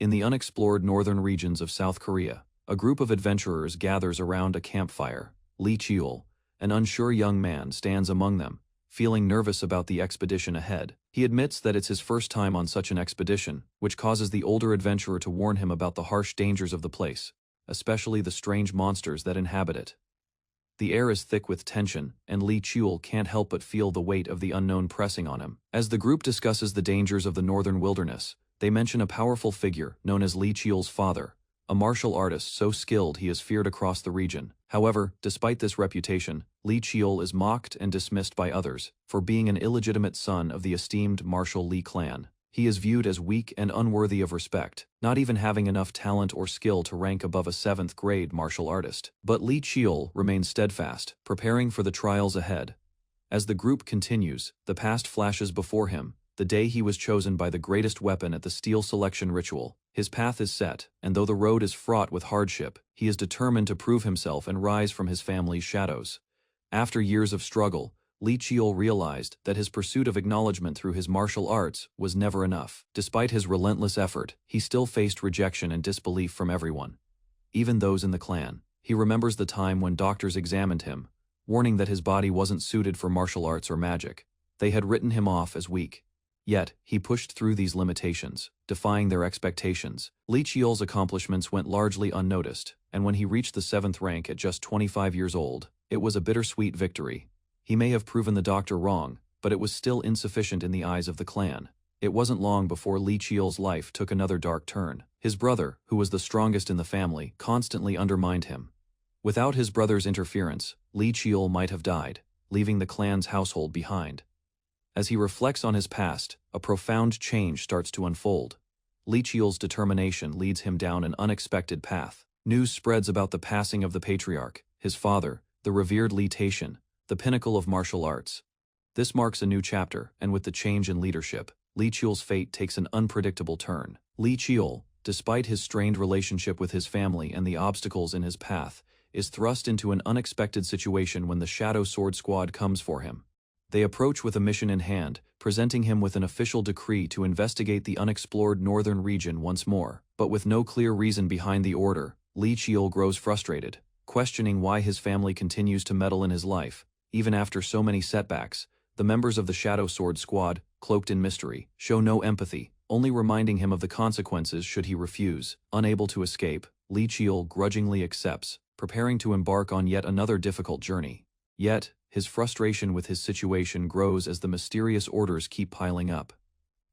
In the unexplored northern regions of South Korea, a group of adventurers gathers around a campfire. Lee Cheol, an unsure young man, stands among them, feeling nervous about the expedition ahead. He admits that it's his first time on such an expedition, which causes the older adventurer to warn him about the harsh dangers of the place, especially the strange monsters that inhabit it. The air is thick with tension, and Lee Cheol can't help but feel the weight of the unknown pressing on him. As the group discusses the dangers of the northern wilderness, they mention a powerful figure known as Lee Cheol's father, a martial artist so skilled he is feared across the region. However, despite this reputation, Lee Cheol is mocked and dismissed by others for being an illegitimate son of the esteemed martial Lee clan. He is viewed as weak and unworthy of respect, not even having enough talent or skill to rank above a 7th-grade martial artist. But Lee Cheol remains steadfast, preparing for the trials ahead. As the group continues, the past flashes before him, the day he was chosen by the greatest weapon at the steel selection ritual. His path is set, and though the road is fraught with hardship, he is determined to prove himself and rise from his family's shadows. After years of struggle, Lee Cheol realized that his pursuit of acknowledgement through his martial arts was never enough. Despite his relentless effort, he still faced rejection and disbelief from everyone, even those in the clan. He remembers the time when doctors examined him, warning that his body wasn't suited for martial arts or magic. They had written him off as weak. Yet, he pushed through these limitations, defying their expectations. Lee Cheol's accomplishments went largely unnoticed, and when he reached the 7th rank at just 25 years old, it was a bittersweet victory. He may have proven the doctor wrong, but it was still insufficient in the eyes of the clan. It wasn't long before Lee Cheol's life took another dark turn. His brother, who was the strongest in the family, constantly undermined him. Without his brother's interference, Lee Cheol might have died, leaving the clan's household behind. As he reflects on his past, a profound change starts to unfold. Lee Cheol's determination leads him down an unexpected path. News spreads about the passing of the patriarch, his father, the revered Lee Taishan, the pinnacle of martial arts. This marks a new chapter, and with the change in leadership, Lee Cheol's fate takes an unpredictable turn. Lee Cheol, despite his strained relationship with his family and the obstacles in his path, is thrust into an unexpected situation when the Shadow Sword Squad comes for him. They approach with a mission in hand, presenting him with an official decree to investigate the unexplored northern region once more. But with no clear reason behind the order, Lee Cheol grows frustrated, questioning why his family continues to meddle in his life. Even after so many setbacks, the members of the Shadow Sword Squad, cloaked in mystery, show no empathy, only reminding him of the consequences should he refuse. Unable to escape, Lee Cheol grudgingly accepts, preparing to embark on yet another difficult journey. Yet, his frustration with his situation grows as the mysterious orders keep piling up.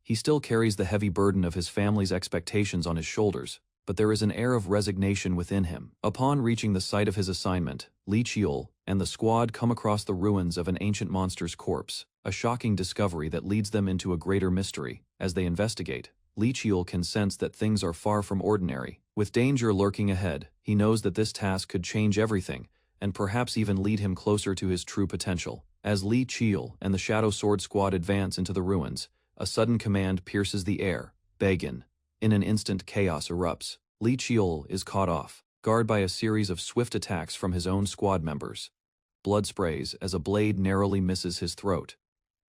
He still carries the heavy burden of his family's expectations on his shoulders, but there is an air of resignation within him. Upon reaching the site of his assignment, Lee Cheol and the squad come across the ruins of an ancient monster's corpse, a shocking discovery that leads them into a greater mystery. As they investigate, Lee Cheol can sense that things are far from ordinary. With danger lurking ahead, he knows that this task could change everything, and perhaps even lead him closer to his true potential. As Lee Cheol and the Shadow Sword Squad advance into the ruins, a sudden command pierces the air, "Begin." In an instant, chaos erupts. Lee Cheol is caught off guard by a series of swift attacks from his own squad members. Blood sprays as a blade narrowly misses his throat.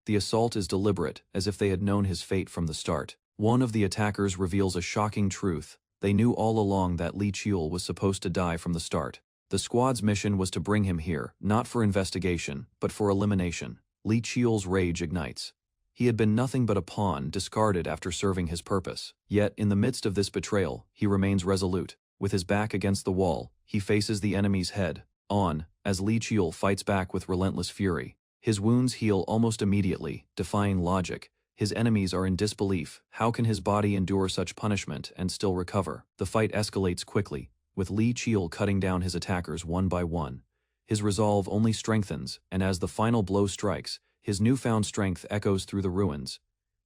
The assault is deliberate, as if they had known his fate from the start. One of the attackers reveals a shocking truth. They knew all along that Lee Cheol was supposed to die from the start. The squad's mission was to bring him here, not for investigation, but for elimination. Lee Cheol's rage ignites. He had been nothing but a pawn discarded after serving his purpose. Yet, in the midst of this betrayal, he remains resolute. With his back against the wall, he faces the enemy's head on, as Lee Cheol fights back with relentless fury. His wounds heal almost immediately, defying logic. His enemies are in disbelief. How can his body endure such punishment and still recover? The fight escalates quickly, with Lee Cheol cutting down his attackers one by one. His resolve only strengthens, and as the final blow strikes, his newfound strength echoes through the ruins.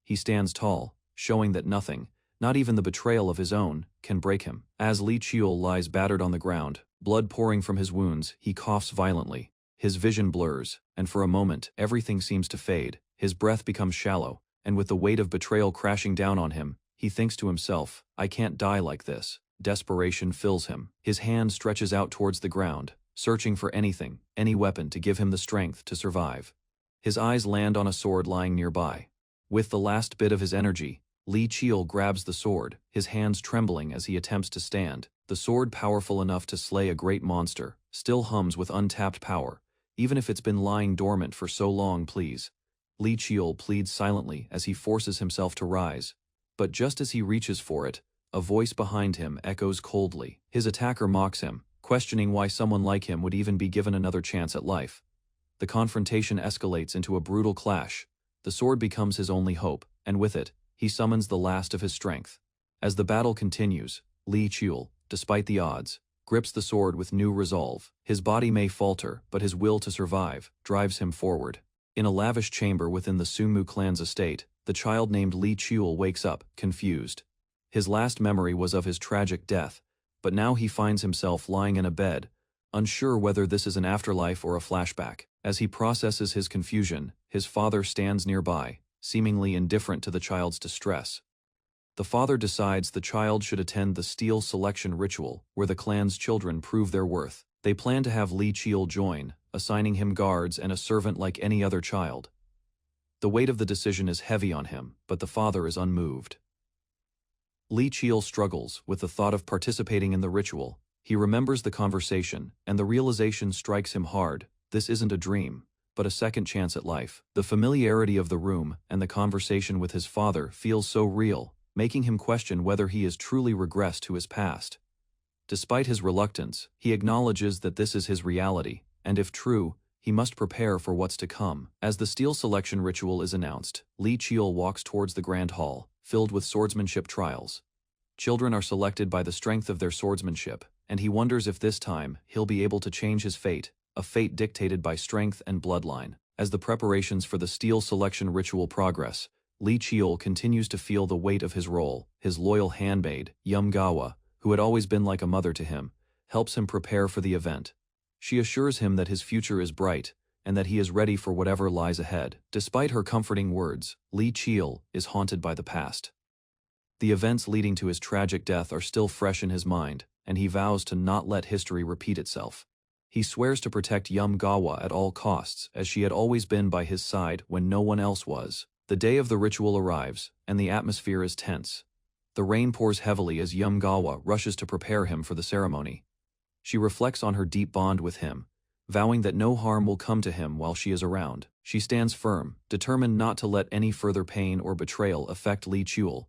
He stands tall, showing that nothing, not even the betrayal of his own, can break him. As Lee Cheol lies battered on the ground, blood pouring from his wounds, he coughs violently. His vision blurs, and for a moment, everything seems to fade. His breath becomes shallow, and with the weight of betrayal crashing down on him, he thinks to himself, "I can't die like this." Desperation fills him. His hand stretches out towards the ground, searching for anything, any weapon to give him the strength to survive. His eyes land on a sword lying nearby. With the last bit of his energy, Li Qiul grabs the sword, his hands trembling as he attempts to stand. The sword, powerful enough to slay a great monster, still hums with untapped power, even if it's been lying dormant for so long. Please. Li Qiul pleads silently as he forces himself to rise. But just as he reaches for it, a voice behind him echoes coldly. His attacker mocks him, questioning why someone like him would even be given another chance at life. The confrontation escalates into a brutal clash. The sword becomes his only hope, and with it, he summons the last of his strength. As the battle continues, Li Qiul, despite the odds, grips the sword with new resolve. His body may falter, but his will to survive drives him forward. In a lavish chamber within the Sumu clan's estate, the child named Li Qiul wakes up, confused. His last memory was of his tragic death, but now he finds himself lying in a bed, unsure whether this is an afterlife or a flashback. As he processes his confusion, his father stands nearby, seemingly indifferent to the child's distress. The father decides the child should attend the steel selection ritual, where the clan's children prove their worth. They plan to have Li Qiul join, assigning him guards and a servant like any other child. The weight of the decision is heavy on him, but the father is unmoved. Li Qiul struggles with the thought of participating in the ritual. He remembers the conversation, and the realization strikes him hard. This isn't a dream, but a second chance at life. The familiarity of the room and the conversation with his father feels so real, making him question whether he has truly regressed to his past. Despite his reluctance, he acknowledges that this is his reality, and if true, he must prepare for what's to come. As the steel selection ritual is announced, Li Qiul walks towards the grand hall, filled with swordsmanship trials. Children are selected by the strength of their swordsmanship, and he wonders if this time he'll be able to change his fate, a fate dictated by strength and bloodline. As the preparations for the steel selection ritual progress, Li Qiul continues to feel the weight of his role. His loyal handmaid, Yumgawa, who had always been like a mother to him, helps him prepare for the event. She assures him that his future is bright, and that he is ready for whatever lies ahead. Despite her comforting words, Li Qiul is haunted by the past. The events leading to his tragic death are still fresh in his mind, and he vows to not let history repeat itself. He swears to protect Yumgawa at all costs, as she had always been by his side when no one else was. The day of the ritual arrives, and the atmosphere is tense. The rain pours heavily as Yumgawa rushes to prepare him for the ceremony. She reflects on her deep bond with him, vowing that no harm will come to him while she is around. She stands firm, determined not to let any further pain or betrayal affect Li Qiul.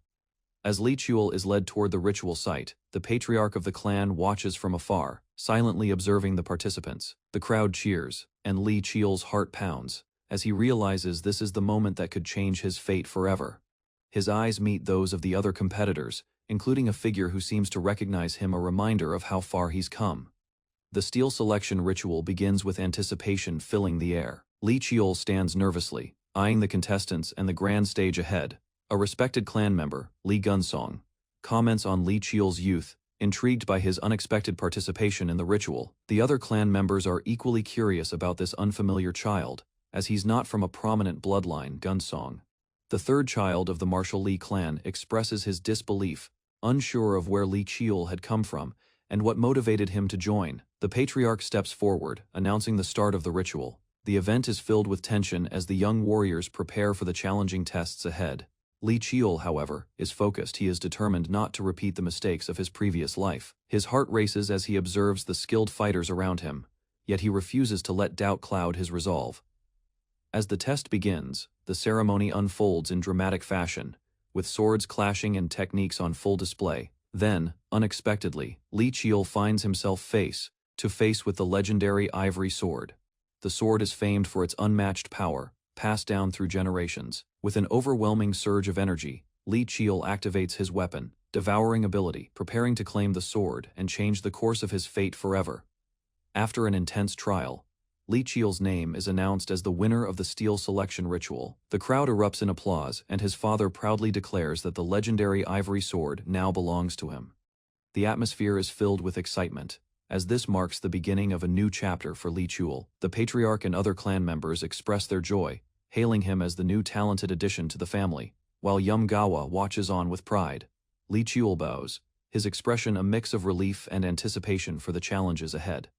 As Li Qiul is led toward the ritual site, the patriarch of the clan watches from afar, silently observing the participants. The crowd cheers, and Li Qiul's heart pounds, as he realizes this is the moment that could change his fate forever. His eyes meet those of the other competitors, including a figure who seems to recognize him, a reminder of how far he's come. The steel selection ritual begins with anticipation filling the air. Li Qiul stands nervously, eyeing the contestants and the grand stage ahead. A respected clan member, Li Gunsong, comments on Li Qiul's youth, intrigued by his unexpected participation in the ritual. The other clan members are equally curious about this unfamiliar child, as he's not from a prominent bloodline. Gunsong, the third child of the martial Li clan, expresses his disbelief, unsure of where Li Qiul had come from and what motivated him to join. The patriarch steps forward, announcing the start of the ritual. The event is filled with tension as the young warriors prepare for the challenging tests ahead. Li Qiul, however, is focused. He is determined not to repeat the mistakes of his previous life. His heart races as he observes the skilled fighters around him, yet he refuses to let doubt cloud his resolve. As the test begins, the ceremony unfolds in dramatic fashion, with swords clashing and techniques on full display. Then, unexpectedly, Li Qiul finds himself face to face with the legendary ivory sword. The sword is famed for its unmatched power, passed down through generations. With an overwhelming surge of energy, Li Qiul activates his weapon, devouring ability, preparing to claim the sword and change the course of his fate forever. After an intense trial, Li Qiul's name is announced as the winner of the steel selection ritual. The crowd erupts in applause, and his father proudly declares that the legendary ivory sword now belongs to him. The atmosphere is filled with excitement, as this marks the beginning of a new chapter for Li Qiul. The patriarch and other clan members express their joy, hailing him as the new talented addition to the family. While Yumgawa watches on with pride, Li Qiul bows, his expression a mix of relief and anticipation for the challenges ahead.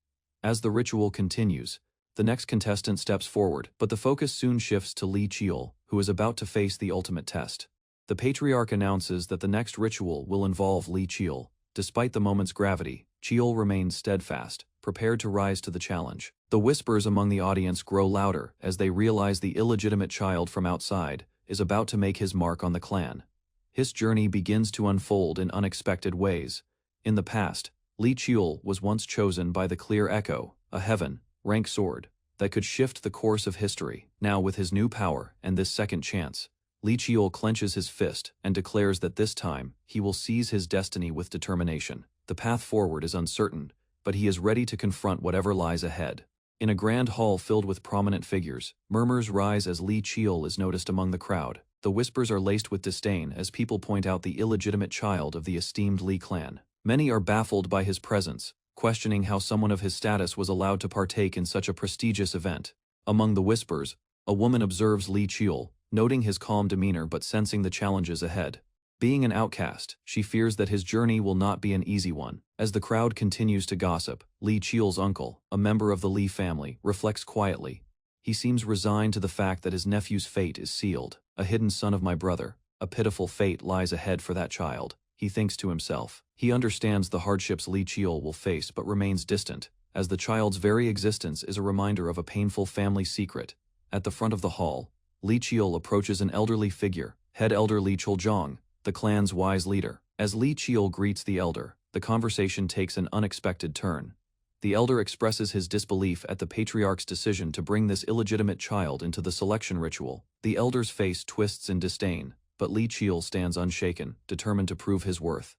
As the ritual continues, the next contestant steps forward, but the focus soon shifts to Li Qiul, who is about to face the ultimate test. The patriarch announces that the next ritual will involve Li Qiul. Despite the moment's gravity, Qiul remains steadfast, prepared to rise to the challenge. The whispers among the audience grow louder as they realize the illegitimate child from outside is about to make his mark on the clan. His journey begins to unfold in unexpected ways. In the past, Li Qiul was once chosen by the Clear Echo, a heaven-rank sword that could shift the course of history. Now with his new power and this second chance, Li Qiul clenches his fist and declares that this time he will seize his destiny with determination. The path forward is uncertain, but he is ready to confront whatever lies ahead. In a grand hall filled with prominent figures, murmurs rise as Li Qiul is noticed among the crowd. The whispers are laced with disdain as people point out the illegitimate child of the esteemed Li clan. Many are baffled by his presence, questioning how someone of his status was allowed to partake in such a prestigious event. Among the whispers, a woman observes Li Qiul, noting his calm demeanor but sensing the challenges ahead. Being an outcast, she fears that his journey will not be an easy one. As the crowd continues to gossip, Li Qiul's uncle, a member of the Li family, reflects quietly. He seems resigned to the fact that his nephew's fate is sealed. A hidden son of my brother, a pitiful fate lies ahead for that child, he thinks to himself. He understands the hardships Li Qiul will face but remains distant, as the child's very existence is a reminder of a painful family secret. At the front of the hall, Li Qiul approaches an elderly figure, head elder Li Chuljong, the clan's wise leader. As Li Qiul greets the elder, the conversation takes an unexpected turn. The elder expresses his disbelief at the patriarch's decision to bring this illegitimate child into the selection ritual. The elder's face twists in disdain, but Li Qiul stands unshaken, determined to prove his worth.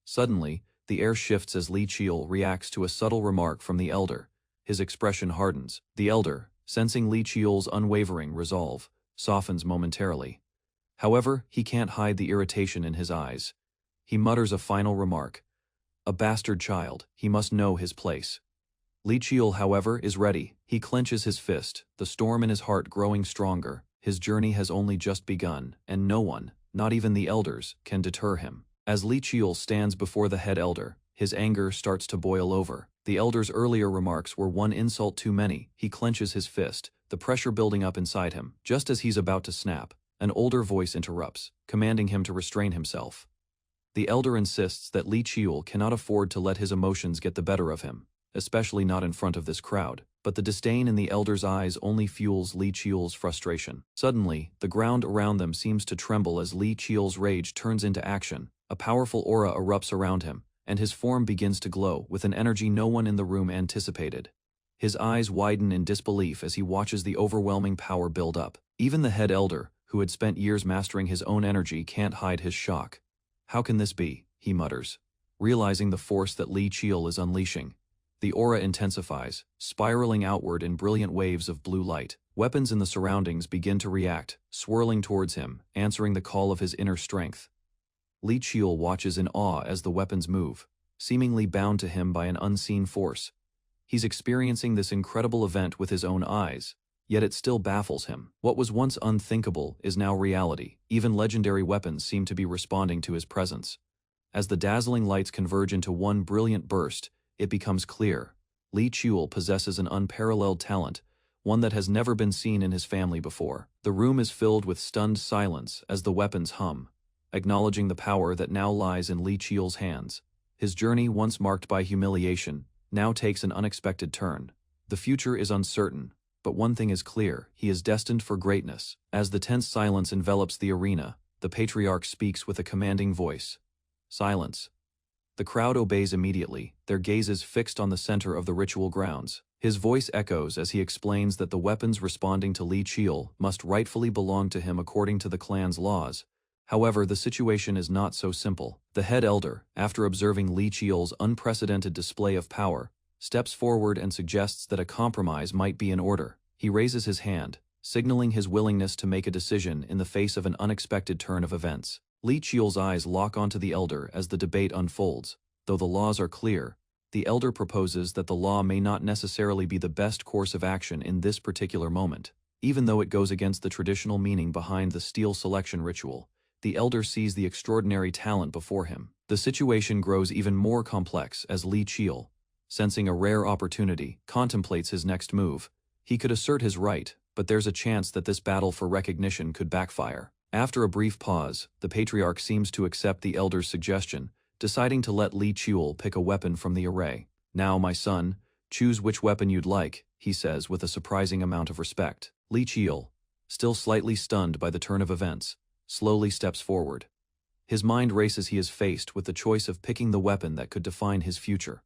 Suddenly, the air shifts as Li Qiul reacts to a subtle remark from the elder. His expression hardens. The elder, sensing Li Qiul's unwavering resolve, softens momentarily. However, he can't hide the irritation in his eyes. He mutters a final remark. A bastard child, he must know his place. Li Qiul, however, is ready. He clenches his fist, the storm in his heart growing stronger. His journey has only just begun, and no one, not even the elders, can deter him. As Li Qiul stands before the head elder, his anger starts to boil over. The elder's earlier remarks were one insult too many. He clenches his fist, the pressure building up inside him. Just as he's about to snap, an older voice interrupts, commanding him to restrain himself. The elder insists that Li Qiul cannot afford to let his emotions get the better of him, especially not in front of this crowd. But the disdain in the elder's eyes only fuels Li Qiul's frustration. Suddenly, the ground around them seems to tremble as Li Qiul's rage turns into action. A powerful aura erupts around him, and his form begins to glow with an energy no one in the room anticipated. His eyes widen in disbelief as he watches the overwhelming power build up. Even the head elder, who had spent years mastering his own energy, can't hide his shock. How can this be? He mutters, realizing the force that Li Qiul is unleashing. The aura intensifies, spiraling outward in brilliant waves of blue light. Weapons in the surroundings begin to react, swirling towards him, answering the call of his inner strength. Li Qiul watches in awe as the weapons move, seemingly bound to him by an unseen force. He's experiencing this incredible event with his own eyes, yet it still baffles him. What was once unthinkable is now reality. Even legendary weapons seem to be responding to his presence. As the dazzling lights converge into one brilliant burst, it becomes clear. Li Qiul possesses an unparalleled talent, one that has never been seen in his family before. The room is filled with stunned silence as the weapons hum, acknowledging the power that now lies in Li Qiul's hands. His journey, once marked by humiliation, now takes an unexpected turn. The future is uncertain, but one thing is clear: he is destined for greatness. As the tense silence envelops the arena, the patriarch speaks with a commanding voice. Silence. The crowd obeys immediately, their gazes fixed on the center of the ritual grounds. His voice echoes as he explains that the weapons responding to Li Qiul must rightfully belong to him according to the clan's laws. However, the situation is not so simple. The head elder, after observing Li Qiul's unprecedented display of power, steps forward and suggests that a compromise might be in order. He raises his hand, signaling his willingness to make a decision in the face of an unexpected turn of events. Li Qiul's eyes lock onto the elder as the debate unfolds. Though the laws are clear, the elder proposes that the law may not necessarily be the best course of action in this particular moment. Even though it goes against the traditional meaning behind the steel selection ritual, the elder sees the extraordinary talent before him. The situation grows even more complex as Li Qiul, sensing a rare opportunity, contemplates his next move. He could assert his right, but there's a chance that this battle for recognition could backfire. After a brief pause, the patriarch seems to accept the elder's suggestion, deciding to let Li Chul pick a weapon from the array. "Now, my son, choose which weapon you'd like," he says with a surprising amount of respect. Li Chul, still slightly stunned by the turn of events, slowly steps forward. His mind races. He is faced with the choice of picking the weapon that could define his future.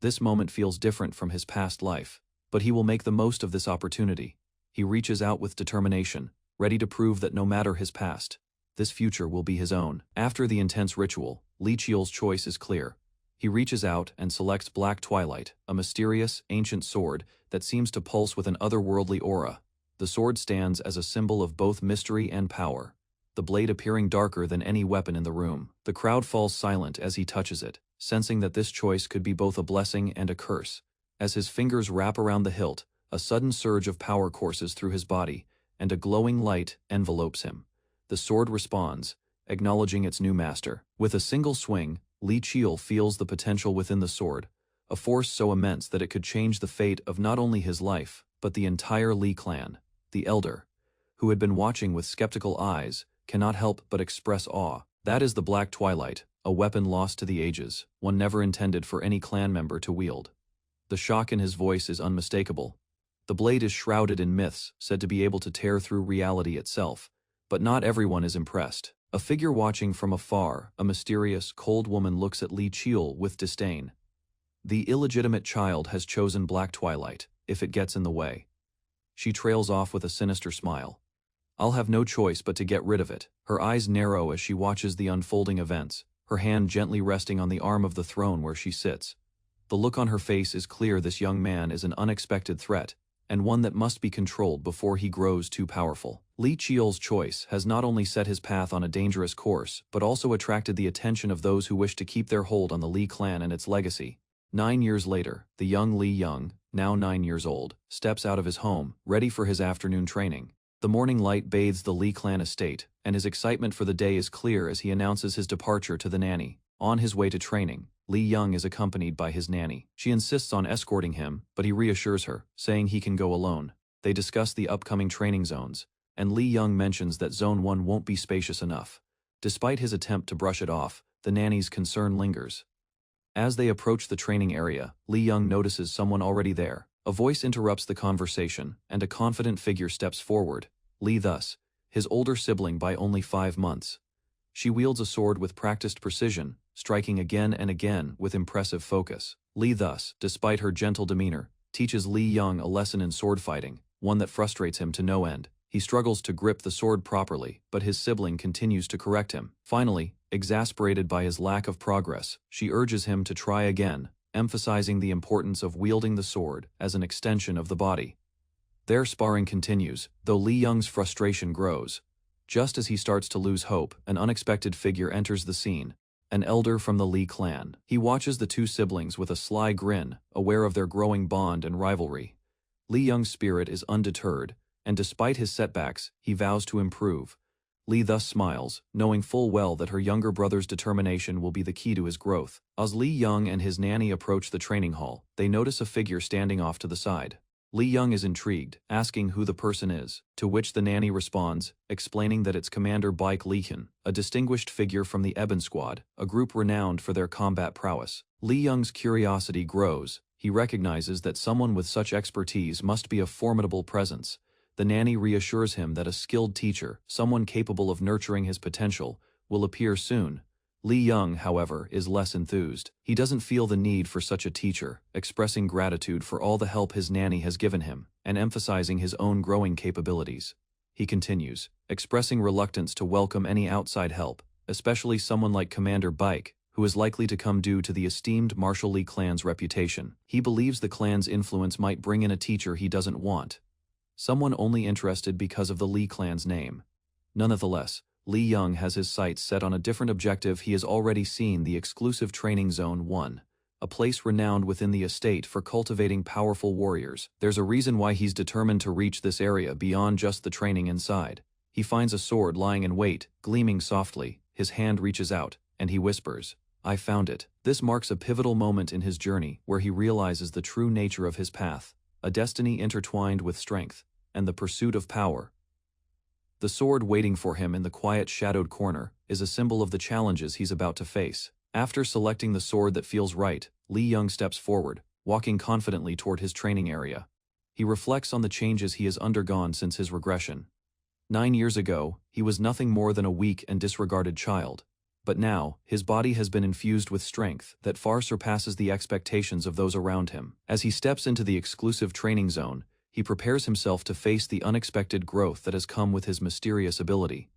This moment feels different from his past life, but he will make the most of this opportunity. He reaches out with determination, ready to prove that no matter his past, this future will be his own. After the intense ritual, Li Chul's choice is clear. He reaches out and selects Black Twilight, a mysterious, ancient sword that seems to pulse with an otherworldly aura. The sword stands as a symbol of both mystery and power, the blade appearing darker than any weapon in the room. The crowd falls silent as he touches it, sensing that this choice could be both a blessing and a curse. As his fingers wrap around the hilt, a sudden surge of power courses through his body, and a glowing light envelopes him. The sword responds, acknowledging its new master. With a single swing, Li Chul feels the potential within the sword, a force so immense that it could change the fate of not only his life, but the entire Li clan. The elder, who had been watching with skeptical eyes, cannot help but express awe. That is the Black Twilight, a weapon lost to the ages, one never intended for any clan member to wield. The shock in his voice is unmistakable. The blade is shrouded in myths, said to be able to tear through reality itself, but not everyone is impressed. A figure watching from afar, a mysterious, cold woman looks at Li Chul with disdain. The illegitimate child has chosen Black Twilight, if it gets in the way. She trails off with a sinister smile. "I'll have no choice but to get rid of it." Her eyes narrow as she watches the unfolding events, her hand gently resting on the arm of the throne where she sits. The look on her face is clear. This young man is an unexpected threat, and one that must be controlled before he grows too powerful. Li Chul's choice has not only set his path on a dangerous course, but also attracted the attention of those who wish to keep their hold on the Li clan and its legacy. 9 years later, the young Li Young, now 9 years old, steps out of his home, ready for his afternoon training. The morning light bathes the Li clan estate, and his excitement for the day is clear as he announces his departure to the nanny. On his way to training, Li Young is accompanied by his nanny. She insists on escorting him, but he reassures her, saying he can go alone. They discuss the upcoming training zones, and Li Young mentions that Zone 1 won't be spacious enough. Despite his attempt to brush it off, the nanny's concern lingers. As they approach the training area, Li Young notices someone already there. A voice interrupts the conversation, and a confident figure steps forward. Li thus, his older sibling by only 5 months. She wields a sword with practiced precision, striking again and again with impressive focus. Li thus, despite her gentle demeanor, teaches Li Young a lesson in sword fighting, one that frustrates him to no end. He struggles to grip the sword properly, but his sibling continues to correct him. Finally, exasperated by his lack of progress, she urges him to try again, emphasizing the importance of wielding the sword as an extension of the body. Their sparring continues, though Li Young's frustration grows. Just as he starts to lose hope, an unexpected figure enters the scene, an elder from the Li clan. He watches the two siblings with a sly grin, aware of their growing bond and rivalry. Li Young's spirit is undeterred, and despite his setbacks, he vows to improve. Li thus smiles, knowing full well that her younger brother's determination will be the key to his growth. As Li Young and his nanny approach the training hall, they notice a figure standing off to the side. Li Young is intrigued, asking who the person is, to which the nanny responds, explaining that it's Commander Baek Leehan, a distinguished figure from the Ebon Squad, a group renowned for their combat prowess. Li Young's curiosity grows. He recognizes that someone with such expertise must be a formidable presence. The nanny reassures him that a skilled teacher, someone capable of nurturing his potential, will appear soon. Li Young, however, is less enthused. He doesn't feel the need for such a teacher, expressing gratitude for all the help his nanny has given him, and emphasizing his own growing capabilities. He continues, expressing reluctance to welcome any outside help, especially someone like Commander Baek, who is likely to come due to the esteemed Martial Li clan's reputation. He believes the clan's influence might bring in a teacher he doesn't want, someone only interested because of the Li clan's name. Nonetheless, Li Young has his sights set on a different objective. He has already seen the exclusive training zone 1, a place renowned within the estate for cultivating powerful warriors. There's a reason why he's determined to reach this area beyond just the training inside. He finds a sword lying in wait, gleaming softly. His hand reaches out, and he whispers, "I found it." This marks a pivotal moment in his journey where he realizes the true nature of his path, a destiny intertwined with strength and the pursuit of power. The sword waiting for him in the quiet shadowed corner is a symbol of the challenges he's about to face. After selecting the sword that feels right, Lee Young steps forward, walking confidently toward his training area. He reflects on the changes he has undergone since his regression. 9 years ago, he was nothing more than a weak and disregarded child. But now, his body has been infused with strength that far surpasses the expectations of those around him. As he steps into the exclusive training zone, he prepares himself to face the unexpected growth that has come with his mysterious ability.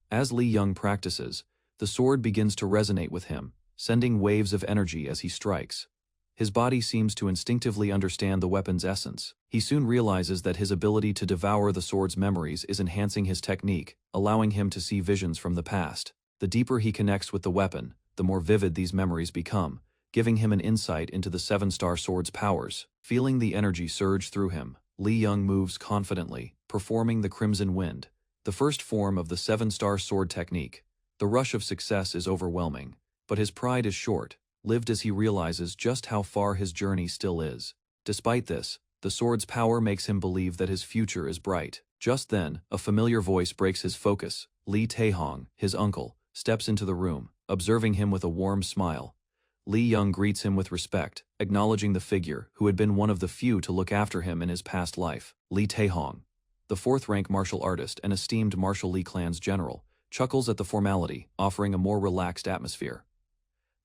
As Lee Young practices, the sword begins to resonate with him, sending waves of energy as he strikes. His body seems to instinctively understand the weapon's essence. He soon realizes that his ability to devour the sword's memories is enhancing his technique, allowing him to see visions from the past. The deeper he connects with the weapon, the more vivid these memories become, giving him an insight into the seven-star sword's powers. Feeling the energy surge through him, Lee Young moves confidently, performing the Crimson Wind, the first form of the seven-star sword technique. The rush of success is overwhelming, but his pride is short-lived as he realizes just how far his journey still is. Despite this, the sword's power makes him believe that his future is bright. Just then, a familiar voice breaks his focus. Lee Tae-hong, his uncle, steps into the room, observing him with a warm smile. Lee Young greets him with respect, acknowledging the figure who had been one of the few to look after him in his past life. Lee Tae-hong, the fourth-rank martial artist and esteemed Martial Lee clan's general, chuckles at the formality, offering a more relaxed atmosphere.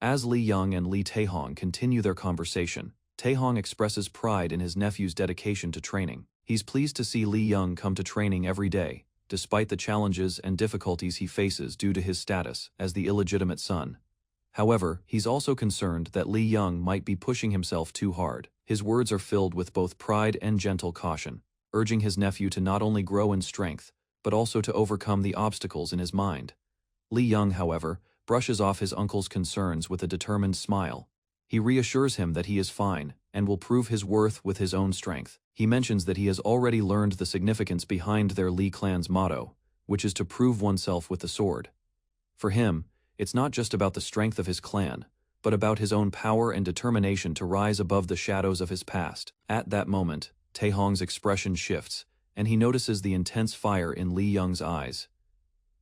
As Lee Young and Lee Tae-hong continue their conversation, Tae-hong expresses pride in his nephew's dedication to training. He's pleased to see Lee Young come to training every day, despite the challenges and difficulties he faces due to his status as the illegitimate son. However, he's also concerned that Lee Young might be pushing himself too hard. His words are filled with both pride and gentle caution, urging his nephew to not only grow in strength, but also to overcome the obstacles in his mind. Lee Young, however, brushes off his uncle's concerns with a determined smile. He reassures him that he is fine and will prove his worth with his own strength. He mentions that he has already learned the significance behind their Lee clan's motto, which is to prove oneself with the sword. For him, it's not just about the strength of his clan, but about his own power and determination to rise above the shadows of his past. At that moment, Tae-hong's expression shifts, and he notices the intense fire in Lee Young's eyes.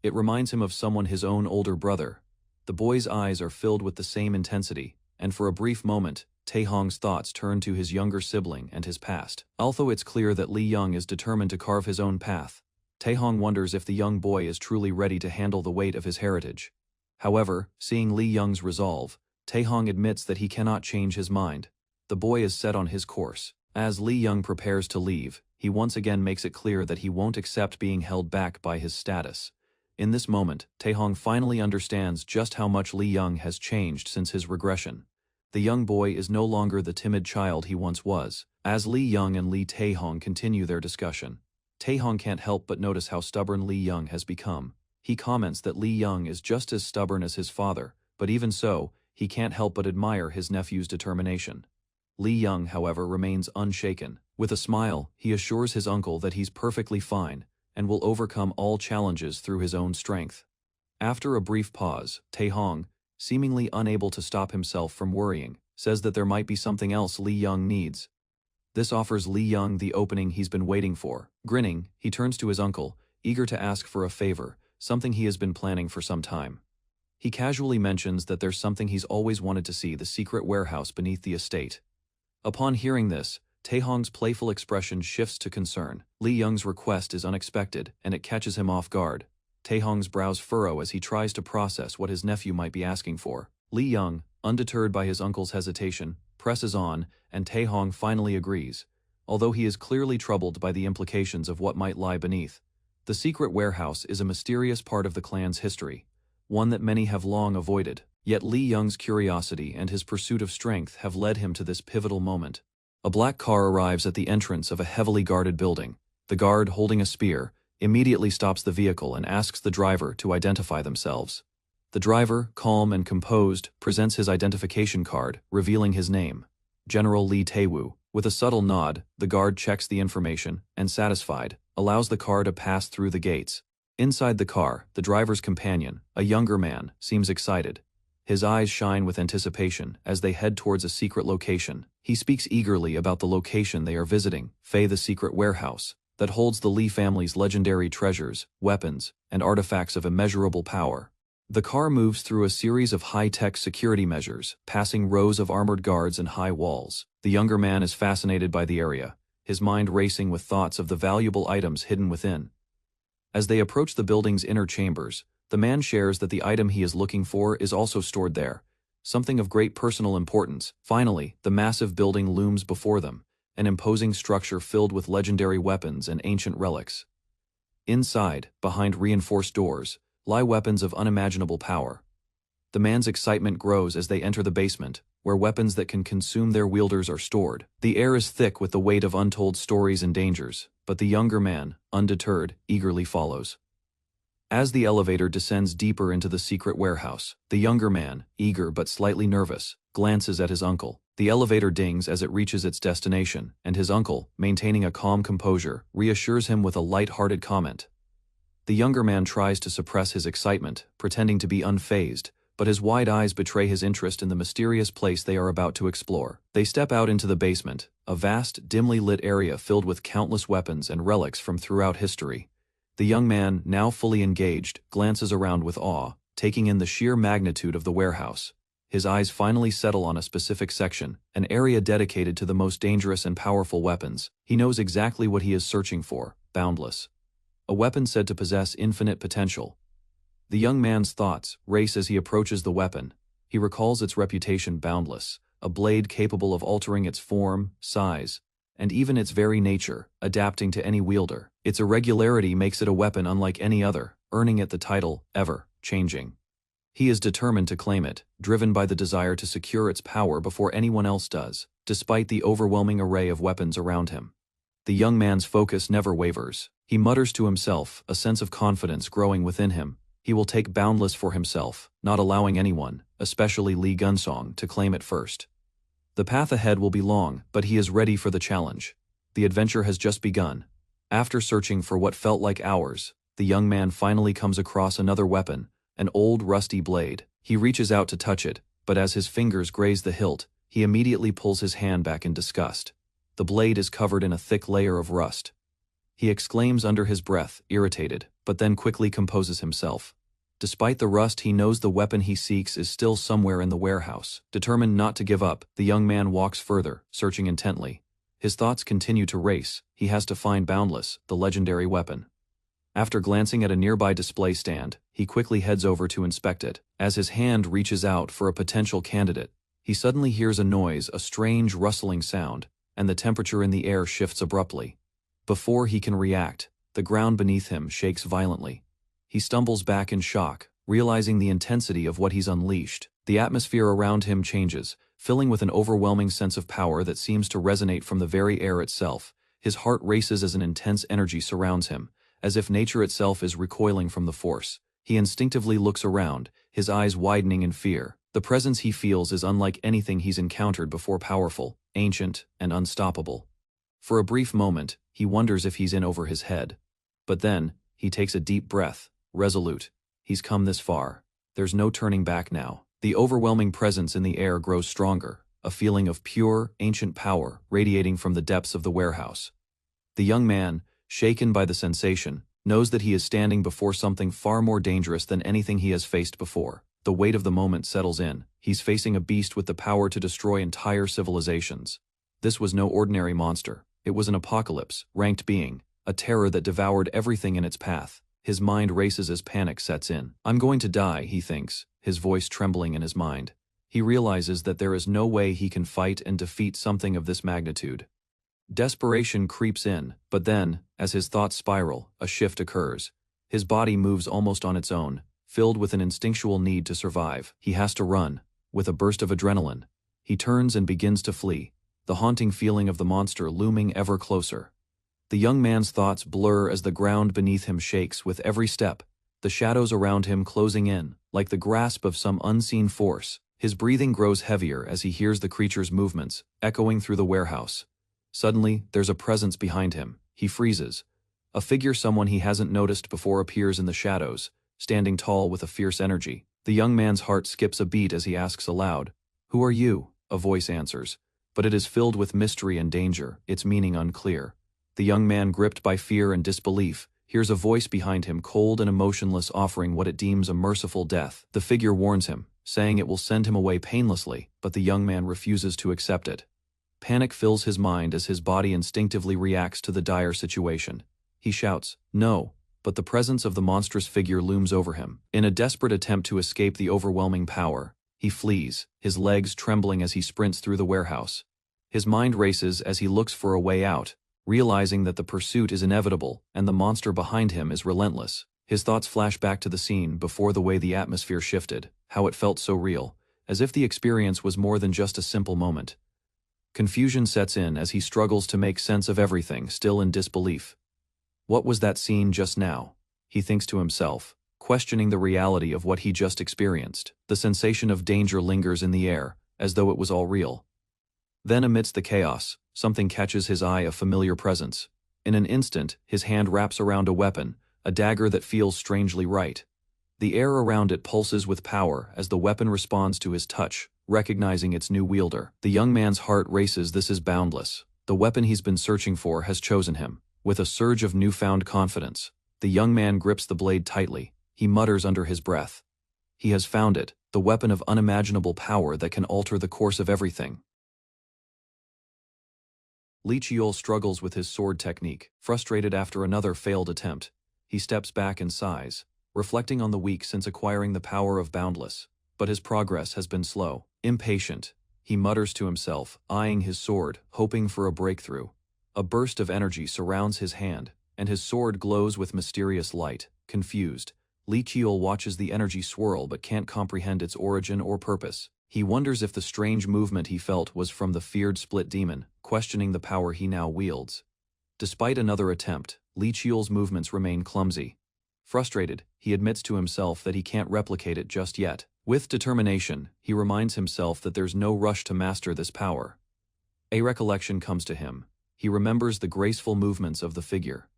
It reminds him of someone his own older brother. The boy's eyes are filled with the same intensity, and for a brief moment, Tae-hong's thoughts turn to his younger sibling and his past. Although it's clear that Lee Young is determined to carve his own path, Tae-hong wonders if the young boy is truly ready to handle the weight of his heritage. However, seeing Lee Young's resolve, Tae-hong admits that he cannot change his mind. The boy is set on his course. As Lee Young prepares to leave, he once again makes it clear that he won't accept being held back by his status. In this moment, Tae-hong finally understands just how much Lee Young has changed since his regression. The young boy is no longer the timid child he once was. As Lee Young and Lee Tae-hong continue their discussion, Tae-hong can't help but notice how stubborn Lee Young has become. He comments that Lee Young is just as stubborn as his father, but even so, he can't help but admire his nephew's determination. Lee Young, however, remains unshaken. With a smile, he assures his uncle that he's perfectly fine and will overcome all challenges through his own strength. After a brief pause, Tae-hong, seemingly unable to stop himself from worrying, says that there might be something else Lee Young needs. This offers Lee Young the opening he's been waiting for. Grinning, he turns to his uncle, eager to ask for a favor, something he has been planning for some time. He casually mentions that there's something he's always wanted to see: the secret warehouse beneath the estate. Upon hearing this, Tae-hong's playful expression shifts to concern. Lee Young's request is unexpected, and it catches him off guard. Tae-hong's brows furrow as he tries to process what his nephew might be asking for. Lee Young, undeterred by his uncle's hesitation, presses on, and Tae-hong finally agrees, although he is clearly troubled by the implications of what might lie beneath. The secret warehouse is a mysterious part of the clan's history, one that many have long avoided. Yet Lee Young's curiosity and his pursuit of strength have led him to this pivotal moment. A black car arrives at the entrance of a heavily guarded building. The guard, holding a spear, immediately stops the vehicle and asks the driver to identify themselves. The driver, calm and composed, presents his identification card, revealing his name: General Lee Tae-woo. With a subtle nod, the guard checks the information and, satisfied, allows the car to pass through the gates. Inside the car, the driver's companion, a younger man, seems excited. His eyes shine with anticipation as they head towards a secret location. He speaks eagerly about the location they are visiting, the secret warehouse. that holds the Lee family's legendary treasures, weapons, and artifacts of immeasurable power. The car moves through a series of high-tech security measures, passing rows of armored guards and high walls. The younger man is fascinated by the area, his mind racing with thoughts of the valuable items hidden within. As they approach the building's inner chambers, the man shares that the item he is looking for is also stored there, something of great personal importance. Finally, the massive building looms before them, an imposing structure filled with legendary weapons and ancient relics. Inside, behind reinforced doors, lie weapons of unimaginable power. The man's excitement grows as they enter the basement, where weapons that can consume their wielders are stored. The air is thick with the weight of untold stories and dangers, but the younger man, undeterred, eagerly follows. As the elevator descends deeper into the secret warehouse, the younger man, eager but slightly nervous, glances at his uncle. The elevator dings as it reaches its destination, and his uncle, maintaining a calm composure, reassures him with a light-hearted comment. The younger man tries to suppress his excitement, pretending to be unfazed, but his wide eyes betray his interest in the mysterious place they are about to explore. They step out into the basement, a vast, dimly lit area filled with countless weapons and relics from throughout history. The young man, now fully engaged, glances around with awe, taking in the sheer magnitude of the warehouse. His eyes finally settle on a specific section, an area dedicated to the most dangerous and powerful weapons. He knows exactly what he is searching for: boundless. A weapon said to possess infinite potential. The young man's thoughts race as he approaches the weapon. He recalls its reputation: boundless, a blade capable of altering its form, size, and even its very nature, adapting to any wielder. Its irregularity makes it a weapon unlike any other, earning it the title, ever-changing. He is determined to claim it, driven by the desire to secure its power before anyone else does, despite the overwhelming array of weapons around him. The young man's focus never wavers. He mutters to himself, a sense of confidence growing within him. He will take boundless for himself, not allowing anyone, especially Lee Gunsong, to claim it first. The path ahead will be long, but he is ready for the challenge. The adventure has just begun. After searching for what felt like hours, the young man finally comes across another weapon, an old rusty blade. He reaches out to touch it, but as his fingers graze the hilt, he immediately pulls his hand back in disgust. The blade is covered in a thick layer of rust. He exclaims under his breath, irritated, but then quickly composes himself. Despite the rust, he knows the weapon he seeks is still somewhere in the warehouse. Determined not to give up, the young man walks further, searching intently. His thoughts continue to race. He has to find Boundless, the legendary weapon. After glancing at a nearby display stand, he quickly heads over to inspect it. As his hand reaches out for a potential candidate, he suddenly hears a noise, a strange rustling sound, and the temperature in the air shifts abruptly. Before he can react, the ground beneath him shakes violently. He stumbles back in shock, realizing the intensity of what he's unleashed. The atmosphere around him changes, filling with an overwhelming sense of power that seems to resonate from the very air itself. His heart races as an intense energy surrounds him, as if nature itself is recoiling from the force. He instinctively looks around, his eyes widening in fear. The presence he feels is unlike anything he's encountered before: powerful, ancient, and unstoppable. For a brief moment, he wonders if he's in over his head. But then, he takes a deep breath, resolute. He's come this far. There's no turning back now. The overwhelming presence in the air grows stronger, a feeling of pure, ancient power radiating from the depths of the warehouse. The young man, shaken by the sensation, knows that he is standing before something far more dangerous than anything he has faced before. The weight of the moment settles in. He's facing a beast with the power to destroy entire civilizations. This was no ordinary monster. It was an apocalypse, ranked being, a terror that devoured everything in its path. His mind races as panic sets in. I'm going to die, he thinks, his voice trembling in his mind. He realizes that there is no way he can fight and defeat something of this magnitude. Desperation creeps in, but then, as his thoughts spiral, a shift occurs. His body moves almost on its own, filled with an instinctual need to survive. He has to run. With a burst of adrenaline, he turns and begins to flee, the haunting feeling of the monster looming ever closer. The young man's thoughts blur as the ground beneath him shakes with every step, the shadows around him closing in, like the grasp of some unseen force. His breathing grows heavier as he hears the creature's movements, echoing through the warehouse. Suddenly, there's a presence behind him. He freezes. A figure someone he hasn't noticed before appears in the shadows, standing tall with a fierce energy. The young man's heart skips a beat as he asks aloud, "Who are you?" A voice answers, but it is filled with mystery and danger, its meaning unclear. The young man, gripped by fear and disbelief, hears a voice behind him, cold and emotionless, offering what it deems a merciful death. The figure warns him, saying it will send him away painlessly, but the young man refuses to accept it. Panic fills his mind as his body instinctively reacts to the dire situation. He shouts, "No," but the presence of the monstrous figure looms over him. In a desperate attempt to escape the overwhelming power, he flees, his legs trembling as he sprints through the warehouse. His mind races as he looks for a way out, realizing that the pursuit is inevitable and the monster behind him is relentless. His thoughts flash back to the scene before, the way the atmosphere shifted, how it felt so real, as if the experience was more than just a simple moment. Confusion sets in as he struggles to make sense of everything, still in disbelief. What was that scene just now? He thinks to himself, questioning the reality of what he just experienced. The sensation of danger lingers in the air, as though it was all real. Then, amidst the chaos, something catches his eye, a familiar presence. In an instant, his hand wraps around a weapon, a dagger that feels strangely right. The air around it pulses with power as the weapon responds to his touch, recognizing its new wielder. The young man's heart races. This is boundless. The weapon he's been searching for has chosen him. With a surge of newfound confidence, the young man grips the blade tightly. He mutters under his breath. He has found it, the weapon of unimaginable power that can alter the course of everything. Lee Cheol struggles with his sword technique. Frustrated after another failed attempt, he steps back and sighs, reflecting on the week since acquiring the power of Boundless. But his progress has been slow. Impatient, he mutters to himself, eyeing his sword, hoping for a breakthrough. A burst of energy surrounds his hand, and his sword glows with mysterious light. Confused, Lee Cheol watches the energy swirl but can't comprehend its origin or purpose. He wonders if the strange movement he felt was from the feared split demon, questioning the power he now wields. Despite another attempt, Lee Cheol's movements remain clumsy. Frustrated, he admits to himself that he can't replicate it just yet. With determination, he reminds himself that there's no rush to master this power. A recollection comes to him. He remembers the graceful movements of the figure.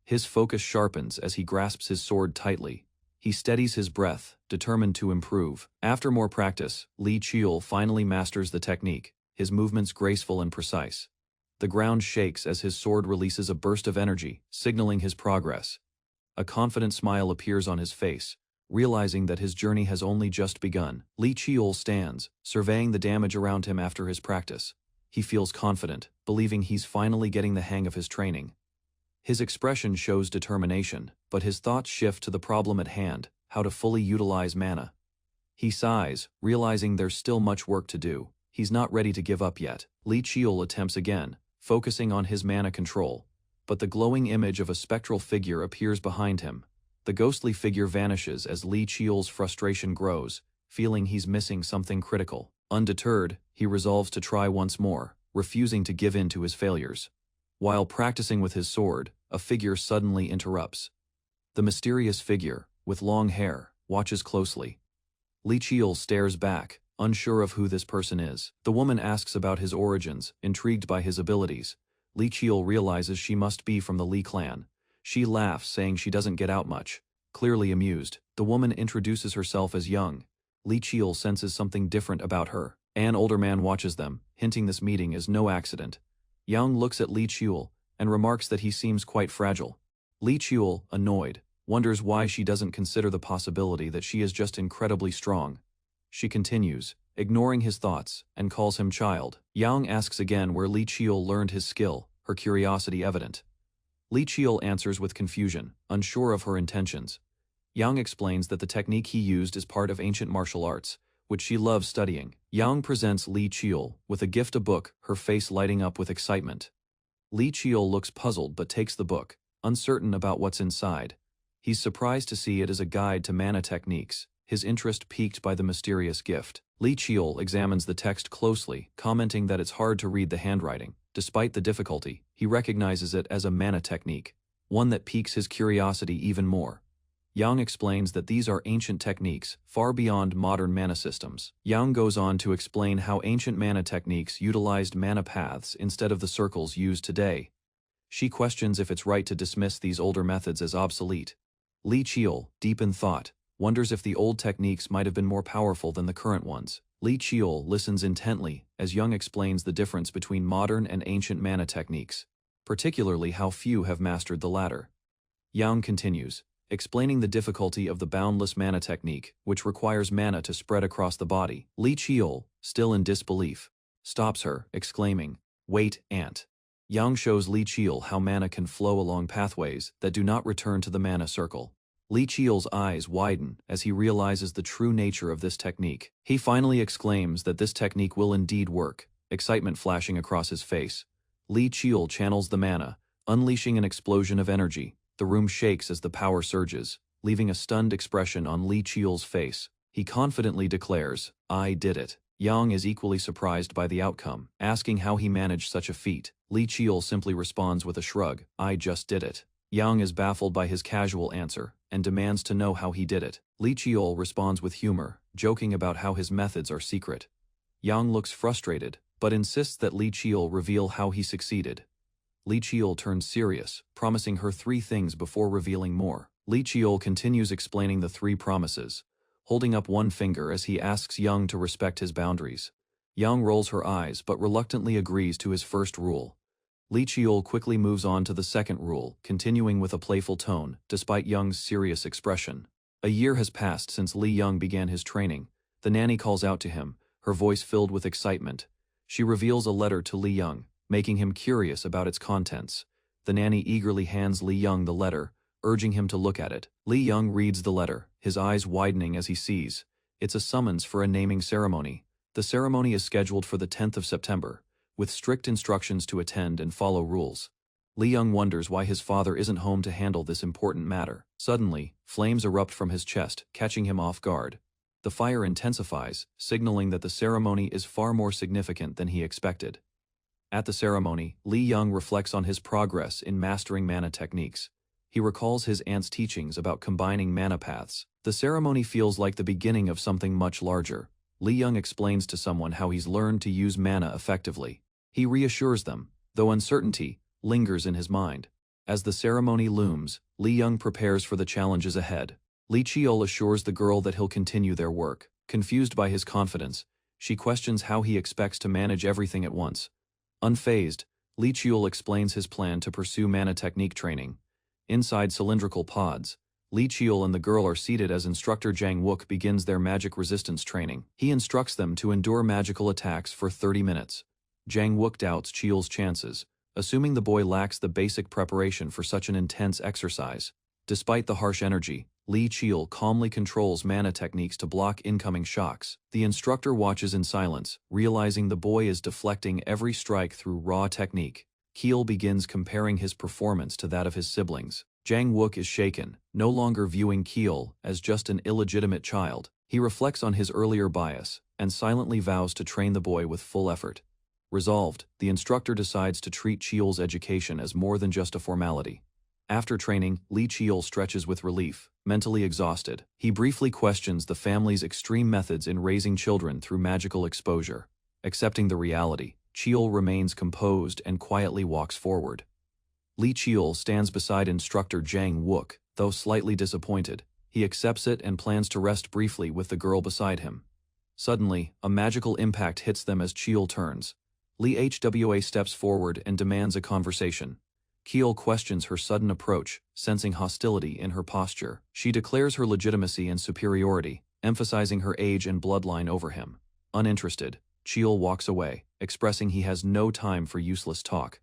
His focus sharpens as he grasps his sword tightly. He steadies his breath, determined to improve. After more practice, Lee Cheol finally masters the technique, his movements graceful and precise. The ground shakes as his sword releases a burst of energy, signaling his progress. A confident smile appears on his face, realizing that his journey has only just begun. Lee Cheol stands, surveying the damage around him after his practice. He feels confident, believing he's finally getting the hang of his training. His expression shows determination, but his thoughts shift to the problem at hand, how to fully utilize mana. He sighs, realizing there's still much work to do. He's not ready to give up yet. Lee Cheol attempts again, focusing on his mana control, but the glowing image of a spectral figure appears behind him. The ghostly figure vanishes as Lee Cheol's frustration grows, feeling he's missing something critical. Undeterred, he resolves to try once more, refusing to give in to his failures. While practicing with his sword, a figure suddenly interrupts. The mysterious figure, with long hair, watches closely. Lee Cheol stares back, unsure of who this person is. The woman asks about his origins, intrigued by his abilities. Lee Cheol realizes she must be from the Lee clan. She laughs, saying she doesn't get out much. Clearly amused, the woman introduces herself as Young. Lee Cheol senses something different about her. An older man watches them, hinting this meeting is no accident. Young looks at Lee Cheol and remarks that he seems quite fragile. Lee Cheol, annoyed, wonders why she doesn't consider the possibility that she is just incredibly strong. She continues, ignoring his thoughts, and calls him child. Yang asks again where Lee Cheol learned his skill, her curiosity evident. Lee Cheol answers with confusion, unsure of her intentions. Yang explains that the technique he used is part of ancient martial arts, which she loves studying. Yang presents Lee Cheol with a gift, a book, her face lighting up with excitement. Lee Cheol looks puzzled but takes the book, uncertain about what's inside. He's surprised to see it as a guide to mana techniques, his interest piqued by the mysterious gift. Lee Cheol examines the text closely, commenting that it's hard to read the handwriting. Despite the difficulty, he recognizes it as a mana technique, one that piques his curiosity even more. Yang explains that these are ancient techniques, far beyond modern mana systems. Yang goes on to explain how ancient mana techniques utilized mana paths instead of the circles used today. She questions if it's right to dismiss these older methods as obsolete. Lee Cheol, deep in thought, wonders if the old techniques might have been more powerful than the current ones. Lee Cheol listens intently as Young explains the difference between modern and ancient mana techniques. particularly how few have mastered the latter. Yang continues, explaining the difficulty of the boundless mana technique, which requires mana to spread across the body. Li Qiul, still in disbelief, stops her, exclaiming, "Wait, Aunt." Yang shows Li Qiul how mana can flow along pathways that do not return to the mana circle. Li Qiul's eyes widen as he realizes the true nature of this technique. He finally exclaims that this technique will indeed work, excitement flashing across his face. Li Qiul channels the mana, unleashing an explosion of energy. The room shakes as the power surges, leaving a stunned expression on Li Qiul's face. He confidently declares, "I did it." Yang is equally surprised by the outcome, asking how he managed such a feat. Li Qiul simply responds with a shrug, "I just did it." Yang is baffled by his casual answer, and demands to know how he did it. Li Qiul responds with humor, joking about how his methods are secret. Yang looks frustrated, but insists that Li Qiul reveal how he succeeded. Li Qiul turns serious, promising her 3 things before revealing more. Li Qiul continues explaining the 3 promises, holding up one finger as he asks Yang to respect his boundaries. Yang rolls her eyes but reluctantly agrees to his first rule. Li Qiul quickly moves on to the second rule, continuing with a playful tone, despite Yang's serious expression. A year has passed since Li Yang began his training. The nanny calls out to him, her voice filled with excitement. She reveals a letter to Li Yang, making him curious about its contents. The nanny eagerly hands Li Yang the letter, urging him to look at it. Li Yang reads the letter, his eyes widening as he sees. It's a summons for a naming ceremony. The ceremony is scheduled for the 10th of September, with strict instructions to attend and follow rules. Li Yang wonders why his father isn't home to handle this important matter. Suddenly, flames erupt from his chest, catching him off guard. The fire intensifies, signaling that the ceremony is far more significant than he expected. At the ceremony, Li Yang reflects on his progress in mastering mana techniques. He recalls his aunt's teachings about combining mana paths. The ceremony feels like the beginning of something much larger. Li Yang explains to someone how he's learned to use mana effectively. He reassures them, though uncertainty lingers in his mind. As the ceremony looms, Li Yang prepares for the challenges ahead. Li Qiul assures the girl that he'll continue their work. Confused by his confidence, she questions how he expects to manage everything at once. Unfazed, Li Qiul explains his plan to pursue mana technique training. Inside cylindrical pods, Li Qiul and the girl are seated as instructor Jang Wook begins their magic resistance training. He instructs them to endure magical attacks for 30 minutes. Jang Wook doubts Qiul's chances, assuming the boy lacks the basic preparation for such an intense exercise. Despite the harsh energy, Li Qiul calmly controls mana techniques to block incoming shocks. The instructor watches in silence, realizing the boy is deflecting every strike through raw technique. Qiul begins comparing his performance to that of his siblings. Jang Wook is shaken, no longer viewing Qiul as just an illegitimate child. He reflects on his earlier bias, and silently vows to train the boy with full effort. Resolved, the instructor decides to treat Qiul's education as more than just a formality. After training, Li Qiul stretches with relief, mentally exhausted. He briefly questions the family's extreme methods in raising children through magical exposure. Accepting the reality, Qiul remains composed and quietly walks forward. Li Qiul stands beside instructor Jang Wook, though slightly disappointed. He accepts it and plans to rest briefly with the girl beside him. Suddenly, a magical impact hits them as Qiul turns. Li Hwa steps forward and demands a conversation. Qiul questions her sudden approach, sensing hostility in her posture. She declares her legitimacy and superiority, emphasizing her age and bloodline over him. Uninterested, Qiul walks away, expressing he has no time for useless talk.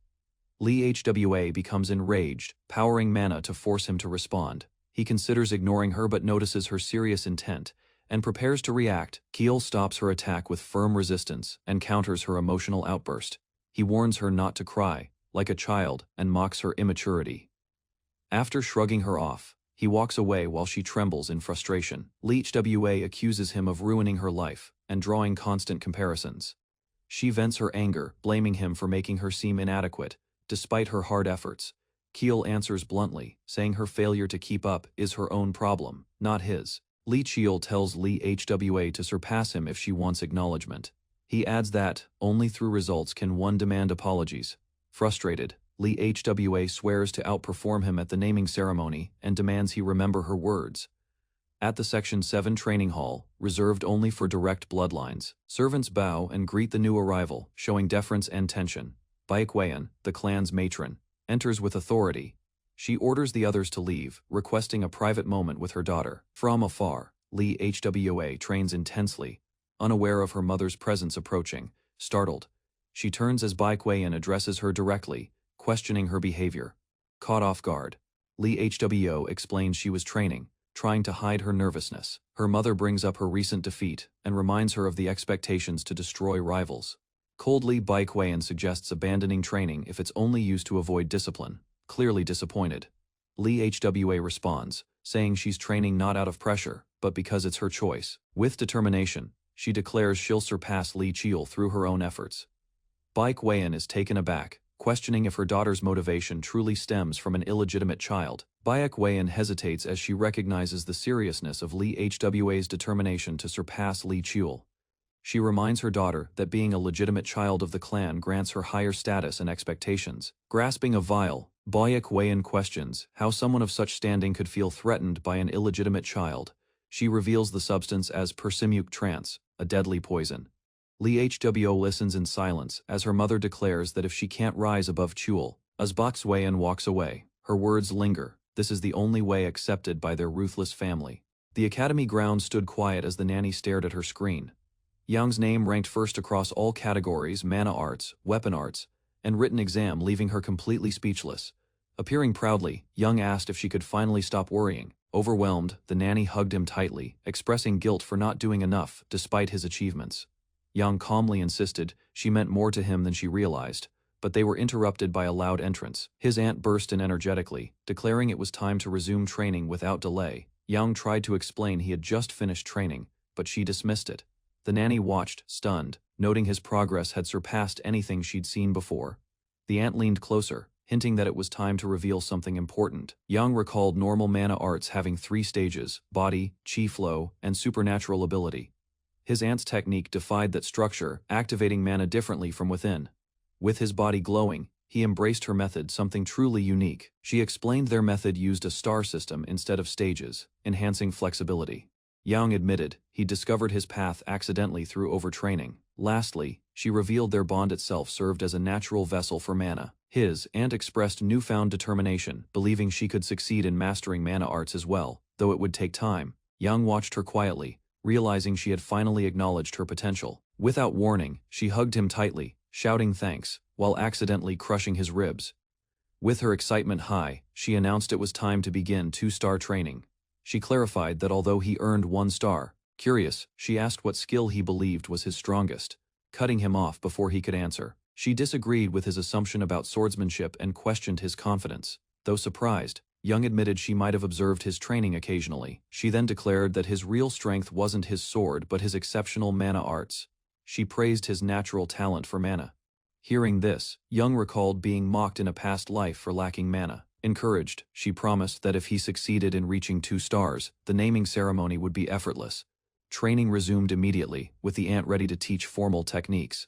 Li Hwa becomes enraged, powering mana to force him to respond. He considers ignoring her but notices her serious intent, and prepares to react. Qiul stops her attack with firm resistance and counters her emotional outburst. He warns her not to cry, like a child, and mocks her immaturity. After shrugging her off, he walks away while she trembles in frustration. Li Hwa accuses him of ruining her life and drawing constant comparisons. She vents her anger, blaming him for making her seem inadequate, despite her hard efforts. Qiul answers bluntly, saying her failure to keep up is her own problem, not his. Li Qiul tells Li Hwa to surpass him if she wants acknowledgement. He adds that, only through results can one demand apologies. Frustrated, Li Hwa swears to outperform him at the naming ceremony and demands he remember her words. At the Section 7 training hall, reserved only for direct bloodlines, servants bow and greet the new arrival, showing deference and tension. Baekwayan, the clan's matron, enters with authority. She orders the others to leave, requesting a private moment with her daughter. From afar, Lee Hwa trains intensely, unaware of her mother's presence approaching. Startled, she turns as Bai Kuei-in addresses her directly, questioning her behavior. Caught off guard, Lee Hwo explains she was training, trying to hide her nervousness. Her mother brings up her recent defeat and reminds her of the expectations to destroy rivals. Coldly, Bai Kuei-in suggests abandoning training if it's only used to avoid discipline. Clearly disappointed, Lee Hwa responds, saying she's training not out of pressure, but because it's her choice. With determination, she declares she'll surpass Li Chiul through her own efforts. Bai Kuei-in is taken aback, questioning if her daughter's motivation truly stems from an illegitimate child. Bai Kuei-in hesitates as she recognizes the seriousness of Lee Hwa's determination to surpass Li Chiul. She reminds her daughter that being a legitimate child of the clan grants her higher status and expectations. Grasping a vial, Bai Kuei-in questions how someone of such standing could feel threatened by an illegitimate child. She reveals the substance as persimuc trance, a deadly poison. Lee Hwo listens in silence as her mother declares that if she can't rise above Chiul, as Bai Kuei-in walks away, her words linger. This is the only way accepted by their ruthless family. The academy grounds stood quiet as the nanny stared at her screen. Yang's name ranked first across all categories: mana arts, weapon arts, and written exam, leaving her completely speechless. Appearing proudly, Yang asked if she could finally stop worrying. Overwhelmed, the nanny hugged him tightly, expressing guilt for not doing enough despite his achievements. Yang calmly insisted she meant more to him than she realized, but they were interrupted by a loud entrance. His aunt burst in energetically, declaring it was time to resume training without delay. Yang tried to explain he had just finished training, but she dismissed it. The nanny watched, stunned, noting his progress had surpassed anything she'd seen before. The aunt leaned closer, hinting that it was time to reveal something important. Yang recalled normal mana arts having 3 stages: body, chi flow, and supernatural ability. His aunt's technique defied that structure, activating mana differently from within. With his body glowing, he embraced her method, something truly unique. She explained their method used a star system instead of stages, enhancing flexibility. Yang admitted he discovered his path accidentally through overtraining. Lastly, she revealed their bond itself served as a natural vessel for mana. His aunt expressed newfound determination, believing she could succeed in mastering mana arts as well, though it would take time. Yang watched her quietly, realizing she had finally acknowledged her potential. Without warning, she hugged him tightly, shouting thanks, while accidentally crushing his ribs. With her excitement high, she announced it was time to begin 2-star training. She clarified that although he earned 1 star, curious, she asked what skill he believed was his strongest, cutting him off before he could answer. She disagreed with his assumption about swordsmanship and questioned his confidence. Though surprised, Young admitted she might have observed his training occasionally. She then declared that his real strength wasn't his sword but his exceptional mana arts. She praised his natural talent for mana. Hearing this, Young recalled being mocked in a past life for lacking mana. Encouraged, she promised that if he succeeded in reaching 2 stars, the naming ceremony would be effortless. Training resumed immediately, with the aunt ready to teach formal techniques.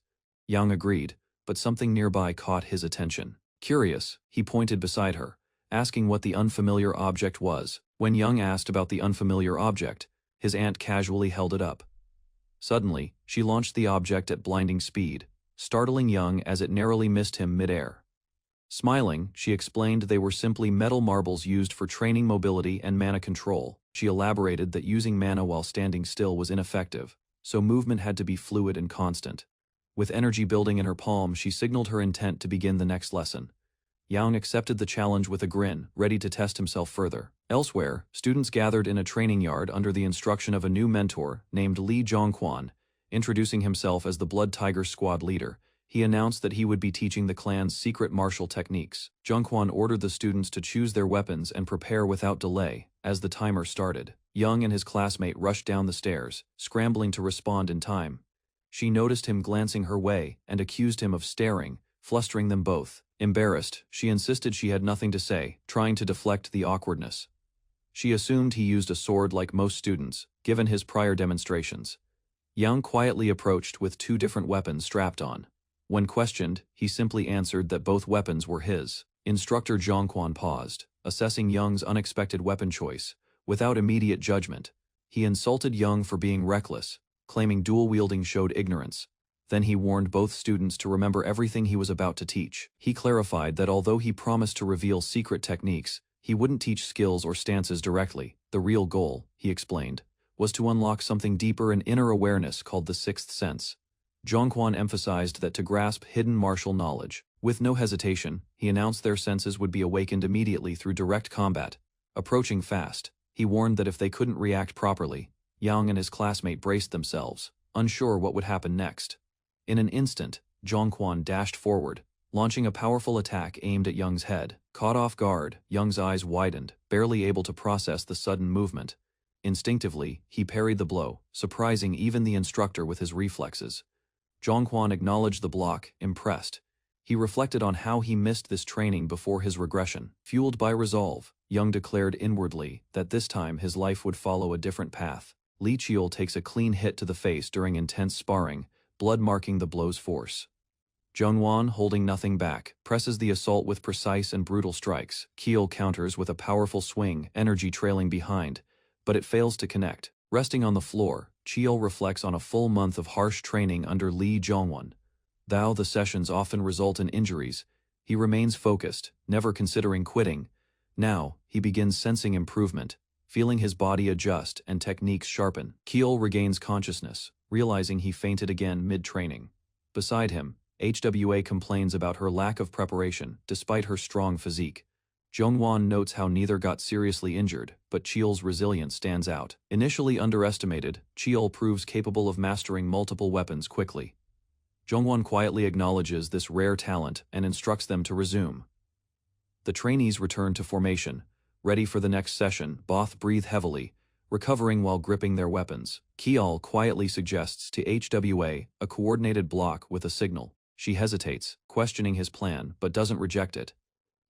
Young agreed, but something nearby caught his attention. Curious, he pointed beside her, asking what the unfamiliar object was. When Young asked about the unfamiliar object, his aunt casually held it up. Suddenly, she launched the object at blinding speed, startling Young as it narrowly missed him mid-air. Smiling, she explained they were simply metal marbles used for training mobility and mana control. She elaborated that using mana while standing still was ineffective, so movement had to be fluid and constant. With energy building in her palm, she signaled her intent to begin the next lesson. Yang accepted the challenge with a grin, ready to test himself further. Elsewhere, students gathered in a training yard under the instruction of a new mentor named Li Zhongquan. Introducing himself as the Blood Tiger squad leader, he announced that he would be teaching the clan's secret martial techniques. Zhongquan ordered the students to choose their weapons and prepare without delay. As the timer started, Young and his classmate rushed down the stairs, scrambling to respond in time. She noticed him glancing her way and accused him of staring, flustering them both. Embarrassed, she insisted she had nothing to say, trying to deflect the awkwardness. She assumed he used a sword like most students, given his prior demonstrations. Yang quietly approached with 2 different weapons strapped on. When questioned, he simply answered that both weapons were his. Instructor Zhongquan paused, assessing Young's unexpected weapon choice. Without immediate judgment, he insulted Young for being reckless, claiming dual-wielding showed ignorance. Then he warned both students to remember everything he was about to teach. He clarified that although he promised to reveal secret techniques, he wouldn't teach skills or stances directly. The real goal, he explained, was to unlock something deeper in inner awareness called the sixth sense. Zhongquan emphasized that to grasp hidden martial knowledge, with no hesitation, he announced their senses would be awakened immediately through direct combat. Approaching fast, he warned that if they couldn't react properly, Yang and his classmate braced themselves, unsure what would happen next. In an instant, Zhongquan dashed forward, launching a powerful attack aimed at Yang's head. Caught off guard, Yang's eyes widened, barely able to process the sudden movement. Instinctively, he parried the blow, surprising even the instructor with his reflexes. Zhongquan acknowledged the block, impressed. He reflected on how he missed this training before his regression. Fueled by resolve, Yang declared inwardly that this time his life would follow a different path. Li Qiul takes a clean hit to the face during intense sparring, blood marking the blow's force. Zhongwan, holding nothing back, presses the assault with precise and brutal strikes. Qiul counters with a powerful swing, energy trailing behind, but it fails to connect. Resting on the floor, Qiul reflects on a full month of harsh training under Li Zhongwan. Though the sessions often result in injuries, he remains focused, never considering quitting. Now, he begins sensing improvement, feeling his body adjust and techniques sharpen. Qiul regains consciousness, realizing he fainted again mid-training. Beside him, HWA complains about her lack of preparation, despite her strong physique. Zhongwan notes how neither got seriously injured, but Qiul's resilience stands out. Initially underestimated, Qiul proves capable of mastering multiple weapons quickly. Zhongwan quietly acknowledges this rare talent and instructs them to resume. The trainees return to formation, ready for the next session. Both breathe heavily, recovering while gripping their weapons. Qiul quietly suggests to HWA a coordinated block with a signal. She hesitates, questioning his plan, but doesn't reject it.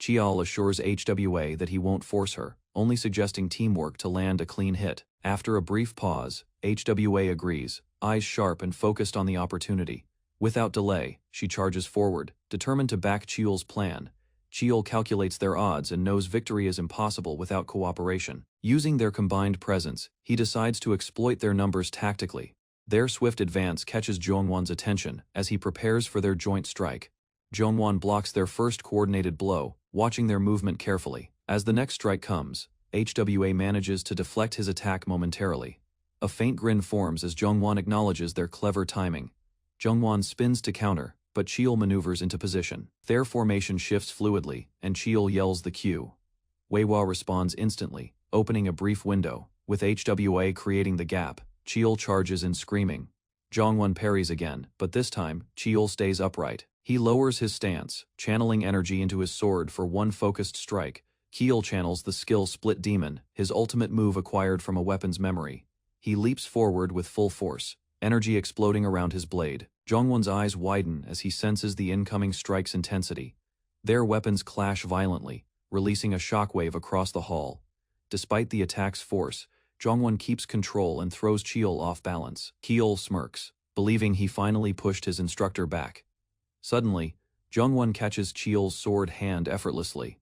Qiul assures HWA that he won't force her, only suggesting teamwork to land a clean hit. After a brief pause, HWA agrees, eyes sharp and focused on the opportunity. Without delay, she charges forward, determined to back Qiul's plan. Qiul calculates their odds and knows victory is impossible without cooperation. Using their combined presence, he decides to exploit their numbers tactically. Their swift advance catches Zhongwan's attention as he prepares for their joint strike. Zhongwan blocks their first coordinated blow, watching their movement carefully. As the next strike comes, HWA manages to deflect his attack momentarily. A faint grin forms as Zhongwan acknowledges their clever timing. Zhongwan spins to counter, but Qiul maneuvers into position. Their formation shifts fluidly, and Qiul yells the cue. Weiwa responds instantly, opening a brief window. With HWA creating the gap, Qiul charges in screaming. Zhongwan parries again, but this time, Qiul stays upright. He lowers his stance, channeling energy into his sword for one focused strike. Qiul channels the skill Split Demon, his ultimate move acquired from a weapon's memory. He leaps forward with full force, energy exploding around his blade. Zhongwan's eyes widen as he senses the incoming strike's intensity. Their weapons clash violently, releasing a shockwave across the hall. Despite the attack's force, Zhongwan keeps control and throws Qiul off balance. Qiul smirks, believing he finally pushed his instructor back. Suddenly, Zhongwan catches Qiul's sword hand effortlessly.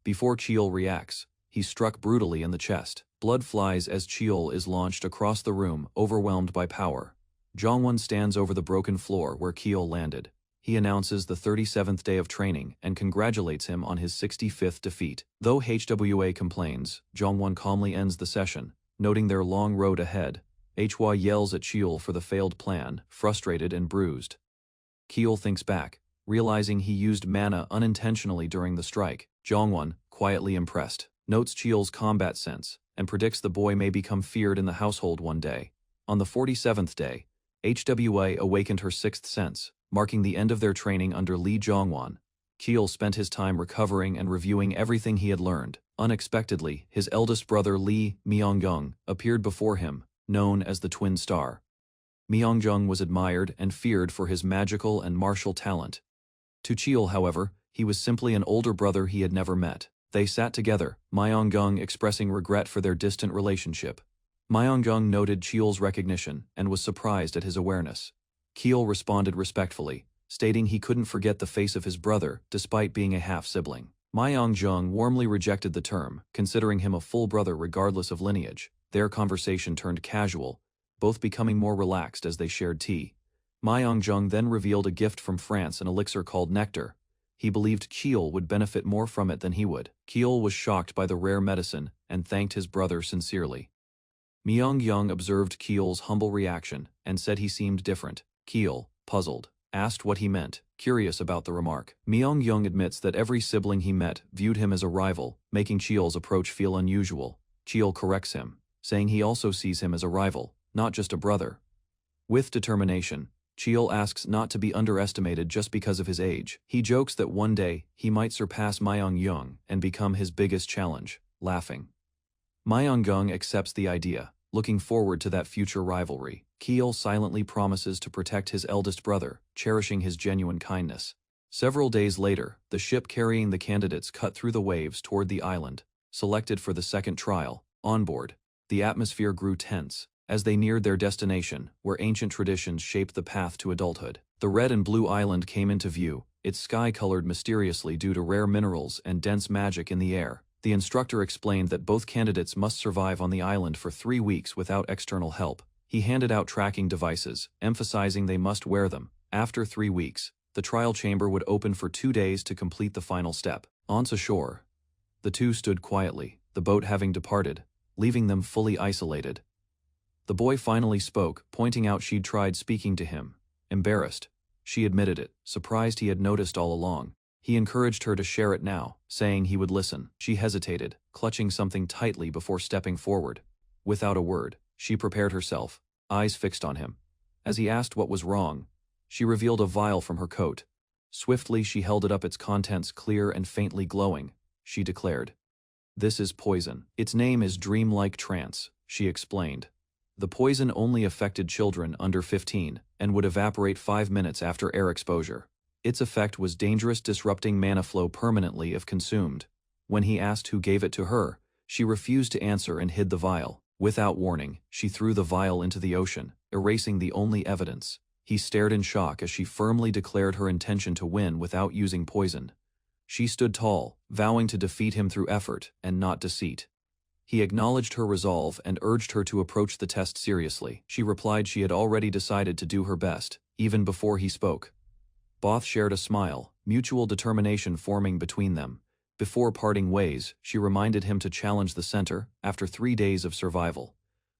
Before Qiul reacts, he's struck brutally in the chest. Blood flies as Qiul is launched across the room, overwhelmed by power. Zhongwan stands over the broken floor where Qiul landed. He announces the 37th day of training and congratulates him on his 65th defeat. Though HWA complains, Zhongwan calmly ends the session, noting their long road ahead. Hua yells at Qiul for the failed plan, frustrated and bruised. Qiul thinks back, realizing he used mana unintentionally during the strike. Zhongwan, quietly impressed, notes Qiul's combat sense, and predicts the boy may become feared in the household one day. On the 47th day, HWA awakened her sixth sense, marking the end of their training under Li Zhongwan. Qiul spent his time recovering and reviewing everything he had learned. Unexpectedly, his eldest brother Li Myeongjong appeared before him, known as the Twin Star. Myeongjong was admired and feared for his magical and martial talent. To Qiul, however, he was simply an older brother he had never met. They sat together, Myeongjong expressing regret for their distant relationship. Myeongjong noted Qiul's recognition and was surprised at his awareness. Qiul responded respectfully, stating he couldn't forget the face of his brother despite being a half-sibling. Myeongjong warmly rejected the term, considering him a full brother regardless of lineage. Their conversation turned casual, both becoming more relaxed as they shared tea. Myongjung then revealed a gift from France, an elixir called nectar. He believed Kiel would benefit more from it than he would. Kiel was shocked by the rare medicine and thanked his brother sincerely. Myongyung observed Kiel's humble reaction and said he seemed different. Kiel, puzzled, asked what he meant, curious about the remark. Myongyung admits that every sibling he met viewed him as a rival, making Kiel's approach feel unusual. Kiel corrects him, saying he also sees him as a rival, not just a brother. With determination, Kiel asks not to be underestimated just because of his age. He jokes that one day he might surpass Myongyung and become his biggest challenge, laughing. Myongyung accepts the idea, looking forward to that future rivalry. Kiel silently promises to protect his eldest brother, cherishing his genuine kindness. Several days later, the ship carrying the candidates cut through the waves toward the island, selected for the second trial. On board, the atmosphere grew tense as they neared their destination, where ancient traditions shaped the path to adulthood. The red and blue island came into view, its sky colored mysteriously due to rare minerals and dense magic in the air. The instructor explained that both candidates must survive on the island for 3 weeks without external help. He handed out tracking devices, emphasizing they must wear them. After 3 weeks, the trial chamber would open for 2 days to complete the final step. Once ashore, the two stood quietly, the boat having departed, leaving them fully isolated. The boy finally spoke, pointing out she'd tried speaking to him. Embarrassed, she admitted it, surprised he had noticed all along. He encouraged her to share it now, saying he would listen. She hesitated, clutching something tightly before stepping forward. Without a word, she prepared herself, eyes fixed on him. As he asked what was wrong, she revealed a vial from her coat. Swiftly she held it up, its contents clear and faintly glowing. She declared, "This is poison. Its name is dreamlike trance," she explained. The poison only affected children under 15 and would evaporate 5 minutes after air exposure. Its effect was dangerous, disrupting mana flow permanently if consumed. When he asked who gave it to her, she refused to answer and hid the vial. Without warning, she threw the vial into the ocean, erasing the only evidence. He stared in shock as she firmly declared her intention to win without using poison. She stood tall, vowing to defeat him through effort and not deceit. He acknowledged her resolve and urged her to approach the test seriously. She replied she had already decided to do her best, even before he spoke. Both shared a smile, mutual determination forming between them. Before parting ways, she reminded him to challenge the center after 3 days of survival.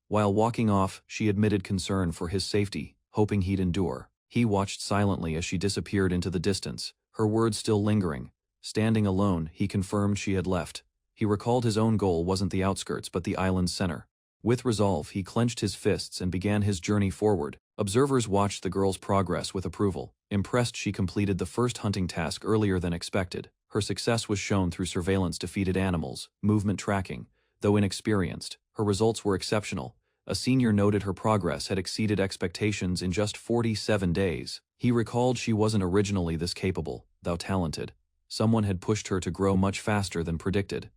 While walking off, she admitted concern for his safety, hoping he'd endure. He watched silently as she disappeared into the distance, her words still lingering. Standing alone, he confirmed she had left. He recalled his own goal wasn't the outskirts but the island's center. With resolve, he clenched his fists and began his journey forward. Observers watched the girl's progress with approval. Impressed, she completed the first hunting task earlier than expected. Her success was shown through surveillance, defeated animals, movement tracking. Though inexperienced, her results were exceptional. A senior noted her progress had exceeded expectations in just 47 days. He recalled she wasn't originally this capable, though talented. Someone had pushed her to grow much faster than predicted.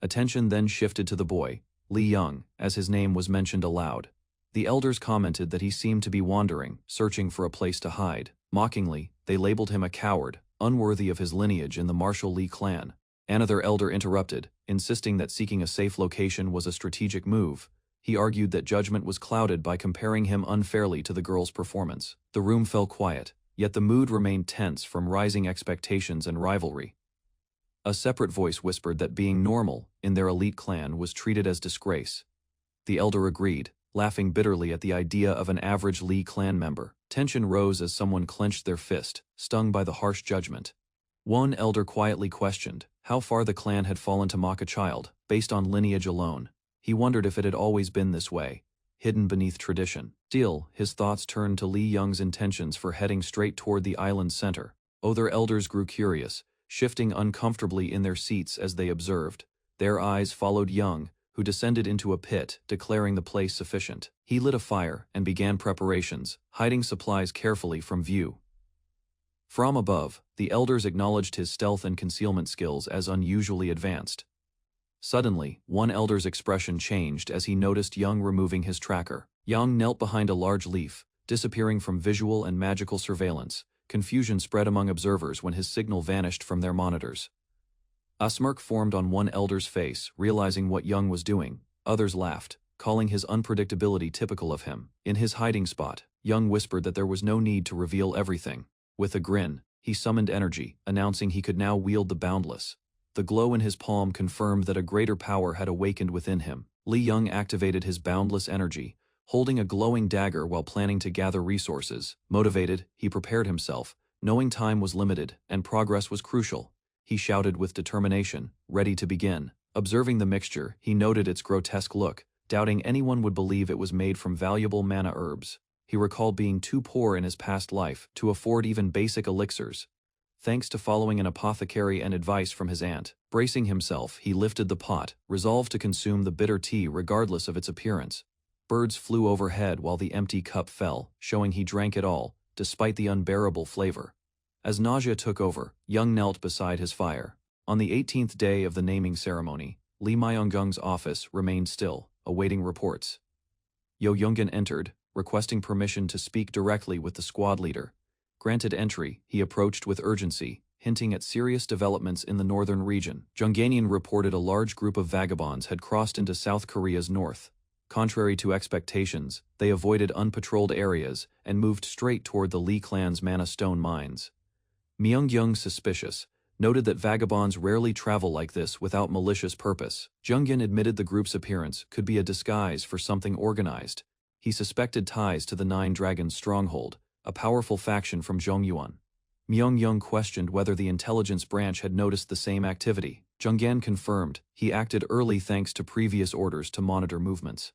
Attention then shifted to the boy, Li Young, as his name was mentioned aloud. The elders commented that he seemed to be wandering, searching for a place to hide. Mockingly, they labeled him a coward, unworthy of his lineage in the martial Li clan. Another elder interrupted, insisting that seeking a safe location was a strategic move. He argued that judgment was clouded by comparing him unfairly to the girl's performance. The room fell quiet, yet the mood remained tense from rising expectations and rivalry. A separate voice whispered that being normal in their elite clan was treated as disgrace. The elder agreed, laughing bitterly at the idea of an average Li clan member. Tension rose as someone clenched their fist, stung by the harsh judgment. One elder quietly questioned how far the clan had fallen to mock a child, based on lineage alone. He wondered if it had always been this way, hidden beneath tradition. Still, his thoughts turned to Li Young's intentions for heading straight toward the island's center. Other elders grew curious, shifting uncomfortably in their seats as they observed. Their eyes followed Young, who descended into a pit, declaring the place sufficient. He lit a fire and began preparations, hiding supplies carefully from view. From above, the elders acknowledged his stealth and concealment skills as unusually advanced. Suddenly, one elder's expression changed as he noticed Young removing his tracker. Young knelt behind a large leaf, disappearing from visual and magical surveillance. Confusion spread among observers when his signal vanished from their monitors. A smirk formed on one elder's face, realizing what Young was doing. Others laughed, calling his unpredictability typical of him. In his hiding spot, Young whispered that there was no need to reveal everything. With a grin, he summoned energy, announcing he could now wield the boundless. The glow in his palm confirmed that a greater power had awakened within him. Li Young activated his boundless energy, holding a glowing dagger while planning to gather resources. Motivated, he prepared himself, knowing time was limited and progress was crucial. He shouted with determination, ready to begin. Observing the mixture, he noted its grotesque look, doubting anyone would believe it was made from valuable mana herbs. He recalled being too poor in his past life to afford even basic elixirs. Thanks to following an apothecary and advice from his aunt, bracing himself, he lifted the pot, resolved to consume the bitter tea regardless of its appearance. Birds flew overhead while the empty cup fell, showing he drank it all, despite the unbearable flavor. As nausea took over, Young knelt beside his fire. On the 18th day of the naming ceremony, Lee Myung-gung's office remained still, awaiting reports. Yo Young-gun entered, requesting permission to speak directly with the squad leader. Granted entry, he approached with urgency, hinting at serious developments in the northern region. Jungganian reported a large group of vagabonds had crossed into South Korea's north. Contrary to expectations, they avoided unpatrolled areas and moved straight toward the Lee clan's mana stone mines. Myung-gyung, suspicious, noted that vagabonds rarely travel like this without malicious purpose. Jungin admitted the group's appearance could be a disguise for something organized. He suspected ties to the Nine Dragons stronghold, a powerful faction from Zhongyuan. Myung-gyung questioned whether the intelligence branch had noticed the same activity. Junggan confirmed he acted early thanks to previous orders to monitor movements.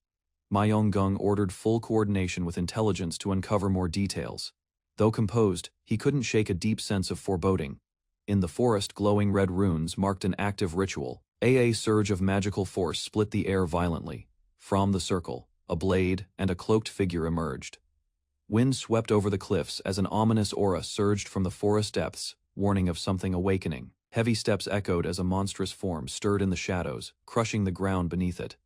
Myung-gung ordered full coordination with intelligence to uncover more details. Though composed, he couldn't shake a deep sense of foreboding. In the forest, glowing red runes marked an active ritual. A surge of magical force split the air violently. From the circle, a blade and a cloaked figure emerged. Wind swept over the cliffs as an ominous aura surged from the forest depths, warning of something awakening. Heavy steps echoed as a monstrous form stirred in the shadows, crushing the ground beneath it.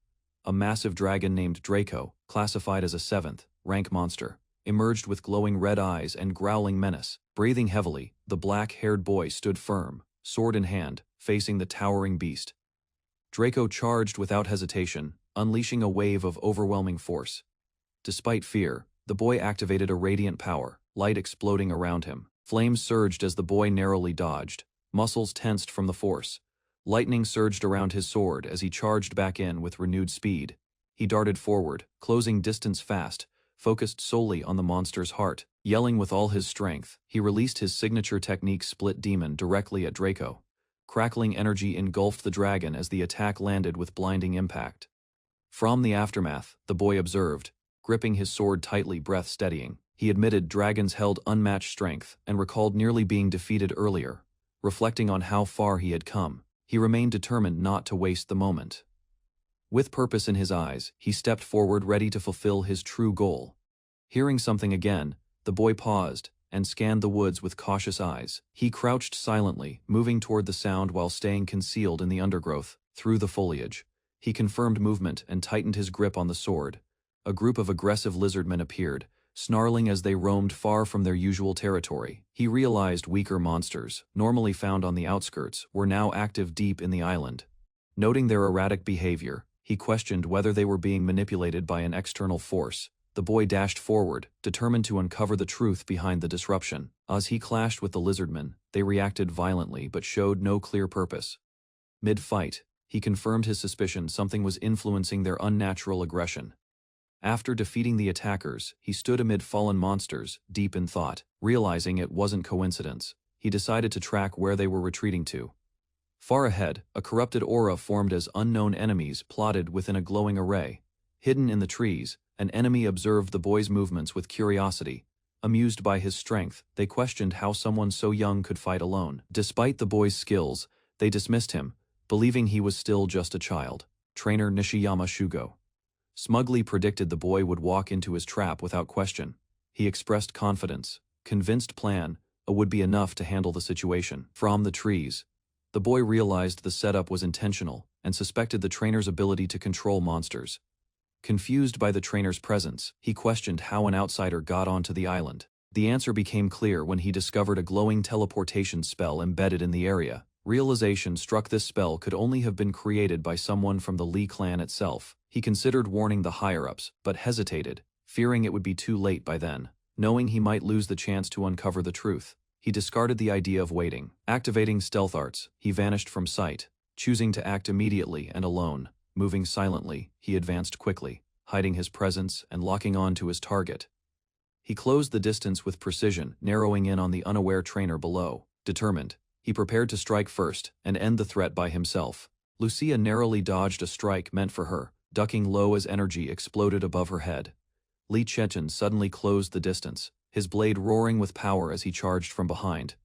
A massive dragon named Draco, classified as a 7th rank monster, emerged with glowing red eyes and growling menace. Breathing heavily, the black-haired boy stood firm, sword in hand, facing the towering beast. Draco charged without hesitation, unleashing a wave of overwhelming force. Despite fear, the boy activated a radiant power, light exploding around him. Flames surged as the boy narrowly dodged, muscles tensed from the force. Lightning surged around his sword as he charged back in with renewed speed. He darted forward, closing distance fast, focused solely on the monster's heart. Yelling with all his strength, he released his signature technique Split Demon directly at Draco. Crackling energy engulfed the dragon as the attack landed with blinding impact. From the aftermath, the boy observed, gripping his sword tightly, breath steadying. He admitted dragons held unmatched strength and recalled nearly being defeated earlier. Reflecting on how far he had come, he remained determined not to waste the moment. With purpose in his eyes, he stepped forward ready to fulfill his true goal. Hearing something again, the boy paused and scanned the woods with cautious eyes. He crouched silently, moving toward the sound while staying concealed in the undergrowth. Through the foliage, he confirmed movement and tightened his grip on the sword. A group of aggressive lizardmen appeared, snarling as they roamed far from their usual territory. He realized weaker monsters, normally found on the outskirts, were now active deep in the island. Noting their erratic behavior, he questioned whether they were being manipulated by an external force. The boy dashed forward, determined to uncover the truth behind the disruption. As he clashed with the lizardmen, they reacted violently but showed no clear purpose. Mid-fight, he confirmed his suspicion something was influencing their unnatural aggression. After defeating the attackers, he stood amid fallen monsters, deep in thought. Realizing it wasn't coincidence, he decided to track where they were retreating to. Far ahead, a corrupted aura formed as unknown enemies plotted within a glowing array. Hidden in the trees, an enemy observed the boy's movements with curiosity. Amused by his strength, they questioned how someone so young could fight alone. Despite the boy's skills, they dismissed him, believing he was still just a child. Trainer Nishiyama Shugo smugly predicted the boy would walk into his trap without question. He expressed confidence, convinced plan would be enough to handle the situation. From the trees, the boy realized the setup was intentional and suspected the trainer's ability to control monsters. Confused by the trainer's presence, he questioned how an outsider got onto the island. The answer became clear when he discovered a glowing teleportation spell embedded in the area. Realization struck this spell could only have been created by someone from the Lee clan itself. He considered warning the higher-ups, but hesitated, fearing it would be too late by then. knowing he might lose the chance to uncover the truth. He discarded the idea of waiting. Activating stealth arts, he vanished from sight, choosing to act immediately and alone. Moving silently, he advanced quickly, hiding his presence and locking on to his target. He closed the distance with precision, narrowing in on the unaware trainer below. Determined, he prepared to strike first and end the threat by himself. Lucia narrowly dodged a strike meant for her, ducking low as energy exploded above her head. Li Chechen suddenly closed the distance, his blade roaring with power as he charged from behind.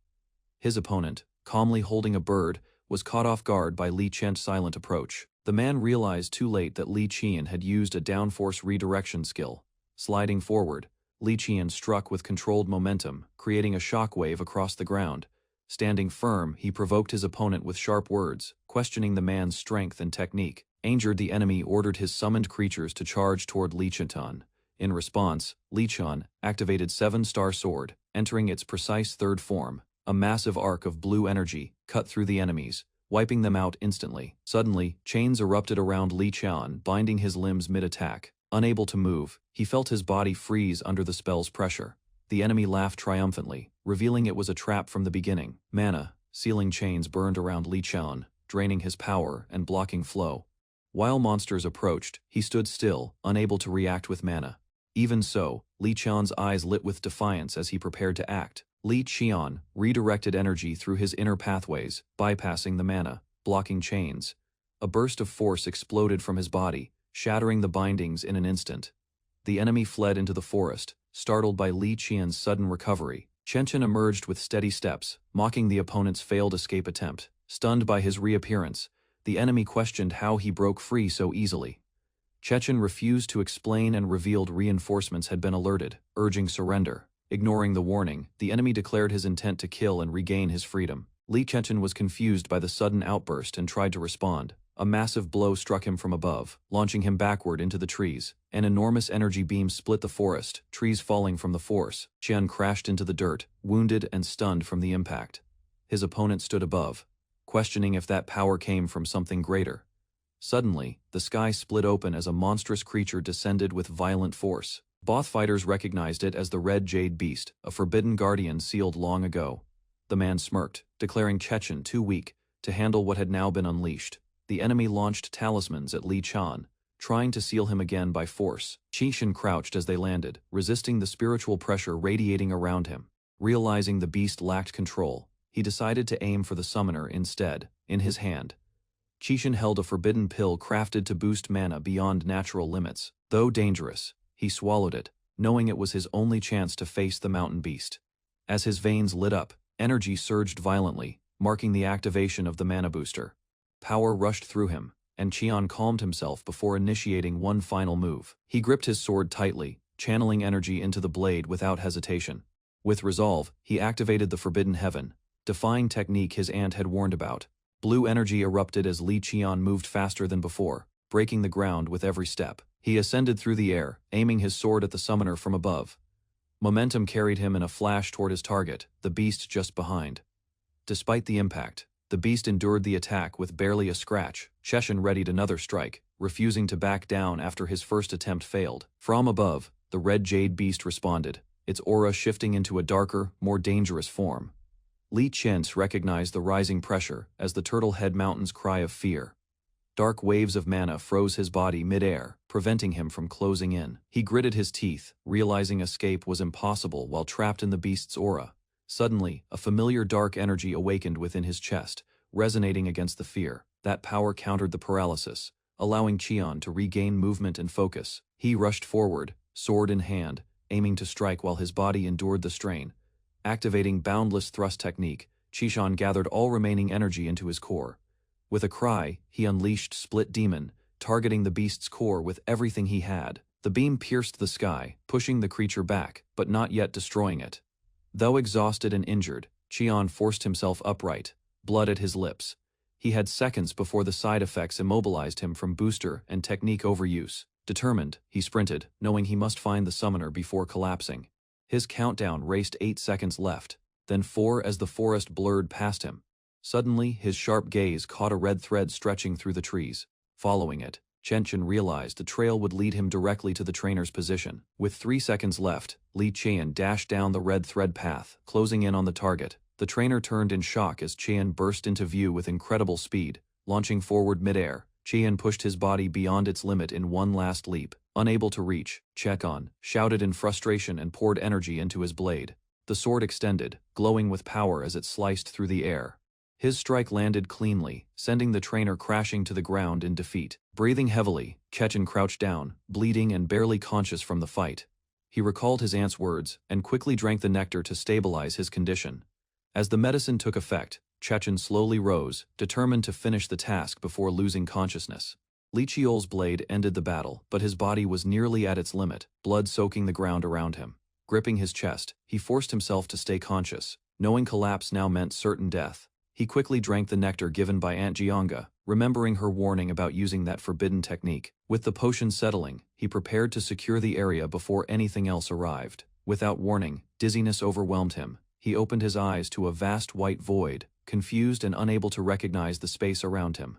His opponent, calmly holding a bird, was caught off guard by Li Chen's silent approach. The man realized too late that Li Qian had used a downforce redirection skill. Sliding forward, Li Qian struck with controlled momentum, creating a shockwave across the ground. Standing firm, he provoked his opponent with sharp words, questioning the man's strength and technique. Angered, the enemy ordered his summoned creatures to charge toward Li Qian. In response, Li Qian activated 7-star sword, entering its precise third form. A massive arc of blue energy cut through the enemies, wiping them out instantly. Suddenly, chains erupted around Li Qian, binding his limbs mid-attack. Unable to move, he felt his body freeze under the spell's pressure. The enemy laughed triumphantly, revealing it was a trap from the beginning. Mana, sealing chains burned around Li Qian, draining his power and blocking flow. While monsters approached, he stood still, unable to react with mana. Even so, Li Qian's eyes lit with defiance as he prepared to act. Li Qian redirected energy through his inner pathways, bypassing the mana, blocking chains. A burst of force exploded from his body, shattering the bindings in an instant. The enemy fled into the forest, startled by Li Qian's sudden recovery. Chechen emerged with steady steps, mocking the opponent's failed escape attempt. Stunned by his reappearance, the enemy questioned how he broke free so easily. Chechen refused to explain and revealed reinforcements had been alerted, urging surrender. Ignoring the warning, the enemy declared his intent to kill and regain his freedom. Li Chechen was confused by the sudden outburst and tried to respond. A massive blow struck him from above, launching him backward into the trees. An enormous energy beam split the forest, trees falling from the force. Qian crashed into the dirt, wounded and stunned from the impact. His opponent stood above, questioning if that power came from something greater. Suddenly, the sky split open as a monstrous creature descended with violent force. Both fighters recognized it as the Red Jade Beast, a forbidden guardian sealed long ago. The man smirked, declaring Chechen too weak to handle what had now been unleashed. The enemy launched talismans at Li Qian, trying to seal him again by force. Chechen crouched as they landed, resisting the spiritual pressure radiating around him. Realizing the beast lacked control, he decided to aim for the summoner instead. In his hand, Chechen held a forbidden pill crafted to boost mana beyond natural limits. Though dangerous, he swallowed it, knowing it was his only chance to face the mountain beast. As his veins lit up, energy surged violently, marking the activation of the mana booster. Power rushed through him, and Qian calmed himself before initiating one final move. He gripped his sword tightly, channeling energy into the blade without hesitation. With resolve, he activated the Forbidden Heaven, defying technique his aunt had warned about. Blue energy erupted as Li Qian moved faster than before, breaking the ground with every step. He ascended through the air, aiming his sword at the summoner from above. Momentum carried him in a flash toward his target, the beast just behind. Despite the impact, the beast endured the attack with barely a scratch. Chechen readied another strike, refusing to back down after his first attempt failed. From above, the Red Jade Beast responded, its aura shifting into a darker, more dangerous form. Li Qian recognized the rising pressure as the Turtle Head Mountain's cry of fear. Dark waves of mana froze his body mid-air, preventing him from closing in. He gritted his teeth, realizing escape was impossible while trapped in the beast's aura. Suddenly, a familiar dark energy awakened within his chest, resonating against the fear. That power countered the paralysis, allowing Qian to regain movement and focus. He rushed forward, sword in hand, aiming to strike while his body endured the strain. Activating Boundless Thrust technique, Qian gathered all remaining energy into his core. With a cry, he unleashed Split Demon, targeting the beast's core with everything he had. The beam pierced the sky, pushing the creature back, but not yet destroying it. Though exhausted and injured, Qian forced himself upright, blood at his lips. He had seconds before the side effects immobilized him from booster and technique overuse. Determined, he sprinted, knowing he must find the summoner before collapsing. His countdown raced 8 seconds left, then 4 as the forest blurred past him. Suddenly, his sharp gaze caught a red thread stretching through the trees. Following it, Chen realized the trail would lead him directly to the trainer's position. With 3 seconds left, Li Qian dashed down the red thread path, closing in on the target. The trainer turned in shock as Qian burst into view with incredible speed, launching forward midair. Qian pushed his body beyond its limit in one last leap. Unable to reach, Chen shouted in frustration and poured energy into his blade. The sword extended, glowing with power as it sliced through the air. His strike landed cleanly, sending the trainer crashing to the ground in defeat. Breathing heavily, Chen crouched down, bleeding and barely conscious from the fight. He recalled his aunt's words and quickly drank the nectar to stabilize his condition. As the medicine took effect, Chen slowly rose, determined to finish the task before losing consciousness. Li Qiol's blade ended the battle, but his body was nearly at its limit, blood soaking the ground around him. Gripping his chest, he forced himself to stay conscious, knowing collapse now meant certain death. He quickly drank the nectar given by Aunt Jianga, remembering her warning about using that forbidden technique. With the potion settling, he prepared to secure the area before anything else arrived. Without warning, dizziness overwhelmed him. He opened his eyes to a vast white void, confused and unable to recognize the space around him.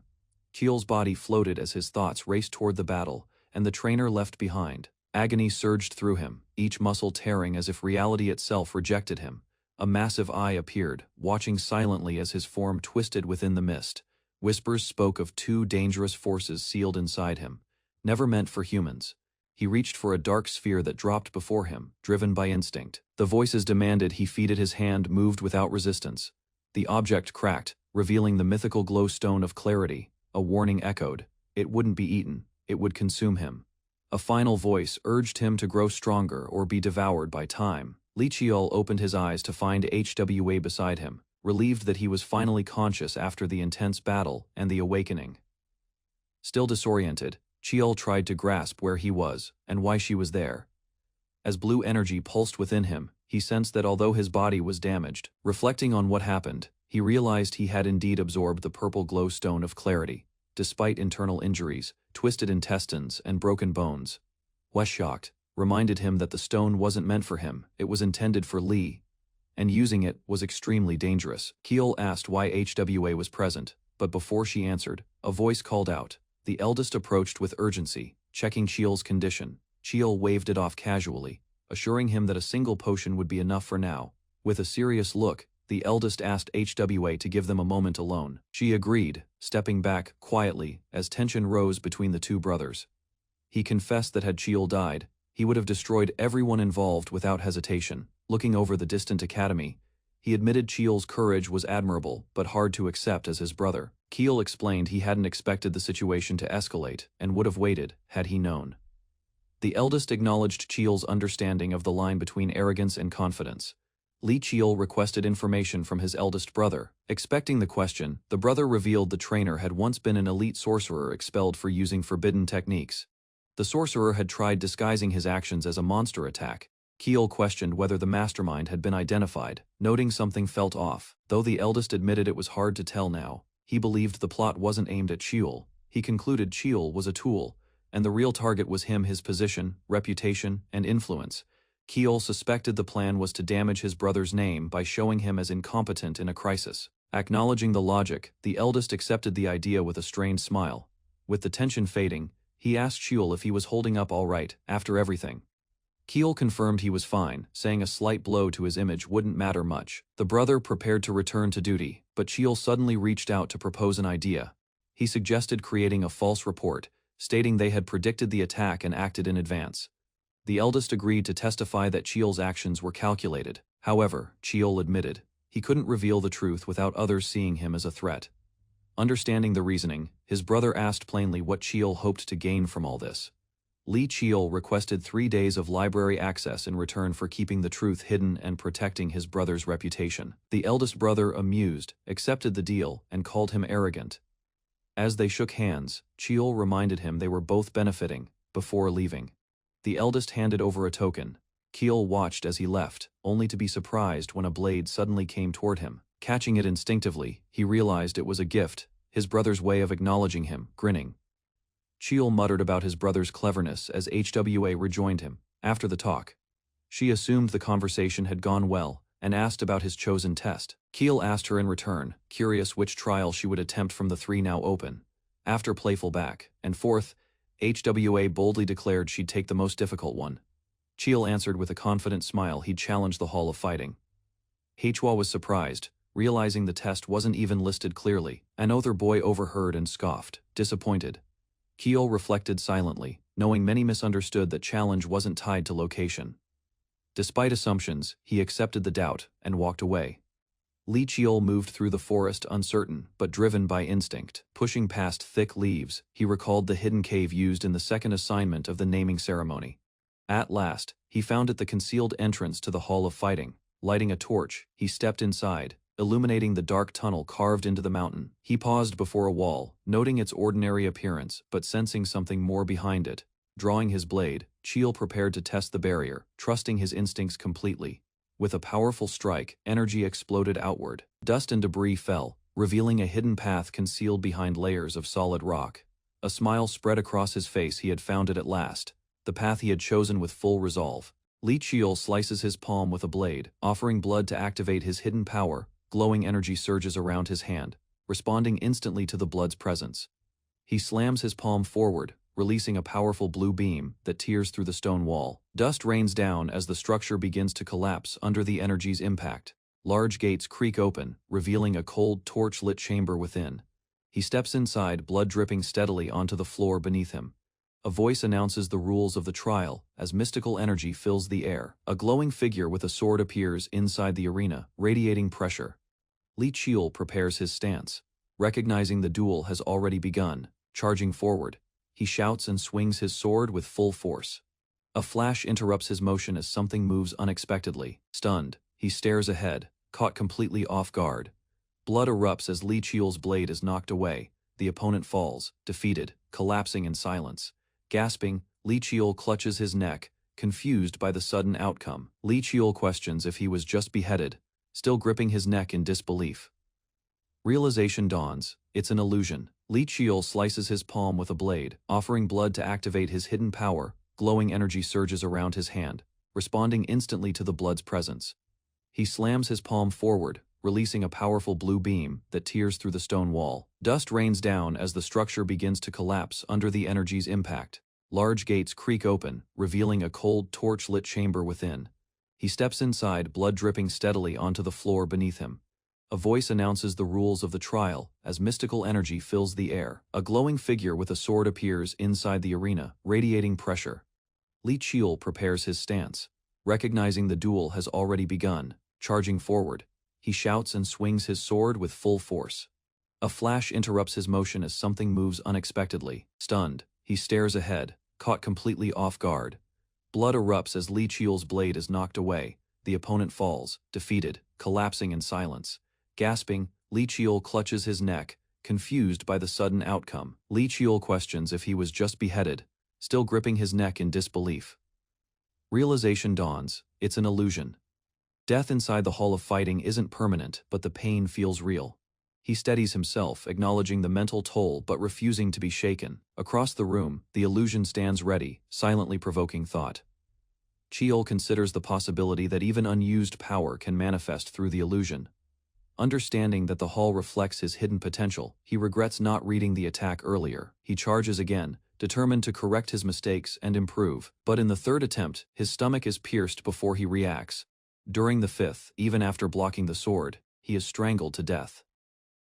Qiol's body floated as his thoughts raced toward the battle, and the trainer left behind. Agony surged through him, each muscle tearing as if reality itself rejected him. A massive eye appeared, watching silently as his form twisted within the mist. Whispers spoke of 2 dangerous forces sealed inside him, never meant for humans. He reached for a dark sphere that dropped before him, driven by instinct. The voices demanded he feed it. His hand moved without resistance. The object cracked, revealing the mythical glowstone of clarity. A warning echoed. It wouldn't be eaten, it would consume him. A final voice urged him to grow stronger or be devoured by time. Li Qiol opened his eyes to find Hwa beside him, relieved that he was finally conscious after the intense battle and the awakening. Still disoriented, Qiol tried to grasp where he was and why she was there. As blue energy pulsed within him, he sensed that although his body was damaged, reflecting on what happened, he realized he had indeed absorbed the purple glowstone of clarity, despite internal injuries, twisted intestines, and broken bones. Wes, shocked, reminded him that the stone wasn't meant for him, it was intended for Li, and using it was extremely dangerous. Qiol asked why Hwa was present, but before she answered, a voice called out. The eldest approached with urgency, checking Qiol's condition. Qiol waved it off casually, assuring him that a single potion would be enough for now. With a serious look, the eldest asked Hwa to give them a moment alone. She agreed, stepping back quietly as tension rose between the 2 brothers. He confessed that had Qiol died, he would have destroyed everyone involved without hesitation. Looking over the distant academy, he admitted Qiol's courage was admirable but hard to accept as his brother. Qiol explained he hadn't expected the situation to escalate and would have waited had he known. The eldest acknowledged Qiol's understanding of the line between arrogance and confidence. Li Qiol requested information from his eldest brother. Expecting the question, the brother revealed the trainer had once been an elite sorcerer expelled for using forbidden techniques. The sorcerer had tried disguising his actions as a monster attack. Qiol questioned whether the mastermind had been identified, noting something felt off. Though the eldest admitted it was hard to tell now, he believed the plot wasn't aimed at Qiol. He concluded Qiol was a tool, and the real target was him, his position, reputation, and influence. Qiol suspected the plan was to damage his brother's name by showing him as incompetent in a crisis. Acknowledging the logic, the eldest accepted the idea with a strained smile. With the tension fading, he asked Qiol if he was holding up all right after everything. Qiol confirmed he was fine, saying a slight blow to his image wouldn't matter much. The brother prepared to return to duty, but Qiol suddenly reached out to propose an idea. He suggested creating a false report, stating they had predicted the attack and acted in advance. The eldest agreed to testify that Qiol's actions were calculated. However, Qiol admitted he couldn't reveal the truth without others seeing him as a threat. Understanding the reasoning, his brother asked plainly what Qiol hoped to gain from all this. Li Qiol requested 3 days of library access in return for keeping the truth hidden and protecting his brother's reputation. The eldest brother, amused, accepted the deal and called him arrogant. As they shook hands, Qiol reminded him they were both benefiting before leaving. The eldest handed over a token. Qiol watched as he left, only to be surprised when a blade suddenly came toward him. Catching it instinctively, he realized it was a gift, his brother's way of acknowledging him, grinning. Qiol muttered about his brother's cleverness as Hwa rejoined him. After the talk, she assumed the conversation had gone well and asked about his chosen test. Qiol asked her in return, curious which trial she would attempt from the 3 now open. After playful back and forth, HWA boldly declared she'd take the most difficult one. Chiel answered with a confident smile he'd challenge the Hall of Fighting. Hwa was surprised, realizing the test wasn't even listed clearly. Another boy overheard and scoffed, disappointed. Kiel reflected silently, knowing many misunderstood that challenge wasn't tied to location. Despite assumptions, he accepted the doubt and walked away. Li Chiol moved through the forest uncertain but driven by instinct. Pushing past thick leaves, he recalled the hidden cave used in the second assignment of the naming ceremony. At last, he found it, the concealed entrance to the Hall of Fighting. Lighting a torch, he stepped inside, illuminating the dark tunnel carved into the mountain. He paused before a wall, noting its ordinary appearance but sensing something more behind it. Drawing his blade, Chiel prepared to test the barrier, trusting his instincts completely. With a powerful strike, energy exploded outward. Dust and debris fell, revealing a hidden path concealed behind layers of solid rock. A smile spread across his face. He had found it at last, the path he had chosen with full resolve. Li Chiol slices his palm with a blade, offering blood to activate his hidden power. Glowing energy surges around his hand, responding instantly to the blood's presence. He slams his palm forward, releasing a powerful blue beam that tears through the stone wall. Dust rains down as the structure begins to collapse under the energy's impact. Large gates creak open, revealing a cold, torch-lit chamber within. He steps inside, blood dripping steadily onto the floor beneath him. A voice announces the rules of the trial as mystical energy fills the air. A glowing figure with a sword appears inside the arena, radiating pressure. Li Chiol prepares his stance. Recognizing the duel has already begun, charging forward, he shouts and swings his sword with full force. A flash interrupts his motion as something moves unexpectedly. Stunned, he stares ahead, caught completely off guard. Blood erupts as Li Chiol's blade is knocked away. The opponent falls, defeated, collapsing in silence. Gasping, Li Chiol clutches his neck, confused by the sudden outcome. Li Chiol questions if he was just beheaded, still gripping his neck in disbelief. Realization dawns, it's an illusion. Li Chiol slices his palm with a blade, offering blood to activate his hidden power. Glowing energy surges around his hand, responding instantly to the blood's presence. He slams his palm forward, releasing a powerful blue beam that tears through the stone wall. Dust rains down as the structure begins to collapse under the energy's impact. Large gates creak open, revealing a cold, torch-lit chamber within. He steps inside, blood dripping steadily onto the floor beneath him. A voice announces the rules of the trial as mystical energy fills the air. A glowing figure with a sword appears inside the arena, radiating pressure. Li Chiol prepares his stance. Recognizing the duel has already begun, charging forward, he shouts and swings his sword with full force. A flash interrupts his motion as something moves unexpectedly. Stunned, he stares ahead, caught completely off guard. Blood erupts as Li Chiol's blade is knocked away. The opponent falls, defeated, collapsing in silence. Gasping, Li Chiol clutches his neck, confused by the sudden outcome. Li Chiol questions if he was just beheaded, still gripping his neck in disbelief. Realization dawns, it's an illusion. Death inside the Hall of Fighting isn't permanent, but the pain feels real. He steadies himself, acknowledging the mental toll but refusing to be shaken. Across the room, the illusion stands ready, silently provoking thought. Chiol considers the possibility that even unused power can manifest through the illusion. Understanding that the hall reflects his hidden potential, he regrets not reading the attack earlier. He charges again, determined to correct his mistakes and improve. But in the third attempt, his stomach is pierced before he reacts. During the fifth, even after blocking the sword, he is strangled to death.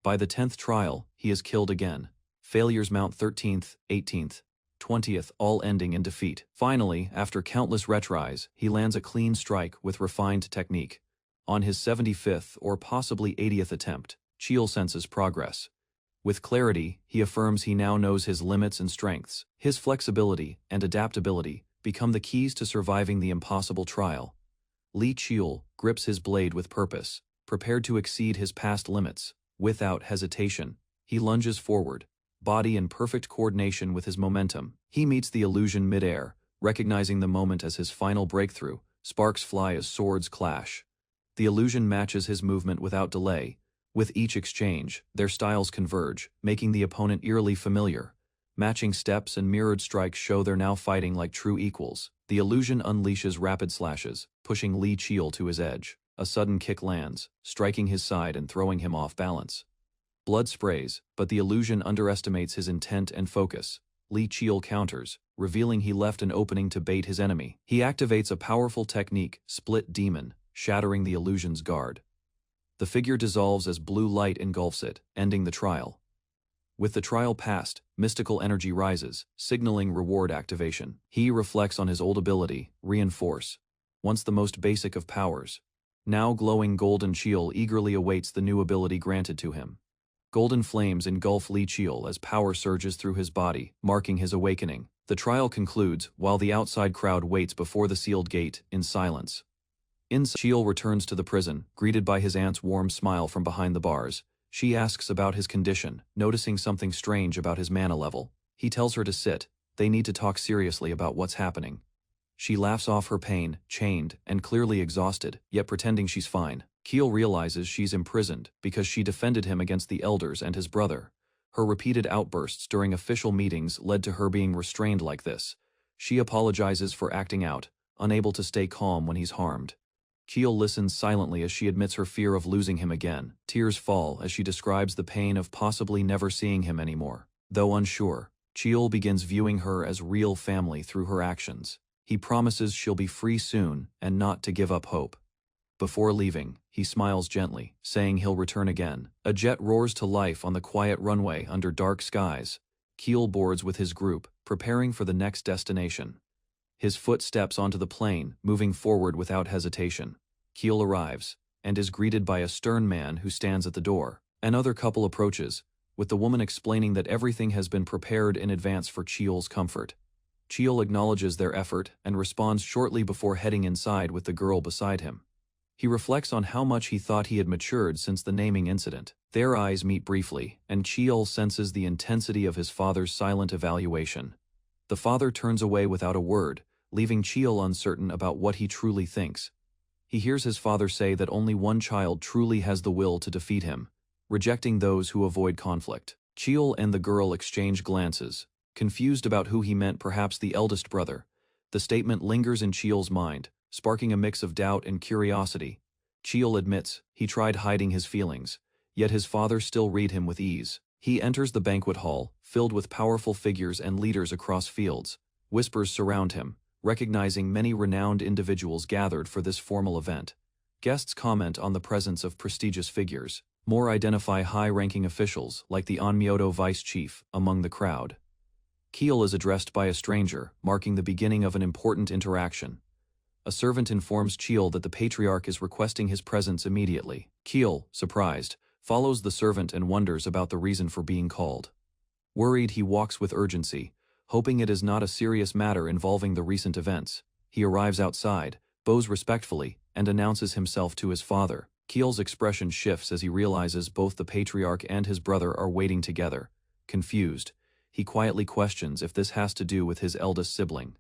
By the 10th trial, he is killed again. Failures mount 13th, 18th, 20th, all ending in defeat. Finally, after countless retries, he lands a clean strike with refined technique. On his 75th or possibly 80th attempt, Chiel senses progress. With clarity, he affirms he now knows his limits and strengths. His flexibility and adaptability become the keys to surviving the impossible trial. Li Chiel grips his blade with purpose, prepared to exceed his past limits. Without hesitation, he lunges forward, body in perfect coordination with his momentum. He meets the illusion mid-air, recognizing the moment as his final breakthrough. Sparks fly as swords clash. The illusion matches his movement without delay. With each exchange, their styles converge, making the opponent eerily familiar. Matching steps and mirrored strikes show they're now fighting like true equals. The illusion unleashes rapid slashes, pushing Li Chiel to his edge. A sudden kick lands, striking his side and throwing him off balance. Blood sprays, but the illusion underestimates his intent and focus. Lee Cheol counters, revealing he left an opening to bait his enemy. He activates a powerful technique, Split Demon, shattering the illusion's guard. The figure dissolves as blue light engulfs it, ending the trial. With the trial passed, mystical energy rises, signaling reward activation. He reflects on his old ability, Reinforce, once the most basic of powers. Now glowing golden Cheol eagerly awaits the new ability granted to him. Golden flames engulf Lee Cheol as power surges through his body, marking his awakening. The trial concludes, while the outside crowd waits before the sealed gate, in silence. Cheol returns to the prison, greeted by his aunt's warm smile from behind the bars. She asks about his condition, noticing something strange about his mana level. He tells her to sit. They need to talk seriously about what's happening. She laughs off her pain, chained, and clearly exhausted, yet pretending she's fine. Cheol realizes she's imprisoned because she defended him against the elders and his brother. Her repeated outbursts during official meetings led to her being restrained like this. She apologizes for acting out, unable to stay calm when he's harmed. Cheol listens silently as she admits her fear of losing him again. Tears fall as she describes the pain of possibly never seeing him anymore. Though unsure, Cheol begins viewing her as real family through her actions. He promises she'll be free soon and not to give up hope. Before leaving, he smiles gently, saying he'll return again. A jet roars to life on the quiet runway under dark skies. Cheol boards with his group, preparing for the next destination. His foot steps onto the plane, moving forward without hesitation. Cheol arrives, and is greeted by a stern man who stands at the door. Another couple approaches, with the woman explaining that everything has been prepared in advance for Cheol's comfort. Cheol acknowledges their effort and responds shortly before heading inside with the girl beside him. He reflects on how much he thought he had matured since the naming incident. Their eyes meet briefly, and Cheol senses the intensity of his father's silent evaluation. The father turns away without a word, leaving Cheol uncertain about what he truly thinks. He hears his father say that only one child truly has the will to defeat him, rejecting those who avoid conflict. Cheol and the girl exchange glances, confused about who he meant, perhaps the eldest brother. The statement lingers in Cheol's mind, sparking a mix of doubt and curiosity. Cheol admits he tried hiding his feelings, yet his father still read him with ease. He enters the banquet hall, filled with powerful figures and leaders across fields. Whispers surround him, recognizing many renowned individuals gathered for this formal event. Guests comment on the presence of prestigious figures. More identify high-ranking officials, like the Onmyoto vice chief, among the crowd. Cheol is addressed by a stranger, marking the beginning of an important interaction. A servant informs Cheol that the patriarch is requesting his presence immediately. Cheol, surprised, follows the servant and wonders about the reason for being called. Worried, he walks with urgency, hoping it is not a serious matter involving the recent events. He arrives outside, bows respectfully, and announces himself to his father. Cheol's expression shifts as he realizes both the patriarch and his brother are waiting together. Confused, he quietly questions if this has to do with his eldest sibling.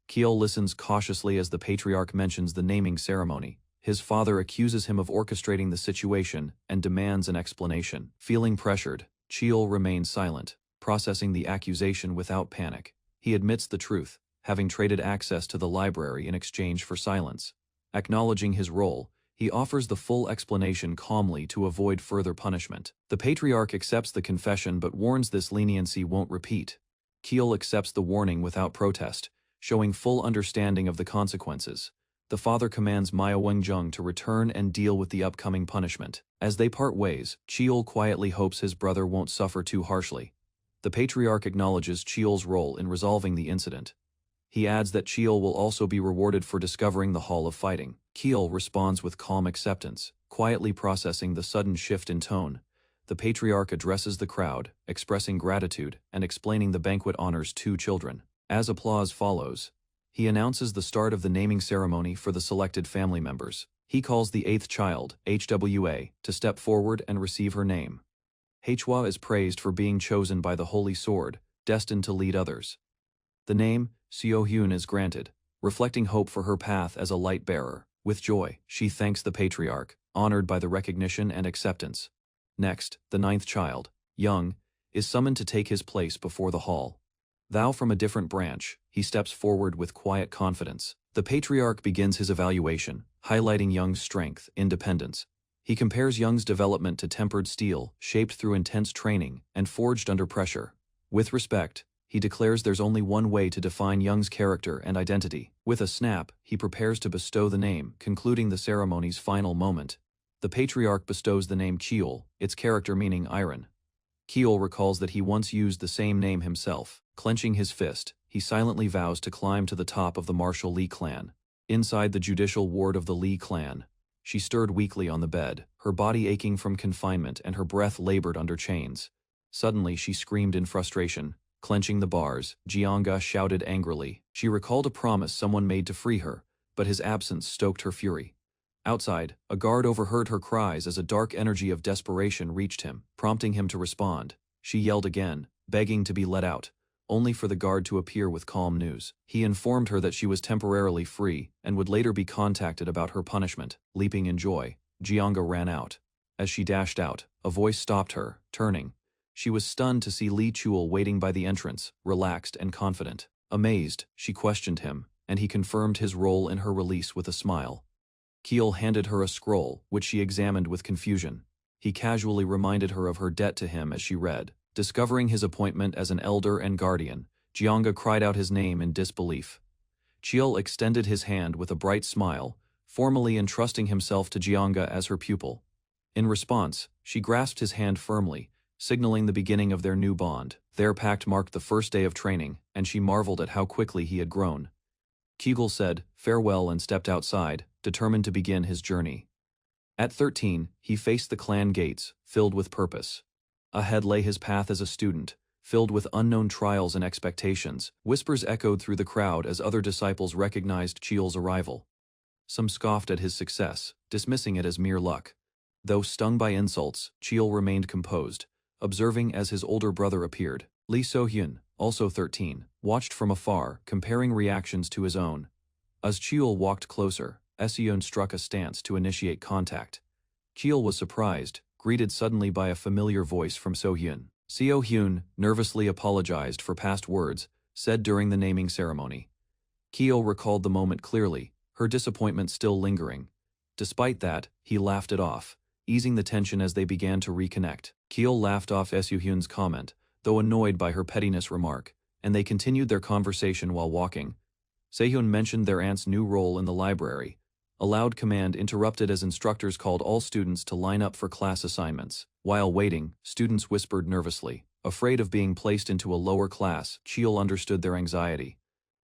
Cheol listens cautiously as the patriarch mentions the naming ceremony. His father accuses him of orchestrating the situation and demands an explanation. Feeling pressured, Cheol remains silent, processing the accusation without panic. He admits the truth, having traded access to the library in exchange for silence. Acknowledging his role, he offers the full explanation calmly to avoid further punishment. The patriarch accepts the confession but warns this leniency won't repeat. Cheol accepts the warning without protest, showing full understanding of the consequences. The father commands Maya Wengjung to return and deal with the upcoming punishment. As they part ways, Cheol quietly hopes his brother won't suffer too harshly. The patriarch acknowledges Cheol's role in resolving the incident. He adds that Cheol will also be rewarded for discovering the Hall of Fighting. Cheol responds with calm acceptance, quietly processing the sudden shift in tone. The patriarch addresses the crowd, expressing gratitude and explaining the banquet honors two children. As applause follows, he announces the start of the naming ceremony for the selected family members. He calls the eighth child, HWA, to step forward and receive her name. Hwa is praised for being chosen by the Holy Sword, destined to lead others. The name, Seo-hyun, is granted, reflecting hope for her path as a light bearer. With joy, she thanks the patriarch, honored by the recognition and acceptance. Next, the ninth child, Young, is summoned to take his place before the hall. Thou from a different branch, he steps forward with quiet confidence. The patriarch begins his evaluation, highlighting Young's strength, independence. He compares Young's development to tempered steel, shaped through intense training and forged under pressure. With respect, he declares there's only one way to define Young's character and identity. With a snap, he prepares to bestow the name, concluding the ceremony's final moment. The patriarch bestows the name Cheol, its character meaning iron. Cheol recalls that he once used the same name himself. Clenching his fist, he silently vows to climb to the top of the martial Lee clan. Inside the judicial ward of the Lee clan, she stirred weakly on the bed, her body aching from confinement and her breath labored under chains. Suddenly she screamed in frustration. Clenching the bars, Jianga shouted angrily. She recalled a promise someone made to free her, but his absence stoked her fury. Outside, a guard overheard her cries as a dark energy of desperation reached him, prompting him to respond. She yelled again, begging to be let out, only for the guard to appear with calm news. He informed her that she was temporarily free and would later be contacted about her punishment. Leaping in joy, Jianga ran out. As she dashed out, a voice stopped her, turning. She was stunned to see Lee Cheol waiting by the entrance, relaxed and confident. Amazed, she questioned him, and he confirmed his role in her release with a smile. Cheol handed her a scroll, which she examined with confusion. He casually reminded her of her debt to him as she read. Discovering his appointment as an elder and guardian, Jianga cried out his name in disbelief. Cheol extended his hand with a bright smile, formally entrusting himself to Jianga as her pupil. In response, she grasped his hand firmly, signaling the beginning of their new bond. Their pact marked the first day of training, and she marveled at how quickly he had grown. Kegel said farewell and stepped outside, determined to begin his journey. At 13, he faced the clan gates, filled with purpose. Ahead lay his path as a student, filled with unknown trials and expectations. Whispers echoed through the crowd as other disciples recognized Cheol's arrival. Some scoffed at his success, dismissing it as mere luck. Though stung by insults, Cheol remained composed, observing as his older brother appeared. Lee So-hyun, also 13, watched from afar, comparing reactions to his own. As Cheol walked closer, Seon struck a stance to initiate contact. Cheol was surprised, greeted suddenly by a familiar voice from So-hyun. Seo-hyun nervously apologized for past words, said during the naming ceremony. Cheol recalled the moment clearly, her disappointment still lingering. Despite that, he laughed it off, easing the tension as they began to reconnect. Cheol laughed off Seo-hyun's comment, though annoyed by her pettiness remark, and they continued their conversation while walking. Seo-hyun mentioned their aunt's new role in the library. A loud command interrupted as instructors called all students to line up for class assignments. While waiting, students whispered nervously. Afraid of being placed into a lower class, Cheol understood their anxiety.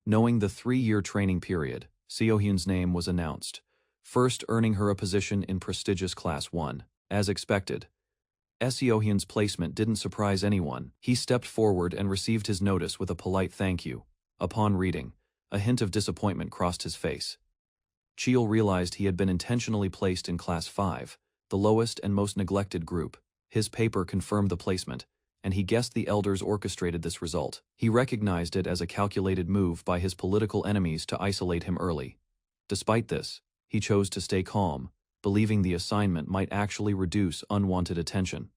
Knowing the 3-year training period, Seo-hyun's name was announced, first earning her a position in prestigious Class 1. As expected, Seo-hyun's placement didn't surprise anyone. He stepped forward and received his notice with a polite thank you. Upon reading, a hint of disappointment crossed his face. Cheol realized he had been intentionally placed in Class 5, the lowest and most neglected group. His paper confirmed the placement, and he guessed the elders orchestrated this result. He recognized it as a calculated move by his political enemies to isolate him early. Despite this, he chose to stay calm, believing the assignment might actually reduce unwanted attention.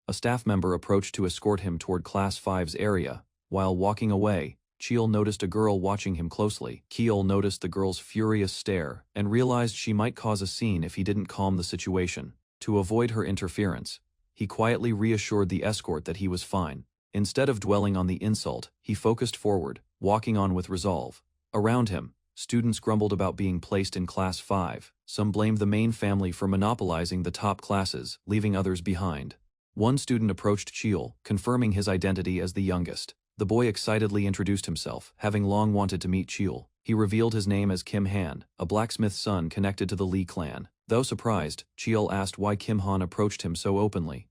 A staff member approached to escort him toward Class 5's area. While walking away, Cheol noticed a girl watching him closely. Cheol noticed the girl's furious stare and realized she might cause a scene if he didn't calm the situation. To avoid her interference, he quietly reassured the escort that he was fine. Instead of dwelling on the insult, he focused forward, walking on with resolve. Around him, students grumbled about being placed in Class 5. Some blamed the main family for monopolizing the top classes, leaving others behind. One student approached Cheol, confirming his identity as the youngest. The boy excitedly introduced himself, having long wanted to meet Cheol. He revealed his name as Kim Han, a blacksmith's son connected to the Lee clan. Though surprised, Cheol asked why Kim Han approached him so openly.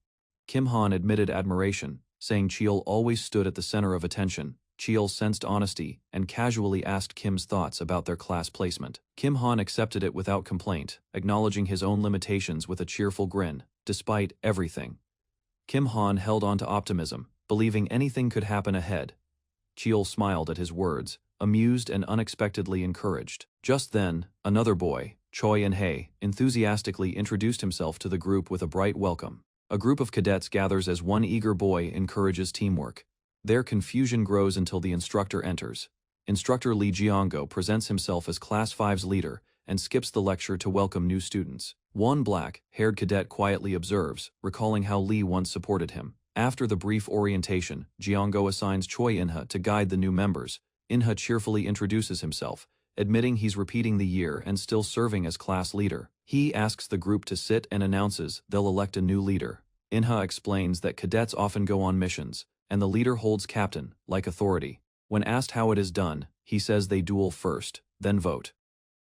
Kim Han admitted admiration, saying Cheol always stood at the center of attention. Cheol sensed honesty and casually asked Kim's thoughts about their class placement. Kim Han accepted it without complaint, acknowledging his own limitations with a cheerful grin. Despite everything, Kim Han held on to optimism, believing anything could happen ahead. Cheol smiled at his words, amused and unexpectedly encouraged. Just then, another boy, Choi In-hae, enthusiastically introduced himself to the group with a bright welcome. A group of cadets gathers as one eager boy encourages teamwork. Their confusion grows until the instructor enters. Instructor Lee Jiango presents himself as Class 5's leader and skips the lecture to welcome new students. One black-haired cadet quietly observes, recalling how Lee once supported him. After the brief orientation, Jiango assigns Choi Inha to guide the new members. Inha cheerfully introduces himself, admitting he's repeating the year and still serving as class leader. He asks the group to sit and announces they'll elect a new leader. Inha explains that cadets often go on missions, and the leader holds captain, like authority. When asked how it is done, he says they duel first, then vote.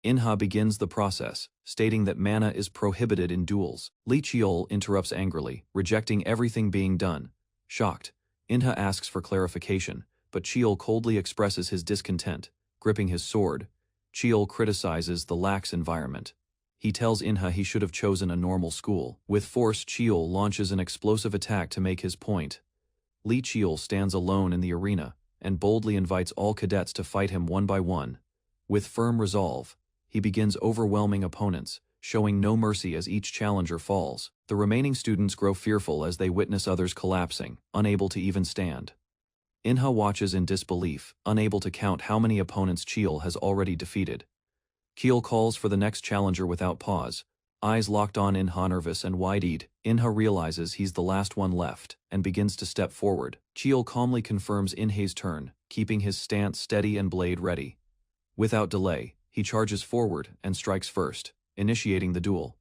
Inha begins the process, stating that mana is prohibited in duels. Lee Cheol interrupts angrily, rejecting everything being done. Shocked, Inha asks for clarification, but Cheol coldly expresses his discontent, gripping his sword. Cheol criticizes the lax environment. He tells Inha he should have chosen a normal school. With force, Cheol launches an explosive attack to make his point. Lee Cheol stands alone in the arena, and boldly invites all cadets to fight him one by one. With firm resolve, he begins overwhelming opponents, showing no mercy as each challenger falls. The remaining students grow fearful as they witness others collapsing, unable to even stand. Inha watches in disbelief, unable to count how many opponents Cheol has already defeated. Cheol calls for the next challenger without pause, eyes locked on Inha, nervous and wide-eyed. Inha realizes he's the last one left, and begins to step forward. Cheol calmly confirms Inha's turn, keeping his stance steady and blade ready. Without delay, he charges forward and strikes first, initiating the duel.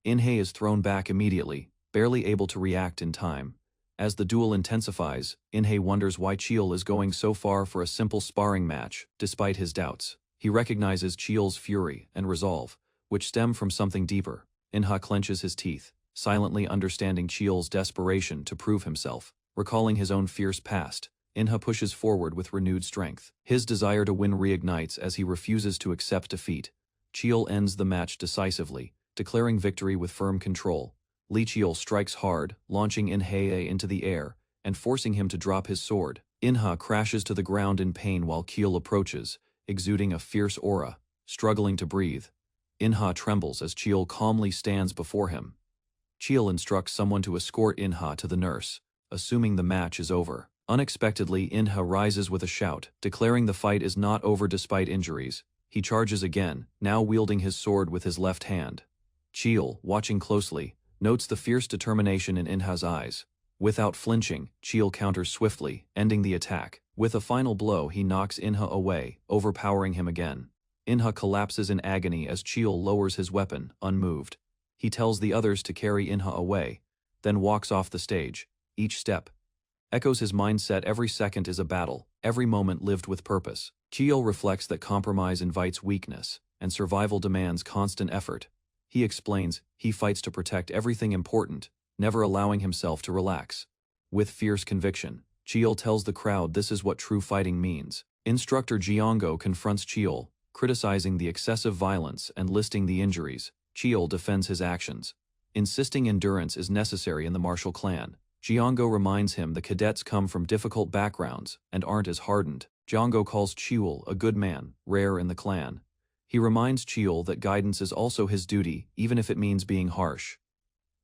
Inha is thrown back immediately, barely able to react in time. As the duel intensifies, Inha wonders why Cheol is going so far for a simple sparring match, despite his doubts. He recognizes Cheol's fury and resolve, which stem from something deeper. Inha clenches his teeth, silently understanding Cheol's desperation to prove himself. Recalling his own fierce past, Inha pushes forward with renewed strength. His desire to win reignites as he refuses to accept defeat. Cheol ends the match decisively, declaring victory with firm control. Lee Cheol strikes hard, launching Inha into the air, and forcing him to drop his sword. Inha crashes to the ground in pain while Cheol approaches, exuding a fierce aura. Struggling to breathe, Inha trembles as Cheol calmly stands before him. Cheol instructs someone to escort Inha to the nurse, assuming the match is over. Unexpectedly, Inha rises with a shout, declaring the fight is not over despite injuries. He charges again, now wielding his sword with his left hand. Cheol, watching closely, notes the fierce determination in Inha's eyes. Without flinching, Cheol counters swiftly, ending the attack. With a final blow, he knocks Inha away, overpowering him again. Inha collapses in agony as Cheol lowers his weapon, unmoved. He tells the others to carry Inha away, then walks off the stage. Each step echoes his mindset. Every second is a battle, every moment lived with purpose. Cheol reflects that compromise invites weakness, and survival demands constant effort. He explains he fights to protect everything important, never allowing himself to relax. With fierce conviction, Cheol tells the crowd this is what true fighting means. Instructor Jiango confronts Cheol, criticizing the excessive violence and listing the injuries. Cheol defends his actions, insisting endurance is necessary in the martial clan. Jiango reminds him the cadets come from difficult backgrounds and aren't as hardened. Jiango calls Cheol a good man, rare in the clan. He reminds Cheol that guidance is also his duty, even if it means being harsh.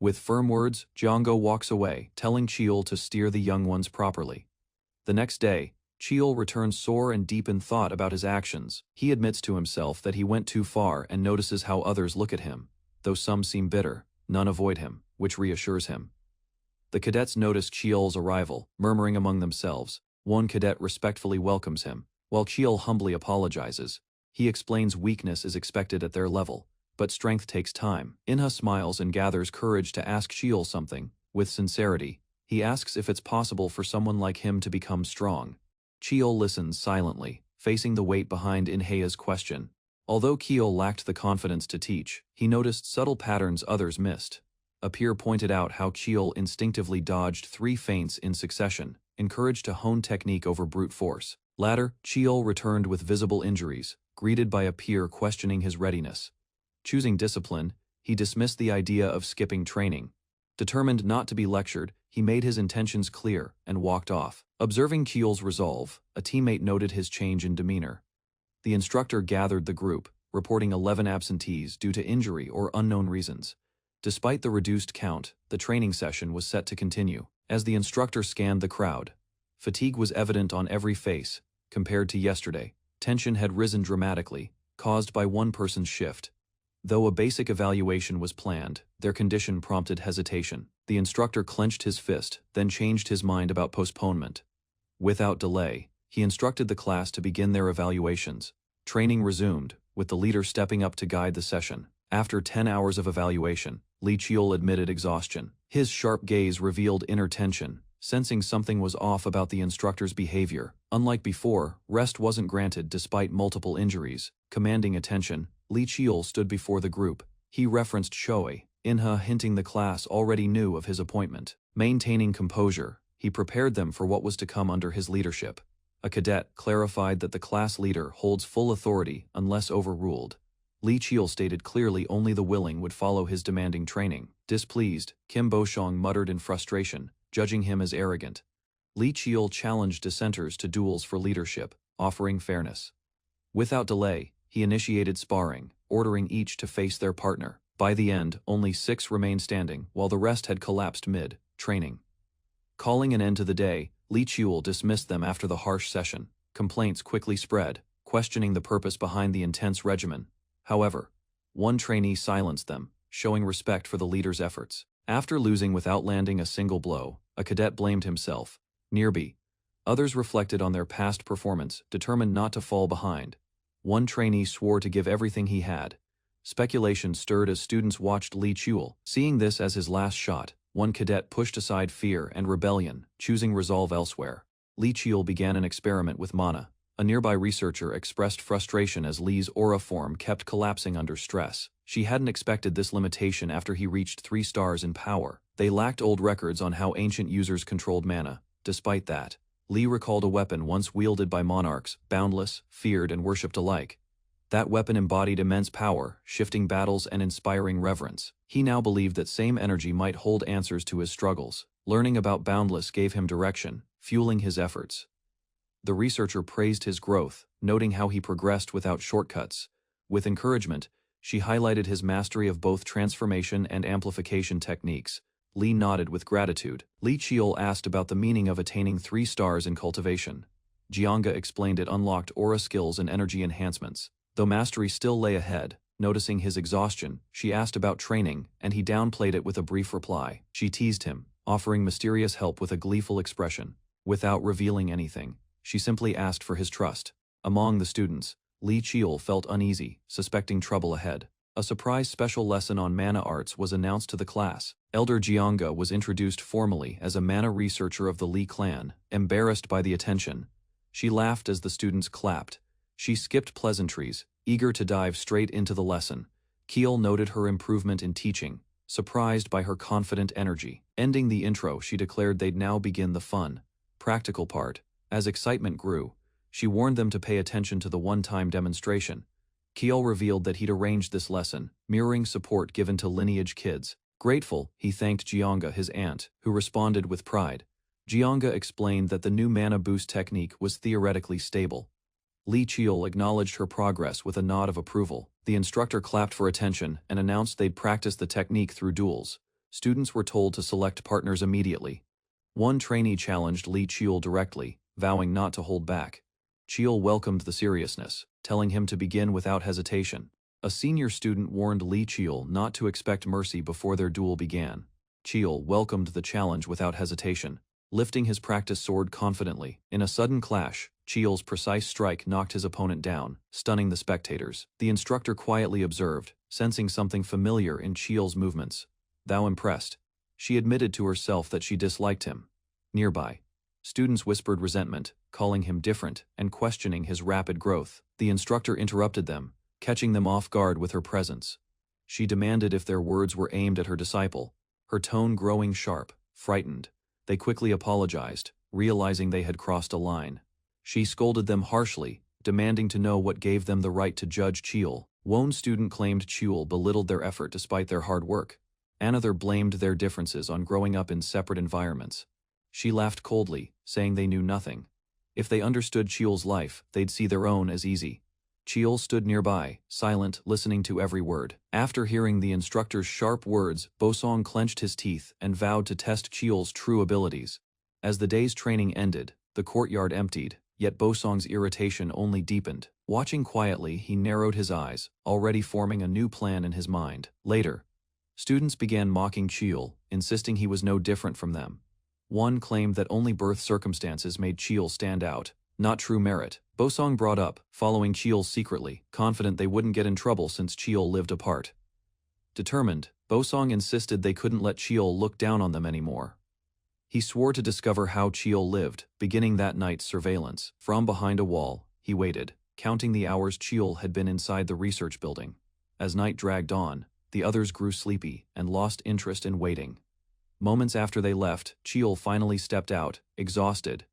With firm words, Jiango walks away, telling Cheol to steer the young ones properly. The next day, Cheol returns sore and deep in thought about his actions. He admits to himself that he went too far and notices how others look at him. Though some seem bitter, none avoid him, which reassures him. The cadets notice Cheol's arrival, murmuring among themselves. One cadet respectfully welcomes him, while Cheol humbly apologizes. He explains weakness is expected at their level, but strength takes time. Inha smiles and gathers courage to ask Cheol something. With sincerity, he asks if it's possible for someone like him to become strong. Cheol listens silently, facing the weight behind Inha's question. Although Cheol lacked the confidence to teach, he noticed subtle patterns others missed. A peer pointed out how Cheol instinctively dodged 3 feints in succession, encouraged to hone technique over brute force. Later, Cheol returned with visible injuries, greeted by a peer questioning his readiness. Choosing discipline, he dismissed the idea of skipping training. Determined not to be lectured, he made his intentions clear and walked off. Observing Cheol's resolve, a teammate noted his change in demeanor. The instructor gathered the group, reporting 11 absentees due to injury or unknown reasons. Despite the reduced count, the training session was set to continue. As the instructor scanned the crowd, fatigue was evident on every face. Compared to yesterday, tension had risen dramatically, caused by one person's shift. Though a basic evaluation was planned, their condition prompted hesitation. The instructor clenched his fist, then changed his mind about postponement. Without delay, he instructed the class to begin their evaluations. Training resumed, with the leader stepping up to guide the session. After 10 hours of evaluation, Li Qiul admitted exhaustion. His sharp gaze revealed inner tension, sensing something was off about the instructor's behavior. Unlike before, rest wasn't granted despite multiple injuries. Commanding attention, Li Qiul stood before the group. He referenced Shoei, Inha, hinting the class already knew of his appointment. Maintaining composure, he prepared them for what was to come under his leadership. A cadet clarified that the class leader holds full authority unless overruled. Li Qiul stated clearly only the willing would follow his demanding training. Displeased, Kim Boshong muttered in frustration, judging him as arrogant. Li Qiul challenged dissenters to duels for leadership, offering fairness. Without delay, he initiated sparring, ordering each to face their partner. By the end, only 6 remained standing, while the rest had collapsed mid-training. Calling an end to the day, Li Qiul dismissed them after the harsh session. Complaints quickly spread, questioning the purpose behind the intense regimen. However, one trainee silenced them, showing respect for the leader's efforts. After losing without landing a single blow, a cadet blamed himself. Nearby, others reflected on their past performance, determined not to fall behind. One trainee swore to give everything he had. Speculation stirred as students watched Li Qiul. Seeing this as his last shot, one cadet pushed aside fear and rebellion, choosing resolve elsewhere. Li Qiul began an experiment with mana. A nearby researcher expressed frustration as Li's aura form kept collapsing under stress. She hadn't expected this limitation after he reached 3 stars in power. They lacked old records on how ancient users controlled mana. Despite that, Li recalled a weapon once wielded by monarchs, boundless, feared and worshipped alike. That weapon embodied immense power, shifting battles and inspiring reverence. He now believed that same energy might hold answers to his struggles. Learning about Boundless gave him direction, fueling his efforts. The researcher praised his growth, noting how he progressed without shortcuts. With encouragement, she highlighted his mastery of both transformation and amplification techniques. Li nodded with gratitude. Li Qiul asked about the meaning of attaining 3 stars in cultivation. Jianga explained it unlocked aura skills and energy enhancements. Though mastery still lay ahead, noticing his exhaustion, she asked about training, and he downplayed it with a brief reply. She teased him, offering mysterious help with a gleeful expression. Without revealing anything, she simply asked for his trust. Among the students, Li Qiul felt uneasy, suspecting trouble ahead. A surprise special lesson on mana arts was announced to the class. Elder Jianga was introduced formally as a mana researcher of the Li clan. Embarrassed by the attention, she laughed as the students clapped. She skipped pleasantries, eager to dive straight into the lesson. Qiul noted her improvement in teaching, surprised by her confident energy. Ending the intro, she declared they'd now begin the fun, practical part. As excitement grew, she warned them to pay attention to the one-time demonstration. Qiul revealed that he'd arranged this lesson, mirroring support given to lineage kids. Grateful, he thanked Jianga, his aunt, who responded with pride. Jianga explained that the new mana boost technique was theoretically stable. Li Qiul acknowledged her progress with a nod of approval. The instructor clapped for attention and announced they'd practice the technique through duels. Students were told to select partners immediately. One trainee challenged Li Qiul directly, vowing not to hold back. Qiul welcomed the seriousness, telling him to begin without hesitation. A senior student warned Li Qiul not to expect mercy before their duel began. Qiul welcomed the challenge without hesitation, lifting his practice sword confidently. In a sudden clash, Qiul's precise strike knocked his opponent down, stunning the spectators. The instructor quietly observed, sensing something familiar in Qiul's movements. Though impressed, she admitted to herself that she disliked him. Nearby, students whispered resentment, calling him different and questioning his rapid growth. The instructor interrupted them, catching them off guard with her presence. She demanded if their words were aimed at her disciple, her tone growing sharp. Frightened, they quickly apologized, realizing they had crossed a line. She scolded them harshly, demanding to know what gave them the right to judge Qiul. One student claimed Qiul belittled their effort despite their hard work. Another blamed their differences on growing up in separate environments. She laughed coldly, saying they knew nothing. If they understood Qiul's life, they'd see their own as easy. Qiul stood nearby, silent, listening to every word. After hearing the instructor's sharp words, Bosong clenched his teeth and vowed to test Qiul's true abilities. As the day's training ended, the courtyard emptied, yet Bosong's irritation only deepened. Watching quietly, he narrowed his eyes, already forming a new plan in his mind. Later, students began mocking Qiul, insisting he was no different from them. One claimed that only birth circumstances made Cheol stand out, not true merit. Bosong brought up, following Cheol secretly, confident they wouldn't get in trouble since Cheol lived apart. Determined, Bosong insisted they couldn't let Cheol look down on them anymore. He swore to discover how Cheol lived, beginning that night's surveillance. From behind a wall, he waited, counting the hours Cheol had been inside the research building. As night dragged on, the others grew sleepy and lost interest in waiting. Moments after they left, Cheol finally stepped out, exhausted.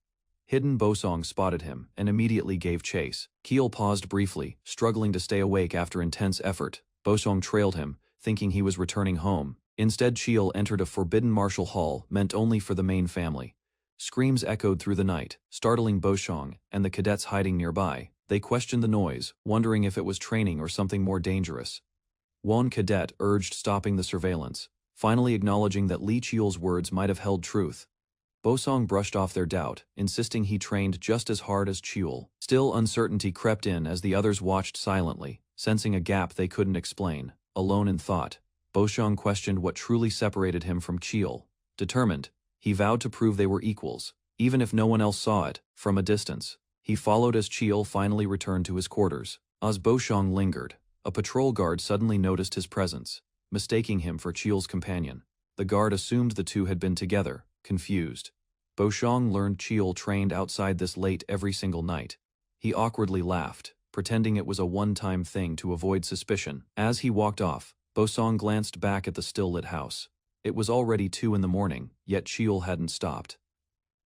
Hidden Bosong spotted him and immediately gave chase. Cheol paused briefly, struggling to stay awake after intense effort. Bosong trailed him, thinking he was returning home. Instead, Cheol entered a forbidden martial hall meant only for the main family. Screams echoed through the night, startling Bosong and the cadets hiding nearby. They questioned the noise, wondering if it was training or something more dangerous. One cadet urged stopping the surveillance, finally acknowledging that Li Cheol's words might have held truth. Bosong brushed off their doubt, insisting he trained just as hard as Cheol. Still, uncertainty crept in as the others watched silently, sensing a gap they couldn't explain. Alone in thought, Bosong questioned what truly separated him from Cheol. Determined, he vowed to prove they were equals, even if no one else saw it. From a distance, he followed as Cheol finally returned to his quarters. As Bosong lingered, a patrol guard suddenly noticed his presence, mistaking him for Cheol's companion. The guard assumed the two had been together, confused. Bosong learned Cheol trained outside this late every single night. He awkwardly laughed, pretending it was a one-time thing to avoid suspicion. As he walked off, Bosong glanced back at the still-lit house. It was already 2 in the morning, yet Cheol hadn't stopped.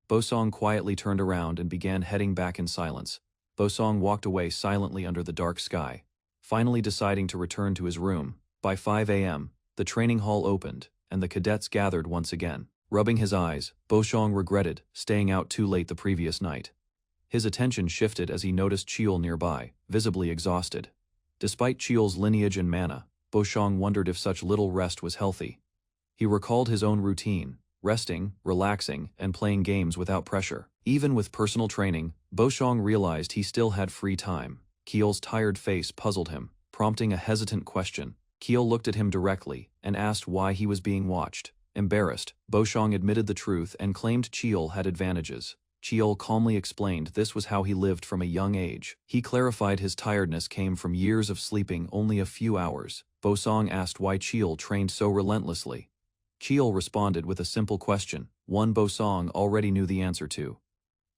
Bosong quietly turned around and began heading back in silence. Bosong walked away silently under the dark sky, finally deciding to return to his room. By 5 a.m., the training hall opened, and the cadets gathered once again. Rubbing his eyes, Bosong regretted staying out too late the previous night. His attention shifted as he noticed Cheol nearby, visibly exhausted. Despite Cheol's lineage and mana, Bosong wondered if such little rest was healthy. He recalled his own routine, resting, relaxing, and playing games without pressure. Even with personal training, Bosong realized he still had free time. Cheol's tired face puzzled him, prompting a hesitant question. Cheol looked at him directly and asked why he was being watched. Embarrassed, Bosong admitted the truth and claimed Cheol had advantages. Cheol calmly explained this was how he lived from a young age. He clarified his tiredness came from years of sleeping only a few hours. Bosong asked why Cheol trained so relentlessly. Cheol responded with a simple question, one Bosong already knew the answer to.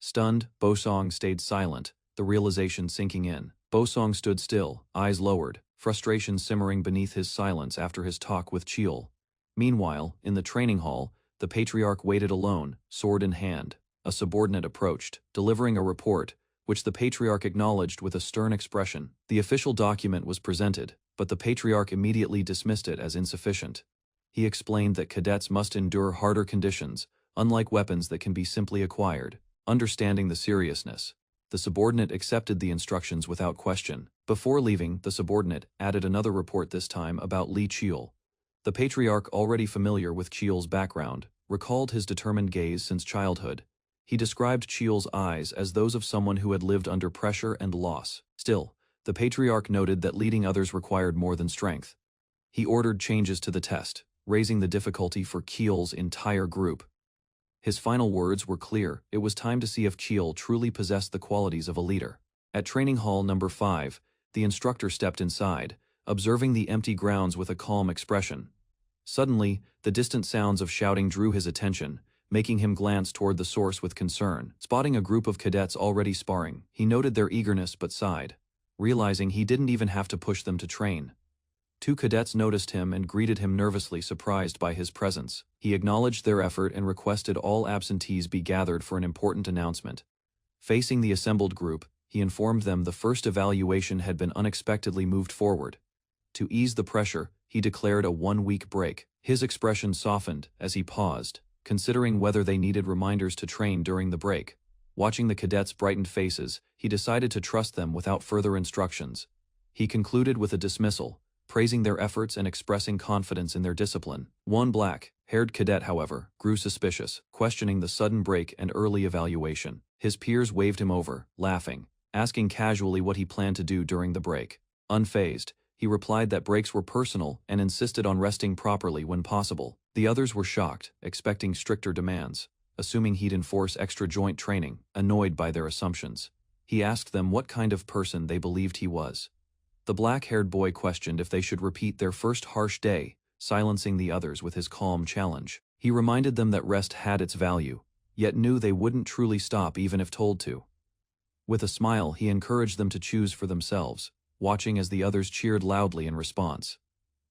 Stunned, Bosong stayed silent, the realization sinking in. Bosong stood still, eyes lowered, frustration simmering beneath his silence after his talk with Cheol. Meanwhile, in the training hall, the patriarch waited alone, sword in hand. A subordinate approached, delivering a report, which the patriarch acknowledged with a stern expression. The official document was presented, but the patriarch immediately dismissed it as insufficient. He explained that cadets must endure harder conditions, unlike weapons that can be simply acquired. Understanding the seriousness, the subordinate accepted the instructions without question. Before leaving, the subordinate added another report, this time about Li Cheol. The patriarch, already familiar with Cheol's background, recalled his determined gaze since childhood. He described Cheol's eyes as those of someone who had lived under pressure and loss. Still, the patriarch noted that leading others required more than strength. He ordered changes to the test, raising the difficulty for Cheol's entire group. His final words were clear. It was time to see if Cheol truly possessed the qualities of a leader. At training hall number 5, the instructor stepped inside, observing the empty grounds with a calm expression. Suddenly, the distant sounds of shouting drew his attention, making him glance toward the source with concern. Spotting a group of cadets already sparring, he noted their eagerness but sighed, realizing he didn't even have to push them to train. 2 cadets noticed him and greeted him nervously, surprised by his presence. He acknowledged their effort and requested all absentees be gathered for an important announcement. Facing the assembled group, he informed them the first evaluation had been unexpectedly moved forward. To ease the pressure, he declared a 1-week break. His expression softened as he paused, considering whether they needed reminders to train during the break. Watching the cadets' brightened faces, he decided to trust them without further instructions. He concluded with a dismissal, praising their efforts and expressing confidence in their discipline. One black-haired cadet, however, grew suspicious, questioning the sudden break and early evaluation. His peers waved him over, laughing, asking casually what he planned to do during the break. Unfazed, he replied that breaks were personal and insisted on resting properly when possible. The others were shocked, expecting stricter demands, assuming he'd enforce extra joint training, annoyed by their assumptions. He asked them what kind of person they believed he was. The black-haired boy questioned if they should repeat their first harsh day, silencing the others with his calm challenge. He reminded them that rest had its value, yet knew they wouldn't truly stop even if told to. With a smile, he encouraged them to choose for themselves, watching as the others cheered loudly in response.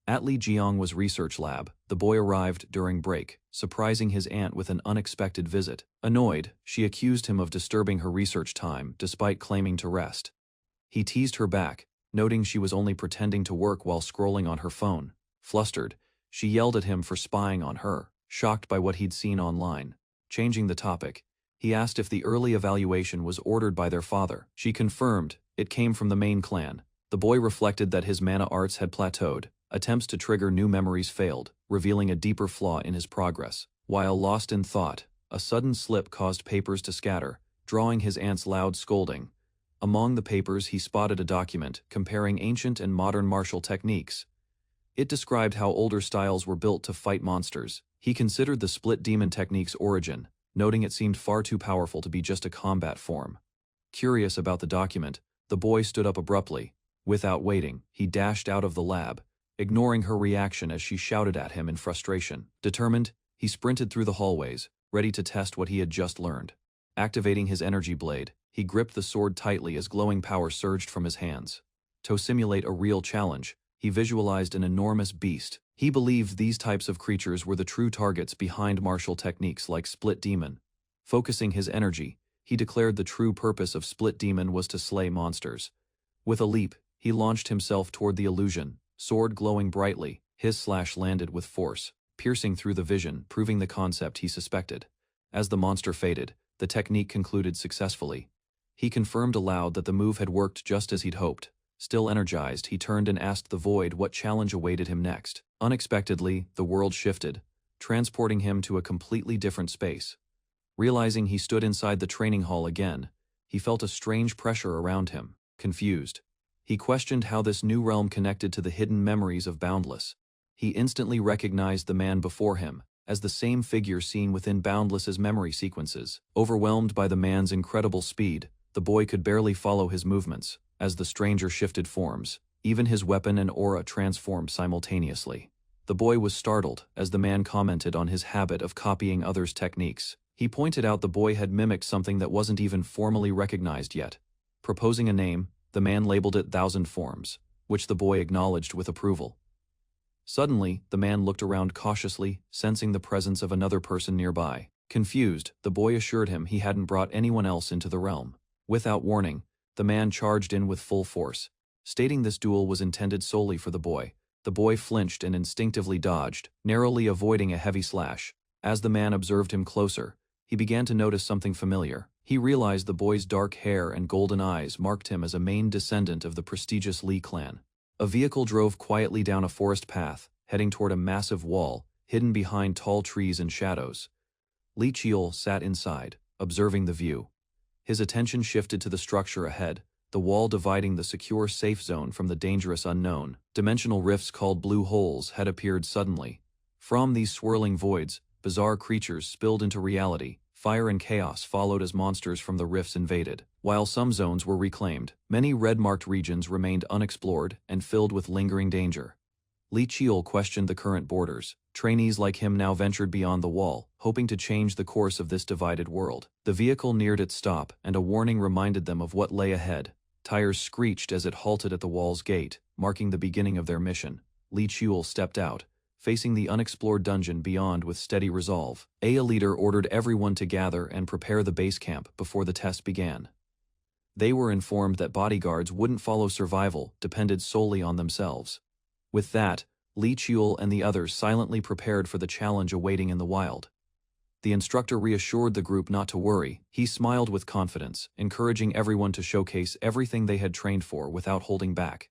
At Li Jiang's research lab, the boy arrived during break, surprising his aunt with an unexpected visit. Annoyed, she accused him of disturbing her research time despite claiming to rest. He teased her back, noting she was only pretending to work while scrolling on her phone. Flustered, she yelled at him for spying on her, shocked by what he'd seen online. Changing the topic, he asked if the early evaluation was ordered by their father. She confirmed it came from the main clan. The boy reflected that his mana arts had plateaued. Attempts to trigger new memories failed, revealing a deeper flaw in his progress. While lost in thought, a sudden slip caused papers to scatter, drawing his aunt's loud scolding. Among the papers he spotted a document comparing ancient and modern martial techniques. It described how older styles were built to fight monsters. He considered the split demon technique's origin, noting it seemed far too powerful to be just a combat form. Curious about the document, the boy stood up abruptly. Without waiting, he dashed out of the lab, ignoring her reaction as she shouted at him in frustration. Determined, he sprinted through the hallways, ready to test what he had just learned. Activating his energy blade, he gripped the sword tightly as glowing power surged from his hands. To simulate a real challenge, he visualized an enormous beast. He believed these types of creatures were the true targets behind martial techniques like Split Demon. Focusing his energy, he declared the true purpose of Split Demon was to slay monsters. With a leap, he launched himself toward the illusion, sword glowing brightly. His slash landed with force, piercing through the vision, proving the concept he suspected. As the monster faded, the technique concluded successfully. He confirmed aloud that the move had worked just as he'd hoped. Still energized, he turned and asked the void what challenge awaited him next. Unexpectedly, the world shifted, transporting him to a completely different space. Realizing he stood inside the training hall again, he felt a strange pressure around him. Confused, he questioned how this new realm connected to the hidden memories of Boundless. He instantly recognized the man before him as the same figure seen within Boundless's memory sequences. Overwhelmed by the man's incredible speed, the boy could barely follow his movements. As the stranger shifted forms, even his weapon and aura transformed simultaneously. The boy was startled as the man commented on his habit of copying others' techniques. He pointed out the boy had mimicked something that wasn't even formally recognized yet. Proposing a name, the man labeled it Thousand Forms, which the boy acknowledged with approval. Suddenly, the man looked around cautiously, sensing the presence of another person nearby. Confused, the boy assured him he hadn't brought anyone else into the realm. Without warning, the man charged in with full force, stating this duel was intended solely for the boy. The boy flinched and instinctively dodged, narrowly avoiding a heavy slash. As the man observed him closer, he began to notice something familiar. He realized the boy's dark hair and golden eyes marked him as a main descendant of the prestigious Li clan. A vehicle drove quietly down a forest path, heading toward a massive wall, hidden behind tall trees and shadows. Li Qiul sat inside, observing the view. His attention shifted to the structure ahead, the wall dividing the secure safe zone from the dangerous unknown. Dimensional rifts called blue holes had appeared suddenly. From these swirling voids, bizarre creatures spilled into reality. Fire and chaos followed as monsters from the rifts invaded. While some zones were reclaimed, many red-marked regions remained unexplored and filled with lingering danger. Li Qiul questioned the current borders. Trainees like him now ventured beyond the wall, hoping to change the course of this divided world. The vehicle neared its stop, and a warning reminded them of what lay ahead. Tires screeched as it halted at the wall's gate, marking the beginning of their mission. Li Qiul stepped out, facing the unexplored dungeon beyond with steady resolve. A leader ordered everyone to gather and prepare the base camp before the test began. They were informed that bodyguards wouldn't follow survival, depended solely on themselves. With that, Li Qiul and the others silently prepared for the challenge awaiting in the wild. The instructor reassured the group not to worry. He smiled with confidence, encouraging everyone to showcase everything they had trained for without holding back.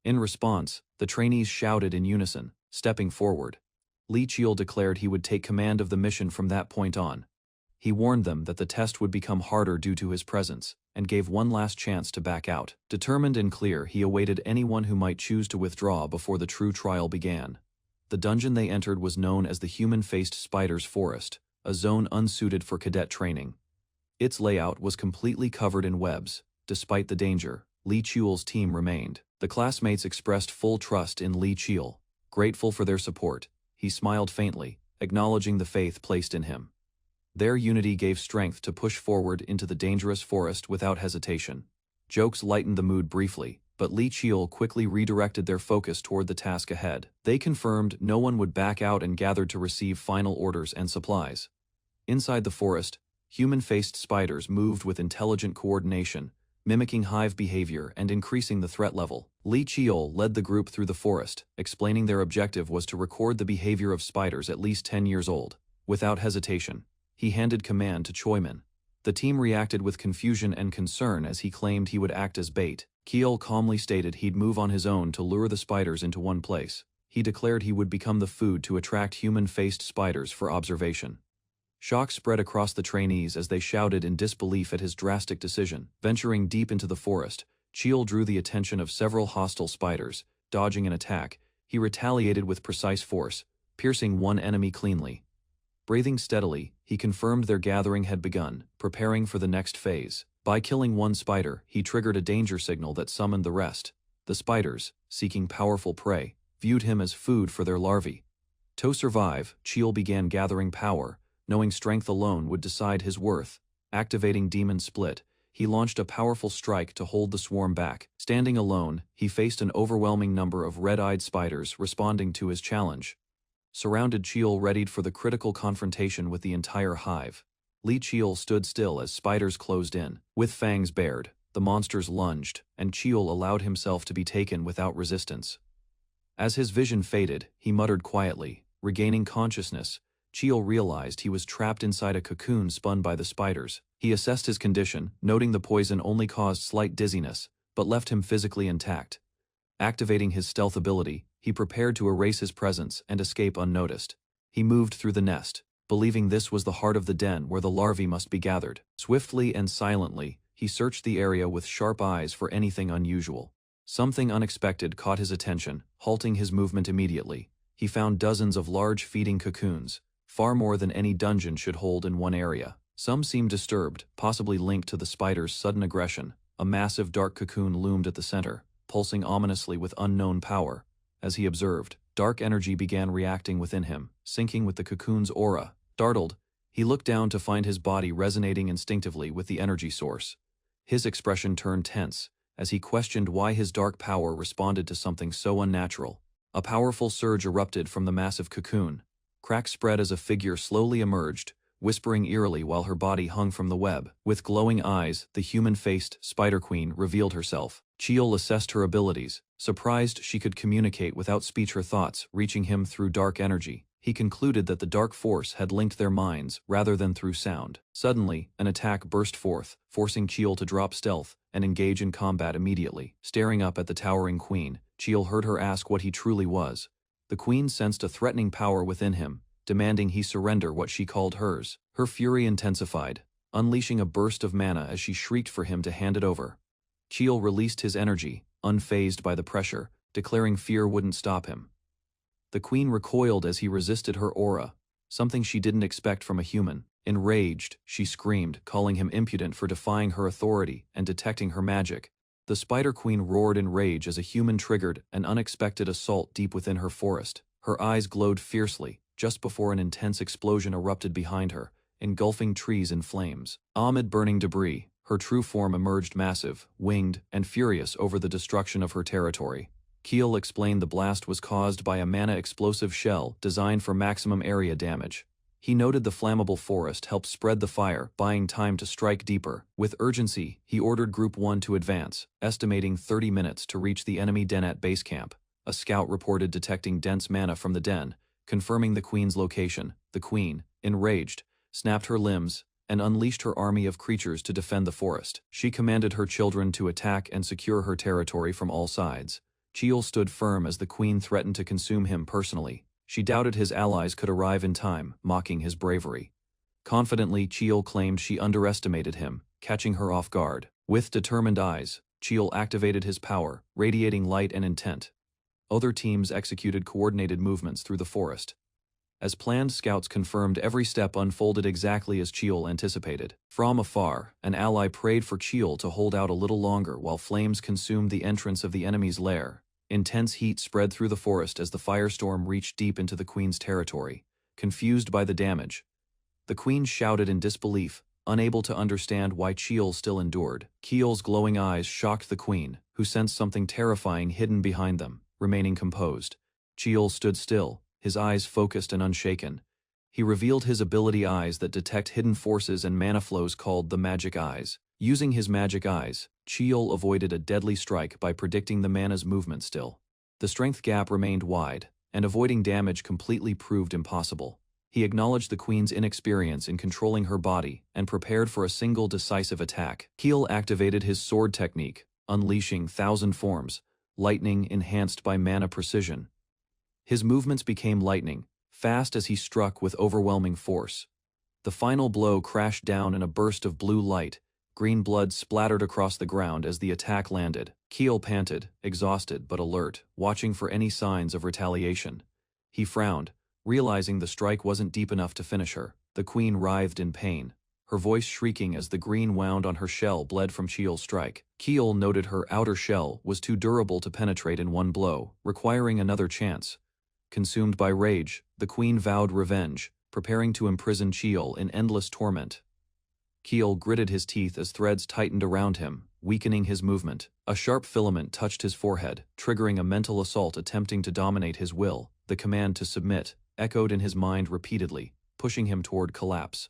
In response, the trainees shouted in unison, stepping forward. Li Qiul declared he would take command of the mission from that point on. He warned them that the test would become harder due to his presence, and gave one last chance to back out. Determined and clear, he awaited anyone who might choose to withdraw before the true trial began. The dungeon they entered was known as the Human-Faced Spiders Forest, a zone unsuited for cadet training. Its layout was completely covered in webs. Despite the danger, Li Chuel's team remained. The classmates expressed full trust in Li Chuel. Grateful for their support, he smiled faintly, acknowledging the faith placed in him. Their unity gave strength to push forward into the dangerous forest without hesitation. Jokes lightened the mood briefly, but Li Chuel quickly redirected their focus toward the task ahead. They confirmed no one would back out and gathered to receive final orders and supplies. Inside the forest, human-faced spiders moved with intelligent coordination, mimicking hive behavior and increasing the threat level. Li Chuel led the group through the forest, explaining their objective was to record the behavior of spiders at least 10 years old. Without hesitation, he handed command to Choiman. The team reacted with confusion and concern as he claimed he would act as bait. Chuel calmly stated he'd move on his own to lure the spiders into one place. He declared he would become the food to attract human-faced spiders for observation. Shock spread across the trainees as they shouted in disbelief at his drastic decision. Venturing deep into the forest, Chuel drew the attention of several hostile spiders. Dodging an attack, he retaliated with precise force, piercing one enemy cleanly. Breathing steadily, he confirmed their gathering had begun, preparing for the next phase. By killing one spider, he triggered a danger signal that summoned the rest. The spiders, seeking powerful prey, viewed him as food for their larvae. To survive, Chuel began gathering power, knowing strength alone would decide his worth. Activating Demon Split, he launched a powerful strike to hold the swarm back. Standing alone, he faced an overwhelming number of red-eyed spiders responding to his challenge. Surrounded, Chuel readied for the critical confrontation with the entire hive. Li Chuel stood still as spiders closed in. With fangs bared, the monsters lunged, and Chuel allowed himself to be taken without resistance. As his vision faded, he muttered quietly. Regaining consciousness, Chuel realized he was trapped inside a cocoon spun by the spiders. He assessed his condition, noting the poison only caused slight dizziness, but left him physically intact. Activating his stealth ability, he prepared to erase his presence and escape unnoticed. He moved through the nest, believing this was the heart of the den where the larvae must be gathered. Swiftly and silently, he searched the area with sharp eyes for anything unusual. Something unexpected caught his attention, halting his movement immediately. He found dozens of large feeding cocoons, far more than any dungeon should hold in one area. Some seemed disturbed, possibly linked to the spider's sudden aggression. A massive dark cocoon loomed at the center, pulsing ominously with unknown power. As he observed, dark energy began reacting within him, syncing with the cocoon's aura. Startled, he looked down to find his body resonating instinctively with the energy source. His expression turned tense, as he questioned why his dark power responded to something so unnatural. A powerful surge erupted from the massive cocoon. Cracks spread as a figure slowly emerged, whispering eerily while her body hung from the web. With glowing eyes, the human-faced Spider Queen revealed herself. Chuel assessed her abilities, surprised she could communicate without speech her thoughts, reaching him through dark energy. He concluded that the dark force had linked their minds rather than through sound. Suddenly, an attack burst forth, forcing Chuel to drop stealth and engage in combat immediately. Staring up at the towering queen, Chuel heard her ask what he truly was. The queen sensed a threatening power within him, demanding he surrender what she called hers. Her fury intensified, unleashing a burst of mana as she shrieked for him to hand it over. Chuel released his energy, unfazed by the pressure, declaring fear wouldn't stop him. The queen recoiled as he resisted her aura, something she didn't expect from a human. Enraged, she screamed, calling him impudent for defying her authority and detecting her magic. The Spider Queen roared in rage as a human triggered an unexpected assault deep within her forest. Her eyes glowed fiercely, just before an intense explosion erupted behind her, engulfing trees in flames. Amid burning debris, her true form emerged massive, winged, and furious over the destruction of her territory. Chuel explained the blast was caused by a mana explosive shell designed for maximum area damage. He noted the flammable forest helped spread the fire, buying time to strike deeper. With urgency, he ordered Group 1 to advance, estimating 30 minutes to reach the enemy den at base camp. A scout reported detecting dense mana from the den, confirming the queen's location. The queen, enraged, snapped her limbs and unleashed her army of creatures to defend the forest. She commanded her children to attack and secure her territory from all sides. Chuel stood firm as the queen threatened to consume him personally. She doubted his allies could arrive in time, mocking his bravery. Confidently, Chuel claimed she underestimated him, catching her off guard. With determined eyes, Chuel activated his power, radiating light and intent. Other teams executed coordinated movements through the forest. As planned, scouts confirmed every step unfolded exactly as Chiol anticipated. From afar, an ally prayed for Chiol to hold out a little longer while flames consumed the entrance of the enemy's lair. Intense heat spread through the forest as the firestorm reached deep into the queen's territory. Confused by the damage, the queen shouted in disbelief, unable to understand why Chiol still endured. Chiol's glowing eyes shocked the queen, who sensed something terrifying hidden behind them. Remaining composed, Chiol stood still, his eyes focused and unshaken. He revealed his ability eyes that detect hidden forces and mana flows called the magic eyes. Using his magic eyes, Chiol avoided a deadly strike by predicting the mana's movement still. The strength gap remained wide, and avoiding damage completely proved impossible. He acknowledged the queen's inexperience in controlling her body and prepared for a single decisive attack. Chiol activated his sword technique, unleashing 1,000 forms, lightning enhanced by mana precision. His movements became lightning, fast as he struck with overwhelming force. The final blow crashed down in a burst of blue light. Green blood splattered across the ground as the attack landed. Chiol panted, exhausted but alert, watching for any signs of retaliation. He frowned, realizing the strike wasn't deep enough to finish her. The queen writhed in pain, her voice shrieking as the green wound on her shell bled from Chiol's strike. Chiol noted her outer shell was too durable to penetrate in one blow, requiring another chance. Consumed by rage, the queen vowed revenge, preparing to imprison Chiol in endless torment. Chiol gritted his teeth as threads tightened around him, weakening his movement. A sharp filament touched his forehead, triggering a mental assault attempting to dominate his will. The command to submit echoed in his mind repeatedly, pushing him toward collapse.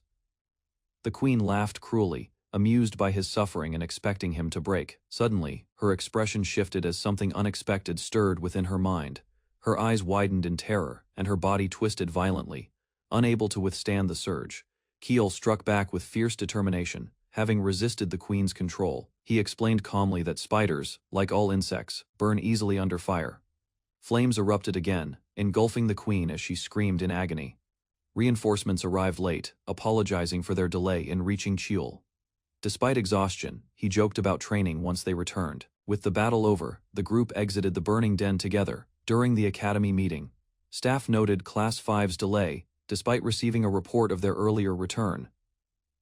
The queen laughed cruelly, amused by his suffering and expecting him to break. Suddenly, her expression shifted as something unexpected stirred within her mind. Her eyes widened in terror, and her body twisted violently. Unable to withstand the surge, Chiol struck back with fierce determination. Having resisted the queen's control, he explained calmly that spiders, like all insects, burn easily under fire. Flames erupted again, engulfing the queen as she screamed in agony. Reinforcements arrived late, apologizing for their delay in reaching Chiol. Despite exhaustion, he joked about training once they returned. With the battle over, the group exited the burning den together. During the academy meeting, staff noted Class 5's delay, despite receiving a report of their earlier return.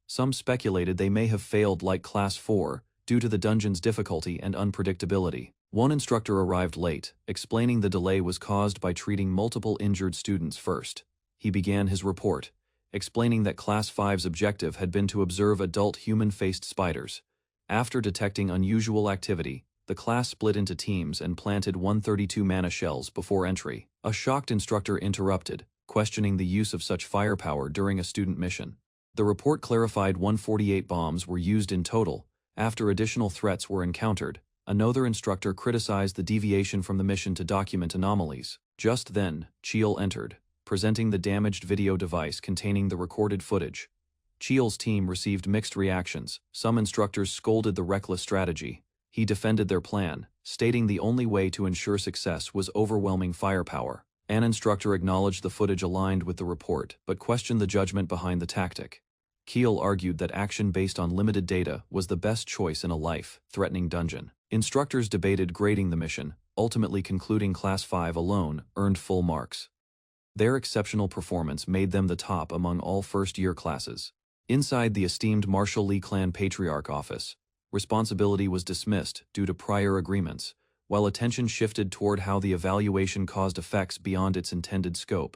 Some speculated they may have failed like Class 4, due to the dungeon's difficulty and unpredictability. One instructor arrived late, explaining the delay was caused by treating multiple injured students first. He began his report, explaining that Class 5's objective had been to observe adult human-faced spiders. After detecting unusual activity, the class split into teams and planted 132 mana shells before entry. A shocked instructor interrupted, questioning the use of such firepower during a student mission. The report clarified 148 bombs were used in total. After additional threats were encountered, another instructor criticized the deviation from the mission to document anomalies. Just then, Chiol entered, presenting the damaged video device containing the recorded footage. Chiol's team received mixed reactions. Some instructors scolded the reckless strategy. He defended their plan, stating the only way to ensure success was overwhelming firepower. An instructor acknowledged the footage aligned with the report, but questioned the judgment behind the tactic. Chiol argued that action based on limited data was the best choice in a life-threatening dungeon. Instructors debated grading the mission, ultimately concluding Class 5 alone earned full marks. Their exceptional performance made them the top among all first-year classes. Inside the esteemed Marshall Lee Clan Patriarch office, responsibility was dismissed due to prior agreements, while attention shifted toward how the evaluation caused effects beyond its intended scope.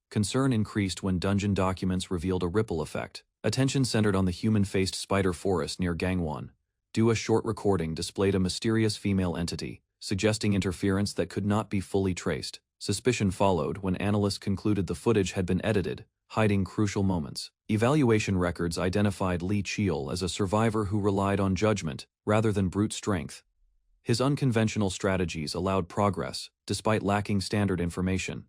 Concern increased when dungeon documents revealed a ripple effect. Attention centered on the human-faced spider forest near Gangwon. A short recording displayed a mysterious female entity, suggesting interference that could not be fully traced. Suspicion followed when analysts concluded the footage had been edited, hiding crucial moments. Evaluation records identified Lee Chiol as a survivor who relied on judgment rather than brute strength. His unconventional strategies allowed progress, despite lacking standard information.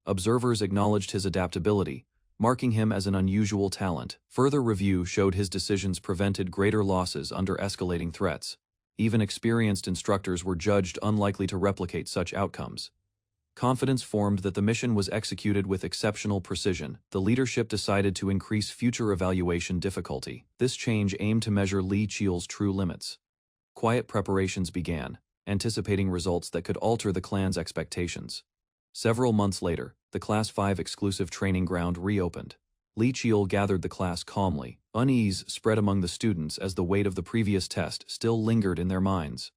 Observers acknowledged his adaptability, marking him as an unusual talent. Further review showed his decisions prevented greater losses under escalating threats. Even experienced instructors were judged unlikely to replicate such outcomes. Confidence formed that the mission was executed with exceptional precision. The leadership decided to increase future evaluation difficulty. This change aimed to measure Lee Chiol's true limits. Quiet preparations began, anticipating results that could alter the clan's expectations. Several months later, the Class 5 exclusive training ground reopened. Lee Cheol gathered the class calmly. Unease spread among the students as the weight of the previous test still lingered in their minds.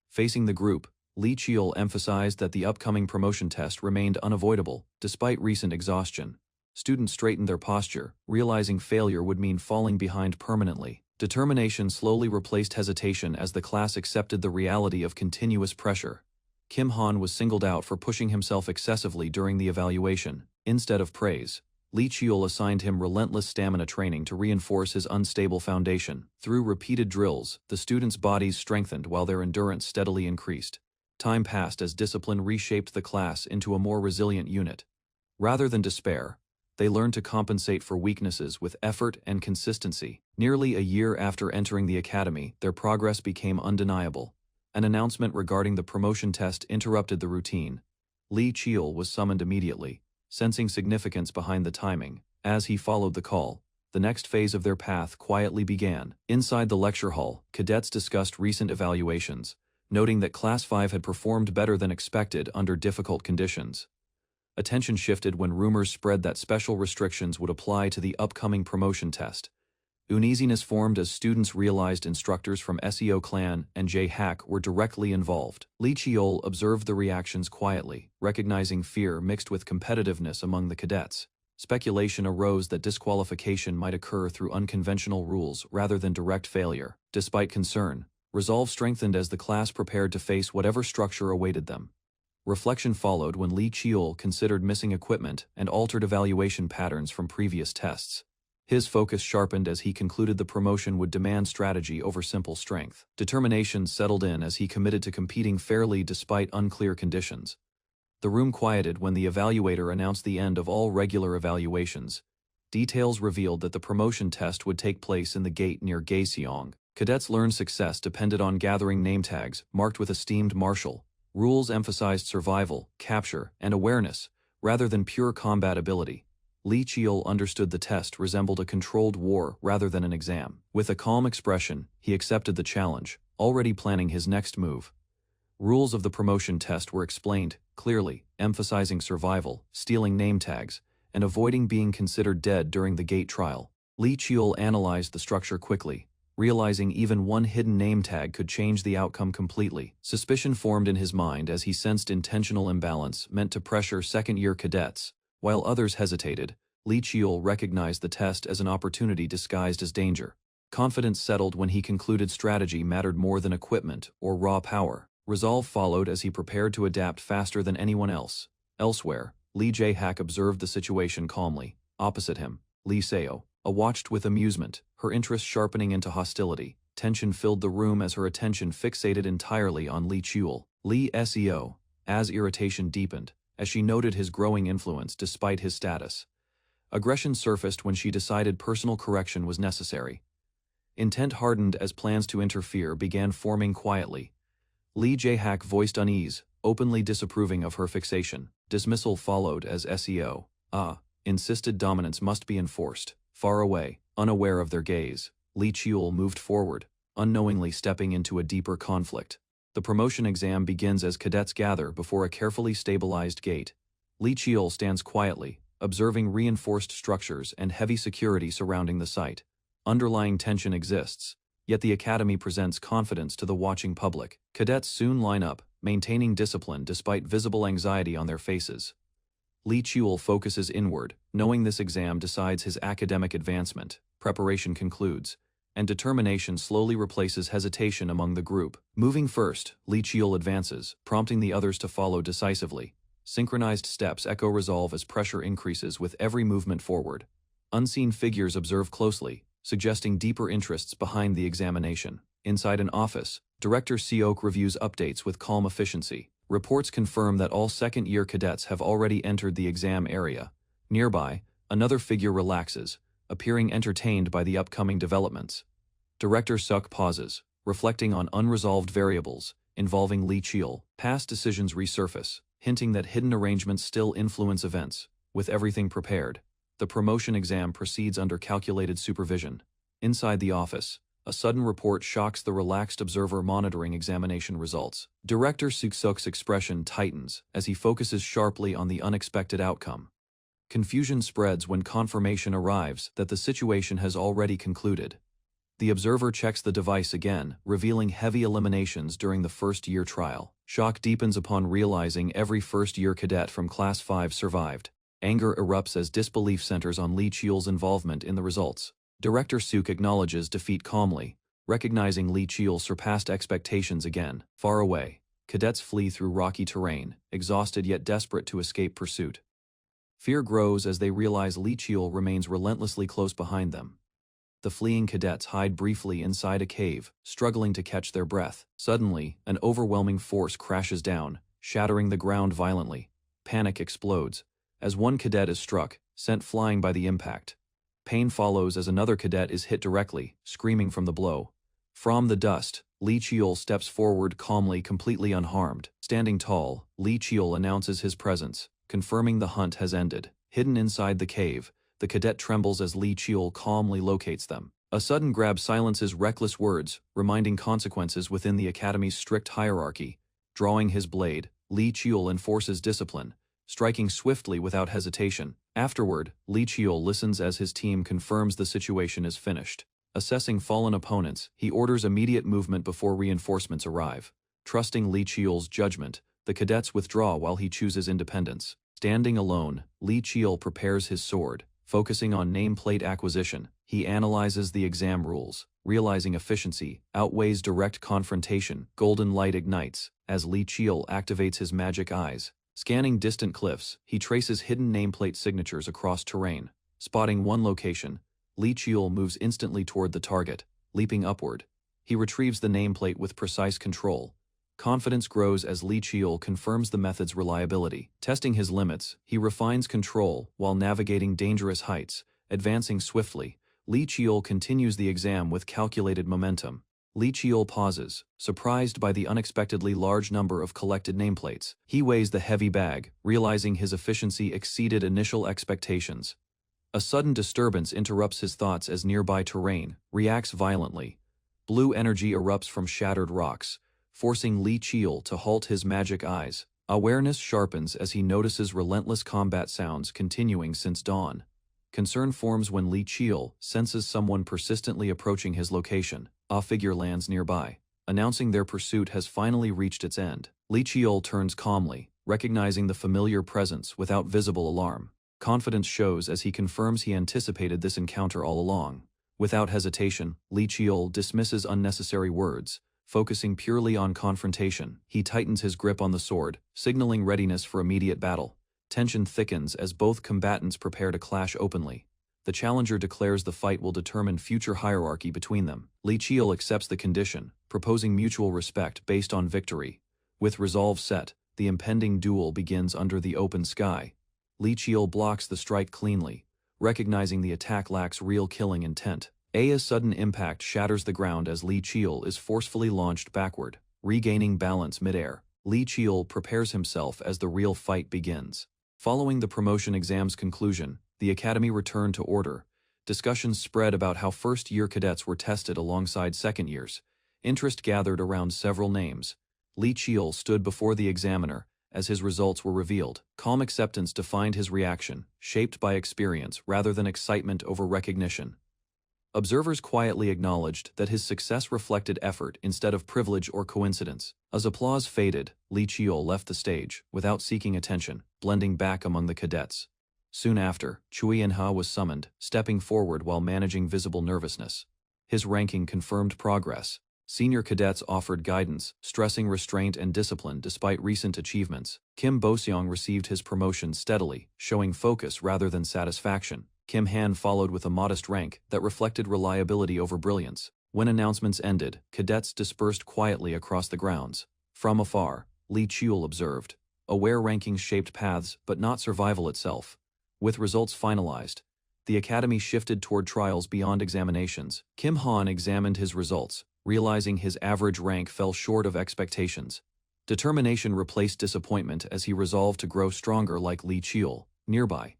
Facing the group, Lee Cheol emphasized that the upcoming promotion test remained unavoidable, despite recent exhaustion. Students straightened their posture, realizing failure would mean falling behind permanently. Determination slowly replaced hesitation as the class accepted the reality of continuous pressure. Kim Han was singled out for pushing himself excessively during the evaluation. Instead of praise, Lee Cheol assigned him relentless stamina training to reinforce his unstable foundation. Through repeated drills, the students' bodies strengthened while their endurance steadily increased. Time passed as discipline reshaped the class into a more resilient unit. Rather than despair, they learned to compensate for weaknesses with effort and consistency. Nearly a year after entering the academy, their progress became undeniable. An announcement regarding the promotion test interrupted the routine. Lee Cheol was summoned immediately, sensing significance behind the timing. As he followed the call, the next phase of their path quietly began. Inside the lecture hall, cadets discussed recent evaluations, noting that Class 5 had performed better than expected under difficult conditions. Attention shifted when rumors spread that special restrictions would apply to the upcoming promotion test. Uneasiness formed as students realized instructors from SEO Clan and J-Hack were directly involved. Lee Cheol observed the reactions quietly, recognizing fear mixed with competitiveness among the cadets. Speculation arose that disqualification might occur through unconventional rules rather than direct failure. Despite concern, resolve strengthened as the class prepared to face whatever structure awaited them. Reflection followed when Lee Cheol considered missing equipment and altered evaluation patterns from previous tests. His focus sharpened as he concluded the promotion would demand strategy over simple strength. Determination settled in as he committed to competing fairly despite unclear conditions. The room quieted when the evaluator announced the end of all regular evaluations. Details revealed that the promotion test would take place in the gate near Gaeseong. Cadets learned success depended on gathering name tags marked with esteemed marshal. Rules emphasized survival, capture, and awareness, rather than pure combat ability. Lee Cheol understood the test resembled a controlled war rather than an exam. With a calm expression, he accepted the challenge, already planning his next move. Rules of the promotion test were explained, clearly, emphasizing survival, stealing name tags, and avoiding being considered dead during the gate trial. Lee Cheol analyzed the structure quickly, realizing even one hidden name tag could change the outcome completely. Suspicion formed in his mind as he sensed intentional imbalance meant to pressure second-year cadets. While others hesitated, Lee Cheol recognized the test as an opportunity disguised as danger. Confidence settled when he concluded strategy mattered more than equipment or raw power. Resolve followed as he prepared to adapt faster than anyone else. Elsewhere, Lee Jae-hack observed the situation calmly. Opposite him, Lee Seo watched with amusement, her interest sharpening into hostility. Tension filled the room as her attention fixated entirely on Lee Cheol. Lee Seo, as irritation deepened, as she noted his growing influence despite his status. Aggression surfaced when she decided personal correction was necessary. Intent hardened as plans to interfere began forming quietly. Lee Jae-hack voiced unease, openly disapproving of her fixation. Dismissal followed as SEO insisted dominance must be enforced. Far away, unaware of their gaze, Lee Cheol moved forward, unknowingly stepping into a deeper conflict. The promotion exam begins as cadets gather before a carefully stabilized gate. Lee Cheol stands quietly, observing reinforced structures and heavy security surrounding the site. Underlying tension exists, yet the academy presents confidence to the watching public. Cadets soon line up, maintaining discipline despite visible anxiety on their faces. Lee Cheol focuses inward, knowing this exam decides his academic advancement. Preparation concludes, and determination slowly replaces hesitation among the group. Moving first, Lee Cheol advances, prompting the others to follow decisively. Synchronized steps echo resolve as pressure increases with every movement forward. Unseen figures observe closely, suggesting deeper interests behind the examination. Inside an office, Director Seok reviews updates with calm efficiency. Reports confirm that all second-year cadets have already entered the exam area. Nearby, another figure relaxes, appearing entertained by the upcoming developments. Director Suk pauses, reflecting on unresolved variables involving Lee Cheol. Past decisions resurface, hinting that hidden arrangements still influence events. With everything prepared, the promotion exam proceeds under calculated supervision. Inside the office, A sudden report shocks the relaxed observer monitoring examination results. Director Suksok's expression tightens as he focuses sharply on the unexpected outcome. Confusion spreads when confirmation arrives that the situation has already concluded. The observer checks the device again, revealing heavy eliminations during the first-year trial. Shock deepens upon realizing every first-year cadet from Class 5 survived. Anger erupts as disbelief centers on Lee Cheol's involvement in the results. Director Suk acknowledges defeat calmly, recognizing Lee Cheol surpassed expectations again. Far away, cadets flee through rocky terrain, exhausted yet desperate to escape pursuit. Fear grows as they realize Lee Cheol remains relentlessly close behind them. The fleeing cadets hide briefly inside a cave, struggling to catch their breath. Suddenly, an overwhelming force crashes down, shattering the ground violently. Panic explodes as one cadet is struck, sent flying by the impact. Pain follows as another cadet is hit directly, screaming from the blow. From the dust, Lee Cheol steps forward calmly, completely unharmed. Standing tall, Lee Cheol announces his presence, confirming the hunt has ended. Hidden inside the cave, the cadet trembles as Lee Cheol calmly locates them. A sudden grab silences reckless words, reminding consequences within the Academy's strict hierarchy. Drawing his blade, Lee Cheol enforces discipline, striking swiftly without hesitation. Afterward, Lee Cheol listens as his team confirms the situation is finished. Assessing fallen opponents, he orders immediate movement before reinforcements arrive. Trusting Lee Cheol's judgment, the cadets withdraw while he chooses independence. Standing alone, Lee Cheol prepares his sword. Focusing on nameplate acquisition, he analyzes the exam rules, realizing efficiency outweighs direct confrontation. Golden light ignites as Lee Cheol activates his magic eyes. Scanning distant cliffs, he traces hidden nameplate signatures across terrain. Spotting one location, Lee Cheol moves instantly toward the target, leaping upward. He retrieves the nameplate with precise control. Confidence grows as Lee Cheol confirms the method's reliability. Testing his limits, he refines control while navigating dangerous heights. Advancing swiftly, Lee Cheol continues the exam with calculated momentum. Lee Cheol pauses, surprised by the unexpectedly large number of collected nameplates. He weighs the heavy bag, realizing his efficiency exceeded initial expectations. A sudden disturbance interrupts his thoughts as nearby terrain reacts violently. Blue energy erupts from shattered rocks, forcing Lee Cheol to halt his magic eyes. Awareness sharpens as he notices relentless combat sounds continuing since dawn. Concern forms when Lee Cheol senses someone persistently approaching his location. A figure lands nearby, announcing their pursuit has finally reached its end. Lee Cheol turns calmly, recognizing the familiar presence without visible alarm. Confidence shows as he confirms he anticipated this encounter all along. Without hesitation, Lee Cheol dismisses unnecessary words, focusing purely on confrontation. He tightens his grip on the sword, signaling readiness for immediate battle. Tension thickens as both combatants prepare to clash openly. The challenger declares the fight will determine future hierarchy between them. Lee Cheol accepts the condition, proposing mutual respect based on victory. With resolve set, the impending duel begins under the open sky. Lee Cheol blocks the strike cleanly, recognizing the attack lacks real killing intent. Aya's sudden impact shatters the ground as Lee Cheol is forcefully launched backward. Regaining balance midair, Lee Cheol prepares himself as the real fight begins. Following the promotion exam's conclusion, the Academy returned to order. Discussions spread about how first-year cadets were tested alongside second years. Interest gathered around several names. Lee Cheol stood before the examiner as his results were revealed. Calm acceptance defined his reaction, shaped by experience rather than excitement over recognition. Observers quietly acknowledged that his success reflected effort instead of privilege or coincidence. As applause faded, Lee Cheol left the stage, without seeking attention, blending back among the cadets. Soon after, Chui Enha was summoned, stepping forward while managing visible nervousness. His ranking confirmed progress. Senior cadets offered guidance, stressing restraint and discipline despite recent achievements. Kim Boseong received his promotion steadily, showing focus rather than satisfaction. Kim Han followed with a modest rank that reflected reliability over brilliance. When announcements ended, cadets dispersed quietly across the grounds. From afar, Lee Cheol observed, aware rankings shaped paths but not survival itself. With results finalized, the Academy shifted toward trials beyond examinations. Kim Han examined his results, realizing his average rank fell short of expectations. Determination replaced disappointment as he resolved to grow stronger like Lee Cheol. Nearby,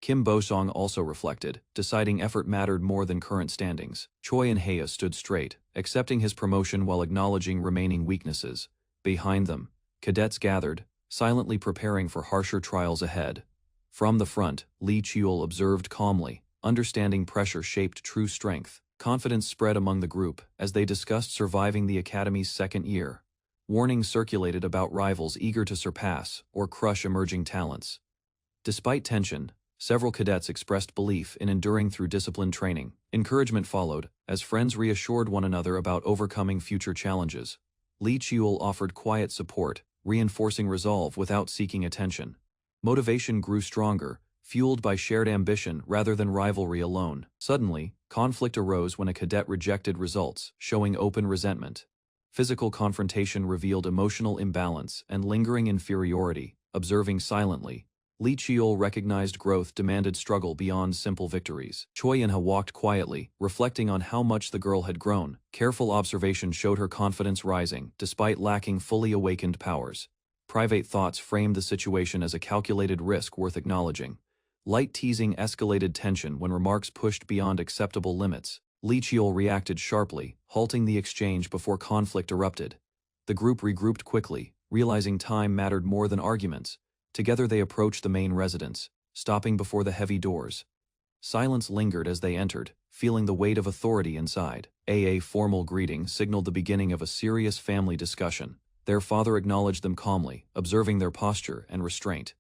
Kim Bosong also reflected, deciding effort mattered more than current standings. Choi and Hea stood straight, accepting his promotion while acknowledging remaining weaknesses. Behind them, cadets gathered, silently preparing for harsher trials ahead. From the front, Lee Cheol observed calmly, understanding pressure shaped true strength. Confidence spread among the group as they discussed surviving the academy's second year. Warnings circulated about rivals eager to surpass or crush emerging talents. Despite tension, several cadets expressed belief in enduring through disciplined training. Encouragement followed, as friends reassured one another about overcoming future challenges. Lee Cheol offered quiet support, reinforcing resolve without seeking attention. Motivation grew stronger, fueled by shared ambition rather than rivalry alone. Suddenly, conflict arose when a cadet rejected results, showing open resentment. Physical confrontation revealed emotional imbalance and lingering inferiority. Observing silently, Lee Cheol recognized growth demanded struggle beyond simple victories. Choi In-ha walked quietly, reflecting on how much the girl had grown. Careful observation showed her confidence rising, despite lacking fully awakened powers. Private thoughts framed the situation as a calculated risk worth acknowledging. Light teasing escalated tension when remarks pushed beyond acceptable limits. Lee Cheol reacted sharply, halting the exchange before conflict erupted. The group regrouped quickly, realizing time mattered more than arguments. Together they approached the main residence, stopping before the heavy doors. Silence lingered as they entered, feeling the weight of authority inside. A formal greeting signaled the beginning of a serious family discussion. Their father acknowledged them calmly, observing their posture and restraint.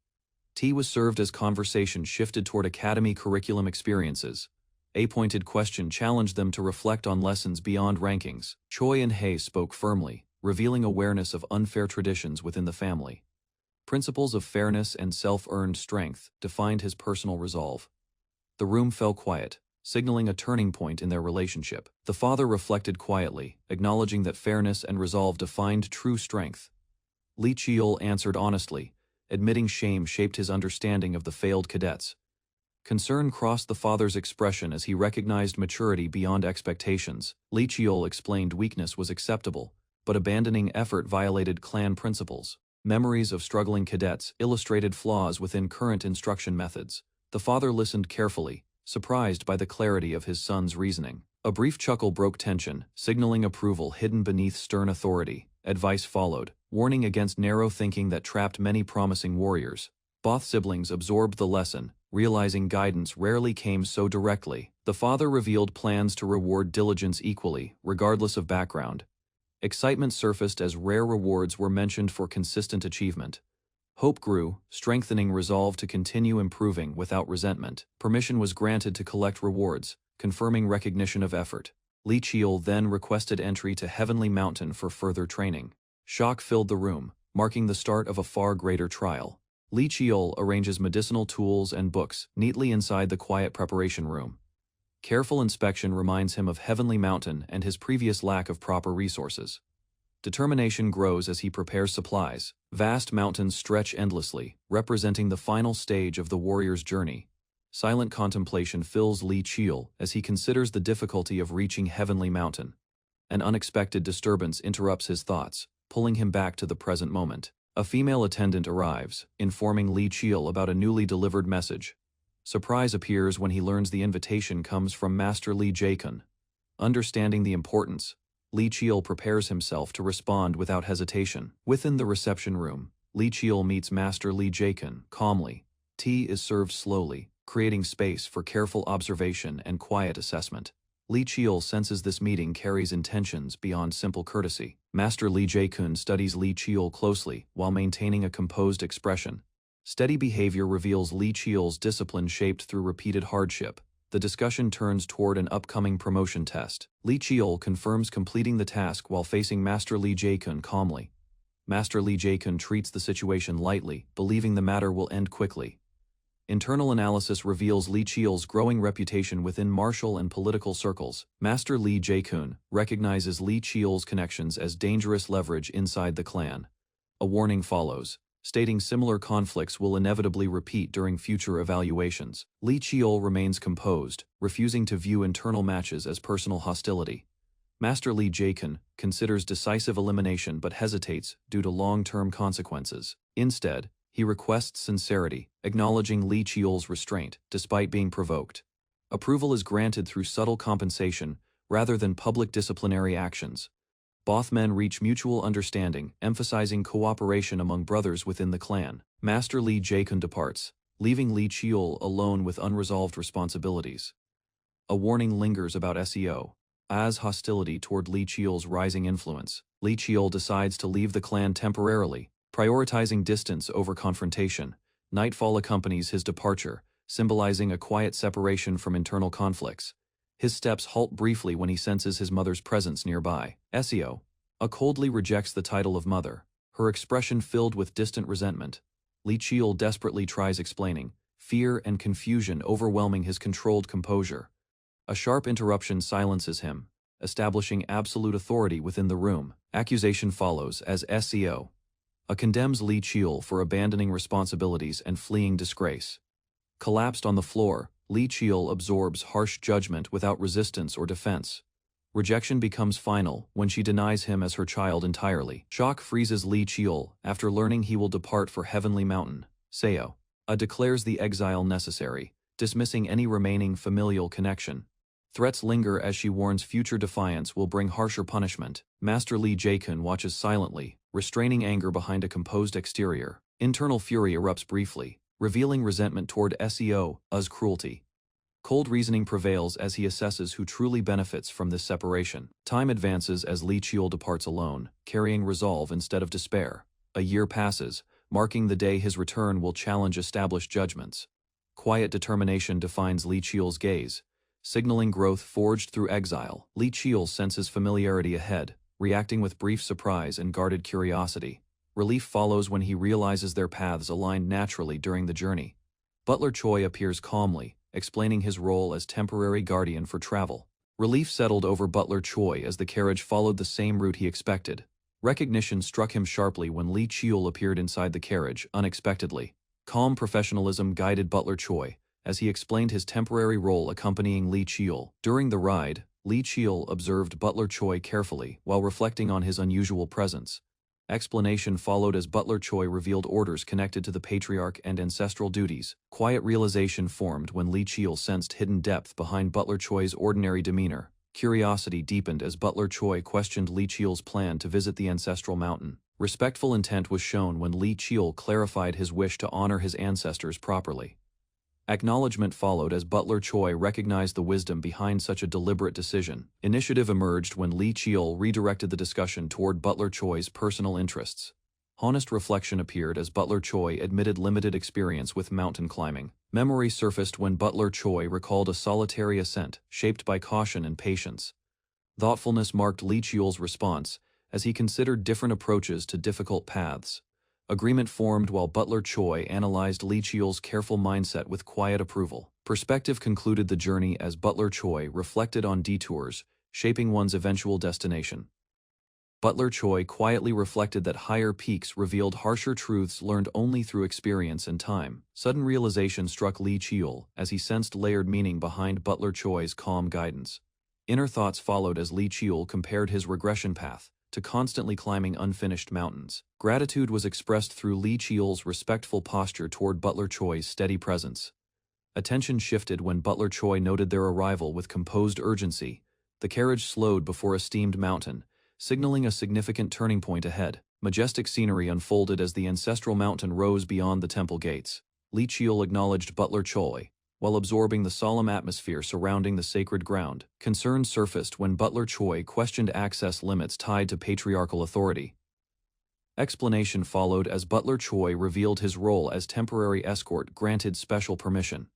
Tea was served as conversation shifted toward academy curriculum experiences. A pointed question challenged them to reflect on lessons beyond rankings. Choi and Hei spoke firmly, revealing awareness of unfair traditions within the family. Principles of fairness and self-earned strength defined his personal resolve. The room fell quiet, signaling a turning point in their relationship. The father reflected quietly, acknowledging that fairness and resolve defined true strength. Lee Cheol answered honestly, admitting shame shaped his understanding of the failed cadets. Concern crossed the father's expression as he recognized maturity beyond expectations. Lee Cheol explained weakness was acceptable, but abandoning effort violated clan principles. Memories of struggling cadets illustrated flaws within current instruction methods. The father listened carefully, surprised by the clarity of his son's reasoning. A brief chuckle broke tension, signaling approval hidden beneath stern authority. Advice followed, warning against narrow thinking that trapped many promising warriors. Both siblings absorbed the lesson, realizing guidance rarely came so directly. The father revealed plans to reward diligence equally, regardless of background. Excitement surfaced as rare rewards were mentioned for consistent achievement. Hope grew, strengthening resolve to continue improving without resentment. Permission was granted to collect rewards, confirming recognition of effort. Lee Cheol then requested entry to Heavenly Mountain for further training. Shock filled the room, marking the start of a far greater trial. Lee Cheol arranges medicinal tools and books neatly inside the quiet preparation room. Careful inspection reminds him of Heavenly Mountain and his previous lack of proper resources. Determination grows as he prepares supplies. Vast mountains stretch endlessly, representing the final stage of the warrior's journey. Silent contemplation fills Lee Cheol as he considers the difficulty of reaching Heavenly Mountain. An unexpected disturbance interrupts his thoughts, pulling him back to the present moment. A female attendant arrives, informing Lee Cheol about a newly delivered message. Surprise appears when he learns the invitation comes from Master Lee Jae-kun. Understanding the importance, Lee Cheol prepares himself to respond without hesitation. Within the reception room, Lee Cheol meets Master Lee Jae-kun calmly. Tea is served slowly, creating space for careful observation and quiet assessment. Lee Cheol senses this meeting carries intentions beyond simple courtesy. Master Lee Jae-kun studies Lee Cheol closely while maintaining a composed expression. Steady behavior reveals Lee Cheol's discipline shaped through repeated hardship. The discussion turns toward an upcoming promotion test. Lee Cheol confirms completing the task while facing Master Lee Jae-kun calmly. Master Lee Jae-kun treats the situation lightly, believing the matter will end quickly. Internal analysis reveals Lee Cheol's growing reputation within martial and political circles. Master Lee Jae-kun recognizes Lee Cheol's connections as dangerous leverage inside the clan. A warning follows, stating similar conflicts will inevitably repeat during future evaluations. Lee Cheol remains composed, refusing to view internal matches as personal hostility. Master Lee Jae-kun considers decisive elimination but hesitates due to long-term consequences. Instead, He requests sincerity, acknowledging Li Qiul's restraint, despite being provoked. Approval is granted through subtle compensation, rather than public disciplinary actions. Both men reach mutual understanding, emphasizing cooperation among brothers within the clan. Master Li Jaekun departs, leaving Li Qiul alone with unresolved responsibilities. A warning lingers about SEO. As hostility toward Li Qiul's rising influence, Li Qiul decides to leave the clan temporarily, prioritizing distance over confrontation. Nightfall accompanies his departure, symbolizing a quiet separation from internal conflicts. His steps halt briefly when he senses his mother's presence nearby. SEO. Coldly rejects the title of mother, her expression filled with distant resentment. Li Qiul desperately tries explaining, fear and confusion overwhelming his controlled composure. A sharp interruption silences him, establishing absolute authority within the room. Accusation follows as SEO. Condemns Li Qiul for abandoning responsibilities and fleeing disgrace. Collapsed on the floor, Li Qiul absorbs harsh judgment without resistance or defense. Rejection becomes final when she denies him as her child entirely. Shock freezes Li Qiul after learning he will depart for Heavenly Mountain. Seo. Declares the exile necessary, dismissing any remaining familial connection. Threats linger as she warns future defiance will bring harsher punishment. Master Li Jaekun watches silently, restraining anger behind a composed exterior. Internal fury erupts briefly, revealing resentment toward SEO's cruelty. Cold reasoning prevails as he assesses who truly benefits from this separation. Time advances as Li Qiul departs alone, carrying resolve instead of despair. A year passes, marking the day his return will challenge established judgments. Quiet determination defines Li Qiul's gaze, signaling growth forged through exile. Li Qiul senses familiarity ahead, reacting with brief surprise and guarded curiosity. Relief follows when he realizes their paths aligned naturally during the journey. Butler Choi appears calmly, explaining his role as temporary guardian for travel. Relief settled over Butler Choi as the carriage followed the same route he expected. Recognition struck him sharply when Li Qiul appeared inside the carriage, unexpectedly. Calm professionalism guided Butler Choi, as he explained his temporary role accompanying Li Qiul. During the ride, Li Qiul observed Butler Choi carefully while reflecting on his unusual presence. Explanation followed as Butler Choi revealed orders connected to the patriarch and ancestral duties. Quiet realization formed when Li Qiul sensed hidden depth behind Butler Choi's ordinary demeanor. Curiosity deepened as Butler Choi questioned Li Qiul's plan to visit the ancestral mountain. Respectful intent was shown when Li Qiul clarified his wish to honor his ancestors properly. Acknowledgement followed as Butler Choi recognized the wisdom behind such a deliberate decision. Initiative emerged when Li Qiul redirected the discussion toward Butler Choi's personal interests. Honest reflection appeared as Butler Choi admitted limited experience with mountain climbing. Memory surfaced when Butler Choi recalled a solitary ascent, shaped by caution and patience. Thoughtfulness marked Li Qiul's response, as he considered different approaches to difficult paths. Agreement formed while Butler Choi analyzed Li Qiul's careful mindset with quiet approval. Perspective concluded the journey as Butler Choi reflected on detours, shaping one's eventual destination. Butler Choi quietly reflected that higher peaks revealed harsher truths learned only through experience and time. Sudden realization struck Li Qiul as he sensed layered meaning behind Butler Choi's calm guidance. Inner thoughts followed as Li Qiul compared his regression path to constantly climbing unfinished mountains. Gratitude was expressed through Li Qiul's respectful posture toward Butler Choi's steady presence. Attention shifted when Butler Choi noted their arrival with composed urgency. The carriage slowed before a steamed mountain, signaling a significant turning point ahead. Majestic scenery unfolded as the ancestral mountain rose beyond the temple gates. Li Qiul acknowledged Butler Choi, while absorbing the solemn atmosphere surrounding the sacred ground. Concern surfaced when Butler Choi questioned access limits tied to patriarchal authority. Explanation followed as Butler Choi revealed his role as temporary escort granted special permission.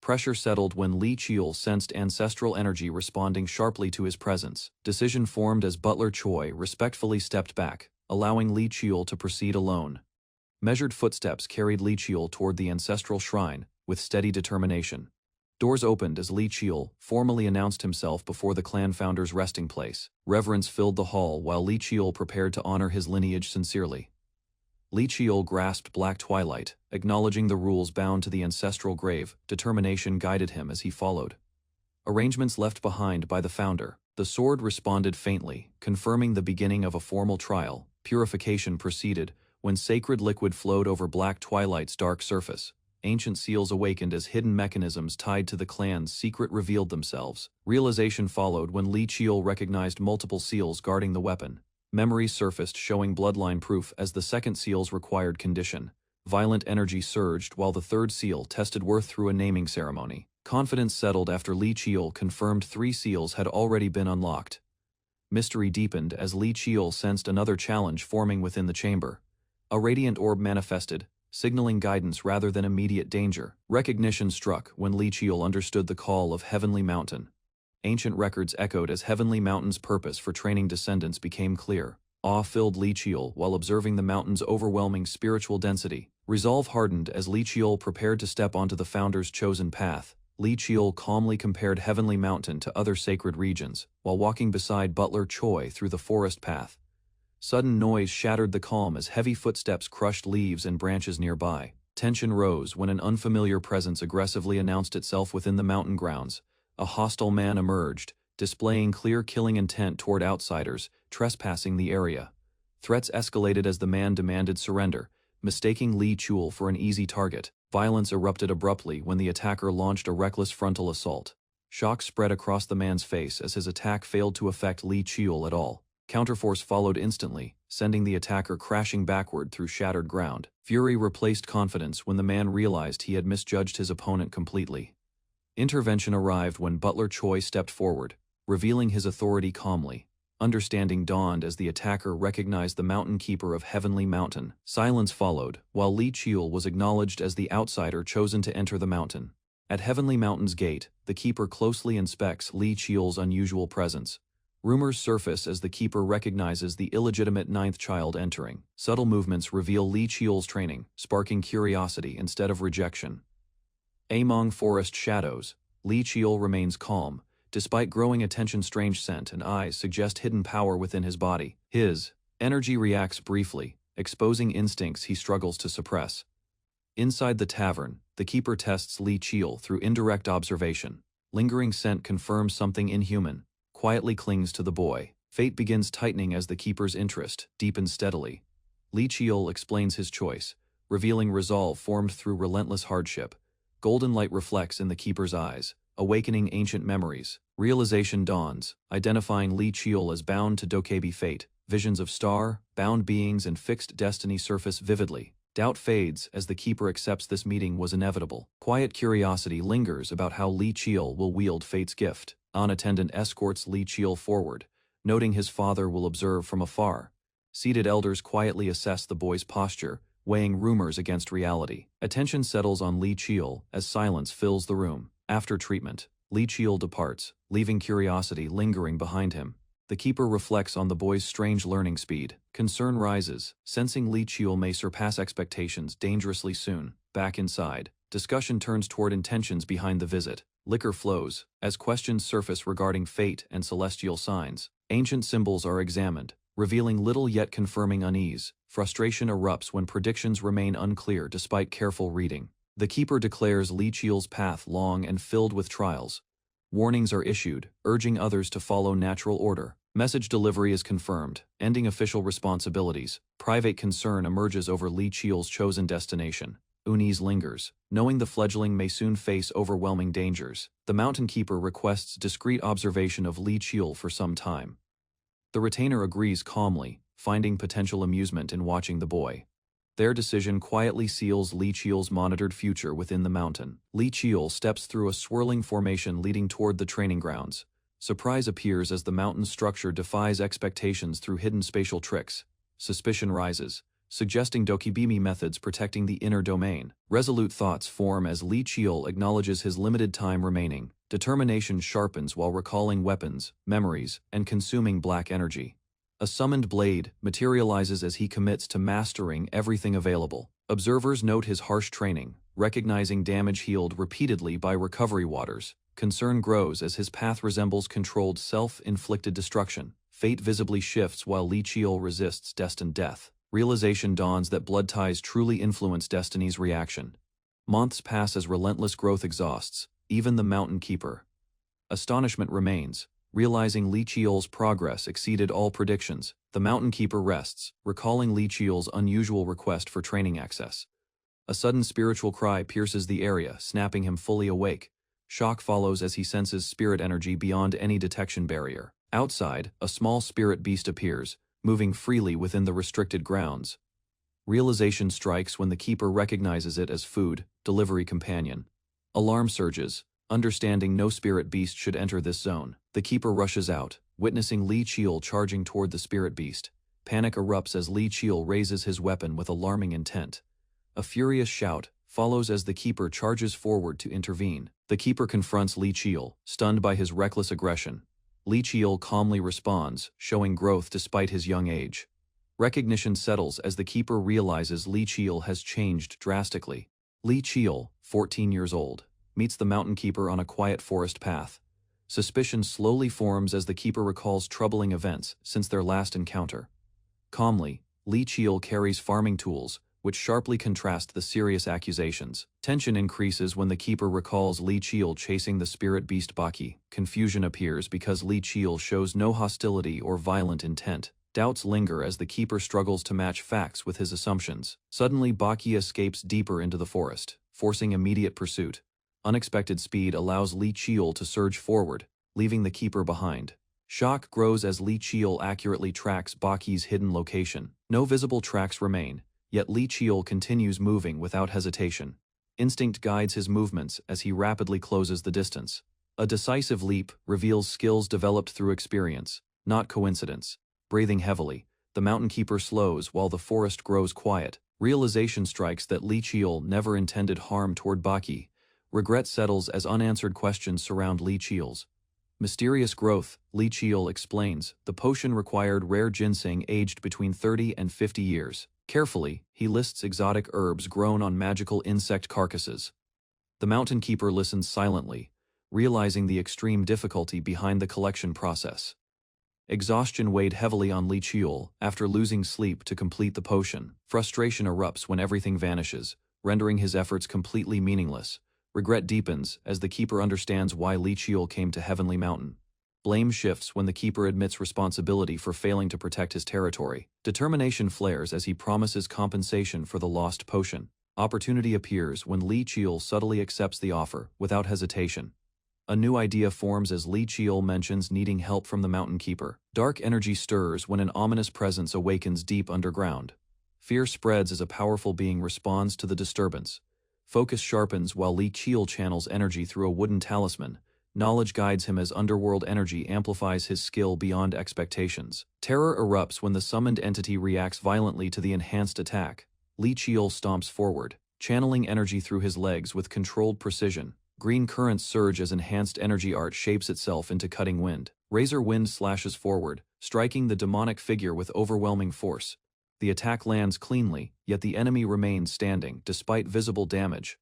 Pressure settled when Li Qiul sensed ancestral energy responding sharply to his presence. Decision formed as Butler Choi respectfully stepped back, allowing Li Qiul to proceed alone. Measured footsteps carried Li Qiul toward the ancestral shrine, with steady determination. Doors opened as Li Qiul formally announced himself before the clan founder's resting place. Reverence filled the hall while Li Qiul prepared to honor his lineage sincerely. Li Qiul grasped black twilight, acknowledging the rules bound to the ancestral grave. Determination guided him as he followed. Arrangements left behind by the founder. The sword responded faintly, confirming the beginning of a formal trial. Purification proceeded When sacred liquid flowed over Black Twilight's dark surface, ancient seals awakened as hidden mechanisms tied to the clan's secret revealed themselves. Realization followed when Li Chiol recognized multiple seals guarding the weapon. Memories surfaced showing bloodline proof as the second seal's required condition. Violent energy surged while the third seal tested worth through a naming ceremony. Confidence settled after Li Chiol confirmed 3 seals had already been unlocked. Mystery deepened as Li Chiol sensed another challenge forming within the chamber. A radiant orb manifested, signaling guidance rather than immediate danger. Recognition struck when Li Chiol understood the call of Heavenly Mountain. Ancient records echoed as Heavenly Mountain's purpose for training descendants became clear. Awe filled Li Chiol while observing the mountain's overwhelming spiritual density. Resolve hardened as Li Chiol prepared to step onto the Founder's chosen path. Li Chiol calmly compared Heavenly Mountain to other sacred regions, while walking beside Butler Choi through the forest path. Sudden noise shattered the calm as heavy footsteps crushed leaves and branches nearby. Tension rose when an unfamiliar presence aggressively announced itself within the mountain grounds. A hostile man emerged, displaying clear killing intent toward outsiders, trespassing the area. Threats escalated as the man demanded surrender, mistaking Li Chiol for an easy target. Violence erupted abruptly when the attacker launched a reckless frontal assault. Shock spread across the man's face as his attack failed to affect Li Chiol at all. Counterforce followed instantly, sending the attacker crashing backward through shattered ground. Fury replaced confidence when the man realized he had misjudged his opponent completely. Intervention arrived when Butler Choi stepped forward, revealing his authority calmly. Understanding dawned as the attacker recognized the Mountain Keeper of Heavenly Mountain. Silence followed, while Li Chiol was acknowledged as the outsider chosen to enter the mountain. At Heavenly Mountain's gate, the Keeper closely inspects Li Chiol's unusual presence. Rumors surface as the Keeper recognizes the illegitimate 9th child entering. Subtle movements reveal Li Chiol's training, sparking curiosity instead of rejection. Among forest shadows, Li Chiol remains calm. Despite growing attention, strange scent and eyes suggest hidden power within his body. His energy reacts briefly, exposing instincts he struggles to suppress. Inside the tavern, the Keeper tests Li Chiol through indirect observation. Lingering scent confirms something inhuman, quietly clings to the boy. Fate begins tightening as the Keeper's interest deepens steadily. Li Chiol explains his choice, revealing resolve formed through relentless hardship. Golden light reflects in the Keeper's eyes, awakening ancient memories. Realization dawns, identifying Li Chiol as bound to Dokebi fate. Visions of star-bound beings and fixed destiny surface vividly. Doubt fades as the Keeper accepts this meeting was inevitable. Quiet curiosity lingers about how Li Chiol will wield fate's gift. An attendant escorts Li Chiol forward, noting his father will observe from afar. Seated elders quietly assess the boy's posture, weighing rumors against reality. Attention settles on Li Chiol as silence fills the room. After treatment, Li Chiol departs, leaving curiosity lingering behind him. The Keeper reflects on the boy's strange learning speed. Concern rises, sensing Li Chiol may surpass expectations dangerously soon. Back inside, discussion turns toward intentions behind the visit. Liquor flows, as questions surface regarding fate and celestial signs. Ancient symbols are examined, revealing little yet confirming unease. Frustration erupts when predictions remain unclear despite careful reading. The Keeper declares Li Chiol's path long and filled with trials. Warnings are issued, urging others to follow natural order. Message delivery is confirmed, ending official responsibilities. Private concern emerges over Li Chiol's chosen destination. Unease lingers, knowing the fledgling may soon face overwhelming dangers. The Mountain Keeper requests discreet observation of Li Chiol for some time. The retainer agrees calmly, finding potential amusement in watching the boy. Their decision quietly seals Li Chiol's monitored future within the mountain. Li Chiol steps through a swirling formation leading toward the training grounds. Surprise appears as the mountain's structure defies expectations through hidden spatial tricks. Suspicion rises, suggesting Dokibimi methods protecting the inner domain. Resolute thoughts form as Li Chiol acknowledges his limited time remaining. Determination sharpens while recalling weapons, memories, and consuming black energy. A summoned blade materializes as he commits to mastering everything available. Observers note his harsh training, recognizing damage healed repeatedly by recovery waters. Concern grows as his path resembles controlled self-inflicted destruction. Fate visibly shifts while Li Chiol resists destined death. Realization dawns that blood ties truly influence destiny's reaction. Months pass as relentless growth exhausts, even the Mountain Keeper. Astonishment remains, Realizing Li Qiu's progress exceeded all predictions, the Mountain Keeper rests, recalling Li Qiu's unusual request for training access. A sudden spiritual cry pierces the area, snapping him fully awake. Shock follows as he senses spirit energy beyond any detection barrier. Outside, a small spirit beast appears, moving freely within the restricted grounds. Realization strikes when the keeper recognizes it as food, delivery companion. Alarm surges, understanding no spirit beast should enter this zone. The keeper rushes out, witnessing Li Qiu charging toward the spirit beast. Panic erupts as Li Qiu raises his weapon with alarming intent. A furious shout follows as the keeper charges forward to intervene. The keeper confronts Li Qiu, stunned by his reckless aggression. Li Qiu calmly responds, showing growth despite his young age. Recognition settles as the keeper realizes Li Qiu has changed drastically. Li Qiu, 14 years old, meets the Mountain Keeper on a quiet forest path. Suspicion slowly forms as the keeper recalls troubling events since their last encounter. Calmly, Li Qiu carries farming tools, which sharply contrast the serious accusations. Tension increases when the keeper recalls Li Qiu chasing the spirit beast Baki. Confusion appears because Li Qiu shows no hostility or violent intent. Doubts linger as the keeper struggles to match facts with his assumptions. Suddenly, Baki escapes deeper into the forest, forcing immediate pursuit. Unexpected speed allows Li Qiu to surge forward, leaving the keeper behind. Shock grows as Li Qiu accurately tracks Baki's hidden location. No visible tracks remain, yet Li Qiu continues moving without hesitation. Instinct guides his movements as he rapidly closes the distance. A decisive leap reveals skills developed through experience, not coincidence. Breathing heavily, the Mountain Keeper slows while the forest grows quiet. Realization strikes that Li Qiu never intended harm toward Baki. Regret settles as unanswered questions surround Li Qiu's mysterious growth. Li Qiu explains, the potion required rare ginseng aged between 30 and 50 years. Carefully, he lists exotic herbs grown on magical insect carcasses. The Mountain Keeper listens silently, realizing the extreme difficulty behind the collection process. Exhaustion weighed heavily on Li Qiu after losing sleep to complete the potion. Frustration erupts when everything vanishes, rendering his efforts completely meaningless. Regret deepens as the keeper understands why Li Qiu came to Heavenly Mountain. Blame shifts when the keeper admits responsibility for failing to protect his territory. Determination flares as he promises compensation for the lost potion. Opportunity appears when Li Qiu subtly accepts the offer, without hesitation. A new idea forms as Li Qiu mentions needing help from the Mountain Keeper. Dark energy stirs when an ominous presence awakens deep underground. Fear spreads as a powerful being responds to the disturbance. Focus sharpens while Li Qiu channels energy through a wooden talisman. Knowledge guides him as underworld energy amplifies his skill beyond expectations. Terror erupts when the summoned entity reacts violently to the enhanced attack. Li Qiu stomps forward, channeling energy through his legs with controlled precision. Green currents surge as enhanced energy art shapes itself into cutting wind. Razor wind slashes forward, striking the demonic figure with overwhelming force. The attack lands cleanly, yet the enemy remains standing, despite visible damage.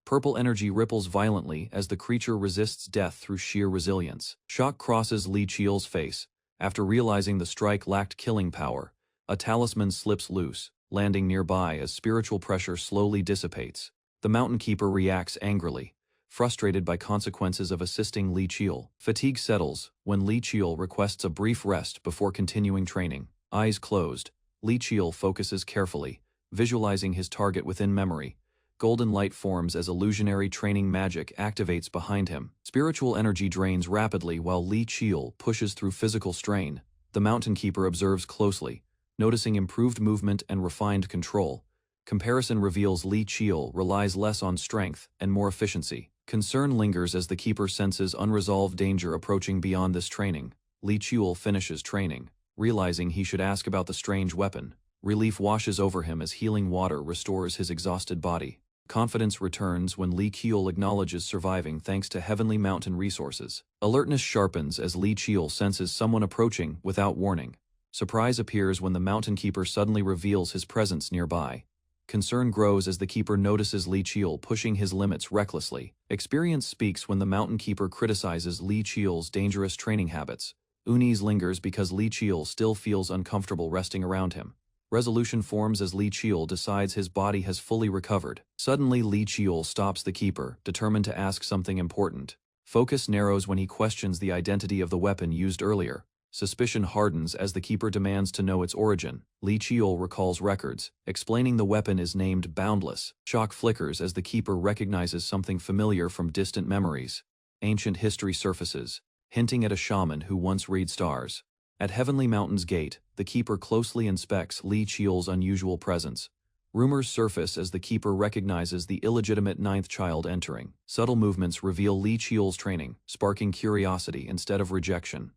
Purple energy ripples violently as the creature resists death through sheer resilience. Shock crosses Li Qiu's face. After realizing the strike lacked killing power, a talisman slips loose, landing nearby as spiritual pressure slowly dissipates. The Mountain Keeper reacts angrily, frustrated by consequences of assisting Li Qiu. Fatigue settles when Li Qiu requests a brief rest before continuing training. Eyes closed, Li Qiu focuses carefully, visualizing his target within memory. Golden light forms as illusionary training magic activates behind him. Spiritual energy drains rapidly while Li Qiu pushes through physical strain. The Mountain Keeper observes closely, noticing improved movement and refined control. Comparison reveals Li Qiu relies less on strength and more efficiency. Concern lingers as the keeper senses unresolved danger approaching beyond this training. Li Qiu finishes training, realizing he should ask about the strange weapon. Relief washes over him as healing water restores his exhausted body. Confidence returns when Li Qiu acknowledges surviving thanks to Heavenly Mountain resources. Alertness sharpens as Li Qiu senses someone approaching without warning. Surprise appears when the Mountain Keeper suddenly reveals his presence nearby. Concern grows as the keeper notices Li Qiu pushing his limits recklessly. Experience speaks when the Mountain Keeper criticizes Li Qiu's dangerous training habits. Unease lingers because Li Qiu still feels uncomfortable resting around him. Resolution forms as Li Qiu decides his body has fully recovered. Suddenly Li Qiu stops the keeper, determined to ask something important. Focus narrows when he questions the identity of the weapon used earlier. Suspicion hardens as the keeper demands to know its origin. Li Chiol recalls records, explaining the weapon is named Boundless. Shock flickers as the keeper recognizes something familiar from distant memories. Ancient history surfaces, hinting at a shaman who once read stars. At Heavenly Mountain's gate, the keeper closely inspects Li Chiol's unusual presence. Rumors surface as the keeper recognizes the illegitimate ninth child entering. Subtle movements reveal Li Chiol's training, sparking curiosity instead of rejection.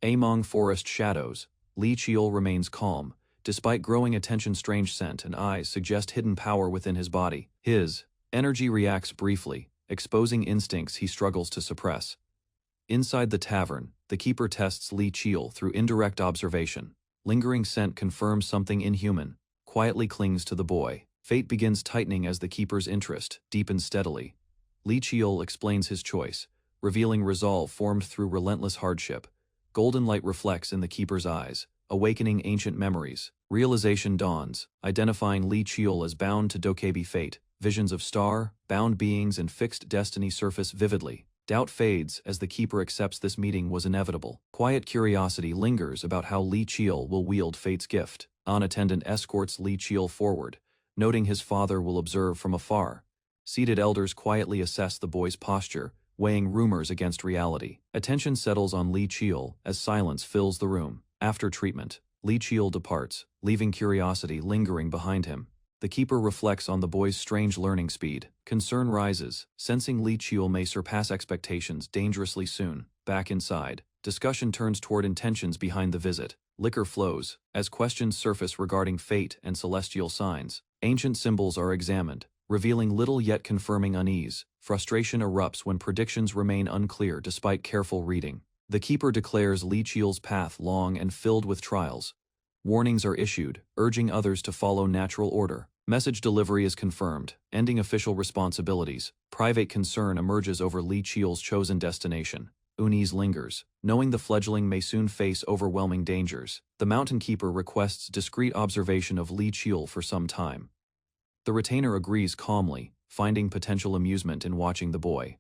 Among forest shadows, Li Chiol remains calm. Despite growing attention, strange scent and eyes suggest hidden power within his body. His energy reacts briefly, exposing instincts he struggles to suppress. Inside the tavern, the keeper tests Li Chiol through indirect observation. Lingering scent confirms something inhuman, quietly clings to the boy. Fate begins tightening as the keeper's interest deepens steadily. Li Chiol explains his choice, revealing resolve formed through relentless hardship. Golden light reflects in the keeper's eyes, awakening ancient memories. Realization dawns, identifying Li Chiol as bound to Dokebi fate. Visions of star-bound beings and fixed destiny surface vividly. Doubt fades as the keeper accepts this meeting was inevitable. Quiet curiosity lingers about how Li Chiol will wield fate's gift. An attendant escorts Li Chiol forward, noting his father will observe from afar. Seated elders quietly assess the boy's posture, weighing rumors against reality. Attention settles on Li Chiol as silence fills the room. After treatment, Li Chiol departs, leaving curiosity lingering behind him. The keeper reflects on the boy's strange learning speed. Concern rises, sensing Li Chiol may surpass expectations dangerously soon. Back inside, discussion turns toward intentions behind the visit. Liquor flows, as questions surface regarding fate and celestial signs. Ancient symbols are examined, revealing little yet confirming unease. Frustration erupts when predictions remain unclear despite careful reading. The keeper declares Li Chiol's path long and filled with trials. Warnings are issued, urging others to follow natural order. Message delivery is confirmed, ending official responsibilities. Private concern emerges over Li Chiol's chosen destination. Unease lingers, knowing the fledgling may soon face overwhelming dangers. The mountain keeper requests discreet observation of Li Chiol for some time. The retainer agrees calmly, finding potential amusement in watching the boy.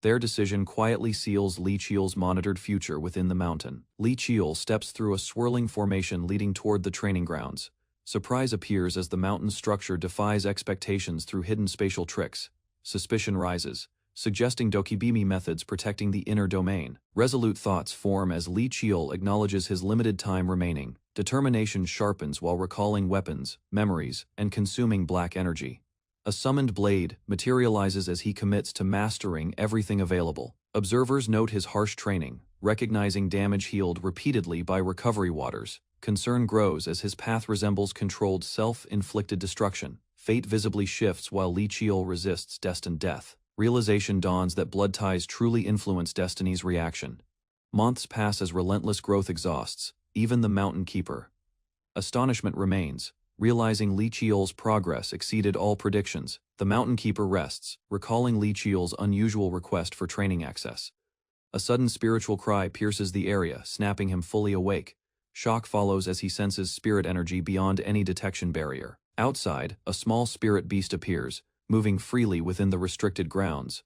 Their decision quietly seals Li Chiol's monitored future within the mountain. Li Chiol steps through a swirling formation leading toward the training grounds. Surprise appears as the mountain's structure defies expectations through hidden spatial tricks. Suspicion rises, suggesting Dokibimi methods protecting the inner domain. Resolute thoughts form as Li Chiol acknowledges his limited time remaining. Determination sharpens while recalling weapons, memories, and consuming black energy. A summoned blade materializes as he commits to mastering everything available. Observers note his harsh training, recognizing damage healed repeatedly by recovery waters. Concern grows as his path resembles controlled self-inflicted destruction. Fate visibly shifts while Li Chiol resists destined death. Realization dawns that blood ties truly influence destiny's reaction. Months pass as relentless growth exhausts, even the mountain keeper. Astonishment remains, realizing Li Chiol's progress exceeded all predictions. The mountain keeper rests, recalling Li Chiol's unusual request for training access. A sudden spiritual cry pierces the area, snapping him fully awake. Shock follows as he senses spirit energy beyond any detection barrier. Outside, a small spirit beast appears, moving freely within the restricted grounds.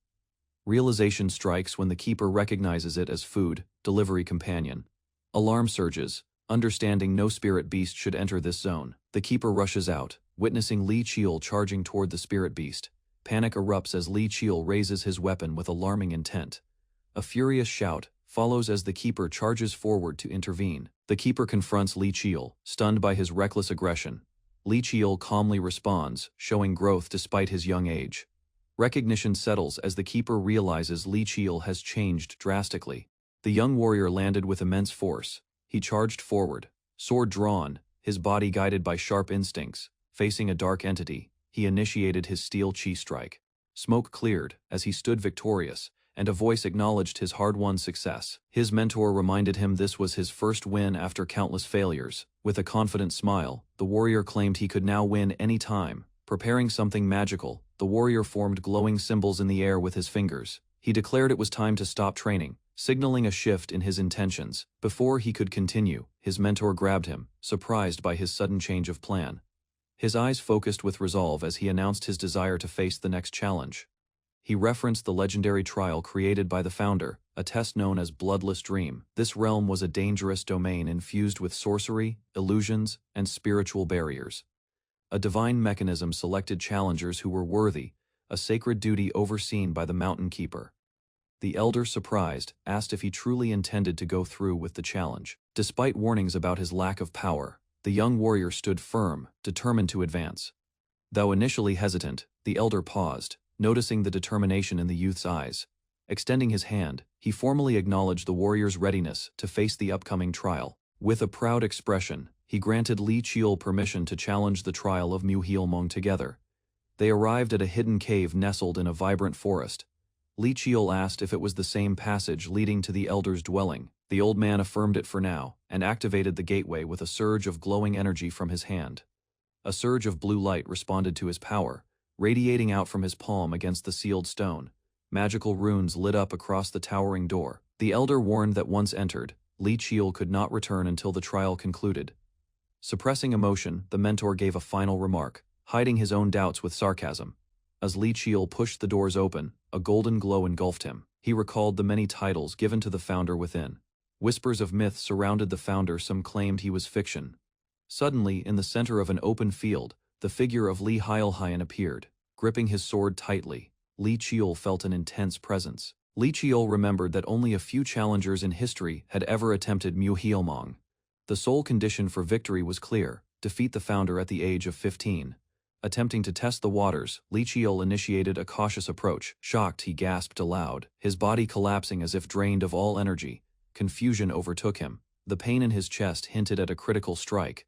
Realization strikes when the keeper recognizes it as food, delivery companion. Alarm surges, understanding no spirit beast should enter this zone. The keeper rushes out, witnessing Li Chiol charging toward the spirit beast. Panic erupts as Li Chiol raises his weapon with alarming intent. A furious shout follows as the keeper charges forward to intervene. The keeper confronts Li Chiol, stunned by his reckless aggression. Li Chiol calmly responds, showing growth despite his young age. Recognition settles as the keeper realizes Li Chiol has changed drastically. The young warrior landed with immense force. He charged forward, sword drawn, his body guided by sharp instincts. Facing a dark entity, he initiated his steel chi strike. Smoke cleared as he stood victorious, and a voice acknowledged his hard-won success. His mentor reminded him this was his first win after countless failures. With a confident smile, the warrior claimed he could now win any time. Preparing something magical, the warrior formed glowing symbols in the air with his fingers. He declared it was time to stop training, signaling a shift in his intentions. Before he could continue, his mentor grabbed him, surprised by his sudden change of plan. His eyes focused with resolve as he announced his desire to face the next challenge. He referenced the legendary trial created by the founder, a test known as Bloodless Dream. This realm was a dangerous domain infused with sorcery, illusions, and spiritual barriers. A divine mechanism selected challengers who were worthy, a sacred duty overseen by the Mountain Keeper. The elder, surprised, asked if he truly intended to go through with the challenge. Despite warnings about his lack of power, the young warrior stood firm, determined to advance. Though initially hesitant, the elder paused, noticing the determination in the youth's eyes. Extending his hand, he formally acknowledged the warrior's readiness to face the upcoming trial. With a proud expression, he granted Li Qiul permission to challenge the trial of Mu together. They arrived at a hidden cave nestled in a vibrant forest. Li Qiul asked if it was the same passage leading to the elder's dwelling. The old man affirmed it for now, and activated the gateway with a surge of glowing energy from his hand. A surge of blue light responded to his power, radiating out from his palm against the sealed stone. Magical runes lit up across the towering door. The elder warned that once entered, Li Qiul could not return until the trial concluded. Suppressing emotion, the mentor gave a final remark, hiding his own doubts with sarcasm. As Li Qiul pushed the doors open, a golden glow engulfed him. He recalled the many titles given to the founder within. Whispers of myth surrounded the founder, some claimed he was fiction. Suddenly, in the center of an open field, the figure of Li Heilhian appeared. Gripping his sword tightly, Li Qiul felt an intense presence. Li Qiul remembered that only a few challengers in history had ever attempted Mu Heilmong. The sole condition for victory was clear: defeat the founder at the age of 15. Attempting to test the waters, Li Qiul initiated a cautious approach. Shocked, he gasped aloud, his body collapsing as if drained of all energy. Confusion overtook him. The pain in his chest hinted at a critical strike.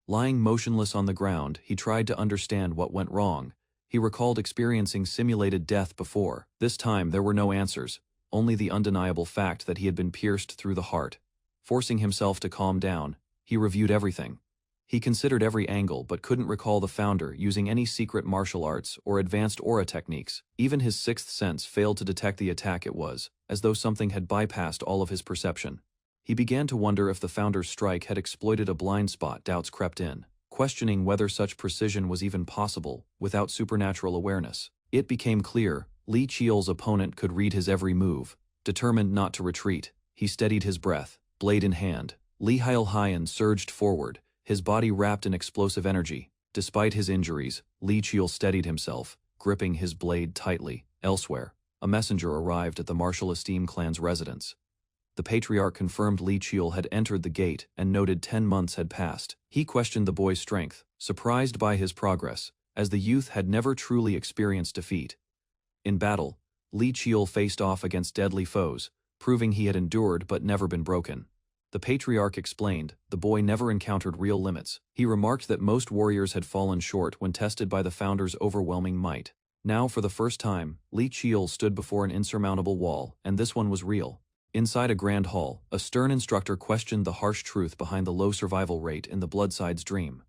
Lying motionless on the ground, he tried to understand what went wrong. He recalled experiencing simulated death before. This time there were no answers, only the undeniable fact that he had been pierced through the heart. Forcing himself to calm down, he reviewed everything. He considered every angle but couldn't recall the founder using any secret martial arts or advanced aura techniques. Even his sixth sense failed to detect the attack. It was as though something had bypassed all of his perception. He began to wonder if the founder's strike had exploited a blind spot. Doubts crept in, questioning whether such precision was even possible without supernatural awareness. It became clear Li Qiul's opponent could read his every move. Determined not to retreat, he steadied his breath, blade in hand. Li Heilhian surged forward, his body wrapped in explosive energy. Despite his injuries, Li Qiul steadied himself, gripping his blade tightly. Elsewhere, a messenger arrived at the Martial Esteem clan's residence. The patriarch confirmed Li Qiul had entered the gate and noted 10 months had passed. He questioned the boy's strength, surprised by his progress, as the youth had never truly experienced defeat. In battle, Li Qiul faced off against deadly foes, proving he had endured but never been broken. The patriarch explained, the boy never encountered real limits. He remarked that most warriors had fallen short when tested by the founder's overwhelming might. Now, for the first time, Li Qiul stood before an insurmountable wall, and this one was real. Inside a grand hall, a stern instructor questioned the harsh truth behind the low survival rate in the Bloodside's dream.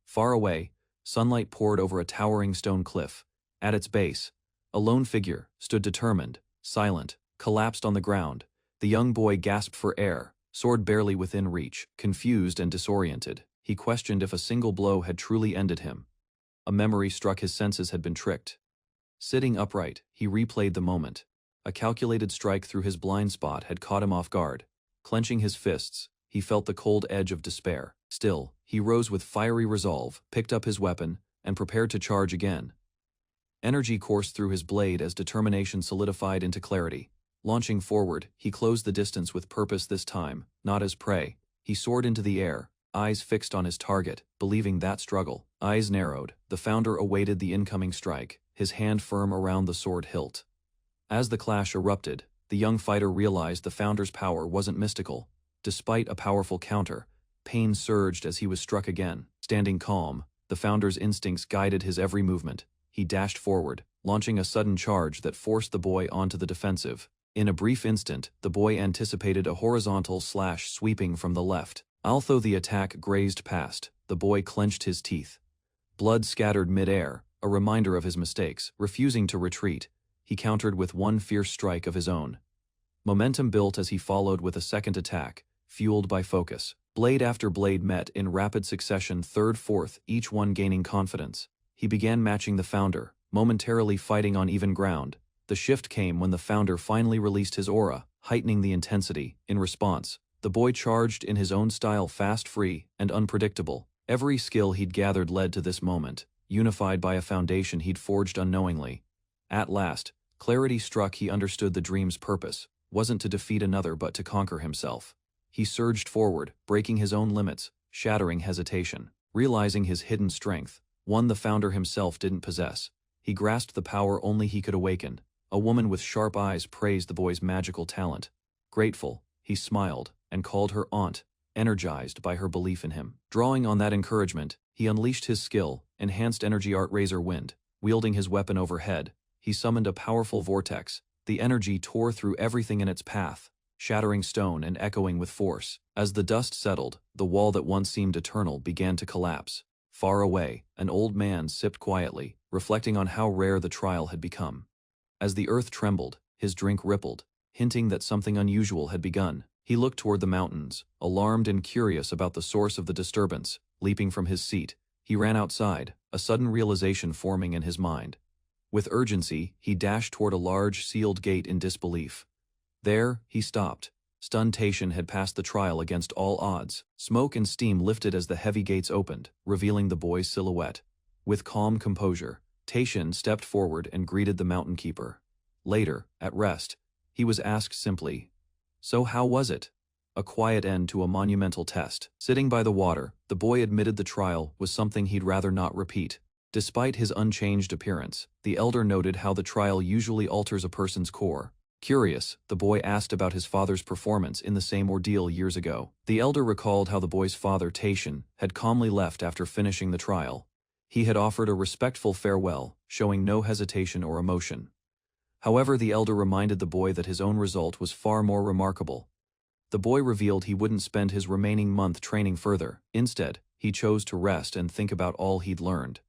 Far away, sunlight poured over a towering stone cliff. At its base, a lone figure stood determined, silent, collapsed on the ground. The young boy gasped for air, sword barely within reach. Confused and disoriented, he questioned if a single blow had truly ended him. A memory struck his senses had been tricked. Sitting upright, he replayed the moment. A calculated strike through his blind spot had caught him off guard. Clenching his fists, he felt the cold edge of despair. Still, he rose with fiery resolve, picked up his weapon, and prepared to charge again. Energy coursed through his blade as determination solidified into clarity. Launching forward, he closed the distance with purpose this time, not as prey. He soared into the air, eyes fixed on his target, believing that struggle. Eyes narrowed, the founder awaited the incoming strike, his hand firm around the sword hilt. As the clash erupted, the young fighter realized the founder's power wasn't mystical. Despite a powerful counter, pain surged as he was struck again. Standing calm, the founder's instincts guided his every movement. He dashed forward, launching a sudden charge that forced the boy onto the defensive. In a brief instant, the boy anticipated a horizontal slash sweeping from the left. Although the attack grazed past, the boy clenched his teeth. Blood scattered mid-air, a reminder of his mistakes. Refusing to retreat, he countered with one fierce strike of his own. Momentum built as he followed with a second attack, fueled by focus. Blade after blade met in rapid succession, third, fourth, each one gaining confidence. He began matching the founder, momentarily fighting on even ground. The shift came when the founder finally released his aura, heightening the intensity. In response, the boy charged in his own style, fast, free, and unpredictable. Every skill he'd gathered led to this moment, unified by a foundation he'd forged unknowingly. At last, clarity struck. He understood the dream's purpose wasn't to defeat another but to conquer himself. He surged forward, breaking his own limits, shattering hesitation. Realizing his hidden strength, one the founder himself didn't possess, he grasped the power only he could awaken. A woman with sharp eyes praised the boy's magical talent. Grateful, he smiled and called her aunt, energized by her belief in him. Drawing on that encouragement, he unleashed his skill, enhanced energy art razor wind. Wielding his weapon overhead, he summoned a powerful vortex. The energy tore through everything in its path, shattering stone and echoing with force. As the dust settled, the wall that once seemed eternal began to collapse. Far away, an old man sipped quietly, reflecting on how rare the trial had become. As the earth trembled, his drink rippled, hinting that something unusual had begun. He looked toward the mountains, alarmed and curious about the source of the disturbance. Leaping from his seat, he ran outside, a sudden realization forming in his mind. With urgency, he dashed toward a large, sealed gate in disbelief. There, he stopped. Stunned Taishan had passed the trial against all odds. Smoke and steam lifted as the heavy gates opened, revealing the boy's silhouette. With calm composure, Taishan stepped forward and greeted the mountain keeper. Later, at rest, he was asked simply, "So how was it?" A quiet end to a monumental test. Sitting by the water, the boy admitted the trial was something he'd rather not repeat. Despite his unchanged appearance, the elder noted how the trial usually alters a person's core. Curious, the boy asked about his father's performance in the same ordeal years ago. The elder recalled how the boy's father, Taishan, had calmly left after finishing the trial. He had offered a respectful farewell, showing no hesitation or emotion. However, the elder reminded the boy that his own result was far more remarkable. The boy revealed he wouldn't spend his remaining month training further. Instead, he chose to rest and think about all he'd learned.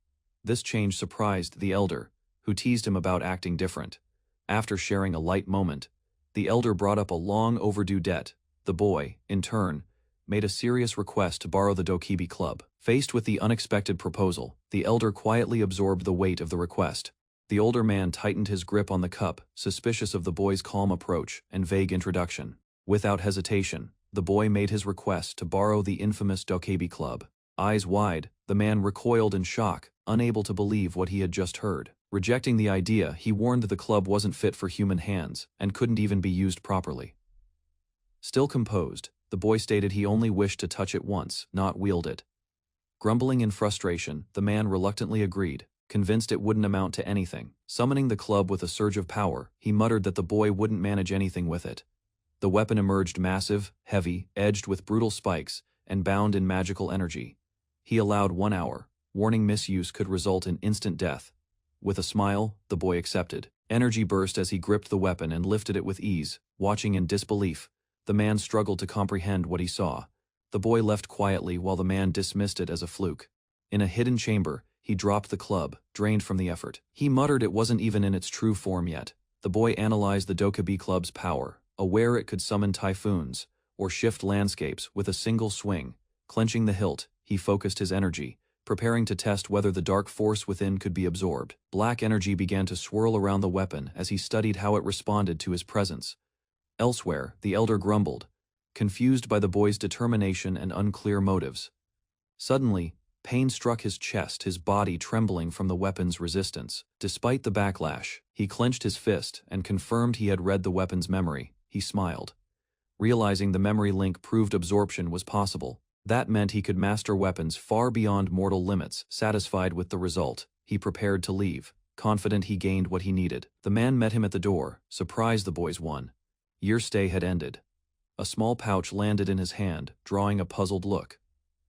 This change surprised the elder, who teased him about acting different. After sharing a light moment, the elder brought up a long-overdue debt. The boy, in turn, made a serious request to borrow the Dokibi Club. Faced with the unexpected proposal, the elder quietly absorbed the weight of the request. The older man tightened his grip on the cup, suspicious of the boy's calm approach and vague introduction. Without hesitation, the boy made his request to borrow the infamous Dokibi Club. Eyes wide, the man recoiled in shock, unable to believe what he had just heard. Rejecting the idea, he warned that the club wasn't fit for human hands and couldn't even be used properly. Still composed, the boy stated he only wished to touch it once, not wield it. Grumbling in frustration, the man reluctantly agreed, convinced it wouldn't amount to anything. Summoning the club with a surge of power, he muttered that the boy wouldn't manage anything with it. The weapon emerged massive, heavy, edged with brutal spikes, and bound in magical energy. He allowed 1 hour, warning misuse could result in instant death. With a smile, the boy accepted. Energy burst as he gripped the weapon and lifted it with ease. Watching in disbelief, the man struggled to comprehend what he saw. The boy left quietly while the man dismissed it as a fluke. In a hidden chamber, he dropped the club, drained from the effort. He muttered it wasn't even in its true form yet. The boy analyzed the Dokibi Club's power, aware it could summon typhoons or shift landscapes with a single swing. Clenching the hilt, he focused his energy, preparing to test whether the dark force within could be absorbed. Black energy began to swirl around the weapon as he studied how it responded to his presence. Elsewhere, the elder grumbled, confused by the boy's determination and unclear motives. Suddenly, pain struck his chest, his body trembling from the weapon's resistance. Despite the backlash, he clenched his fist and confirmed he had read the weapon's memory. He smiled. Realizing the memory link proved absorption was possible. That meant he could master weapons far beyond mortal limits. Satisfied with the result, he prepared to leave, confident he gained what he needed. The man met him at the door, surprised the boy's 1-year stay had ended. A small pouch landed in his hand, drawing a puzzled look.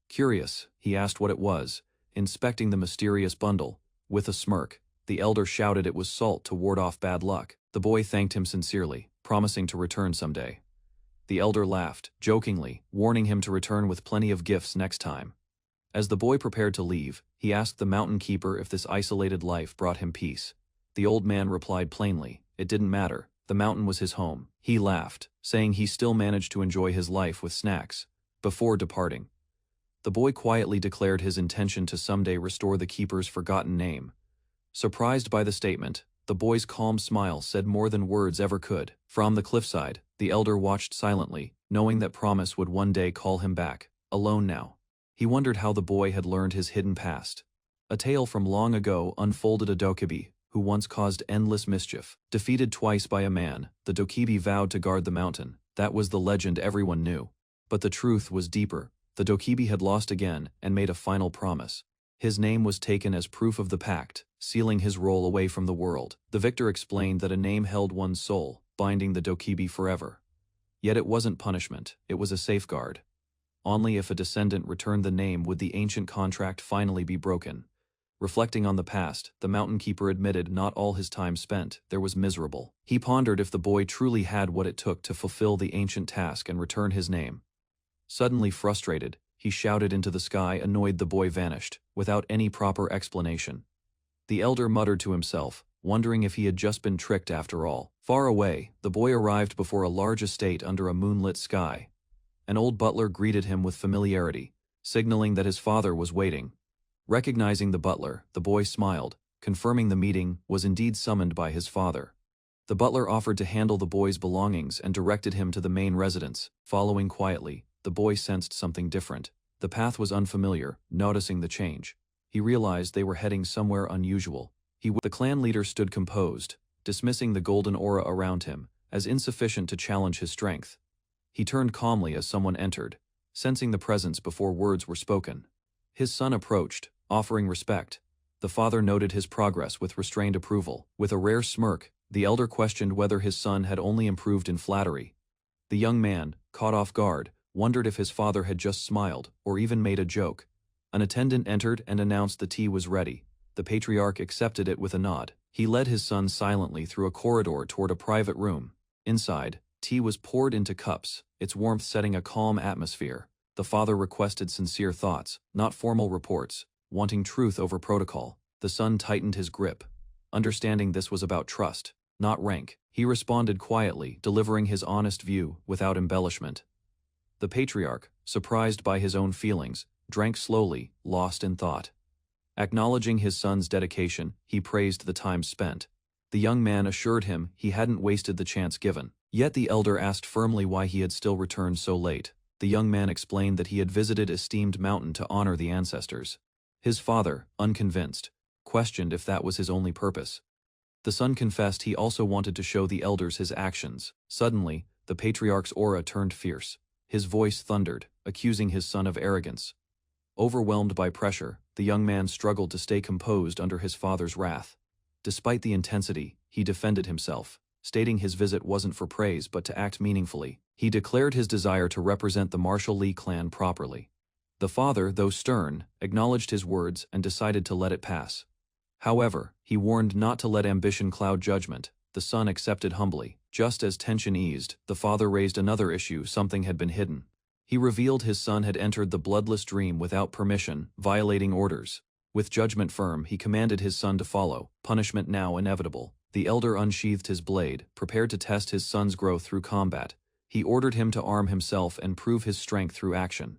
Curious, he asked what it was, inspecting the mysterious bundle. With a smirk, the elder shouted it was salt to ward off bad luck. The boy thanked him sincerely, promising to return someday. The elder laughed, jokingly, warning him to return with plenty of gifts next time. As the boy prepared to leave, he asked the mountain keeper if this isolated life brought him peace. The old man replied plainly, it didn't matter, the mountain was his home. He laughed, saying he still managed to enjoy his life with snacks. Before departing, the boy quietly declared his intention to someday restore the keeper's forgotten name. Surprised by the statement, The boy's calm smile said more than words ever could. From the cliffside, the elder watched silently, knowing that promise would one day call him back, alone now. He wondered how the boy had learned his hidden past. A tale from long ago unfolded a dokibi, who once caused endless mischief. Defeated twice by a man, the dokibi vowed to guard the mountain. That was the legend everyone knew. But the truth was deeper. The dokibi had lost again and made a final promise. His name was taken as proof of the pact, sealing his role away from the world. The victor explained that a name held one's soul, binding the dokibi forever. Yet it wasn't punishment, it was a safeguard. Only if a descendant returned the name would the ancient contract finally be broken. Reflecting on the past, the mountain keeper admitted not all his time spent there was miserable. He pondered if the boy truly had what it took to fulfill the ancient task and return his name. Suddenly frustrated, he shouted into the sky. Annoyed, the boy vanished, without any proper explanation. The elder muttered to himself, wondering if he had just been tricked after all. Far away, the boy arrived before a large estate under a moonlit sky. An old butler greeted him with familiarity, signaling that his father was waiting. Recognizing the butler, the boy smiled, confirming the meeting was indeed summoned by his father. The butler offered to handle the boy's belongings and directed him to the main residence. Following quietly, the boy sensed something different. The path was unfamiliar. Noticing the change, he realized they were heading somewhere unusual. The clan leader stood composed, dismissing the golden aura around him as insufficient to challenge his strength. He turned calmly as someone entered, sensing the presence before words were spoken. His son approached, offering respect. The father noted his progress with restrained approval. With a rare smirk, the elder questioned whether his son had only improved in flattery. The young man, caught off guard, wondered if his father had just smiled or even made a joke. An attendant entered and announced the tea was ready. The patriarch accepted it with a nod. He led his son silently through a corridor toward a private room. Inside, tea was poured into cups, its warmth setting a calm atmosphere. The father requested sincere thoughts, not formal reports, wanting truth over protocol. The son tightened his grip. Understanding this was about trust, not rank, he responded quietly, delivering his honest view without embellishment. The patriarch, surprised by his own feelings, drank slowly, lost in thought. Acknowledging his son's dedication, he praised the time spent. The young man assured him he hadn't wasted the chance given. Yet the elder asked firmly why he had still returned so late. The young man explained that he had visited esteemed mountain to honor the ancestors. His father, unconvinced, questioned if that was his only purpose. The son confessed he also wanted to show the elders his actions. Suddenly, the patriarch's aura turned fierce. His voice thundered, accusing his son of arrogance. Overwhelmed by pressure, the young man struggled to stay composed under his father's wrath. Despite the intensity, he defended himself, stating his visit wasn't for praise but to act meaningfully. He declared his desire to represent the Marshall Lee clan properly. The father, though stern, acknowledged his words and decided to let it pass. However, he warned not to let ambition cloud judgment. The son accepted humbly. Just as tension eased, the father raised another issue. Something had been hidden. He revealed his son had entered the bloodless dream without permission, violating orders. With judgment firm, he commanded his son to follow, punishment now inevitable. The elder unsheathed his blade, prepared to test his son's growth through combat. He ordered him to arm himself and prove his strength through action.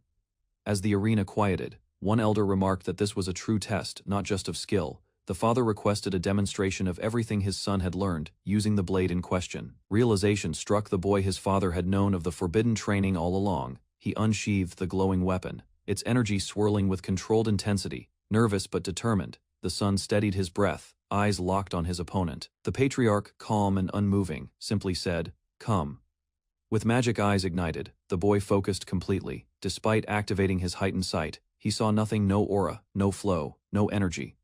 As the arena quieted, one elder remarked that this was a true test, not just of skill. The father requested a demonstration of everything his son had learned, using the blade in question. Realization struck the boy. His father had known of the forbidden training all along. He unsheathed the glowing weapon, its energy swirling with controlled intensity. Nervous but determined, the son steadied his breath, eyes locked on his opponent. The patriarch, calm and unmoving, simply said, "Come." With magic eyes ignited, the boy focused completely. Despite activating his heightened sight, he saw nothing. No aura, no flow, no energy.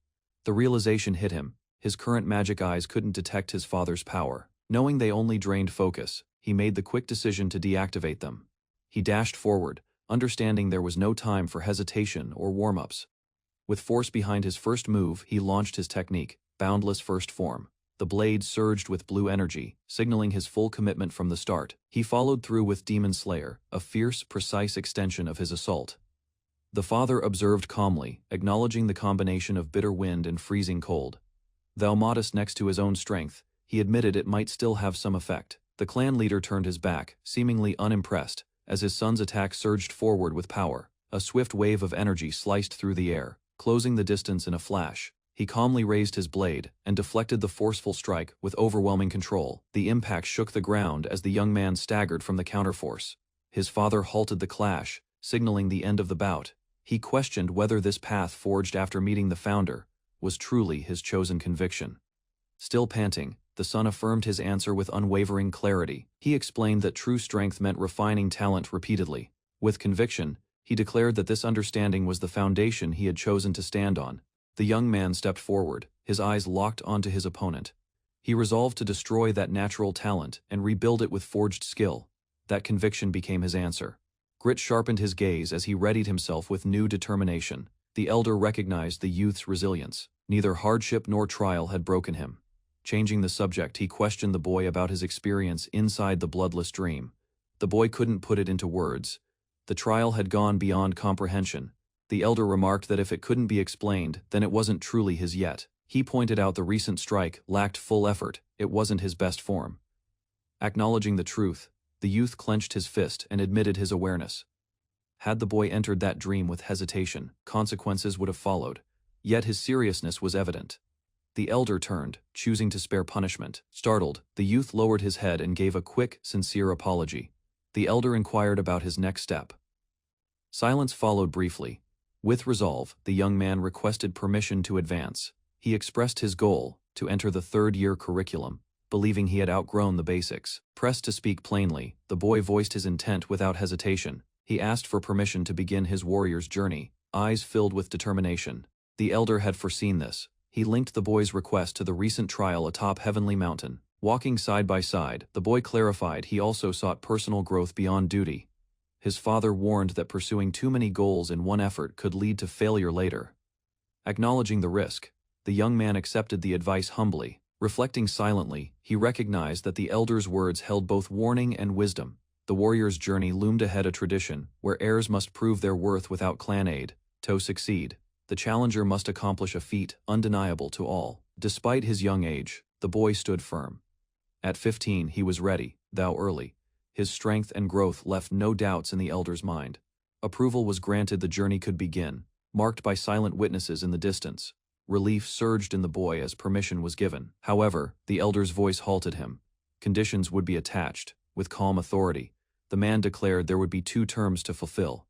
The realization hit him. His current magic eyes couldn't detect his father's power. Knowing they only drained focus, he made the quick decision to deactivate them. He dashed forward, understanding there was no time for hesitation or warm-ups. With force behind his first move, he launched his technique, Boundless First Form. The blade surged with blue energy, signaling his full commitment from the start. He followed through with Demon Slayer, a fierce, precise extension of his assault. The father observed calmly, acknowledging the combination of bitter wind and freezing cold. Though modest next to his own strength, he admitted it might still have some effect. The clan leader turned his back, seemingly unimpressed, as his son's attack surged forward with power. A swift wave of energy sliced through the air, closing the distance in a flash. He calmly raised his blade and deflected the forceful strike with overwhelming control. The impact shook the ground as the young man staggered from the counterforce. His father halted the clash, signaling the end of the bout. He questioned whether this path forged after meeting the founder was truly his chosen conviction. Still panting, the son affirmed his answer with unwavering clarity. He explained that true strength meant refining talent repeatedly. With conviction, he declared that this understanding was the foundation he had chosen to stand on. The young man stepped forward, his eyes locked onto his opponent. He resolved to destroy that natural talent and rebuild it with forged skill. That conviction became his answer. Grit sharpened his gaze as he readied himself with new determination. The elder recognized the youth's resilience. Neither hardship nor trial had broken him. Changing the subject, he questioned the boy about his experience inside the bloodless dream. The boy couldn't put it into words. The trial had gone beyond comprehension. The elder remarked that if it couldn't be explained, then it wasn't truly his yet. He pointed out the recent strike lacked full effort, it wasn't his best form. Acknowledging the truth, the youth clenched his fist and admitted his awareness. Had the boy entered that dream with hesitation, consequences would have followed. Yet his seriousness was evident. The elder turned, choosing to spare punishment. Startled, the youth lowered his head and gave a quick, sincere apology. The elder inquired about his next step. Silence followed briefly. With resolve, the young man requested permission to advance. He expressed his goal, to enter the third-year curriculum, believing he had outgrown the basics. Pressed to speak plainly, the boy voiced his intent without hesitation. He asked for permission to begin his warrior's journey, eyes filled with determination. The elder had foreseen this. He linked the boy's request to the recent trial atop Heavenly Mountain. Walking side by side, the boy clarified he also sought personal growth beyond duty. His father warned that pursuing too many goals in one effort could lead to failure later. Acknowledging the risk, the young man accepted the advice humbly. Reflecting silently, he recognized that the elder's words held both warning and wisdom. The warrior's journey loomed ahead, a tradition where heirs must prove their worth without clan aid. To succeed, the challenger must accomplish a feat undeniable to all. Despite his young age, the boy stood firm. At 15, he was ready, though early. His strength and growth left no doubts in the elder's mind. Approval was granted, the journey could begin, marked by silent witnesses in the distance. Relief surged in the boy as permission was given. However, the elder's voice halted him. Conditions would be attached. With calm authority, the man declared there would be 2 terms to fulfill.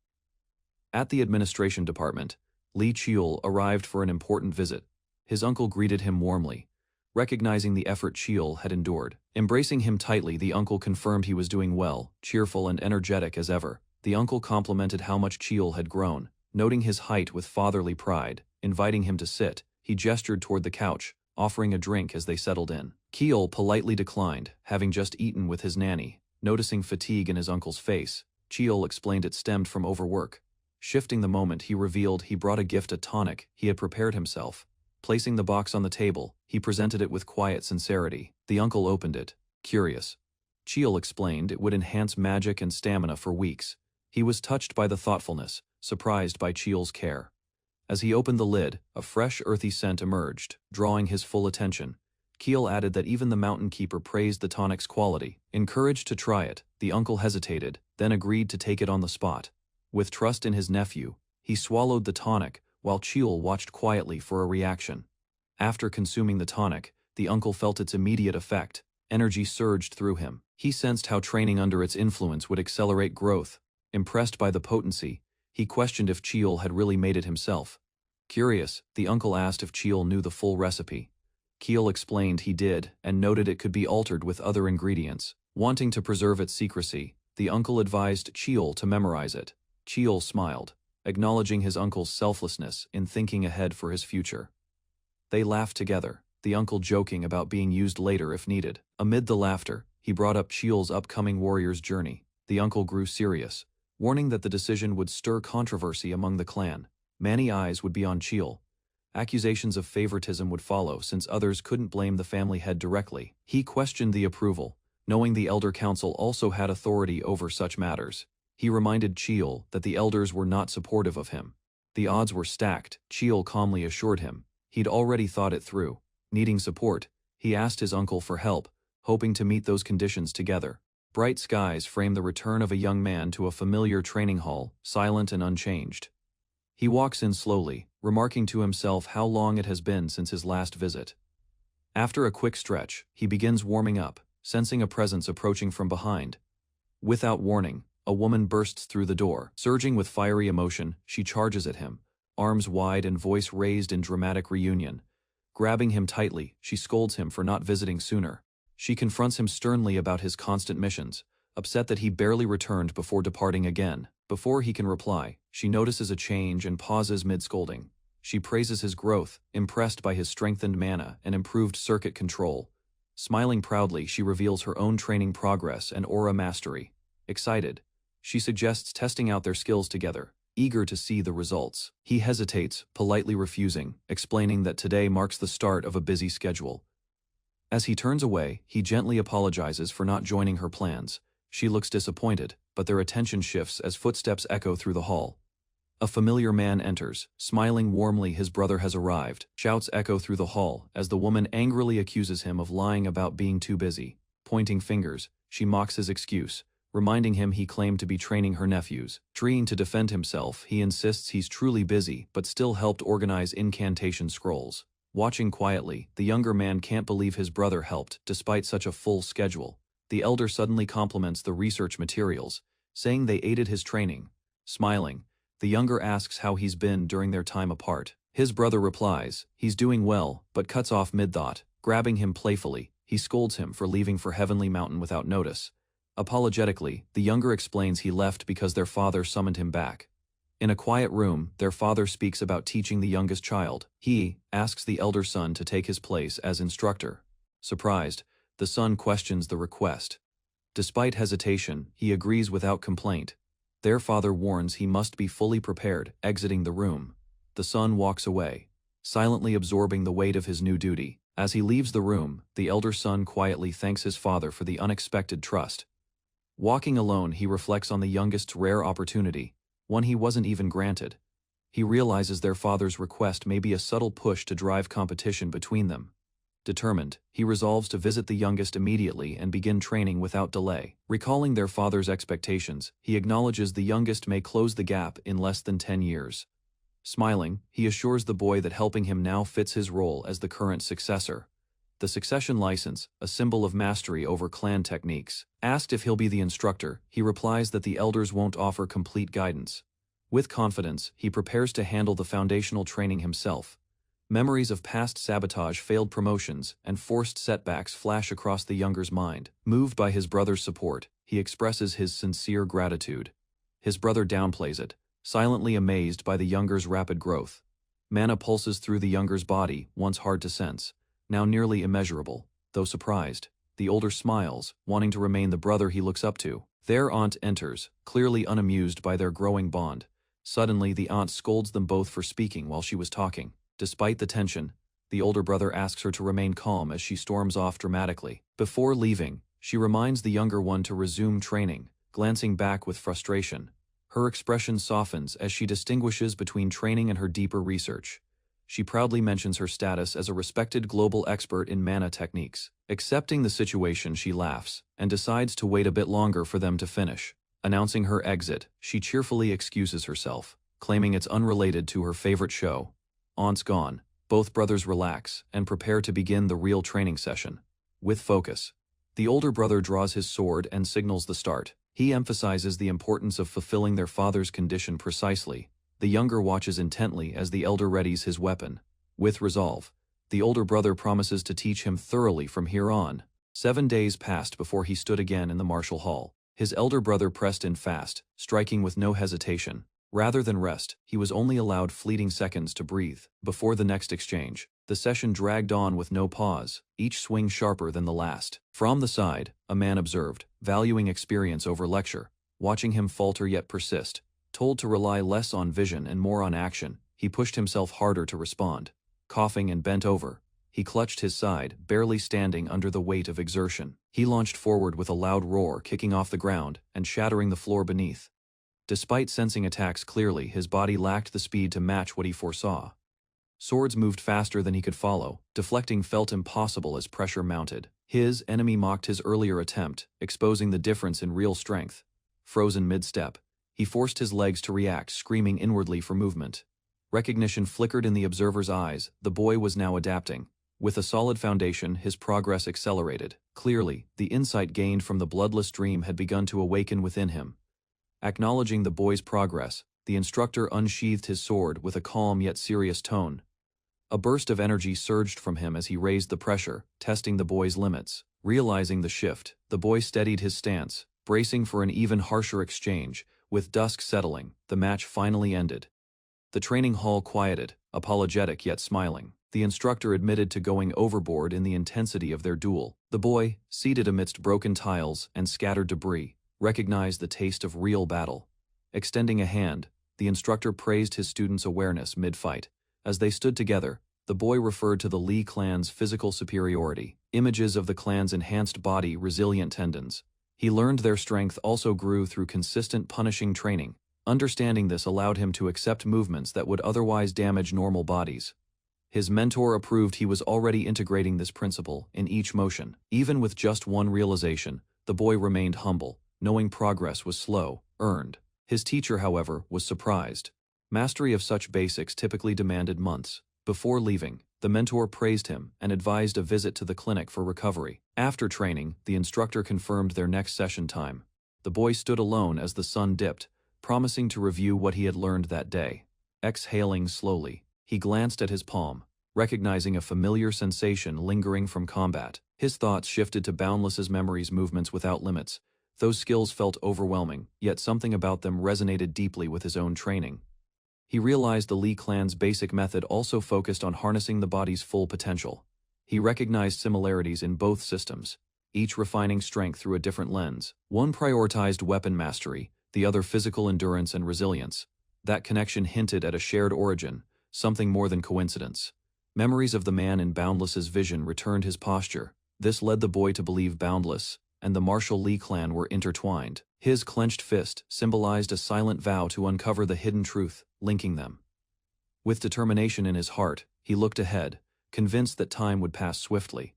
At the administration department, Li Chiul arrived for an important visit. His uncle greeted him warmly, recognizing the effort Chiul had endured. Embracing him tightly, the uncle confirmed he was doing well, cheerful and energetic as ever. The uncle complimented how much Chiul had grown, noting his height with fatherly pride. Inviting him to sit, he gestured toward the couch, offering a drink as they settled in. Chiul politely declined, having just eaten with his nanny. Noticing fatigue in his uncle's face, Chiul explained it stemmed from overwork. Shifting the moment, he revealed he brought a gift, a tonic he had prepared himself. Placing the box on the table, he presented it with quiet sincerity. The uncle opened it, curious. Chiul explained it would enhance magic and stamina for weeks. He was touched by the thoughtfulness, surprised by Chiul's care. As he opened the lid, a fresh earthy scent emerged, drawing his full attention. Chiul added that even the mountain keeper praised the tonic's quality. Encouraged to try it, the uncle hesitated, then agreed to take it on the spot. With trust in his nephew, he swallowed the tonic, while Chiul watched quietly for a reaction. After consuming the tonic, the uncle felt its immediate effect. Energy surged through him. He sensed how training under its influence would accelerate growth. Impressed by the potency, he questioned if Chiul had really made it himself. Curious, the uncle asked if Chiul knew the full recipe. Chiul explained he did, and noted it could be altered with other ingredients. Wanting to preserve its secrecy, the uncle advised Chiul to memorize it. Chiul smiled, acknowledging his uncle's selflessness in thinking ahead for his future. They laughed together, the uncle joking about being used later if needed. Amid the laughter, he brought up Chiul's upcoming warrior's journey. The uncle grew serious, warning that the decision would stir controversy among the clan. Many eyes would be on Chiul. Accusations of favoritism would follow since others couldn't blame the family head directly. He questioned the approval, knowing the elder council also had authority over such matters. He reminded Chiul that the elders were not supportive of him. The odds were stacked, Chiul calmly assured him. He'd already thought it through. Needing support, he asked his uncle for help, hoping to meet those conditions together. Bright skies framed the return of a young man to a familiar training hall, silent and unchanged. He walks in slowly, remarking to himself how long it has been since his last visit. After a quick stretch, he begins warming up, sensing a presence approaching from behind. Without warning, a woman bursts through the door. Surging with fiery emotion, she charges at him, arms wide and voice raised in dramatic reunion. Grabbing him tightly, she scolds him for not visiting sooner. She confronts him sternly about his constant missions, upset that he barely returned before departing again. Before he can reply, she notices a change and pauses mid-scolding. She praises his growth, impressed by his strengthened mana and improved circuit control. Smiling proudly, she reveals her own training progress and aura mastery. Excited, she suggests testing out their skills together, eager to see the results. He hesitates, politely refusing, explaining that today marks the start of a busy schedule. As he turns away, he gently apologizes for not joining her plans. She looks disappointed, but their attention shifts as footsteps echo through the hall. A familiar man enters, smiling warmly. His brother has arrived. Shouts echo through the hall as the woman angrily accuses him of lying about being too busy. Pointing fingers, she mocks his excuse, reminding him he claimed to be training her nephews. Trying to defend himself, he insists he's truly busy but still helped organize incantation scrolls. Watching quietly, the younger man can't believe his brother helped despite such a full schedule. The elder suddenly compliments the research materials, saying they aided his training. Smiling, the younger asks how he's been during their time apart. His brother replies, he's doing well, but cuts off mid-thought. Grabbing him playfully, he scolds him for leaving for Heavenly Mountain without notice. Apologetically, the younger explains he left because their father summoned him back. In a quiet room, their father speaks about teaching the youngest child. He asks the elder son to take his place as instructor. Surprised, the son questions the request. Despite hesitation, he agrees without complaint. Their father warns he must be fully prepared, exiting the room. The son walks away, silently absorbing the weight of his new duty. As he leaves the room, the elder son quietly thanks his father for the unexpected trust. Walking alone, he reflects on the youngest's rare opportunity, one he wasn't even granted. He realizes their father's request may be a subtle push to drive competition between them. Determined, he resolves to visit the youngest immediately and begin training without delay. Recalling their father's expectations, he acknowledges the youngest may close the gap in less than 10 years. Smiling, he assures the boy that helping him now fits his role as the current successor. The succession license, a symbol of mastery over clan techniques. Asked if he'll be the instructor, he replies that the elders won't offer complete guidance. With confidence, he prepares to handle the foundational training himself. Memories of past sabotage, failed promotions, and forced setbacks flash across the younger's mind. Moved by his brother's support, he expresses his sincere gratitude. His brother downplays it, silently amazed by the younger's rapid growth. Mana pulses through the younger's body, once hard to sense, now nearly immeasurable. Though surprised, the older smiles, wanting to remain the brother he looks up to. Their aunt enters, clearly unamused by their growing bond. Suddenly, the aunt scolds them both for speaking while she was talking. Despite the tension, the older brother asks her to remain calm as she storms off dramatically. Before leaving, she reminds the younger one to resume training, glancing back with frustration. Her expression softens as she distinguishes between training and her deeper research. She proudly mentions her status as a respected global expert in mana techniques. Accepting the situation, she laughs and decides to wait a bit longer for them to finish. Announcing her exit, she cheerfully excuses herself, claiming it's unrelated to her favorite show. Aunt's gone, both brothers relax and prepare to begin the real training session. With focus, the older brother draws his sword and signals the start. He emphasizes the importance of fulfilling their father's condition precisely. The younger watches intently as the elder readies his weapon. With resolve, the older brother promises to teach him thoroughly from here on. 7 days passed before he stood again in the martial hall. His elder brother pressed in fast, striking with no hesitation. Rather than rest, he was only allowed fleeting seconds to breathe. Before the next exchange, the session dragged on with no pause, each swing sharper than the last. From the side, a man observed, valuing experience over lecture. Watching him falter yet persist, told to rely less on vision and more on action, he pushed himself harder to respond. Coughing and bent over, he clutched his side, barely standing under the weight of exertion. He launched forward with a loud roar, kicking off the ground and shattering the floor beneath. Despite sensing attacks clearly, his body lacked the speed to match what he foresaw. Swords moved faster than he could follow. Deflecting felt impossible as pressure mounted. His enemy mocked his earlier attempt, exposing the difference in real strength. Frozen mid-step, He forced his legs to react, screaming inwardly for movement. Recognition flickered in the observer's eyes. The boy was now adapting. With a solid foundation, his progress accelerated. Clearly, the insight gained from the bloodless dream had begun to awaken within him. Acknowledging the boy's progress, the instructor unsheathed his sword with a calm yet serious tone. A burst of energy surged from him as he raised the pressure, testing the boy's limits. Realizing the shift, the boy steadied his stance, bracing for an even harsher exchange. With dusk settling, the match finally ended. The training hall quieted, apologetic yet smiling. The instructor admitted to going overboard in the intensity of their duel. The boy, seated amidst broken tiles and scattered debris, recognized the taste of real battle. Extending a hand, the instructor praised his students' awareness mid-fight. As they stood together, the boy referred to the Lee clan's physical superiority, images of the clan's enhanced body, resilient tendons. He learned their strength also grew through consistent punishing training. Understanding this allowed him to accept movements that would otherwise damage normal bodies. His mentor approved he was already integrating this principle in each motion. Even with just one realization, the boy remained humble, knowing progress was slow, earned. His teacher, however, was surprised. Mastery of such basics typically demanded months. Before leaving, the mentor praised him and advised a visit to the clinic for recovery. After training, the instructor confirmed their next session time. The boy stood alone as the sun dipped, promising to review what he had learned that day. Exhaling slowly, he glanced at his palm, recognizing a familiar sensation lingering from combat. His thoughts shifted to Boundless's memories, movements without limits. Those skills felt overwhelming, yet something about them resonated deeply with his own training. He realized the Lee clan's basic method also focused on harnessing the body's full potential. He recognized similarities in both systems, each refining strength through a different lens. One prioritized weapon mastery, the other physical endurance and resilience. That connection hinted at a shared origin, something more than coincidence. Memories of the man in Boundless's vision returned his posture. This led the boy to believe Boundless and the martial Lee clan were intertwined. His clenched fist symbolized a silent vow to uncover the hidden truth, linking them. With determination in his heart, he looked ahead, convinced that time would pass swiftly.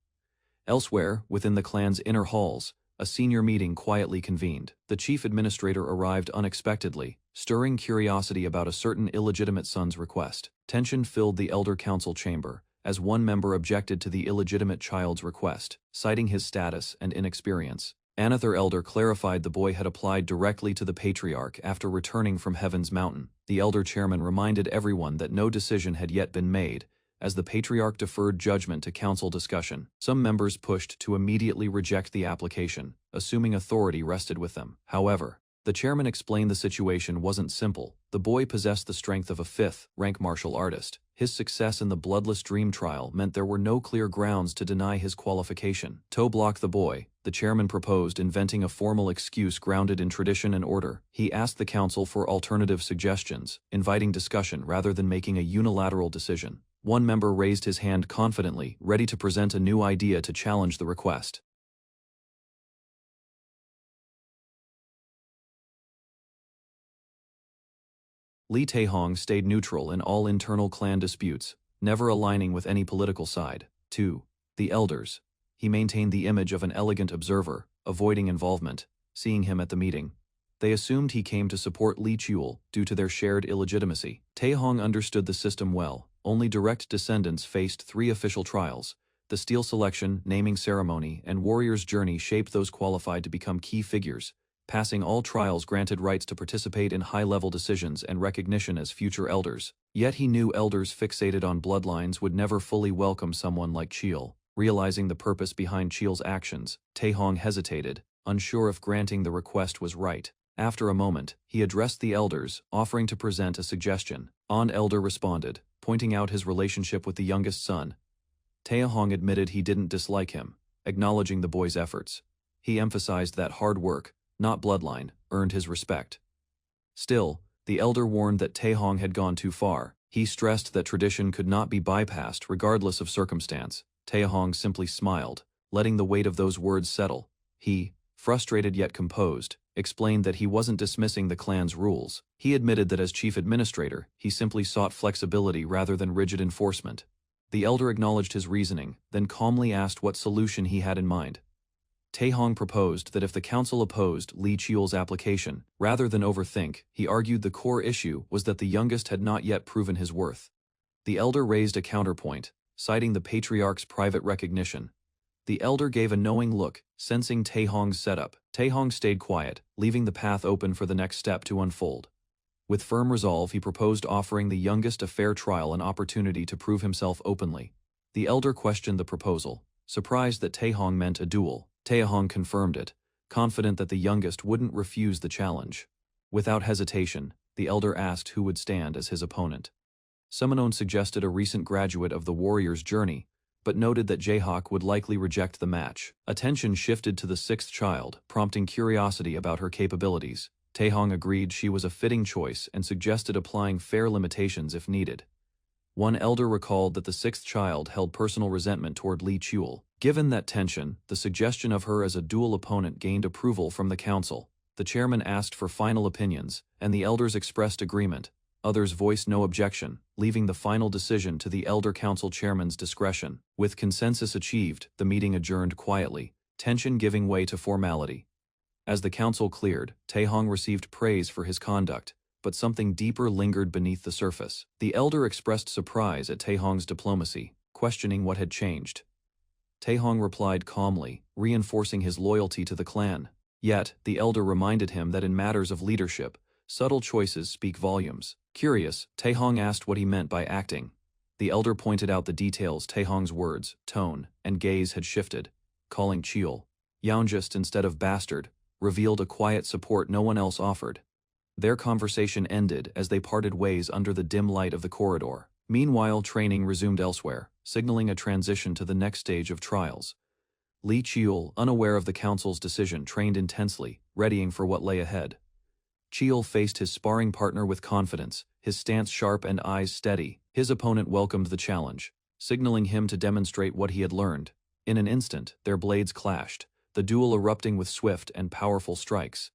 Elsewhere, within the clan's inner halls, a senior meeting quietly convened. The chief administrator arrived unexpectedly, stirring curiosity about a certain illegitimate son's request. Tension filled the elder council chamber, as one member objected to the illegitimate child's request, citing his status and inexperience. Another elder clarified the boy had applied directly to the patriarch after returning from Heaven's Mountain. The elder chairman reminded everyone that no decision had yet been made, as the patriarch deferred judgment to council discussion. Some members pushed to immediately reject the application, assuming authority rested with them. However, the chairman explained the situation wasn't simple. The boy possessed the strength of a fifth-rank martial artist. His success in the bloodless dream trial meant there were no clear grounds to deny his qualification. To block the boy, the chairman proposed inventing a formal excuse grounded in tradition and order. He asked the council for alternative suggestions, inviting discussion rather than making a unilateral decision. One member raised his hand confidently, ready to present a new idea to challenge the request. Lee Taehong stayed neutral in all internal clan disputes, never aligning with any political side. 2. The elders. He maintained the image of an elegant observer, avoiding involvement. Seeing him at the meeting, they assumed he came to support Lee Chul due to their shared illegitimacy. Taehong understood the system well. Only direct descendants faced 3 official trials. The steel selection, naming ceremony, and warrior's journey shaped those qualified to become key figures. Passing all trials granted rights to participate in high-level decisions and recognition as future elders. Yet he knew elders fixated on bloodlines would never fully welcome someone like Chil. Realizing the purpose behind Chil's actions, Taehong hesitated, unsure if granting the request was right. After a moment, he addressed the elders, offering to present a suggestion. An elder responded, pointing out his relationship with the youngest son. Taehong admitted he didn't dislike him, acknowledging the boy's efforts. He emphasized that hard work, not bloodline, earned his respect. Still, the elder warned that Taehong had gone too far. He stressed that tradition could not be bypassed regardless of circumstance. Taehong simply smiled, letting the weight of those words settle. He, frustrated yet composed, explained that he wasn't dismissing the clan's rules. He admitted that as chief administrator, he simply sought flexibility rather than rigid enforcement. The elder acknowledged his reasoning, then calmly asked what solution he had in mind. Taehong proposed that if the council opposed Li Qiul's application, rather than overthink, he argued the core issue was that the youngest had not yet proven his worth. The elder raised a counterpoint, citing the patriarch's private recognition. The elder gave a knowing look, sensing Taehong's setup. Taehong stayed quiet, leaving the path open for the next step to unfold. With firm resolve, he proposed offering the youngest a fair trial and opportunity to prove himself openly. The elder questioned the proposal, surprised that Taehong meant a duel. Taehong confirmed it, confident that the youngest wouldn't refuse the challenge. Without hesitation, the elder asked who would stand as his opponent. Summonon suggested a recent graduate of the warrior's journey, but noted that Jaehak would likely reject the match. Attention shifted to the sixth child, prompting curiosity about her capabilities. Taehong agreed she was a fitting choice and suggested applying fair limitations if needed. One elder recalled that the sixth child held personal resentment toward Li Qiul. Given that tension, the suggestion of her as a dual opponent gained approval from the council. The chairman asked for final opinions, and the elders expressed agreement. Others voiced no objection, leaving the final decision to the elder council chairman's discretion. With consensus achieved, the meeting adjourned quietly, tension giving way to formality. As the council cleared, Taehong received praise for his conduct, but something deeper lingered beneath the surface. The elder expressed surprise at Taehong's diplomacy, questioning what had changed. Taehong replied calmly, reinforcing his loyalty to the clan. Yet, the elder reminded him that in matters of leadership, subtle choices speak volumes. Curious, Taehong asked what he meant by acting. The elder pointed out the details. Taehong's words, tone, and gaze had shifted, calling Qiul youngest instead of bastard, revealed a quiet support no one else offered. Their conversation ended as they parted ways under the dim light of the corridor. Meanwhile, training resumed elsewhere, signaling a transition to the next stage of trials. Li Qiul, unaware of the council's decision, trained intensely, readying for what lay ahead. Qiul faced his sparring partner with confidence, his stance sharp and eyes steady. His opponent welcomed the challenge, signaling him to demonstrate what he had learned. In an instant, their blades clashed, the duel erupting with swift and powerful strikes.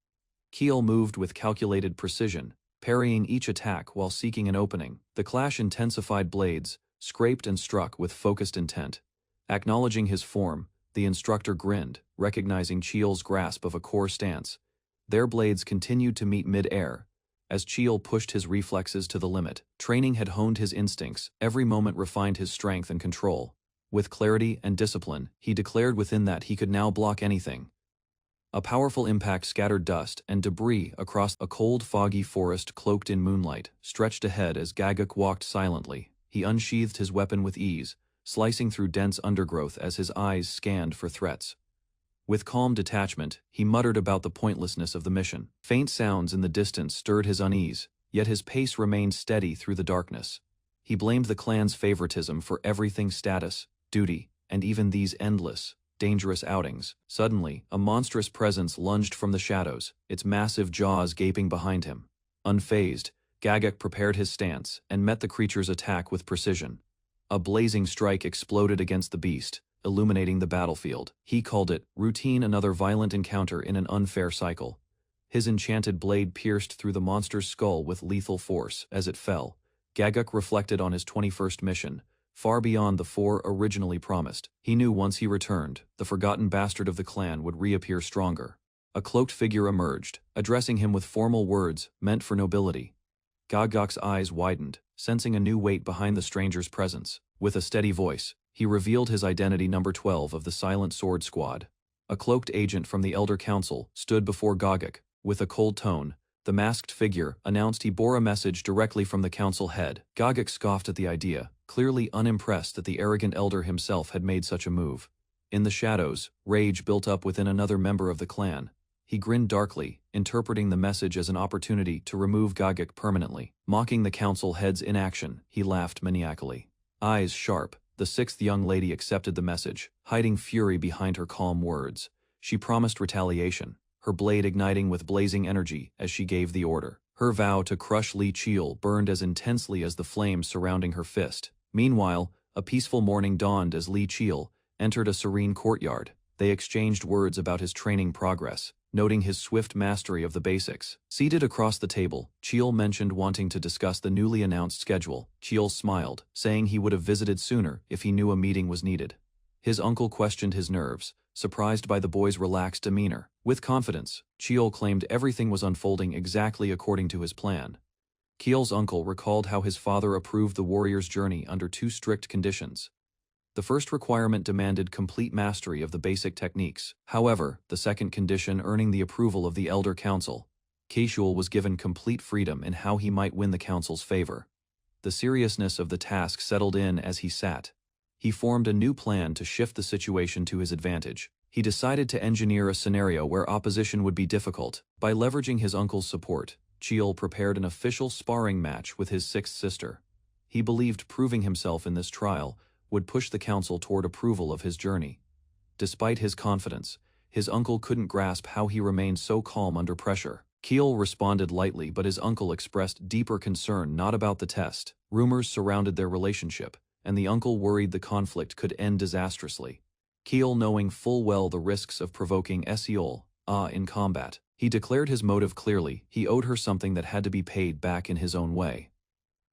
Qiul moved with calculated precision, parrying each attack while seeking an opening. The clash intensified. Blades scraped and struck with focused intent. Acknowledging his form, the instructor grinned, recognizing Qiul's grasp of a core stance. Their blades continued to meet mid-air, as Qiul pushed his reflexes to the limit. Training had honed his instincts, every moment refined his strength and control. With clarity and discipline, he declared within that he could now block anything. A powerful impact scattered dust and debris across a cold, foggy forest cloaked in moonlight. Stretched ahead as Gagak walked silently, he unsheathed his weapon with ease, slicing through dense undergrowth as his eyes scanned for threats. With calm detachment, he muttered about the pointlessness of the mission. Faint sounds in the distance stirred his unease, yet his pace remained steady through the darkness. He blamed the clan's favoritism for everything: status, duty, and even these endless, dangerous outings. Suddenly, a monstrous presence lunged from the shadows, its massive jaws gaping behind him. Unfazed, Gagak prepared his stance and met the creature's attack with precision. A blazing strike exploded against the beast, illuminating the battlefield. He called it routine, another violent encounter in an unfair cycle. His enchanted blade pierced through the monster's skull with lethal force. As it fell, Gagak reflected on his 21st mission, far beyond the 4 originally promised. He knew once he returned, the forgotten bastard of the clan would reappear stronger. A cloaked figure emerged, addressing him with formal words meant for nobility. Gagak's eyes widened, sensing a new weight behind the stranger's presence. With a steady voice, he revealed his identity: number 12 of the Silent Sword Squad. A cloaked agent from the Elder Council stood before Gagak. With a cold tone, the masked figure announced he bore a message directly from the council head. Gagak scoffed at the idea, clearly unimpressed that the arrogant elder himself had made such a move. In the shadows, rage built up within another member of the clan. He grinned darkly, interpreting the message as an opportunity to remove Gagak permanently. Mocking the council head's inaction, he laughed maniacally. Eyes sharp, the sixth young lady accepted the message, hiding fury behind her calm words. She promised retaliation, her blade igniting with blazing energy as she gave the order. Her vow to crush Li Qiul burned as intensely as the flames surrounding her fist. Meanwhile, a peaceful morning dawned as Li Qiul entered a serene courtyard. They exchanged words about his training progress, noting his swift mastery of the basics. Seated across the table, Qiul mentioned wanting to discuss the newly announced schedule. Qiul smiled, saying he would have visited sooner if he knew a meeting was needed. His uncle questioned his nerves, surprised by the boy's relaxed demeanor. With confidence, Cheol claimed everything was unfolding exactly according to his plan. Keel's uncle recalled how his father approved the warrior's journey under two strict conditions. The first requirement demanded complete mastery of the basic techniques. However, the second condition earning the approval of the Elder Council. Keul was given complete freedom in how he might win the council's favor. The seriousness of the task settled in as he sat. He formed a new plan to shift the situation to his advantage. He decided to engineer a scenario where opposition would be difficult. By leveraging his uncle's support, Cheol prepared an official sparring match with his sixth sister. He believed proving himself in this trial would push the council toward approval of his journey. Despite his confidence, his uncle couldn't grasp how he remained so calm under pressure. Keel responded lightly, but his uncle expressed deeper concern not about the test. Rumors surrounded their relationship, and the uncle worried the conflict could end disastrously. Keel, knowing full well the risks of provoking Seol in combat, he declared his motive clearly. He owed her something that had to be paid back in his own way.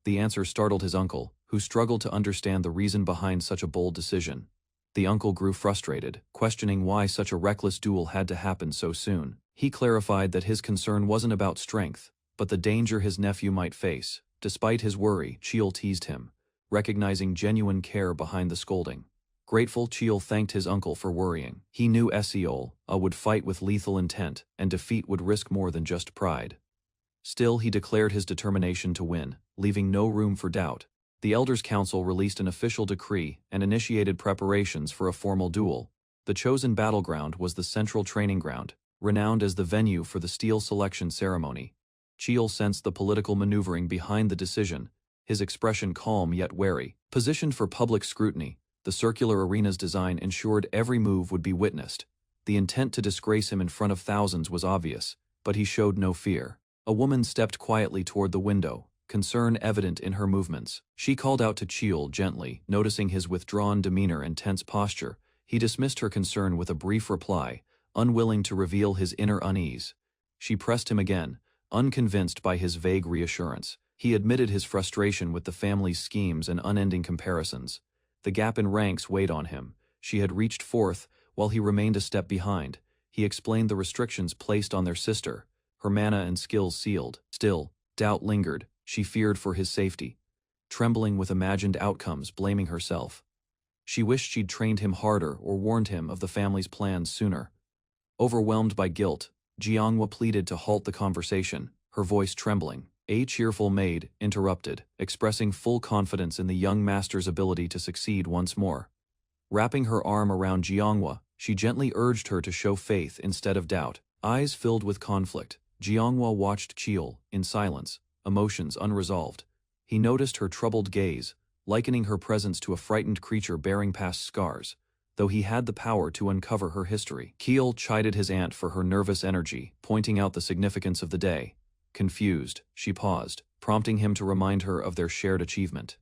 The answer startled his uncle, who struggled to understand the reason behind such a bold decision. The uncle grew frustrated, questioning why such a reckless duel had to happen so soon. He clarified that his concern wasn't about strength, but the danger his nephew might face. Despite his worry, Cheol teased him, recognizing genuine care behind the scolding. Grateful, Cheol thanked his uncle for worrying. He knew Seol would fight with lethal intent, and defeat would risk more than just pride. Still, he declared his determination to win, leaving no room for doubt. The Elders' Council released an official decree and initiated preparations for a formal duel. The chosen battleground was the central training ground, renowned as the venue for the steel selection ceremony. Cheol sensed the political maneuvering behind the decision, his expression calm yet wary. Positioned for public scrutiny, the circular arena's design ensured every move would be witnessed. The intent to disgrace him in front of thousands was obvious, but he showed no fear. A woman stepped quietly toward the window, concern evident in her movements. She called out to Cheol gently, noticing his withdrawn demeanor and tense posture. He dismissed her concern with a brief reply, unwilling to reveal his inner unease. She pressed him again, unconvinced by his vague reassurance. He admitted his frustration with the family's schemes and unending comparisons. The gap in ranks weighed on him. She had reached fourth, while he remained a step behind. He explained the restrictions placed on their sister, her mana and skills sealed. Still, doubt lingered. She feared for his safety, trembling with imagined outcomes, blaming herself. She wished she'd trained him harder or warned him of the family's plans sooner. Overwhelmed by guilt, Jianghua pleaded to halt the conversation, her voice trembling. A cheerful maid interrupted, expressing full confidence in the young master's ability to succeed once more. Wrapping her arm around Jianghua, she gently urged her to show faith instead of doubt. Eyes filled with conflict, Jianghua watched Cheol in silence, emotions unresolved. He noticed her troubled gaze, likening her presence to a frightened creature bearing past scars, though he had the power to uncover her history. Cheol chided his aunt for her nervous energy, pointing out the significance of the day. Confused, she paused, prompting him to remind her of their shared achievement.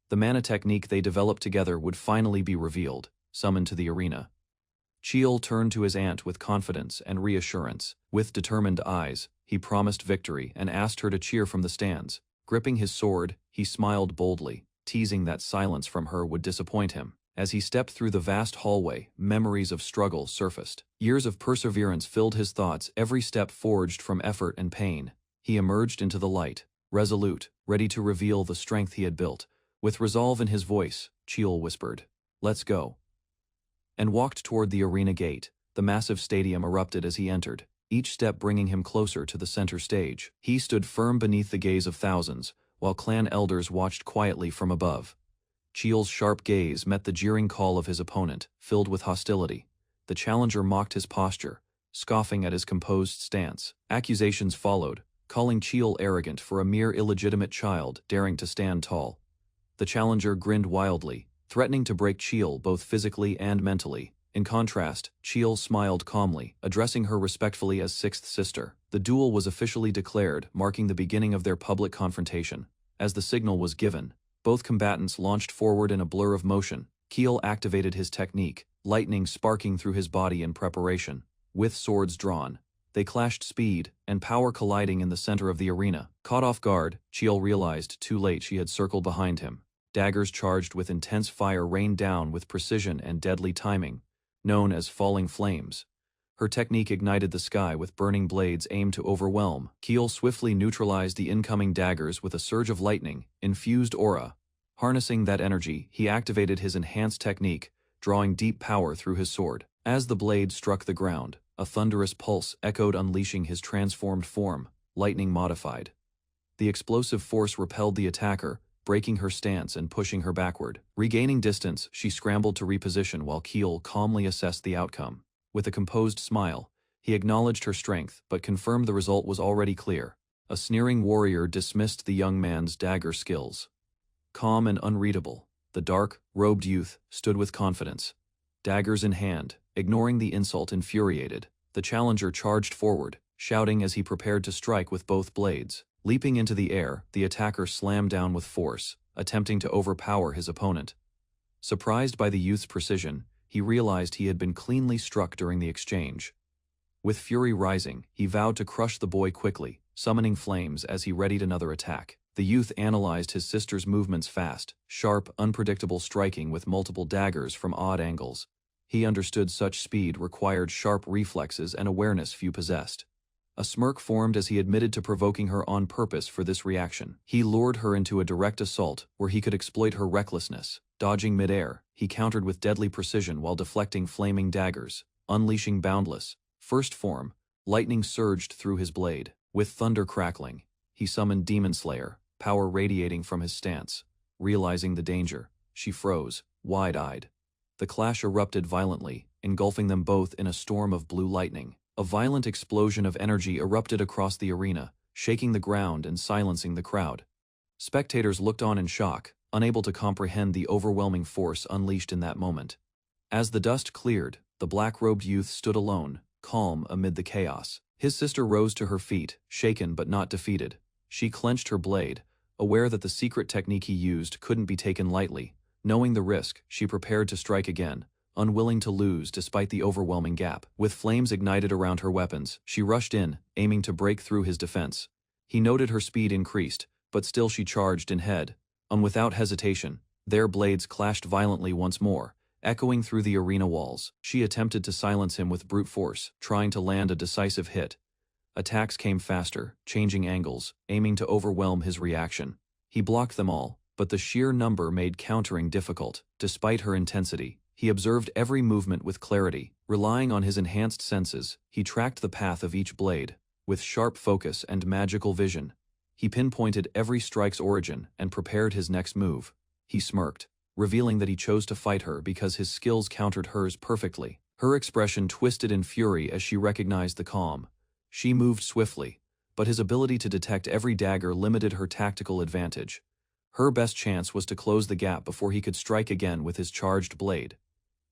The mana technique they developed together would finally be revealed, summoned to the arena. Cheol turned to his aunt with confidence and reassurance. With determined eyes, he promised victory and asked her to cheer from the stands. Gripping his sword, he smiled boldly, teasing that silence from her would disappoint him. As he stepped through the vast hallway, memories of struggle surfaced. Years of perseverance filled his thoughts, every step forged from effort and pain. He emerged into the light, resolute, ready to reveal the strength he had built. With resolve in his voice, Cheol whispered, "Let's go," and walked toward the arena gate. The massive stadium erupted as he entered, each step bringing him closer to the center stage. He stood firm beneath the gaze of thousands, while clan elders watched quietly from above. Cheol's sharp gaze met the jeering call of his opponent, filled with hostility. The challenger mocked his posture, scoffing at his composed stance. Accusations followed, calling Cheol arrogant for a mere illegitimate child daring to stand tall. The challenger grinned wildly, threatening to break Cheol both physically and mentally. In contrast, Cheol smiled calmly, addressing her respectfully as sixth sister. The duel was officially declared, marking the beginning of their public confrontation. As the signal was given, both combatants launched forward in a blur of motion. Cheol activated his technique, lightning sparking through his body in preparation. With swords drawn, they clashed, speed and power colliding in the center of the arena. Caught off guard, Cheol realized too late she had circled behind him. Daggers charged with intense fire rained down with precision and deadly timing. known as falling flames. Her technique ignited the sky with burning blades aimed to overwhelm. Keel swiftly neutralized the incoming daggers with a surge of lightning, infused aura. Harnessing that energy, he activated his enhanced technique, drawing deep power through his sword. As the blade struck the ground, a thunderous pulse echoed, unleashing his transformed form, lightning modified. The explosive force repelled the attacker, breaking her stance and pushing her backward. Regaining distance, she scrambled to reposition while Keel calmly assessed the outcome. With a composed smile, he acknowledged her strength but confirmed the result was already clear. A sneering warrior dismissed the young man's dagger skills. Calm and unreadable, the dark, robed youth stood with confidence. Daggers in hand, ignoring the insult infuriated, the challenger charged forward, shouting as he prepared to strike with both blades. Leaping into the air, the attacker slammed down with force, attempting to overpower his opponent. Surprised by the youth's precision, he realized he had been cleanly struck during the exchange. With fury rising, he vowed to crush the boy quickly, summoning flames as he readied another attack. The youth analyzed his sister's movements fast, sharp, unpredictable striking with multiple daggers from odd angles. He understood such speed required sharp reflexes and awareness few possessed. A smirk formed as he admitted to provoking her on purpose for this reaction. He lured her into a direct assault where he could exploit her recklessness. Dodging midair, he countered with deadly precision while deflecting flaming daggers. Unleashing boundless, first form, lightning surged through his blade. With thunder crackling, he summoned Demon Slayer, power radiating from his stance. Realizing the danger, she froze, wide-eyed. The clash erupted violently, engulfing them both in a storm of blue lightning. A violent explosion of energy erupted across the arena, shaking the ground and silencing the crowd. Spectators looked on in shock, unable to comprehend the overwhelming force unleashed in that moment. As the dust cleared, the black-robed youth stood alone, calm amid the chaos. His sister rose to her feet, shaken but not defeated. She clenched her blade, aware that the secret technique he used couldn't be taken lightly. Knowing the risk, she prepared to strike again, unwilling to lose despite the overwhelming gap. With flames ignited around her weapons, she rushed in, aiming to break through his defense. He noted her speed increased, but still she charged in head. Without hesitation, their blades clashed violently once more, echoing through the arena walls. She attempted to silence him with brute force, trying to land a decisive hit. Attacks came faster, changing angles, aiming to overwhelm his reaction. He blocked them all, but the sheer number made countering difficult. Despite her intensity, he observed every movement with clarity. Relying on his enhanced senses, he tracked the path of each blade. With sharp focus and magical vision, he pinpointed every strike's origin and prepared his next move. He smirked, revealing that he chose to fight her because his skills countered hers perfectly. Her expression twisted in fury as she recognized the calm. She moved swiftly, but his ability to detect every dagger limited her tactical advantage. Her best chance was to close the gap before he could strike again with his charged blade.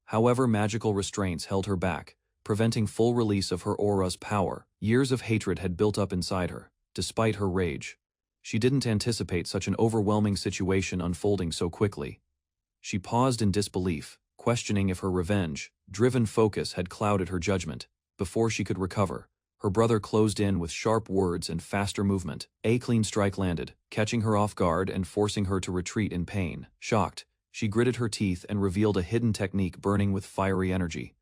However, magical restraints held her back, preventing full release of her aura's power. Years of hatred had built up inside her. Despite her rage, she didn't anticipate such an overwhelming situation unfolding so quickly. She paused in disbelief, questioning if her revenge-driven focus had clouded her judgment. Before she could recover, her brother closed in with sharp words and faster movement. A clean strike landed, catching her off guard and forcing her to retreat in pain. Shocked, she gritted her teeth and revealed a hidden technique burning with fiery energy.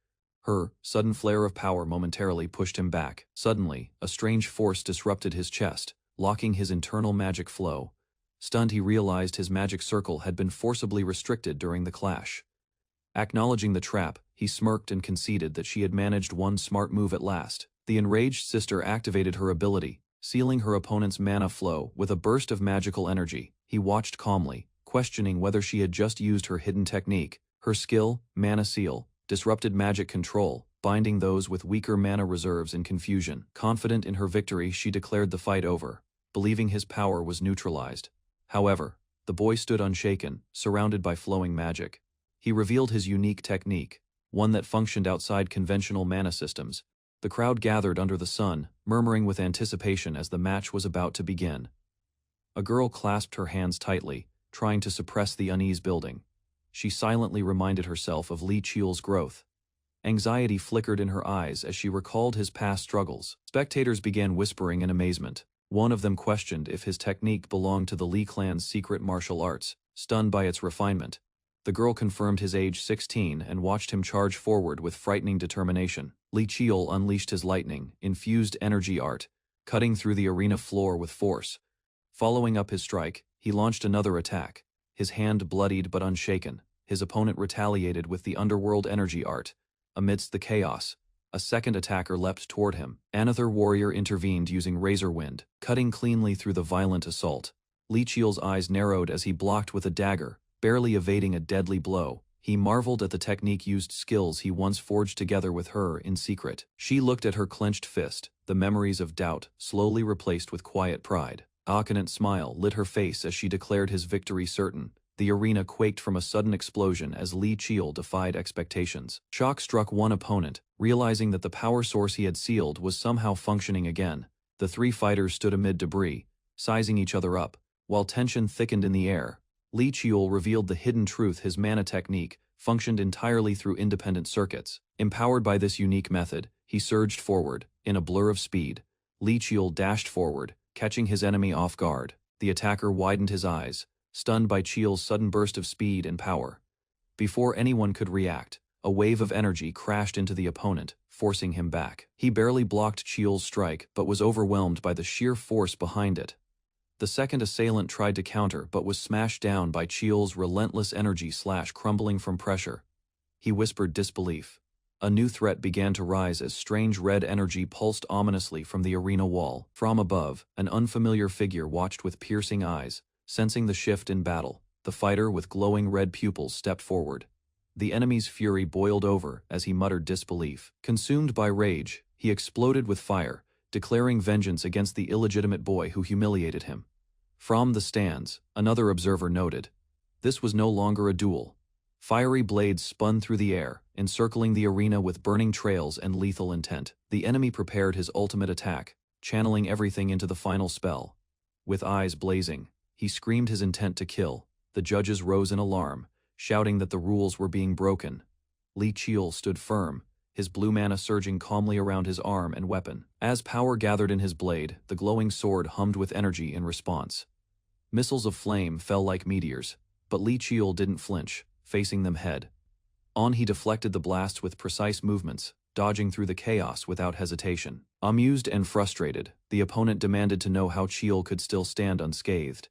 Her sudden flare of power momentarily pushed him back. Suddenly, a strange force disrupted his chest, locking his internal magic flow. Stunned, he realized his magic circle had been forcibly restricted during the clash. Acknowledging the trap, he smirked and conceded that she had managed one smart move at last. The enraged sister activated her ability, sealing her opponent's mana flow with a burst of magical energy. He watched calmly, questioning whether she had just used her hidden technique. Her skill, Mana Seal, disrupted magic control, binding those with weaker mana reserves in confusion. Confident in her victory, she declared the fight over, believing his power was neutralized. However, the boy stood unshaken, surrounded by flowing magic. He revealed his unique technique, one that functioned outside conventional mana systems. The crowd gathered under the sun, murmuring with anticipation as the match was about to begin. A girl clasped her hands tightly, trying to suppress the unease building. She silently reminded herself of Li Qiul's growth. Anxiety flickered in her eyes as she recalled his past struggles. Spectators began whispering in amazement. One of them questioned if his technique belonged to the Li clan's secret martial arts, stunned by its refinement. The girl confirmed his age 16 and watched him charge forward with frightening determination. Li Qiul unleashed his lightning-infused energy art, cutting through the arena floor with force. Following up his strike, he launched another attack, his hand bloodied but unshaken. His opponent retaliated with the underworld energy art. Amidst the chaos, a second attacker leapt toward him. Another warrior intervened using razor wind, cutting cleanly through the violent assault. Li Qiul's eyes narrowed as he blocked with a dagger, barely evading a deadly blow. He marveled at the technique-used skills he once forged together with her in secret. She looked at her clenched fist, the memories of doubt slowly replaced with quiet pride. A confident smile lit her face as she declared his victory certain. The arena quaked from a sudden explosion as Li Qiul defied expectations. Shock struck one opponent, realizing that the power source he had sealed was somehow functioning again. The three fighters stood amid debris, sizing each other up, while tension thickened in the air. Li Qiul revealed the hidden truth: his mana technique functioned entirely through independent circuits. Empowered by this unique method, he surged forward. In a blur of speed, Li Qiul dashed forward, catching his enemy off guard. The attacker widened his eyes, stunned by Qiul's sudden burst of speed and power. Before anyone could react, a wave of energy crashed into the opponent, forcing him back. He barely blocked Qiul's strike but was overwhelmed by the sheer force behind it. The second assailant tried to counter but was smashed down by Qiul's relentless energy crumbling from pressure. He whispered disbelief. A new threat began to rise as strange red energy pulsed ominously from the arena wall. From above, an unfamiliar figure watched with piercing eyes. Sensing the shift in battle, the fighter with glowing red pupils stepped forward. The enemy's fury boiled over as he muttered disbelief. Consumed by rage, he exploded with fire, declaring vengeance against the illegitimate boy who humiliated him. From the stands, another observer noted. This was no longer a duel. Fiery blades spun through the air, encircling the arena with burning trails and lethal intent. The enemy prepared his ultimate attack, channeling everything into the final spell. With eyes blazing, he screamed his intent to kill. The judges rose in alarm, shouting that the rules were being broken. Li Qiul stood firm, his blue mana surging calmly around his arm and weapon. As power gathered in his blade, the glowing sword hummed with energy in response. Missiles of flame fell like meteors, but Li Qiul didn't flinch, facing them head on. He deflected the blasts with precise movements, dodging through the chaos without hesitation. Amused and frustrated, the opponent demanded to know how Qiul could still stand unscathed.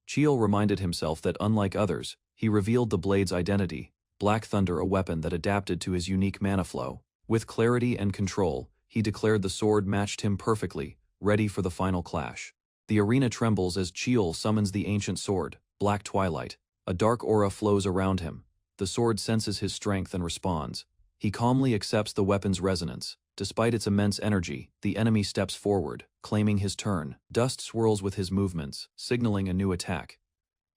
Qiul reminded himself that unlike others, he revealed the blade's identity, Black Thunder, a weapon that adapted to his unique mana flow. With clarity and control, he declared the sword matched him perfectly, ready for the final clash. The arena trembles as Qiul summons the ancient sword, Black Twilight. A dark aura flows around him. The sword senses his strength and responds. He calmly accepts the weapon's resonance. Despite its immense energy, the enemy steps forward, claiming his turn. Dust swirls with his movements, signaling a new attack.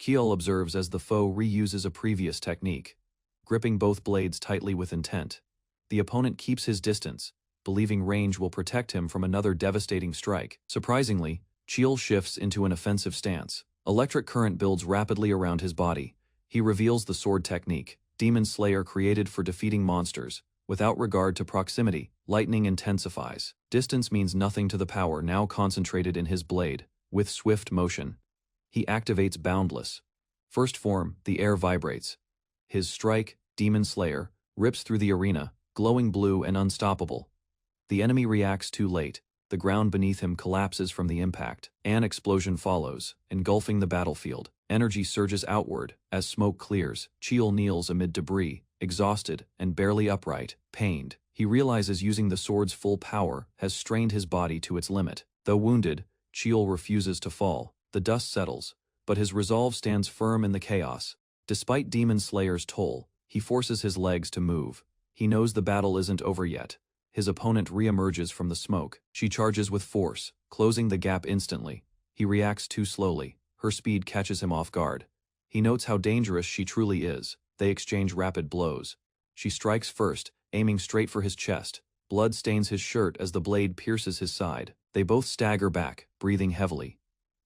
Qiul observes as the foe reuses a previous technique, gripping both blades tightly with intent. The opponent keeps his distance, believing range will protect him from another devastating strike. Surprisingly, Qiul shifts into an offensive stance. Electric current builds rapidly around his body. He reveals the sword technique, Demon Slayer, created for defeating monsters. Without regard to proximity, lightning intensifies. Distance means nothing to the power now concentrated in his blade. With swift motion, he activates Boundless. First form, the air vibrates. His strike, Demon Slayer, rips through the arena, glowing blue and unstoppable. The enemy reacts too late. The ground beneath him collapses from the impact. An explosion follows, engulfing the battlefield. Energy surges outward. As smoke clears, Qiul kneels amid debris, exhausted and barely upright. Pained, he realizes using the sword's full power has strained his body to its limit. Though wounded, Qiul refuses to fall. The dust settles, but his resolve stands firm in the chaos. Despite Demon Slayer's toll, he forces his legs to move. He knows the battle isn't over yet. His opponent reemerges from the smoke. She charges with force, closing the gap instantly. He reacts too slowly. Her speed catches him off guard. He notes how dangerous she truly is. They exchange rapid blows. She strikes first, aiming straight for his chest. Blood stains his shirt as the blade pierces his side. They both stagger back, breathing heavily.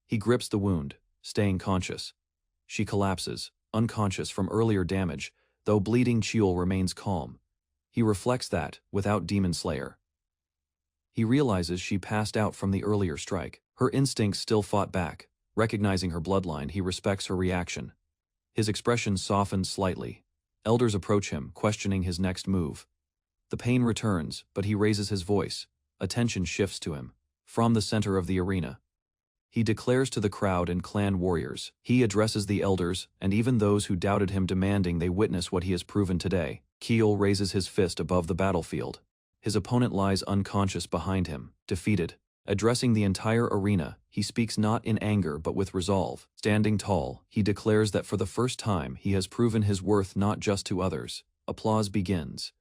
He grips the wound, staying conscious. She collapses, unconscious from earlier damage, though bleeding. Qiul remains calm. He reflects that, without Demon Slayer, he realizes she passed out from the earlier strike. Her instincts still fought back. Recognizing her bloodline, he respects her reaction. His expression softened slightly. Elders approach him, questioning his next move. The pain returns, but he raises his voice. Attention shifts to him. From the center of the arena, he declares to the crowd and clan warriors. He addresses the elders, and even those who doubted him, demanding they witness what he has proven today. Keel raises his fist above the battlefield. His opponent lies unconscious behind him, defeated. Addressing the entire arena, he speaks not in anger but with resolve. Standing tall, he declares that for the first time he has proven his worth not just to others. Applause begins.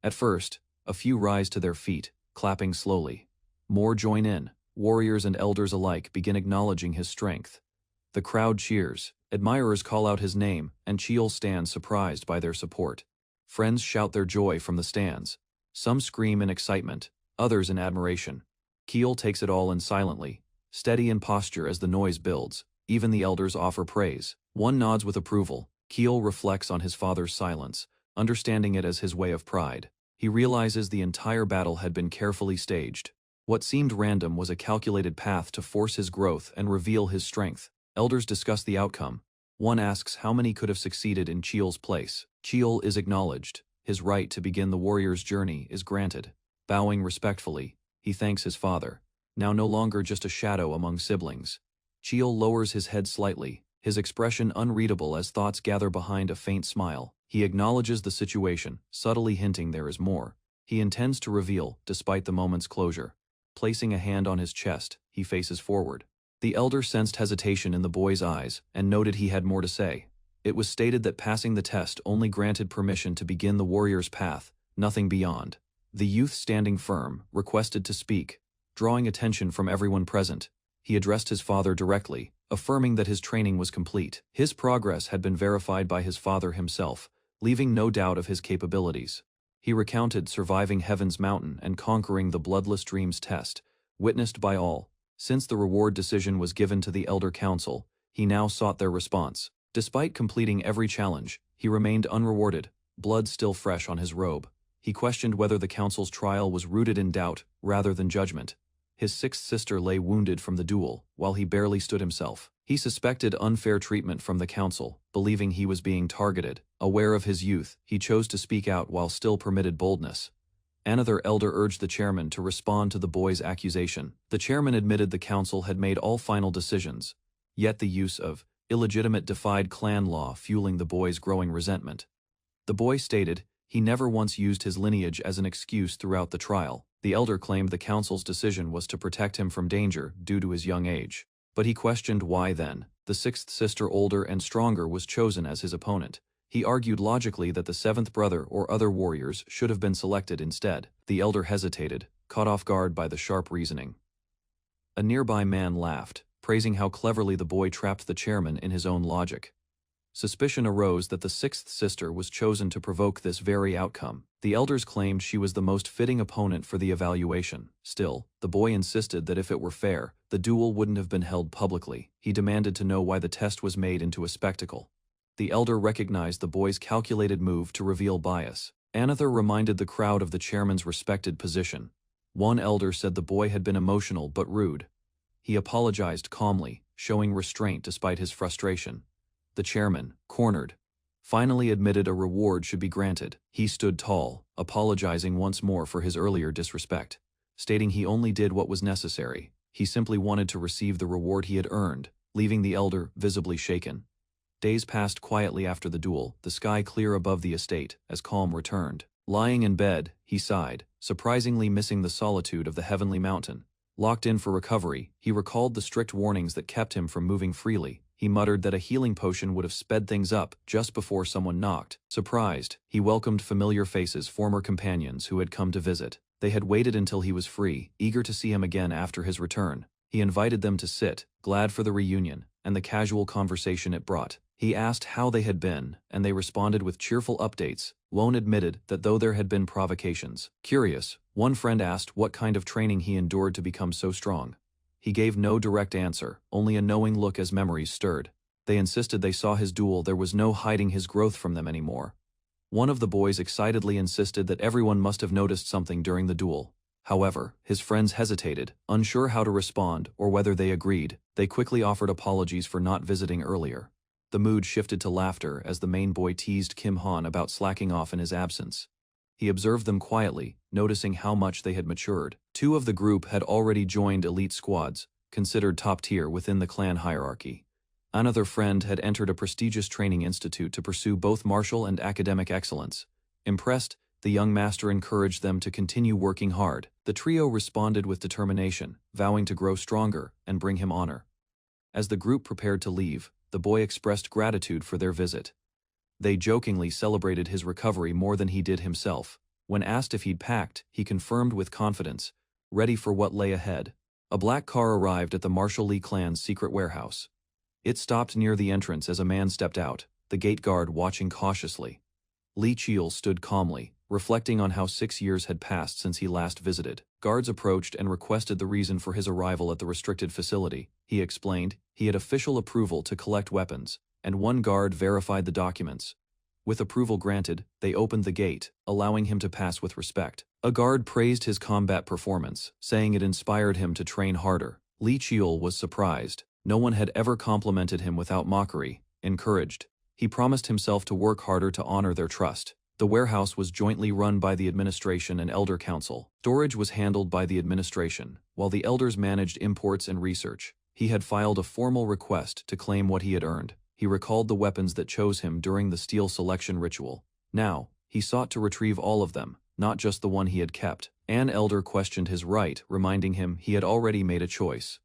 At first, a few rise to their feet, clapping slowly. More join in. Warriors and elders alike begin acknowledging his strength. The crowd cheers. Admirers call out his name, and Cheel stands surprised by their support. Friends shout their joy from the stands. Some scream in excitement, others in admiration. Keel takes it all in silently, steady in posture as the noise builds. Even the elders offer praise. One nods with approval. Keel reflects on his father's silence, understanding it as his way of pride. He realizes the entire battle had been carefully staged. What seemed random was a calculated path to force his growth and reveal his strength. Elders discuss the outcome. One asks how many could have succeeded in Cheel's place. Cheel is acknowledged. His right to begin the warrior's journey is granted. Bowing respectfully, he thanks his father, now no longer just a shadow among siblings. Cheel lowers his head slightly, his expression unreadable as thoughts gather behind a faint smile. He acknowledges the situation, subtly hinting there is more. He intends to reveal, despite the moment's closure. Placing a hand on his chest, he faces forward. The elder sensed hesitation in the boy's eyes and noted he had more to say. It was stated that passing the test only granted permission to begin the warrior's path, nothing beyond. The youth, standing firm, requested to speak. Drawing attention from everyone present, he addressed his father directly, affirming that his training was complete. His progress had been verified by his father himself, leaving no doubt of his capabilities. He recounted surviving Heaven's Mountain and conquering the Bloodless Dreams test, witnessed by all. Since the reward decision was given to the Elder Council, he now sought their response. Despite completing every challenge, he remained unrewarded, blood still fresh on his robe. He questioned whether the council's trial was rooted in doubt rather than judgment. His sixth sister lay wounded from the duel, while he barely stood himself. He suspected unfair treatment from the council, believing he was being targeted. Aware of his youth, he chose to speak out while still permitted boldness. Another elder urged the chairman to respond to the boy's accusation. The chairman admitted the council had made all final decisions, yet the use of illegitimate defied clan law fueling the boy's growing resentment. The boy stated he never once used his lineage as an excuse throughout the trial. The elder claimed the council's decision was to protect him from danger due to his young age. But he questioned why then the sixth sister, older and stronger, was chosen as his opponent. He argued logically that the seventh brother or other warriors should have been selected instead. The elder hesitated, caught off guard by the sharp reasoning. A nearby man laughed, praising how cleverly the boy trapped the chairman in his own logic. Suspicion arose that the sixth sister was chosen to provoke this very outcome. The elders claimed she was the most fitting opponent for the evaluation. Still, the boy insisted that if it were fair, the duel wouldn't have been held publicly. He demanded to know why the test was made into a spectacle. The elder recognized the boy's calculated move to reveal bias. Another reminded the crowd of the chairman's respected position. One elder said the boy had been emotional but rude. He apologized calmly, showing restraint despite his frustration. The chairman, cornered, finally admitted a reward should be granted. He stood tall, apologizing once more for his earlier disrespect, stating he only did what was necessary. He simply wanted to receive the reward he had earned, leaving the elder visibly shaken. Days passed quietly after the duel, the sky clear above the estate, as calm returned. Lying in bed, he sighed, surprisingly missing the solitude of the heavenly mountain. Locked in for recovery, he recalled the strict warnings that kept him from moving freely. He muttered that a healing potion would have sped things up just before someone knocked. Surprised, he welcomed familiar faces, former companions who had come to visit. They had waited until he was free, eager to see him again after his return. He invited them to sit, glad for the reunion, and the casual conversation it brought. He asked how they had been, and they responded with cheerful updates. Lone admitted that though there had been provocations. Curious, one friend asked what kind of training he endured to become so strong. He gave no direct answer, only a knowing look as memories stirred. They insisted they saw his duel, there was no hiding his growth from them anymore. One of the boys excitedly insisted that everyone must have noticed something during the duel. However, his friends hesitated, unsure how to respond or whether they agreed. They quickly offered apologies for not visiting earlier. The mood shifted to laughter as the main boy teased Kim Han about slacking off in his absence. He observed them quietly, noticing how much they had matured. Two of the group had already joined elite squads, considered top tier within the clan hierarchy. Another friend had entered a prestigious training institute to pursue both martial and academic excellence. Impressed, the young master encouraged them to continue working hard. The trio responded with determination, vowing to grow stronger and bring him honor. As the group prepared to leave, the boy expressed gratitude for their visit. They jokingly celebrated his recovery more than he did himself. When asked if he'd packed, he confirmed with confidence, ready for what lay ahead. A black car arrived at the Marshall Lee clan's secret warehouse. It stopped near the entrance as a man stepped out, the gate guard watching cautiously. Lee Cheol stood calmly, reflecting on how 6 years had passed since he last visited. Guards approached and requested the reason for his arrival at the restricted facility. He explained he had official approval to collect weapons, and one guard verified the documents. With approval granted, they opened the gate, allowing him to pass with respect. A guard praised his combat performance, saying it inspired him to train harder. Lee Cheol was surprised. No one had ever complimented him without mockery. Encouraged, he promised himself to work harder to honor their trust. The warehouse was jointly run by the administration and elder council. Storage was handled by the administration, while the elders managed imports and research. He had filed a formal request to claim what he had earned. He recalled the weapons that chose him during the steel selection ritual. Now, he sought to retrieve all of them, not just the one he had kept. An elder questioned his right, reminding him he had already made a choice.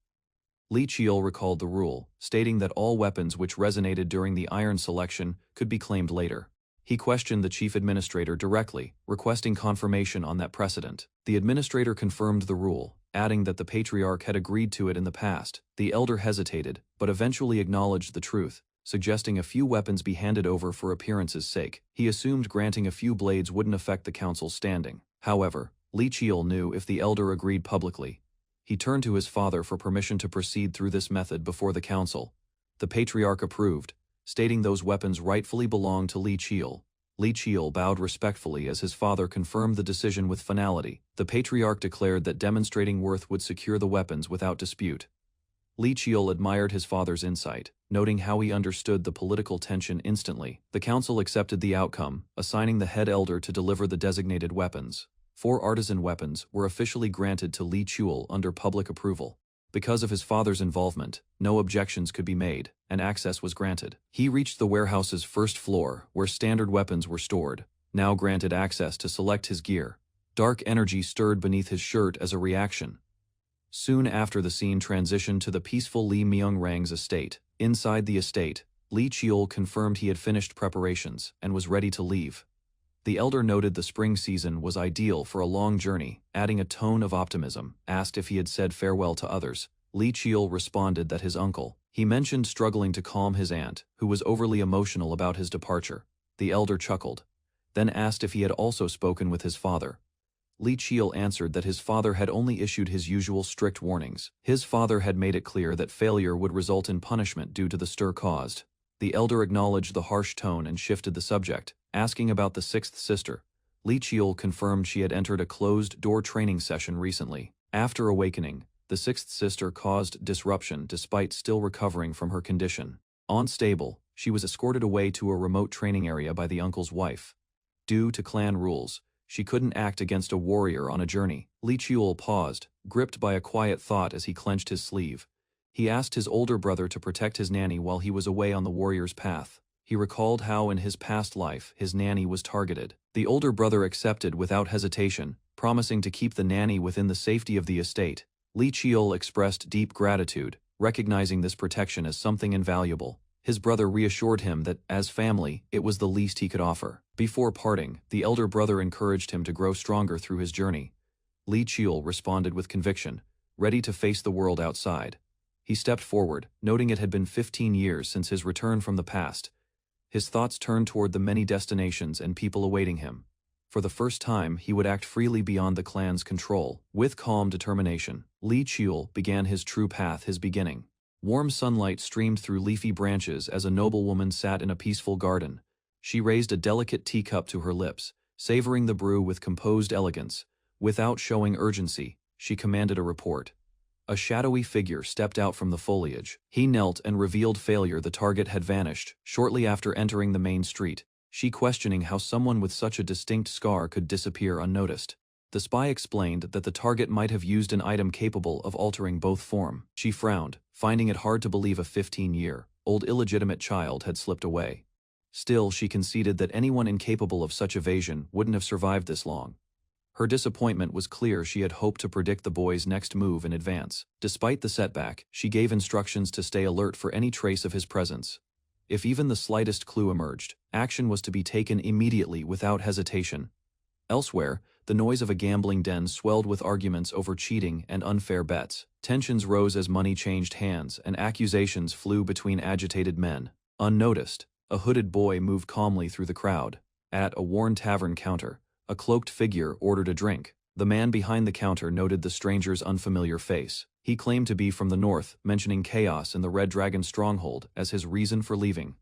Lee Cheol recalled the rule, stating that all weapons which resonated during the iron selection could be claimed later. He questioned the chief administrator directly, requesting confirmation on that precedent. The administrator confirmed the rule, adding that the patriarch had agreed to it in the past. The elder hesitated, but eventually acknowledged the truth, suggesting a few weapons be handed over for appearance's sake. He assumed granting a few blades wouldn't affect the council's standing. However, Lee Cheol knew if the elder agreed publicly. He turned to his father for permission to proceed through this method before the council. The patriarch approved, stating those weapons rightfully belonged to Lee Cheol. Lee Cheol bowed respectfully as his father confirmed the decision with finality. The patriarch declared that demonstrating worth would secure the weapons without dispute. Lee Cheol admired his father's insight, noting how he understood the political tension instantly. The council accepted the outcome, assigning the head elder to deliver the designated weapons. 4 artisan weapons were officially granted to Lee Cheol under public approval. Because of his father's involvement, no objections could be made, and access was granted. He reached the warehouse's first floor, where standard weapons were stored, now granted access to select his gear. Dark energy stirred beneath his shirt as a reaction. Soon after, the scene transitioned to the peaceful Lee Myung-rang's estate. Inside the estate, Lee Cheol confirmed he had finished preparations and was ready to leave. The elder noted the spring season was ideal for a long journey, adding a tone of optimism. Asked if he had said farewell to others, Lee Cheol responded that his uncle. He mentioned struggling to calm his aunt, who was overly emotional about his departure. The elder chuckled, then asked if he had also spoken with his father. Lee Cheol answered that his father had only issued his usual strict warnings. His father had made it clear that failure would result in punishment due to the stir caused. The elder acknowledged the harsh tone and shifted the subject, asking about the 6th sister. Lee Cheol confirmed she had entered a closed-door training session recently. After awakening, the 6th sister caused disruption despite still recovering from her condition. Unstable, she was escorted away to a remote training area by the uncle's wife. Due to clan rules, she couldn't act against a warrior on a journey. Lee Cheol paused, gripped by a quiet thought as he clenched his sleeve. He asked his older brother to protect his nanny while he was away on the warrior's path. He recalled how in his past life his nanny was targeted. The older brother accepted without hesitation, promising to keep the nanny within the safety of the estate. Lee Cheol expressed deep gratitude, recognizing this protection as something invaluable. His brother reassured him that, as family, it was the least he could offer. Before parting, the elder brother encouraged him to grow stronger through his journey. Lee Cheol responded with conviction, ready to face the world outside. He stepped forward, noting it had been 15 years since his return from the past. His thoughts turned toward the many destinations and people awaiting him. For the first time, he would act freely beyond the clan's control. With calm determination, Lee Cheol began his true path, his beginning. Warm sunlight streamed through leafy branches as a noblewoman sat in a peaceful garden. She raised a delicate teacup to her lips, savoring the brew with composed elegance. Without showing urgency, she commanded a report. A shadowy figure stepped out from the foliage. He knelt and revealed failure. The target had vanished, shortly after entering the main street, she questioning how someone with such a distinct scar could disappear unnoticed. The spy explained that the target might have used an item capable of altering both form. She frowned, finding it hard to believe a 15-year-old illegitimate child had slipped away. Still, she conceded that anyone incapable of such evasion wouldn't have survived this long. Her disappointment was clear. She had hoped to predict the boy's next move in advance. Despite the setback, she gave instructions to stay alert for any trace of his presence. If even the slightest clue emerged, action was to be taken immediately without hesitation. Elsewhere, the noise of a gambling den swelled with arguments over cheating and unfair bets. Tensions rose as money changed hands and accusations flew between agitated men. Unnoticed, a hooded boy moved calmly through the crowd. At a worn tavern counter, a cloaked figure ordered a drink. The man behind the counter noted the stranger's unfamiliar face. He claimed to be from the north, mentioning chaos in the Red Dragon stronghold as his reason for leaving.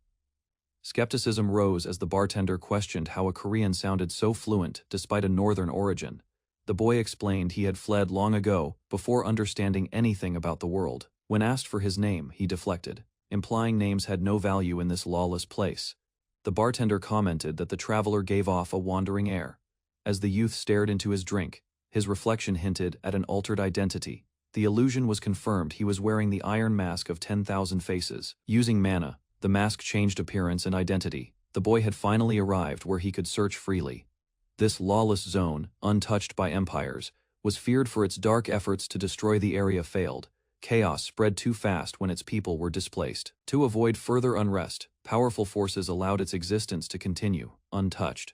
Skepticism rose as the bartender questioned how a Korean sounded so fluent despite a northern origin. The boy explained he had fled long ago, before understanding anything about the world. When asked for his name, he deflected, implying names had no value in this lawless place. The bartender commented that the traveler gave off a wandering air. As the youth stared into his drink, his reflection hinted at an altered identity. The illusion was confirmed. He was wearing the iron mask of 10,000 faces. Using mana, the mask changed appearance and identity. The boy had finally arrived where he could search freely. This lawless zone, untouched by empires, was feared for its dark efforts to destroy. The area failed. Chaos spread too fast when its people were displaced. To avoid further unrest, powerful forces allowed its existence to continue, untouched.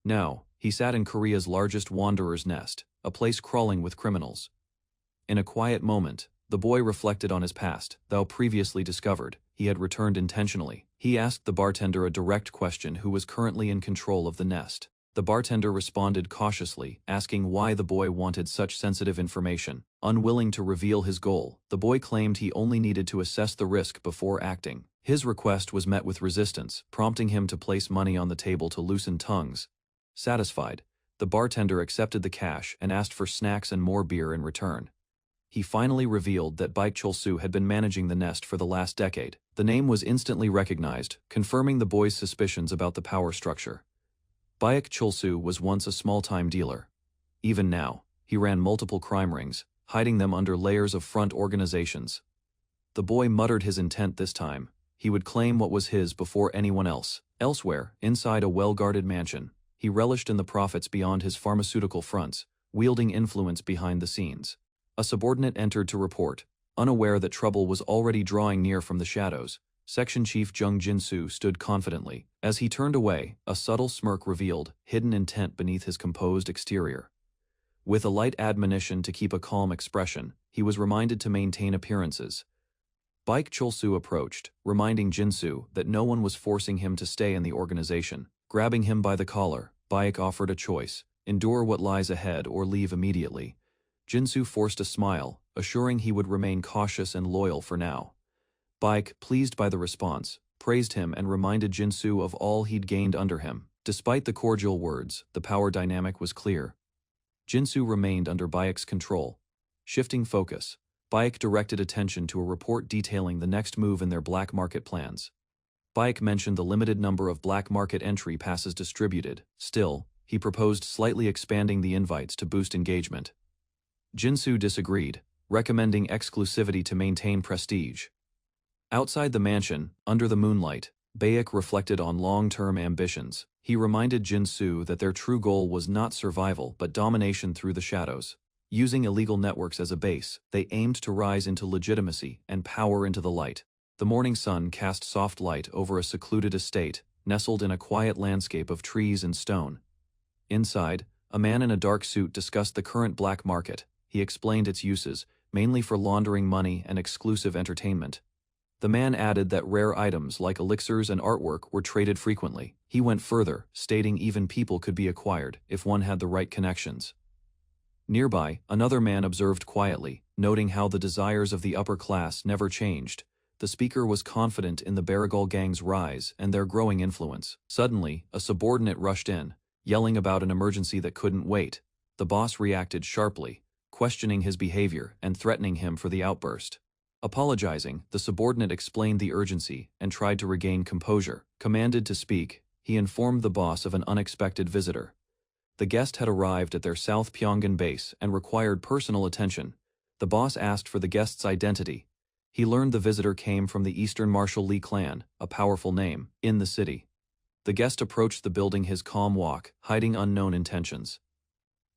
Now, he sat in Korea's largest wanderer's nest, a place crawling with criminals. In a quiet moment, the boy reflected on his past. Though previously discovered, he had returned intentionally. He asked the bartender a direct question: who was currently in control of the nest. The bartender responded cautiously, asking why the boy wanted such sensitive information. Unwilling to reveal his goal, the boy claimed he only needed to assess the risk before acting. His request was met with resistance, prompting him to place money on the table to loosen tongues. Satisfied, the bartender accepted the cash and asked for snacks and more beer in return. He finally revealed that Baek Chol-soo had been managing the nest for the last decade. The name was instantly recognized, confirming the boy's suspicions about the power structure. Baek Chol-soo was once a small-time dealer. Even now, he ran multiple crime rings, hiding them under layers of front organizations. The boy muttered his intent this time. He would claim what was his before anyone else. Elsewhere, inside a well-guarded mansion, he relished in the profits beyond his pharmaceutical fronts, wielding influence behind the scenes. A subordinate entered to report, unaware that trouble was already drawing near from the shadows. Section Chief Jung Jin-soo stood confidently. As he turned away, a subtle smirk revealed hidden intent beneath his composed exterior. With a light admonition to keep a calm expression, he was reminded to maintain appearances. Baek Chol-soo approached, reminding Jin-soo that no one was forcing him to stay in the organization. Grabbing him by the collar, Baek offered a choice: endure what lies ahead or leave immediately. Jin-soo forced a smile, assuring he would remain cautious and loyal for now. Baek, pleased by the response, praised him and reminded Jin-soo of all he'd gained under him. Despite the cordial words, the power dynamic was clear. Jin-soo remained under Baek's control. Shifting focus, Baek directed attention to a report detailing the next move in their black market plans. Baek mentioned the limited number of black market entry passes distributed. Still, he proposed slightly expanding the invites to boost engagement. Jin-soo disagreed, recommending exclusivity to maintain prestige. Outside the mansion, under the moonlight, Baek reflected on long-term ambitions. He reminded Jin-soo that their true goal was not survival but domination through the shadows. Using illegal networks as a base, they aimed to rise into legitimacy and power into the light. The morning sun cast soft light over a secluded estate, nestled in a quiet landscape of trees and stone. Inside, a man in a dark suit discussed the current black market. He explained its uses, mainly for laundering money and exclusive entertainment. The man added that rare items like elixirs and artwork were traded frequently. He went further, stating even people could be acquired if one had the right connections. Nearby, another man observed quietly, noting how the desires of the upper class never changed. The speaker was confident in the Baragol gang's rise and their growing influence. Suddenly, a subordinate rushed in, yelling about an emergency that couldn't wait. The boss reacted sharply, questioning his behavior and threatening him for the outburst. Apologizing, the subordinate explained the urgency and tried to regain composure. Commanded to speak, he informed the boss of an unexpected visitor. The guest had arrived at their South Pyongan base and required personal attention. The boss asked for the guest's identity. He learned the visitor came from the Eastern Martial Lee clan, a powerful name, in the city. The guest approached the building his calm walk, hiding unknown intentions.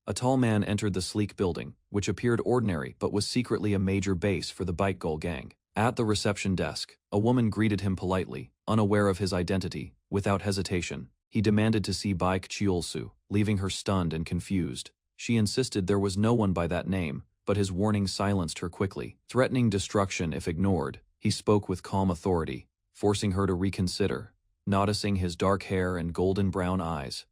A tall man entered the sleek building, which appeared ordinary but was secretly a major base for the Bike Goal gang. At the reception desk, a woman greeted him politely, unaware of his identity. Without hesitation, he demanded to see Baek Cheol-soo, leaving her stunned and confused. She insisted there was no one by that name, but his warning silenced her quickly. Threatening destruction if ignored, he spoke with calm authority, forcing her to reconsider, noticing his dark hair and golden brown eyes.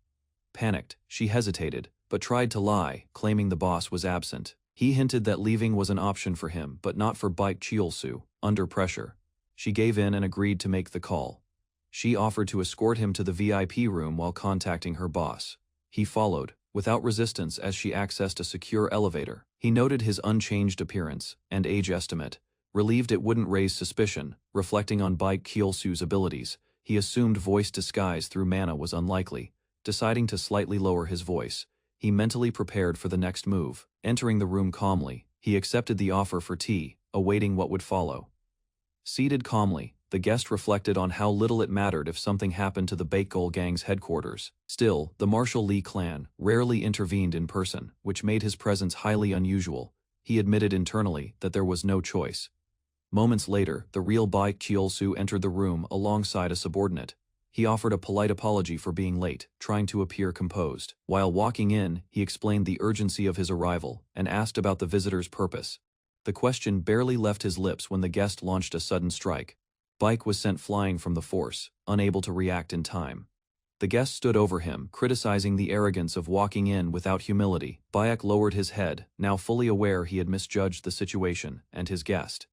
Panicked, she hesitated, but tried to lie, claiming the boss was absent. He hinted that leaving was an option for him, but not for Baek Cheol-soo. Under pressure, she gave in and agreed to make the call. She offered to escort him to the VIP room while contacting her boss. He followed, without resistance, as she accessed a secure elevator. He noted his unchanged appearance and age estimate, relieved it wouldn't raise suspicion. Reflecting on Baek Cheol-soo's abilities, he assumed voice disguise through mana was unlikely. Deciding to slightly lower his voice, he mentally prepared for the next move. Entering the room calmly, he accepted the offer for tea, awaiting what would follow. Seated calmly, the guest reflected on how little it mattered if something happened to the Bake Goal gang's headquarters. Still, the Martial Lee clan rarely intervened in person, which made his presence highly unusual. He admitted internally that there was no choice. Moments later, the real Baek Cheol-soo entered the room alongside a subordinate. He offered a polite apology for being late, trying to appear composed. While walking in, he explained the urgency of his arrival and asked about the visitor's purpose. The question barely left his lips when the guest launched a sudden strike. Baek was sent flying from the force, unable to react in time. The guest stood over him, criticizing the arrogance of walking in without humility. Baek lowered his head, now fully aware he had misjudged the situation and his guest.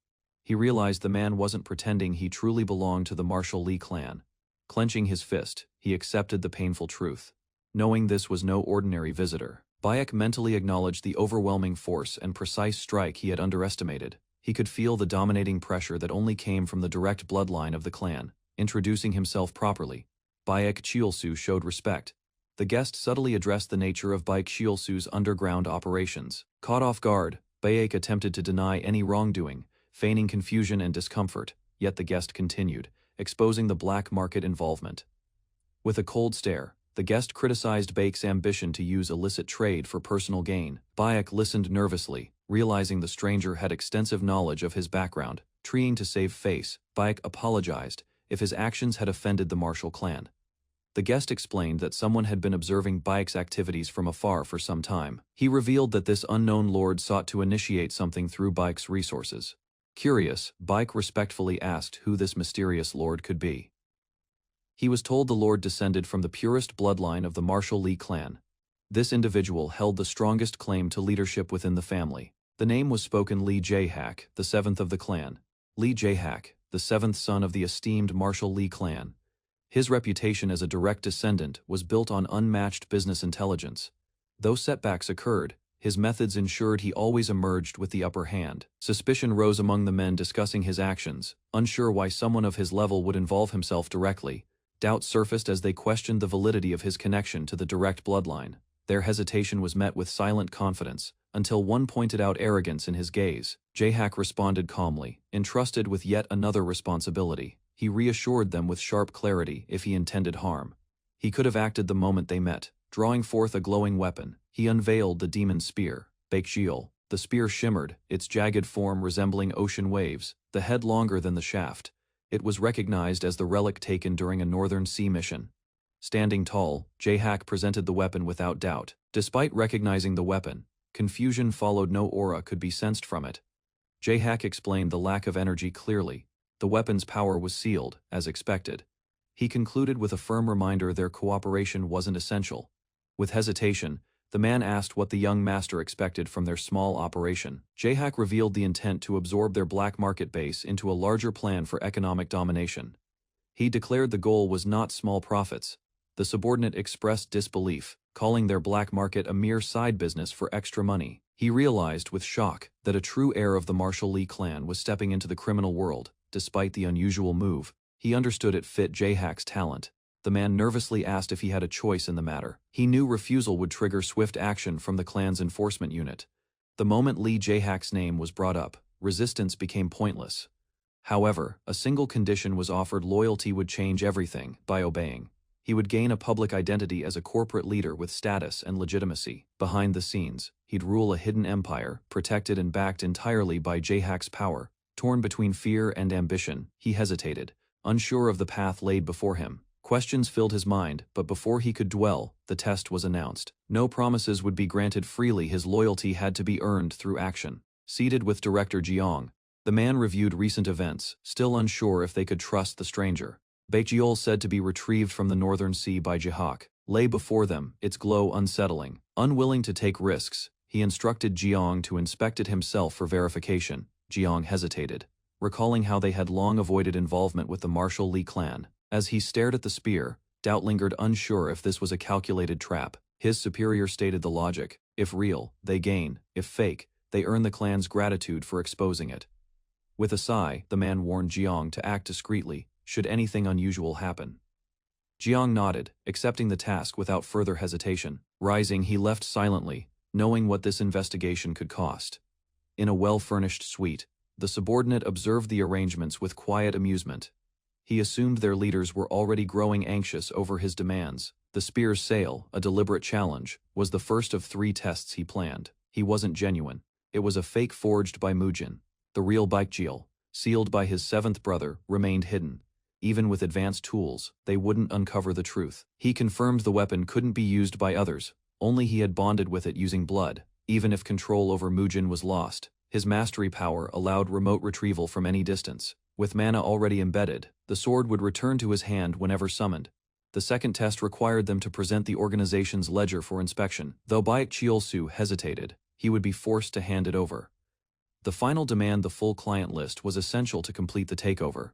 He realized the man wasn't pretending he truly belonged to the Martial Lee clan. Clenching his fist, he accepted the painful truth. Knowing this was no ordinary visitor, Baek mentally acknowledged the overwhelming force and precise strike he had underestimated. He could feel the dominating pressure that only came from the direct bloodline of the clan. Introducing himself properly, Baek Cheol-soo showed respect. The guest subtly addressed the nature of Baek Cheol-soo's underground operations. Caught off guard, Baek attempted to deny any wrongdoing, feigning confusion and discomfort, yet the guest continued, exposing the black market involvement. With a cold stare, the guest criticized Baek's ambition to use illicit trade for personal gain. Baek listened nervously, realizing the stranger had extensive knowledge of his background. Trying to save face, Baek apologized if his actions had offended the Martial clan. The guest explained that someone had been observing Baek's activities from afar for some time. He revealed that this unknown lord sought to initiate something through Baek's resources. Curious, Baek respectfully asked who this mysterious lord could be. He was told the lord descended from the purest bloodline of the Martial Lee clan. This individual held the strongest claim to leadership within the family. The name was spoken Lee Jae-hak, the seventh of the clan. Lee Jae-hak, the seventh son of the esteemed Martial Lee clan. His reputation as a direct descendant was built on unmatched business intelligence. Though setbacks occurred, his methods ensured he always emerged with the upper hand. Suspicion rose among the men discussing his actions, unsure why someone of his level would involve himself directly. Doubt surfaced as they questioned the validity of his connection to the direct bloodline. Their hesitation was met with silent confidence, until one pointed out arrogance in his gaze. Jae-hak responded calmly, entrusted with yet another responsibility. He reassured them with sharp clarity if he intended harm. He could have acted the moment they met. Drawing forth a glowing weapon, he unveiled the demon spear, Baekjeol. The spear shimmered, its jagged form resembling ocean waves, the head longer than the shaft. It was recognized as the relic taken during a northern sea mission. Standing tall, Jae-hak presented the weapon without doubt. Despite recognizing the weapon, confusion followed. No aura could be sensed from it. Jae-hak explained the lack of energy clearly. The weapon's power was sealed, as expected. He concluded with a firm reminder their cooperation wasn't essential. With hesitation, the man asked what the young master expected from their small operation. Jae-hak revealed the intent to absorb their black market base into a larger plan for economic domination. He declared the goal was not small profits, The subordinate expressed disbelief, calling their black market a mere side business for extra money. He realized with shock that a true heir of the Marshall Lee clan was stepping into the criminal world. Despite the unusual move, he understood it fit Jae-hak's talent. The man nervously asked if he had a choice in the matter. He knew refusal would trigger swift action from the clan's enforcement unit. The moment Lee Jae-hak's name was brought up, resistance became pointless. However, a single condition was offered: loyalty would change everything. By obeying, he would gain a public identity as a corporate leader with status and legitimacy. Behind the scenes, he'd rule a hidden empire, protected and backed entirely by Jae-hak's power. Torn between fear and ambition, he hesitated, unsure of the path laid before him. Questions filled his mind, but before he could dwell, the test was announced. No promises would be granted freely. His loyalty had to be earned through action. Seated with Director Jeong, the man reviewed recent events, still unsure if they could trust the stranger. Baekjeol, said to be retrieved from the Northern Sea by Jae-hak, lay before them, its glow unsettling. Unwilling to take risks, he instructed Jeong to inspect it himself for verification. Jeong hesitated, recalling how they had long avoided involvement with the Marshall Lee clan. As he stared at the spear, doubt lingered, unsure if this was a calculated trap. His superior stated the logic: if real, they gain; if fake, they earn the clan's gratitude for exposing it. With a sigh, the man warned Jeong to act discreetly, should anything unusual happen. Jeong nodded, accepting the task without further hesitation. Rising, he left silently, knowing what this investigation could cost. In a well-furnished suite, the subordinate observed the arrangements with quiet amusement. He assumed their leaders were already growing anxious over his demands. The spear's sale, a deliberate challenge, was the first of 3 tests he planned. He wasn't genuine. It was a fake forged by Mujin. The real Baekjeol, sealed by his 7th brother, remained hidden. Even with advanced tools, they wouldn't uncover the truth. He confirmed the weapon couldn't be used by others. Only he had bonded with it using blood. Even if control over Mujin was lost, his mastery power allowed remote retrieval from any distance. With mana already embedded, the sword would return to his hand whenever summoned. The second test required them to present the organization's ledger for inspection. Though Baekjeol hesitated, he would be forced to hand it over. The final demand, the full client list, was essential to complete the takeover.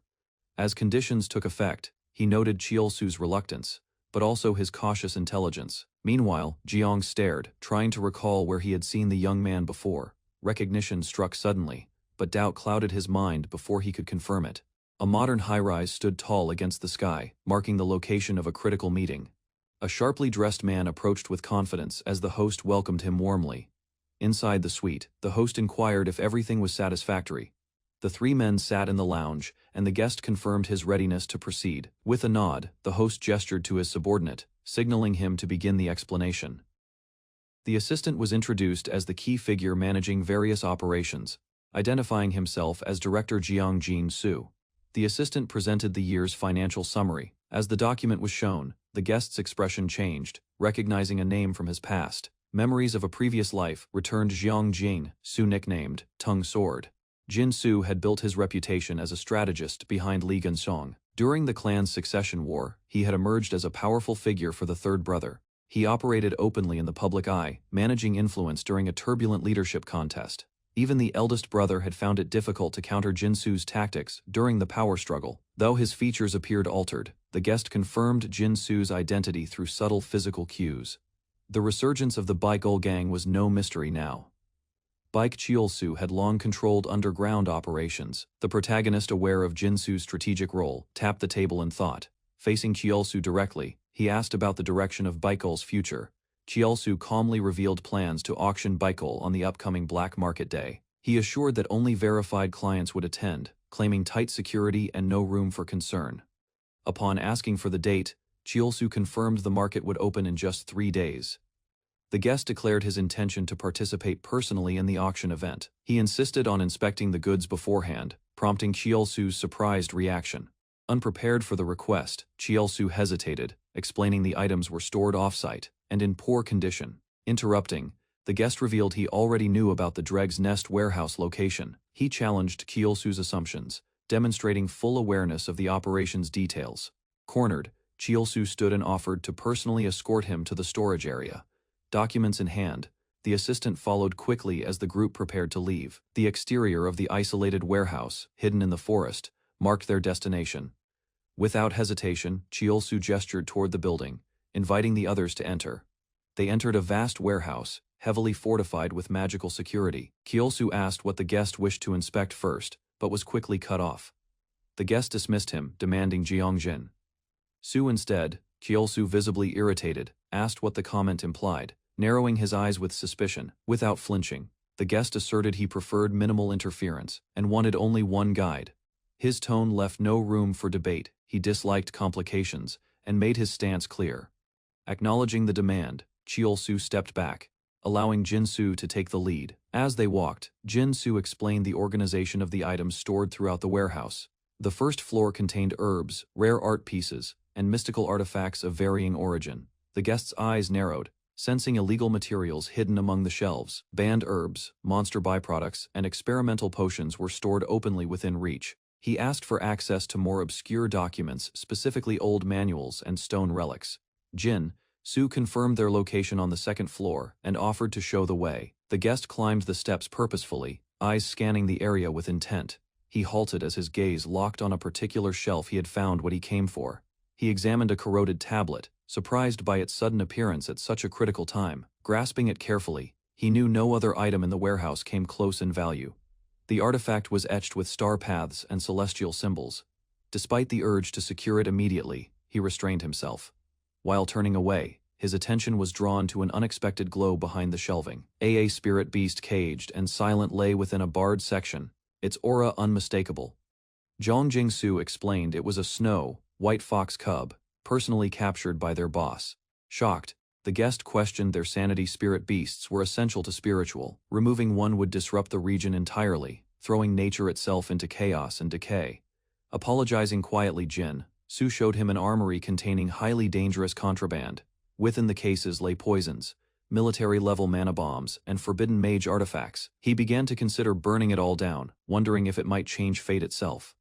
As conditions took effect, he noted Cheolsu's reluctance, but also his cautious intelligence. Meanwhile, Jeong stared, trying to recall where he had seen the young man before. Recognition struck suddenly, but doubt clouded his mind before he could confirm it. A modern high-rise stood tall against the sky, marking the location of a critical meeting. A sharply dressed man approached with confidence as the host welcomed him warmly. Inside the suite, the host inquired if everything was satisfactory. The 3 men sat in the lounge, and the guest confirmed his readiness to proceed. With a nod, the host gestured to his subordinate, signaling him to begin the explanation. The assistant was introduced as the key figure managing various operations, identifying himself as Director Jeong Jin-soo. The assistant presented the year's financial summary. As the document was shown, the guest's expression changed, recognizing a name from his past. Memories of a previous life returned. Jeong Jin-soo, nicknamed Tongue Sword. Jin-soo had built his reputation as a strategist behind Lee Gun-song. During the clan's succession war, he had emerged as a powerful figure for the 3rd brother. He operated openly in the public eye, managing influence during a turbulent leadership contest. Even the eldest brother had found it difficult to counter Jin-soo's tactics during the power struggle. Though his features appeared altered, the guest confirmed Jin-soo's identity through subtle physical cues. The resurgence of the Baekjeol gang was no mystery now. Baekjeol had long controlled underground operations. The protagonist, aware of Jin-soo's strategic role, tapped the table in thought. Facing Cheolsu directly, he asked about the direction of Baekjeol's future. Cheolsu calmly revealed plans to auction Baekjeol on the upcoming Black Market Day. He assured that only verified clients would attend, claiming tight security and no room for concern. Upon asking for the date, Cheolsu confirmed the market would open in just 3 days. The guest declared his intention to participate personally in the auction event. He insisted on inspecting the goods beforehand, prompting Cheolsu's surprised reaction. Unprepared for the request, Cheolsu hesitated, explaining the items were stored off-site and in poor condition. Interrupting, the guest revealed he already knew about the Dreg's Nest warehouse location. He challenged Cheolsu's assumptions, demonstrating full awareness of the operation's details. Cornered, Cheolsu stood and offered to personally escort him to the storage area. Documents in hand, the assistant followed quickly as the group prepared to leave. The exterior of the isolated warehouse, hidden in the forest, marked their destination. Without hesitation, Cheolsu gestured toward the building, inviting the others to enter. They entered a vast warehouse, heavily fortified with magical security. Kyeolsu asked what the guest wished to inspect first, but was quickly cut off. The guest dismissed him, demanding Jeongjin. Su instead, Kyeolsu visibly irritated, asked what the comment implied, narrowing his eyes with suspicion. Without flinching, the guest asserted he preferred minimal interference and wanted only one guide. His tone left no room for debate. He disliked complications and made his stance clear. Acknowledging the demand, Kyeolsu stepped back, allowing Jin-Soo to take the lead. As they walked, Jin-Soo explained the organization of the items stored throughout the warehouse. The first floor contained herbs, rare art pieces, and mystical artifacts of varying origin. The guest's eyes narrowed, sensing illegal materials hidden among the shelves. Banned herbs, monster byproducts, and experimental potions were stored openly within reach. He asked for access to more obscure documents, specifically old manuals and stone relics. Jin-Soo confirmed their location on the second floor and offered to show the way. The guest climbed the steps purposefully, eyes scanning the area with intent. He halted as his gaze locked on a particular shelf he had found what he came for. He examined a corroded tablet, surprised by its sudden appearance at such a critical time. Grasping it carefully, he knew no other item in the warehouse came close in value. The artifact was etched with star paths and celestial symbols. Despite the urge to secure it immediately, he restrained himself. While turning away, his attention was drawn to an unexpected glow behind the shelving. A spirit beast caged and silent lay within a barred section, its aura unmistakable. Zhang Jingsu explained it was a snow, white fox cub, personally captured by their boss. Shocked, the guest questioned their sanity. Spirit beasts were essential to spiritual. Removing one would disrupt the region entirely, throwing nature itself into chaos and decay. Apologizing quietly, Jin-Soo showed him an armory containing highly dangerous contraband. Within the cases lay poisons, military-level mana bombs, and forbidden mage artifacts. He began to consider burning it all down, wondering if it might change fate itself.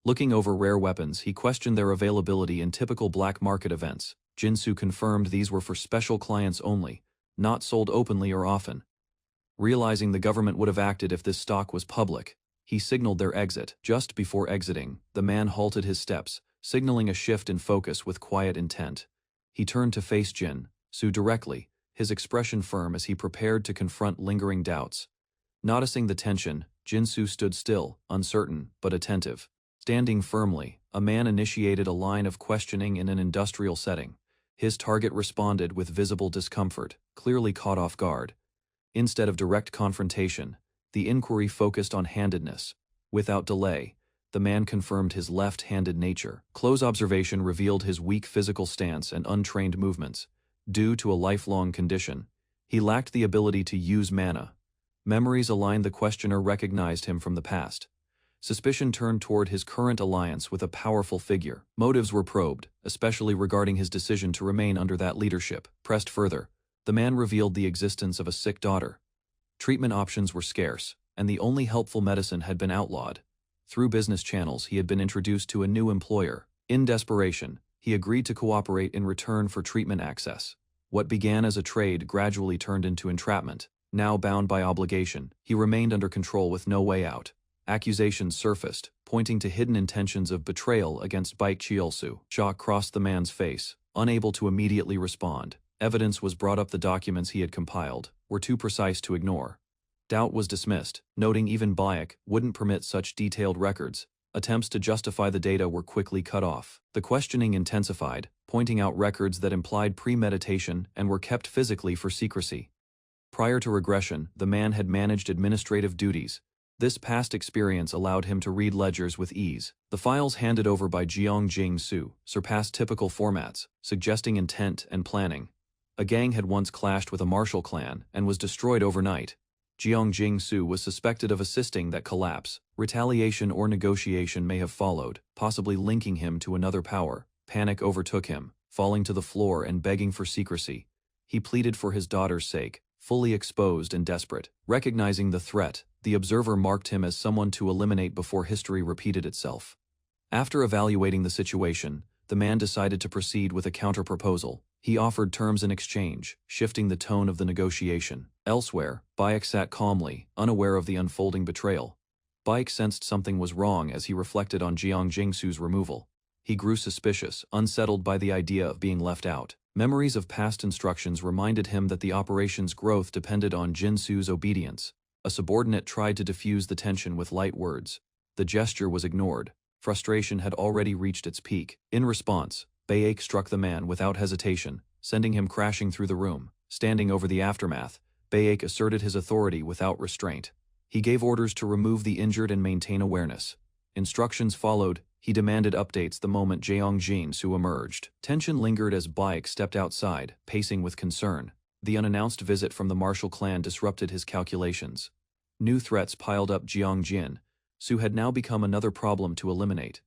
Looking over rare weapons, he questioned their availability in typical black market events. Jin-Soo confirmed these were for special clients only, not sold openly or often. Realizing the government would have acted if this stock was public, he signaled their exit. Just before exiting, the man halted his steps, signaling a shift in focus with quiet intent. He turned to face Jin-Soo directly, his expression firm as he prepared to confront lingering doubts. Noticing the tension, Jin-Soo stood still, uncertain, but attentive. Standing firmly, a man initiated a line of questioning in an industrial setting. His target responded with visible discomfort, clearly caught off guard. Instead of direct confrontation, the inquiry focused on handedness. Without delay, the man confirmed his left-handed nature. Close observation revealed his weak physical stance and untrained movements. Due to a lifelong condition, he lacked the ability to use mana. Memories aligned. The questioner recognized him from the past. Suspicion turned toward his current alliance with a powerful figure. Motives were probed, especially regarding his decision to remain under that leadership. Pressed further, the man revealed the existence of a sick daughter. Treatment options were scarce, and the only helpful medicine had been outlawed. Through business channels, he had been introduced to a new employer. In desperation, he agreed to cooperate in return for treatment access. What began as a trade gradually turned into entrapment. Now bound by obligation, he remained under control with no way out. Accusations surfaced, pointing to hidden intentions of betrayal against Baek Kyeolsu. Shock crossed the man's face, unable to immediately respond. Evidence was brought up. The documents he had compiled were too precise to ignore. Doubt was dismissed, noting even Baek wouldn't permit such detailed records. Attempts to justify the data were quickly cut off. The questioning intensified, pointing out records that implied premeditation and were kept physically for secrecy. Prior to regression, the man had managed administrative duties. This past experience allowed him to read ledgers with ease. The files handed over by Jeong Jing-Soo surpassed typical formats, suggesting intent and planning. A gang had once clashed with a martial clan and was destroyed overnight. Jeong Jing-Soo was suspected of assisting that collapse. Retaliation or negotiation may have followed, possibly linking him to another power. Panic overtook him, falling to the floor and begging for secrecy. He pleaded for his daughter's sake, fully exposed and desperate. Recognizing the threat, the observer marked him as someone to eliminate before history repeated itself. After evaluating the situation, the man decided to proceed with a counter-proposal. He offered terms in exchange, shifting the tone of the negotiation. Elsewhere, Baek sat calmly, unaware of the unfolding betrayal. Baek sensed something was wrong as he reflected on Jeong Jing-Soo's removal. He grew suspicious, unsettled by the idea of being left out. Memories of past instructions reminded him that the operation's growth depended on Jinsu's obedience. A subordinate tried to diffuse the tension with light words. The gesture was ignored. Frustration had already reached its peak. In response, Bayek struck the man without hesitation, sending him crashing through the room. Standing over the aftermath, Bayek asserted his authority without restraint. He gave orders to remove the injured and maintain awareness. Instructions followed. He demanded updates the moment Jeong Jin-soo emerged. Tension lingered as Bayek stepped outside, pacing with concern. The unannounced visit from the martial clan disrupted his calculations. New threats piled up. Jeong Jin-soo had now become another problem to eliminate.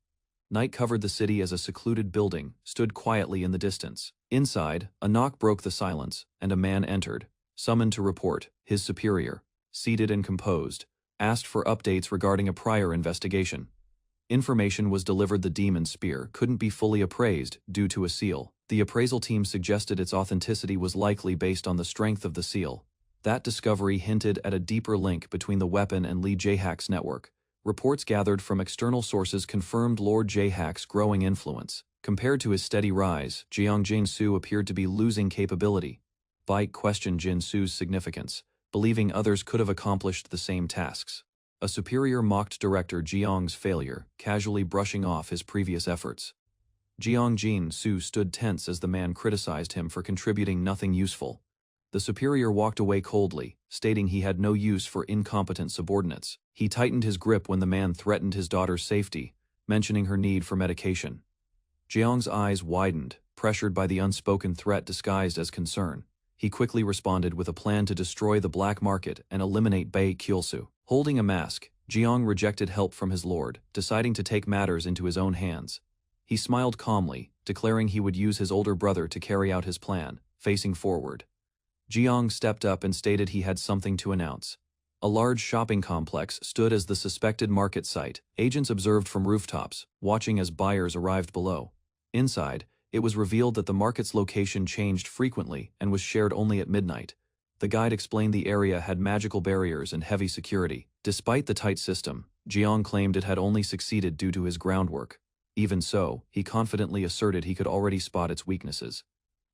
Night covered the city as a secluded building stood quietly in the distance. Inside, a knock broke the silence, and a man entered, summoned to report. His superior, seated and composed, asked for updates regarding a prior investigation. Information was delivered. The demon spear couldn't be fully appraised due to a seal. The appraisal team suggested its authenticity was likely based on the strength of the seal. That discovery hinted at a deeper link between the weapon and Lee Jae-hak's network. Reports gathered from external sources confirmed Lord Jae-hak's growing influence. Compared to his steady rise, Jeong Jin-soo appeared to be losing capability. Bayek questioned Jin-soo's significance, believing others could have accomplished the same tasks. A superior mocked Director Jeong's failure, casually brushing off his previous efforts. Jeong Jin-soo stood tense as the man criticized him for contributing nothing useful. The superior walked away coldly, stating he had no use for incompetent subordinates. He tightened his grip when the man threatened his daughter's safety, mentioning her need for medication. Jeong's eyes widened, pressured by the unspoken threat disguised as concern. He quickly responded with a plan to destroy the black market and eliminate Bae Kyulsu. Holding a mask, Jeong rejected help from his lord, deciding to take matters into his own hands. He smiled calmly, declaring he would use his older brother to carry out his plan. Facing forward, Jeong stepped up and stated he had something to announce. A large shopping complex stood as the suspected market site. Agents observed from rooftops, watching as buyers arrived below. Inside, it was revealed that the market's location changed frequently and was shared only at midnight. The guide explained the area had magical barriers and heavy security. Despite the tight system, Jeong claimed it had only succeeded due to his groundwork. Even so, he confidently asserted he could already spot its weaknesses.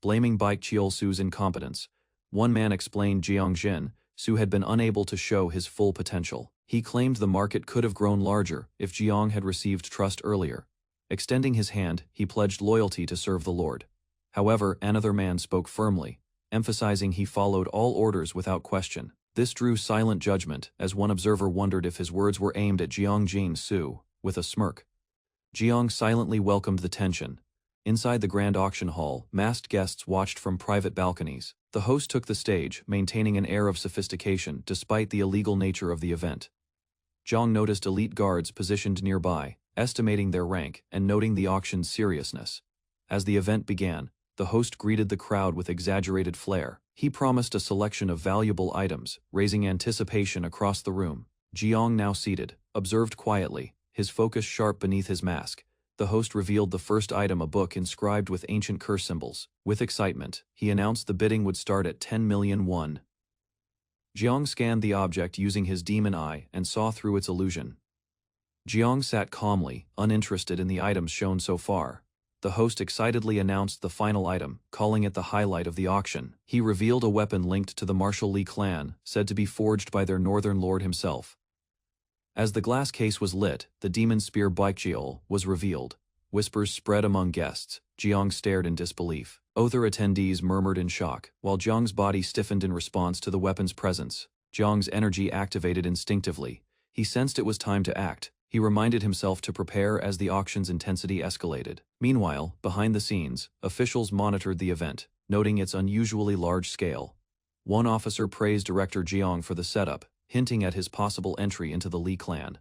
Blaming Baek Cheol-soo's incompetence, one man explained Jeong Jin-soo had been unable to show his full potential. He claimed the market could have grown larger if Jeong had received trust earlier. Extending his hand, he pledged loyalty to serve the Lord. However, another man spoke firmly, emphasizing he followed all orders without question. This drew silent judgment, as one observer wondered if his words were aimed at Jeong Jin-soo. With a smirk, Jeong silently welcomed the tension. Inside the grand auction hall, masked guests watched from private balconies. The host took the stage, maintaining an air of sophistication despite the illegal nature of the event. Jeong noticed elite guards positioned nearby, estimating their rank and noting the auction's seriousness. As the event began, the host greeted the crowd with exaggerated flair. He promised a selection of valuable items, raising anticipation across the room. Jeong, now seated, observed quietly, his focus sharp beneath his mask. The host revealed the first item, a book inscribed with ancient curse symbols. With excitement, he announced the bidding would start at 10 million won. Jeong scanned the object using his demon eye and saw through its illusion. Jeong sat calmly, uninterested in the items shown so far. The host excitedly announced the final item, calling it the highlight of the auction. He revealed a weapon linked to the Martial Lee clan, said to be forged by their northern lord himself. As the glass case was lit, the demon spear Baekjeol was revealed. Whispers spread among guests. Jeong stared in disbelief. Other attendees murmured in shock, while Jeong's body stiffened in response to the weapon's presence. Jeong's energy activated instinctively. He sensed it was time to act. He reminded himself to prepare as the auction's intensity escalated. Meanwhile, behind the scenes, officials monitored the event, noting its unusually large scale. One officer praised Director Jeong for the setup, hinting at his possible entry into the Lee clan.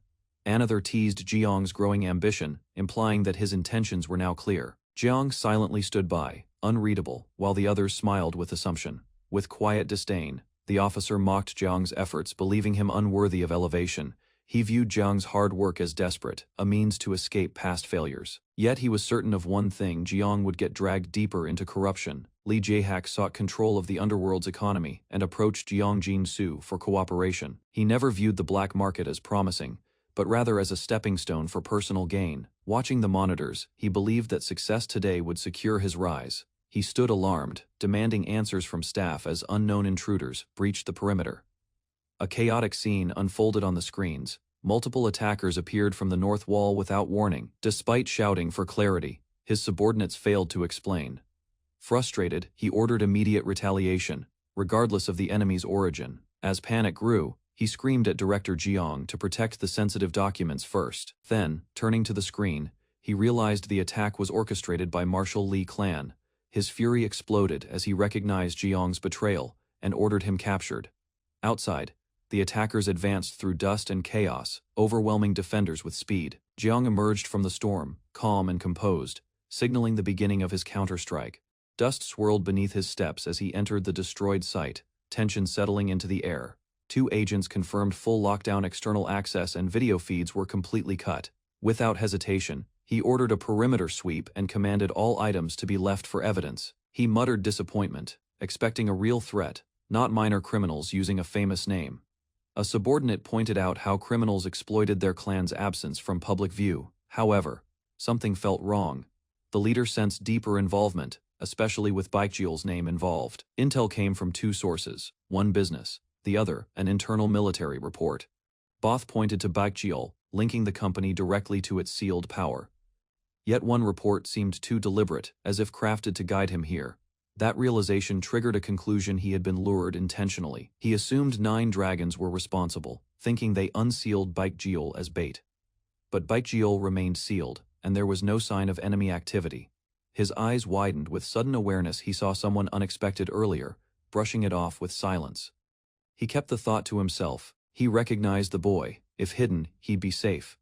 Another teased Jeong's growing ambition, implying that his intentions were now clear. Jeong silently stood by, unreadable, while the others smiled with assumption. With quiet disdain, the officer mocked Jeong's efforts, believing him unworthy of elevation. He viewed Jeong's hard work as desperate, a means to escape past failures. Yet he was certain of one thing: Jeong would get dragged deeper into corruption. Lee Jae-hak sought control of the underworld's economy and approached Jeong Jin-soo for cooperation. He never viewed the black market as promising, but rather as a stepping stone for personal gain. Watching the monitors, he believed that success today would secure his rise. He stood alarmed, demanding answers from staff as unknown intruders breached the perimeter. A chaotic scene unfolded on the screens. Multiple attackers appeared from the north wall without warning. Despite shouting for clarity, his subordinates failed to explain. Frustrated, he ordered immediate retaliation, regardless of the enemy's origin. As panic grew, he screamed at Director Jiang to protect the sensitive documents first. Then, turning to the screen, he realized the attack was orchestrated by Marshal Li Clan. His fury exploded as he recognized Jiang's betrayal and ordered him captured. Outside, the attackers advanced through dust and chaos, overwhelming defenders with speed. Jiang emerged from the storm, calm and composed, signaling the beginning of his counterstrike. Dust swirled beneath his steps as he entered the destroyed site, tension settling into the air. 2 agents confirmed full lockdown, external access and video feeds were completely cut. Without hesitation, he ordered a perimeter sweep and commanded all items to be left for evidence. He muttered disappointment, expecting a real threat, not minor criminals using a famous name. A subordinate pointed out how criminals exploited their clan's absence from public view. However, something felt wrong. The leader sensed deeper involvement, especially with Baekjeol's name involved. Intel came from 2 sources, one business, the other an internal military report. Both pointed to Baekjeol, linking the company directly to its sealed power. Yet one report seemed too deliberate, as if crafted to guide him here. That realization triggered a conclusion: he had been lured intentionally. He assumed 9 dragons were responsible, thinking they unsealed Baekjeol as bait. But Baekjeol remained sealed, and there was no sign of enemy activity. His eyes widened with sudden awareness. He saw someone unexpected earlier, brushing it off with silence. He kept the thought to himself. He recognized the boy. If hidden, he'd be safe.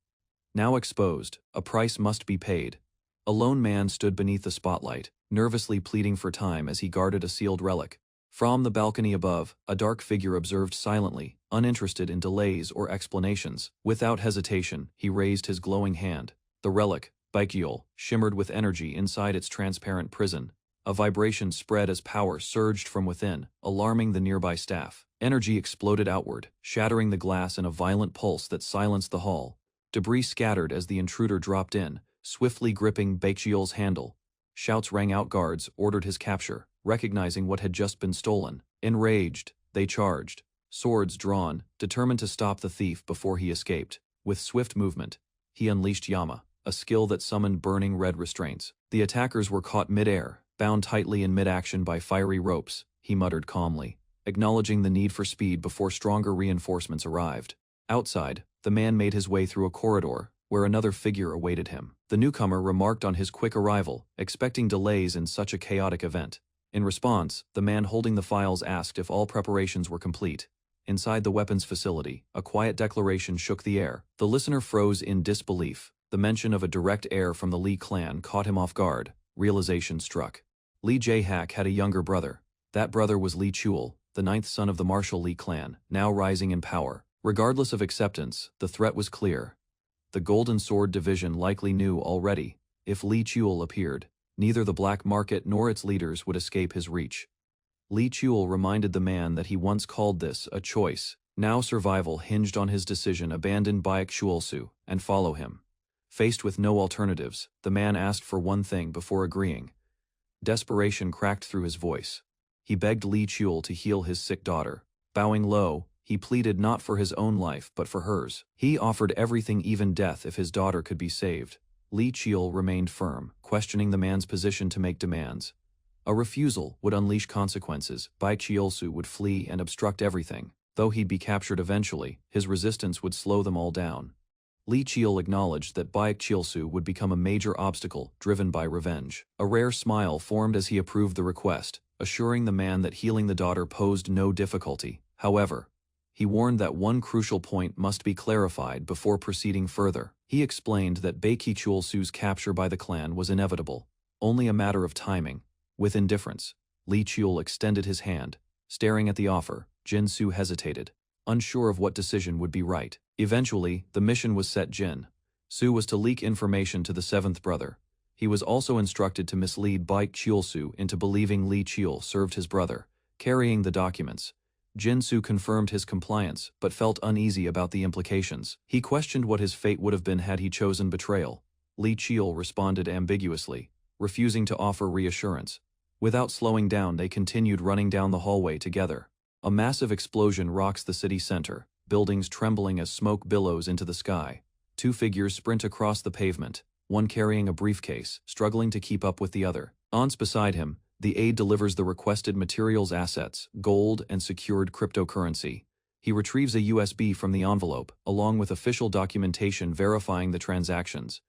Now exposed, a price must be paid. A lone man stood beneath the spotlight, nervously pleading for time as he guarded a sealed relic. From the balcony above, a dark figure observed silently, uninterested in delays or explanations. Without hesitation, he raised his glowing hand. The relic, Baekjeol, shimmered with energy inside its transparent prison. A vibration spread as power surged from within, alarming the nearby staff. Energy exploded outward, shattering the glass in a violent pulse that silenced the hall. Debris scattered as the intruder dropped in, swiftly gripping Baekjeol's handle. Shouts rang out. Guards ordered his capture, recognizing what had just been stolen. Enraged, they charged, swords drawn, determined to stop the thief before he escaped. With swift movement, he unleashed Yama, a skill that summoned burning red restraints. The attackers were caught mid-air, bound tightly in mid-action by fiery ropes. He muttered calmly, acknowledging the need for speed before stronger reinforcements arrived. Outside, the man made his way through a corridor, where another figure awaited him. The newcomer remarked on his quick arrival, expecting delays in such a chaotic event. In response, the man holding the files asked if all preparations were complete. Inside the weapons facility, a quiet declaration shook the air. The listener froze in disbelief. The mention of a direct heir from the Li clan caught him off guard. Realization struck. Li Jae-hak had a younger brother. That brother was Li Chul, the 9th son of the Marshal Li clan, now rising in power. Regardless of acceptance, the threat was clear. The Golden Sword Division likely knew already. If Li Chul appeared, neither the black market nor its leaders would escape his reach. Li Chul reminded the man that he once called this a choice. Now survival hinged on his decision: abandon Baekjeolsu and follow him. Faced with no alternatives, the man asked for one thing before agreeing. Desperation cracked through his voice. He begged Li Chul to heal his sick daughter. Bowing low, he pleaded not for his own life but for hers. He offered everything, even death, if his daughter could be saved. Li Chul remained firm, questioning the man's position to make demands. A refusal would unleash consequences. Baekjeolsu would flee and obstruct everything. Though he'd be captured eventually, his resistance would slow them all down. Li Chul acknowledged that Baekjeolsu would become a major obstacle, driven by revenge. A rare smile formed as he approved the request, assuring the man that healing the daughter posed no difficulty. However, he warned that one crucial point must be clarified before proceeding further. He explained that Baekjeolsu's capture by the clan was inevitable, only a matter of timing. With indifference, Li Chul extended his hand. Staring at the offer, Jin Su hesitated, unsure of what decision would be right. Eventually, the mission was set. Jin Su was to leak information to the 7th brother. He was also instructed to mislead Baekjeolsu into believing Li Chul served his brother, carrying the documents. Jinsu confirmed his compliance, but felt uneasy about the implications. He questioned what his fate would have been had he chosen betrayal. Li Qiul responded ambiguously, refusing to offer reassurance. Without slowing down, they continued running down the hallway together. A massive explosion rocks the city center, buildings trembling as smoke billows into the sky. Two figures sprint across the pavement, one carrying a briefcase, struggling to keep up with the other. Beside him, the aide delivers the requested materials assets, gold and secured cryptocurrency. He retrieves a USB from the envelope, along with official documentation verifying the transactions.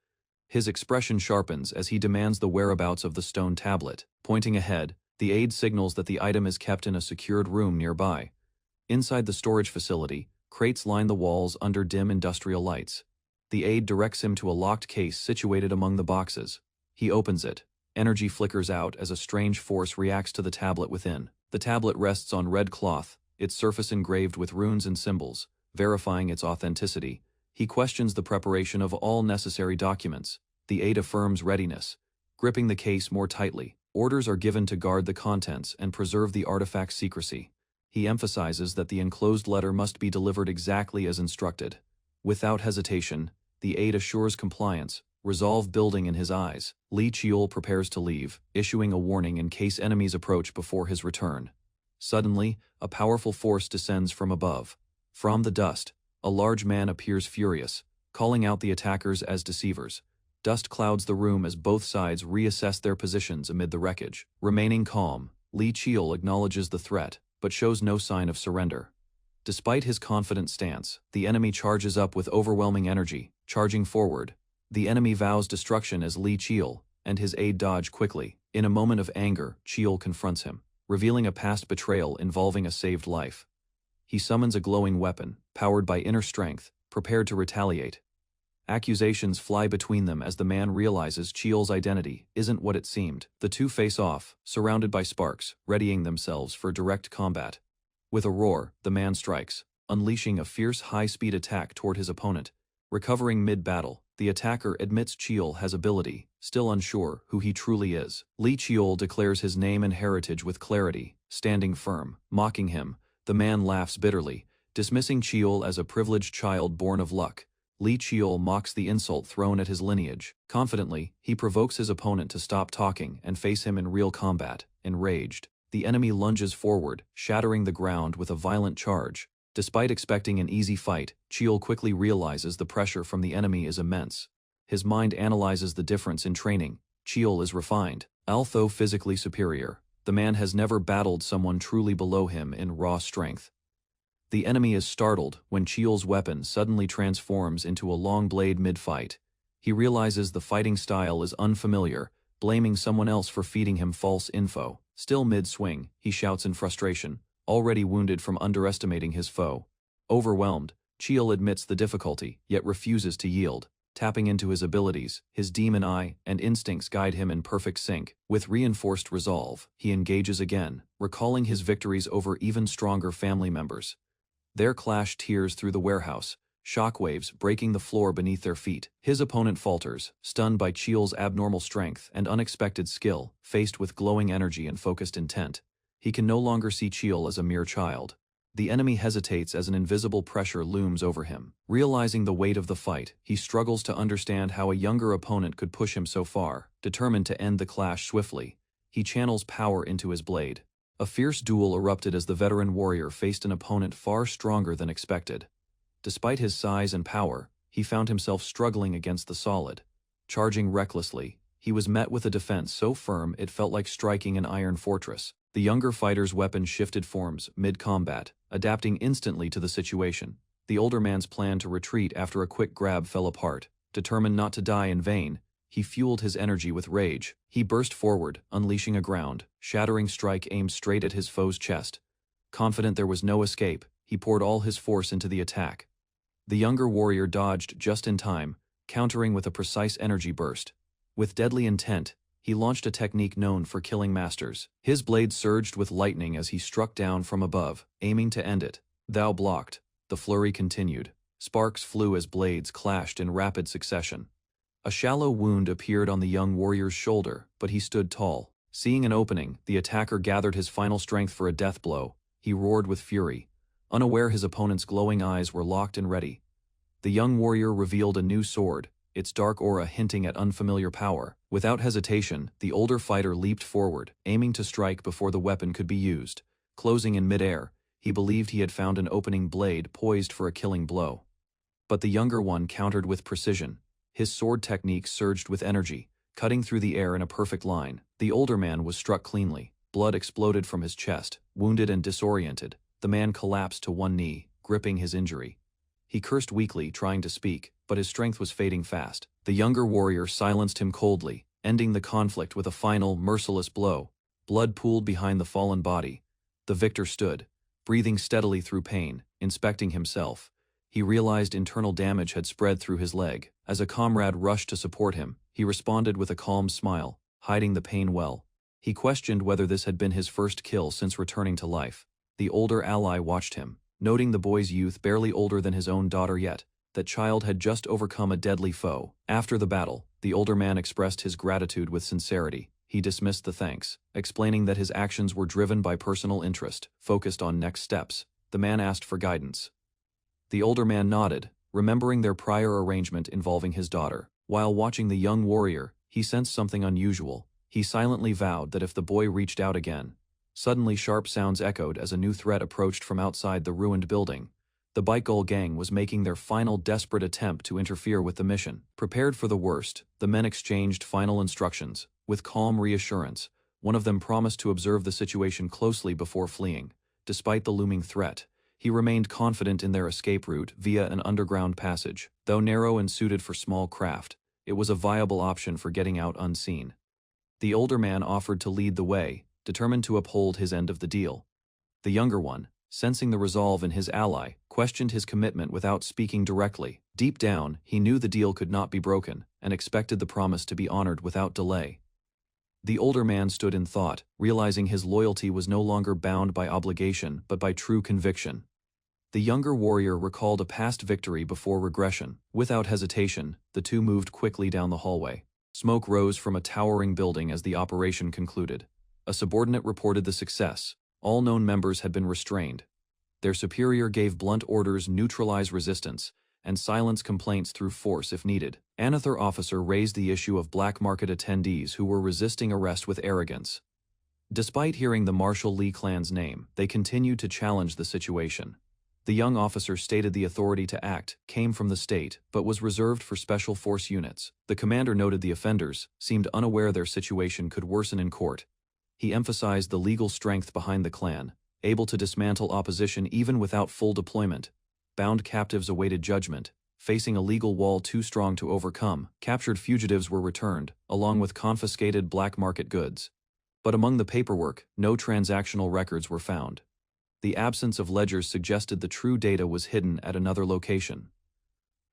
His expression sharpens as he demands the whereabouts of the stone tablet. Pointing ahead, the aide signals that the item is kept in a secured room nearby. Inside the storage facility, crates line the walls under dim industrial lights. The aide directs him to a locked case situated among the boxes. He opens it. Energy flickers out as a strange force reacts to the tablet within. The tablet rests on red cloth, its surface engraved with runes and symbols, verifying its authenticity. He questions the preparation of all necessary documents. The aide affirms readiness. Gripping the case more tightly, orders are given to guard the contents and preserve the artifact's secrecy. He emphasizes that the enclosed letter must be delivered exactly as instructed. Without hesitation, the aide assures compliance, resolve building in his eyes. Li Qiul prepares to leave, issuing a warning in case enemies approach before his return. Suddenly, a powerful force descends from above. From the dust, a large man appears furious, calling out the attackers as deceivers. Dust clouds the room as both sides reassess their positions amid the wreckage. Remaining calm, Li Qiul acknowledges the threat, but shows no sign of surrender. Despite his confident stance, the enemy charges up with overwhelming energy, charging forward. The enemy vows destruction as Li Qiul and his aide dodge quickly. In a moment of anger, Qiul confronts him, revealing a past betrayal involving a saved life. He summons a glowing weapon, powered by inner strength, prepared to retaliate. Accusations fly between them as the man realizes Qiul's identity isn't what it seemed. The two face off, surrounded by sparks, readying themselves for direct combat. With a roar, the man strikes, unleashing a fierce high-speed attack toward his opponent. Recovering mid-battle, the attacker admits Qiul has ability, still unsure who he truly is. Li Qiul declares his name and heritage with clarity, standing firm. Mocking him, the man laughs bitterly, dismissing Qiul as a privileged child born of luck. Li Qiul mocks the insult thrown at his lineage. Confidently, he provokes his opponent to stop talking and face him in real combat. Enraged, the enemy lunges forward, shattering the ground with a violent charge. Despite expecting an easy fight, Qiul quickly realizes the pressure from the enemy is immense. His mind analyzes the difference in training. Qiul is refined. Although physically superior, the man has never battled someone truly below him in raw strength. The enemy is startled when Qiul's weapon suddenly transforms into a long blade mid-fight. He realizes the fighting style is unfamiliar, blaming someone else for feeding him false info. Still mid-swing, he shouts in frustration, already wounded from underestimating his foe. Overwhelmed, Qiul admits the difficulty, yet refuses to yield. Tapping into his abilities, his demon eye and instincts guide him in perfect sync. With reinforced resolve, he engages again, recalling his victories over even stronger family members. Their clash tears through the warehouse, shockwaves breaking the floor beneath their feet. His opponent falters, stunned by Qiul's abnormal strength and unexpected skill. Faced with glowing energy and focused intent, he can no longer see Qiul as a mere child. The enemy hesitates as an invisible pressure looms over him. Realizing the weight of the fight, he struggles to understand how a younger opponent could push him so far. Determined to end the clash swiftly, he channels power into his blade. A fierce duel erupted as the veteran warrior faced an opponent far stronger than expected. Despite his size and power, he found himself struggling against the solid. Charging recklessly, he was met with a defense so firm it felt like striking an iron fortress. The younger fighter's weapon shifted forms mid-combat, adapting instantly to the situation. The older man's plan to retreat after a quick grab fell apart. Determined not to die in vain, he fueled his energy with rage. He burst forward, unleashing a shattering strike aimed straight at his foe's chest. Confident there was no escape, he poured all his force into the attack. The younger warrior dodged just in time, countering with a precise energy burst. With deadly intent, he launched a technique known for killing masters. His blade surged with lightning as he struck down from above, aiming to end it. Thou blocked. The flurry continued. Sparks flew as blades clashed in rapid succession. A shallow wound appeared on the young warrior's shoulder, but he stood tall. Seeing an opening, the attacker gathered his final strength for a death blow. he roared with fury, unaware his opponent's glowing eyes were locked and ready. The young warrior revealed a new sword, its dark aura hinting at unfamiliar power. Without hesitation, the older fighter leaped forward, aiming to strike before the weapon could be used. Closing in midair, he believed he had found an opening blade poised for a killing blow. But the younger one countered with precision. His sword technique surged with energy, cutting through the air in a perfect line. The older man was struck cleanly. Blood exploded from his chest. Wounded and disoriented, the man collapsed to one knee, gripping his injury. He cursed weakly, trying to speak, but his strength was fading fast. The younger warrior silenced him coldly, ending the conflict with a final, merciless blow. Blood pooled behind the fallen body. The victor stood, breathing steadily through pain, inspecting himself. He realized internal damage had spread through his leg. As a comrade rushed to support him, he responded with a calm smile, hiding the pain well. He questioned whether this had been his first kill since returning to life. The older ally watched him, noting the boy's youth barely older than his own daughter yet. That child had just overcome a deadly foe. After the battle, the older man expressed his gratitude with sincerity. He dismissed the thanks, explaining that his actions were driven by personal interest, focused on next steps. The man asked for guidance. The older man nodded, remembering their prior arrangement involving his daughter. While watching the young warrior, he sensed something unusual. He silently vowed that if the boy reached out again. Suddenly sharp sounds echoed as a new threat approached from outside the ruined building. The Bikegull gang was making their final desperate attempt to interfere with the mission. Prepared for the worst, the men exchanged final instructions. With calm reassurance, one of them promised to observe the situation closely before fleeing. Despite the looming threat, he remained confident in their escape route via an underground passage. Though narrow and suited for small craft, it was a viable option for getting out unseen. The older man offered to lead the way, determined to uphold his end of the deal. The younger one, sensing the resolve in his ally, questioned his commitment without speaking directly. Deep down, he knew the deal could not be broken, and expected the promise to be honored without delay. The older man stood in thought, realizing his loyalty was no longer bound by obligation but by true conviction. The younger warrior recalled a past victory before regression. Without hesitation, the two moved quickly down the hallway. Smoke rose from a towering building as the operation concluded. A subordinate reported the success. All known members had been restrained. Their superior gave blunt orders: neutralize resistance, and silence complaints through force if needed. Another officer raised the issue of black market attendees who were resisting arrest with arrogance. Despite hearing the Marshall Lee clan's name, they continued to challenge the situation. The young officer stated the authority to act came from the state, but was reserved for special force units. The commander noted the offenders seemed unaware their situation could worsen in court. He emphasized the legal strength behind the clan, able to dismantle opposition even without full deployment. Bound captives awaited judgment, facing a legal wall too strong to overcome. Captured fugitives were returned, along with confiscated black market goods. But among the paperwork, no transactional records were found. The absence of ledgers suggested the true data was hidden at another location.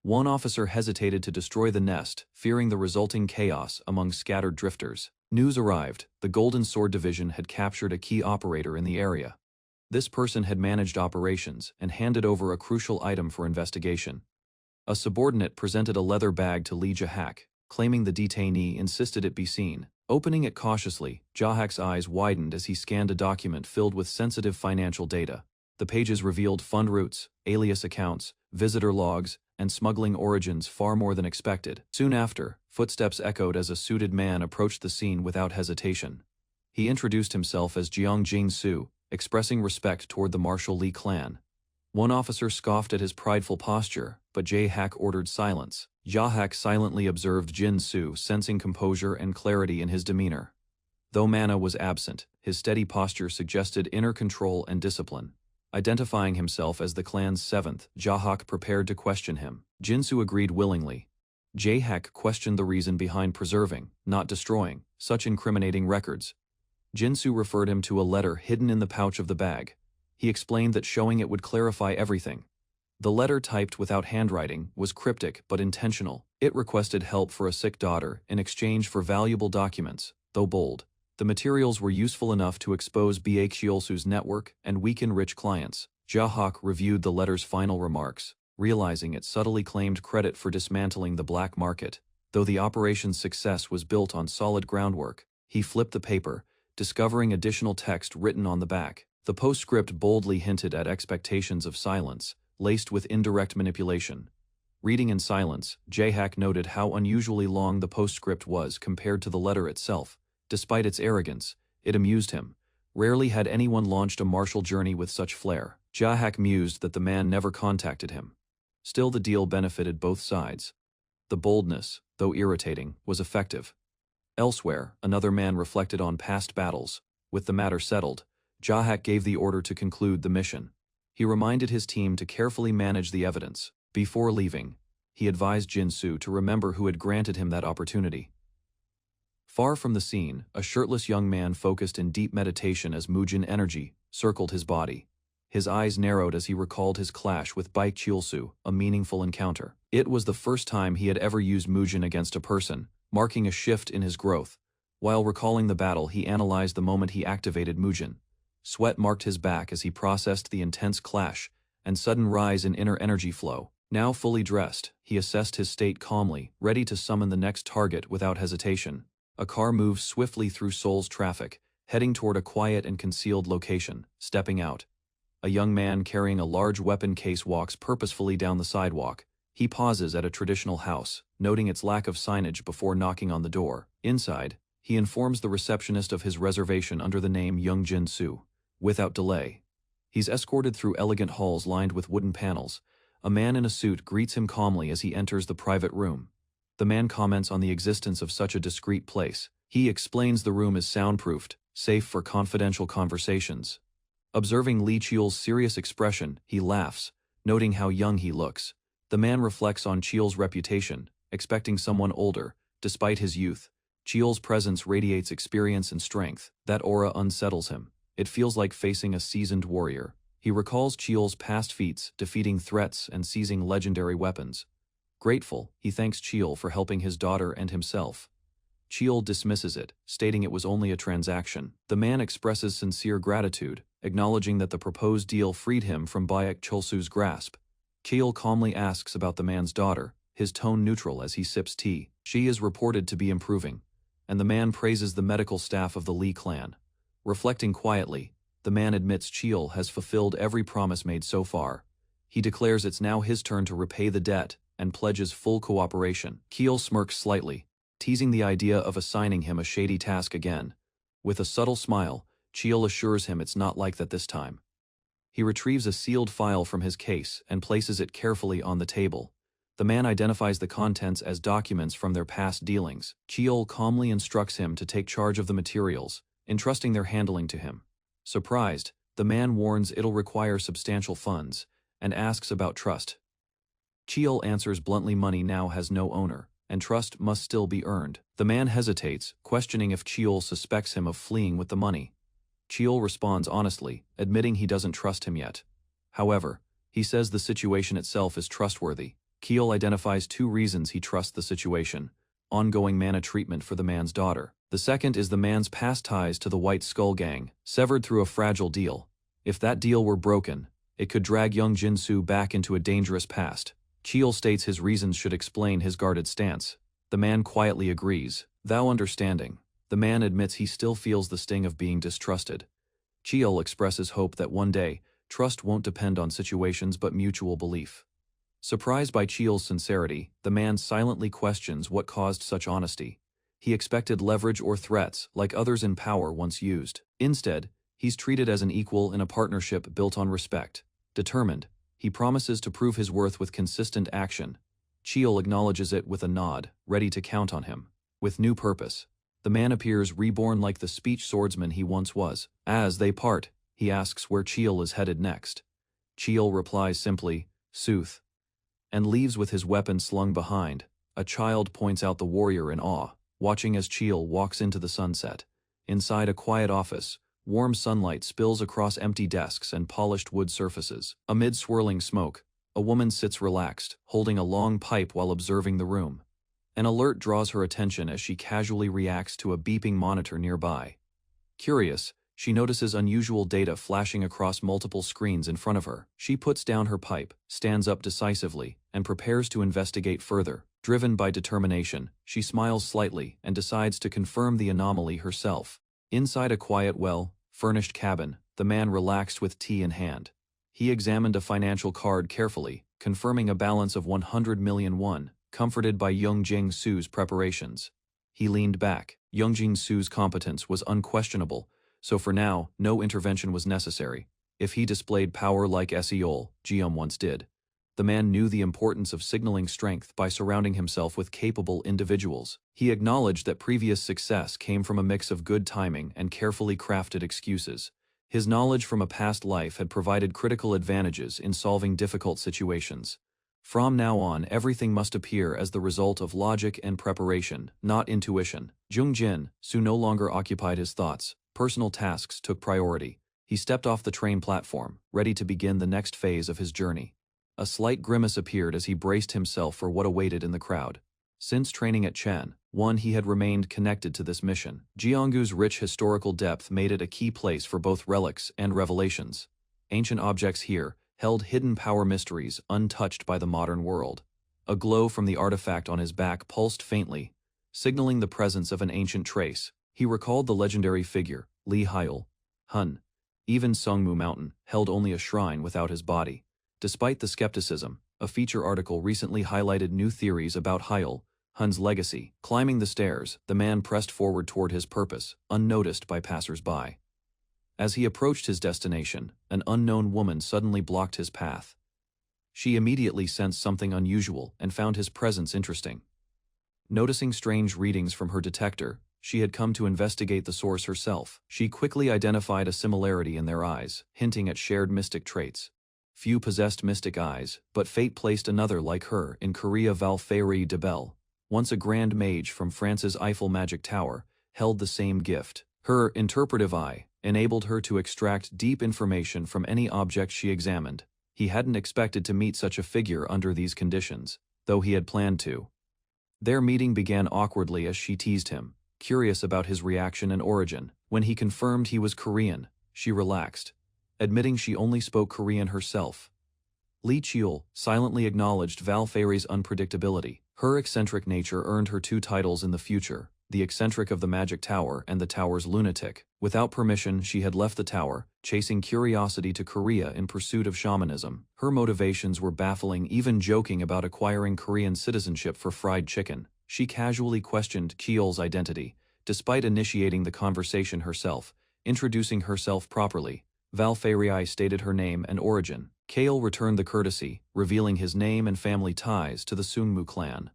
One officer hesitated to destroy the nest, fearing the resulting chaos among scattered drifters. News arrived: the Golden Sword Division had captured a key operator in the area. This person had managed operations and handed over a crucial item for investigation. A subordinate presented a leather bag to Lee Jahak, claiming the detainee insisted it be seen. Opening it cautiously, Jahak's eyes widened as he scanned a document filled with sensitive financial data. The pages revealed fund routes, alias accounts, visitor logs, and smuggling origins far more than expected. Soon after, footsteps echoed as a suited man approached the scene without hesitation. He introduced himself as Jiang Jing-su, expressing respect toward the Marshall Lee clan. One officer scoffed at his prideful posture, but Jahak ordered silence. Jahak silently observed Jin-su, sensing composure and clarity in his demeanor. Though mana was absent, his steady posture suggested inner control and discipline. Identifying himself as the clan's seventh, Jahak prepared to question him. Jin-su agreed willingly. Jahak questioned the reason behind preserving, not destroying, such incriminating records. Jin-su referred him to a letter hidden in the pouch of the bag. He explained that showing it would clarify everything. The letter, typed without handwriting, was cryptic but intentional. It requested help for a sick daughter in exchange for valuable documents. Though bold, the materials were useful enough to expose Byaxiolsu's network and weaken rich clients. Jahak reviewed the letter's final remarks, realizing it subtly claimed credit for dismantling the black market. Though the operation's success was built on solid groundwork, he flipped the paper, discovering additional text written on the back. The postscript boldly hinted at expectations of silence, laced with indirect manipulation. Reading in silence, Jaehack noted how unusually long the postscript was compared to the letter itself. Despite its arrogance, it amused him. Rarely had anyone launched a martial journey with such flair. Jaehack mused that the man never contacted him. Still, the deal benefited both sides. The boldness, though irritating, was effective. Elsewhere, another man reflected on past battles. With the matter settled, Jaehack gave the order to conclude the mission. He reminded his team to carefully manage the evidence. Before leaving, he advised Jin-soo to remember who had granted him that opportunity. Far from the scene, a shirtless young man focused in deep meditation as Mujin energy circled his body. His eyes narrowed as he recalled his clash with Baek Chulsu, a meaningful encounter. It was the first time he had ever used Mujin against a person, marking a shift in his growth. While recalling the battle, he analyzed the moment he activated Mujin. Sweat marked his back as he processed the intense clash and sudden rise in inner energy flow. Now fully dressed, he assessed his state calmly, ready to summon the next target without hesitation. A car moves swiftly through Seoul's traffic, heading toward a quiet and concealed location. Stepping out, a young man carrying a large weapon case walks purposefully down the sidewalk. He pauses at a traditional house, noting its lack of signage before knocking on the door. Inside, he informs the receptionist of his reservation under the name Young Jin-soo. Without delay, he's escorted through elegant halls lined with wooden panels. A man in a suit greets him calmly as he enters the private room. The man comments on the existence of such a discreet place. He explains the room is soundproofed, safe for confidential conversations. Observing Lee Cheol's serious expression, he laughs, noting how young he looks. The man reflects on Cheol's reputation, expecting someone older. Despite his youth, Cheol's presence radiates experience and strength. That aura unsettles him. It feels like facing a seasoned warrior. He recalls Cheol's past feats, defeating threats and seizing legendary weapons. Grateful, he thanks Cheol for helping his daughter and himself. Cheol dismisses it, stating it was only a transaction. The man expresses sincere gratitude, acknowledging that the proposed deal freed him from Baek Chulsu's grasp. Cheol calmly asks about the man's daughter, his tone neutral as he sips tea. She is reported to be improving, and the man praises the medical staff of the Lee clan. Reflecting quietly, the man admits Cheol has fulfilled every promise made so far. He declares it's now his turn to repay the debt and pledges full cooperation. Cheol smirks slightly, teasing the idea of assigning him a shady task again. With a subtle smile, Cheol assures him it's not like that this time. He retrieves a sealed file from his case and places it carefully on the table. The man identifies the contents as documents from their past dealings. Cheol calmly instructs him to take charge of the materials, entrusting their handling to him. Surprised, the man warns it'll require substantial funds, and asks about trust. Cheol answers bluntly money now has no owner, and trust must still be earned. The man hesitates, questioning if Cheol suspects him of fleeing with the money. Cheol responds honestly, admitting he doesn't trust him yet. However, he says the situation itself is trustworthy. Cheol identifies two reasons he trusts the situation: ongoing mana treatment for the man's daughter. The second is the man's past ties to the White Skull Gang, severed through a fragile deal. If that deal were broken, it could drag young Jin-soo back into a dangerous past. Cheol states his reasons should explain his guarded stance. The man quietly agrees, thou understanding. The man admits he still feels the sting of being distrusted. Cheol expresses hope that one day, trust won't depend on situations but mutual belief. Surprised by Cheol's sincerity, the man silently questions what caused such honesty. He expected leverage or threats, like others in power once used. Instead, he's treated as an equal in a partnership built on respect. Determined, he promises to prove his worth with consistent action. Cheol acknowledges it with a nod, ready to count on him. With new purpose, the man appears reborn like the speech swordsman he once was. As they part, he asks where Cheol is headed next. Cheol replies simply, "Sooth," and leaves with his weapon slung behind. A child points out the warrior in awe, watching as Cheol walks into the sunset. Inside a quiet office, warm sunlight spills across empty desks and polished wood surfaces. Amid swirling smoke, a woman sits relaxed, holding a long pipe while observing the room. An alert draws her attention as she casually reacts to a beeping monitor nearby. Curious, she notices unusual data flashing across multiple screens in front of her. She puts down her pipe, stands up decisively, and prepares to investigate further. Driven by determination, she smiles slightly and decides to confirm the anomaly herself. Inside a quiet, well-furnished cabin, the man relaxed with tea in hand. He examined a financial card carefully, confirming a balance of 100 million won, comforted by Young Su's preparations. He leaned back. Young Su's competence was unquestionable, so for now, no intervention was necessary. If he displayed power like Seol Jeom once did, the man knew the importance of signaling strength by surrounding himself with capable individuals. He acknowledged that previous success came from a mix of good timing and carefully crafted excuses. His knowledge from a past life had provided critical advantages in solving difficult situations. From now on, everything must appear as the result of logic and preparation, not intuition. Jung Su no longer occupied his thoughts. Personal tasks took priority. He stepped off the train platform, ready to begin the next phase of his journey. A slight grimace appeared as he braced himself for what awaited in the crowd. Since training at Chen, he had remained connected to this mission. Jeongu's rich historical depth made it a key place for both relics and revelations. Ancient objects here held hidden power mysteries untouched by the modern world. A glow from the artifact on his back pulsed faintly, signaling the presence of an ancient trace. He recalled the legendary figure, Li Hyul, Hun. Even Sungmu Mountain held only a shrine without his body. Despite the skepticism, a feature article recently highlighted new theories about Hyul, Hun's legacy. Climbing the stairs, the man pressed forward toward his purpose, unnoticed by passers-by. As he approached his destination, an unknown woman suddenly blocked his path. She immediately sensed something unusual and found his presence interesting. Noticing strange readings from her detector, she had come to investigate the source herself. She quickly identified a similarity in their eyes, hinting at shared mystic traits. Few possessed mystic eyes, but fate placed another like her in Korea. Valfairi de Bell, once a grand mage from France's Eiffel Magic Tower, held the same gift. Her interpretive eye enabled her to extract deep information from any object she examined. He hadn't expected to meet such a figure under these conditions, though he had planned to. Their meeting began awkwardly as she teased him, curious about his reaction and origin. When he confirmed he was Korean, she relaxed, admitting she only spoke Korean herself. Li Cheol silently acknowledged Valfairi's unpredictability. Her eccentric nature earned her 2 titles in the future, the eccentric of the Magic Tower and the tower's lunatic. Without permission, she had left the tower, chasing curiosity to Korea in pursuit of shamanism. Her motivations were baffling, even joking about acquiring Korean citizenship for fried chicken. She casually questioned Cheol's identity, despite initiating the conversation herself, introducing herself properly. Valfairi stated her name and origin. Cheol returned the courtesy, revealing his name and family ties to the Sungmu clan.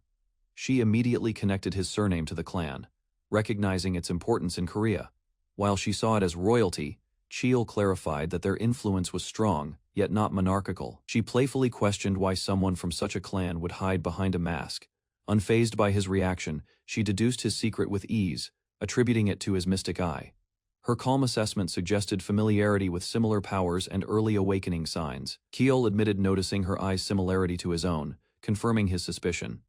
She immediately connected his surname to the clan, recognizing its importance in Korea. While she saw it as royalty, Cheol clarified that their influence was strong, yet not monarchical. She playfully questioned why someone from such a clan would hide behind a mask. Unfazed by his reaction, she deduced his secret with ease, attributing it to his mystic eye. Her calm assessment suggested familiarity with similar powers and early awakening signs. Cheol admitted noticing her eye's similarity to his own, confirming his suspicion.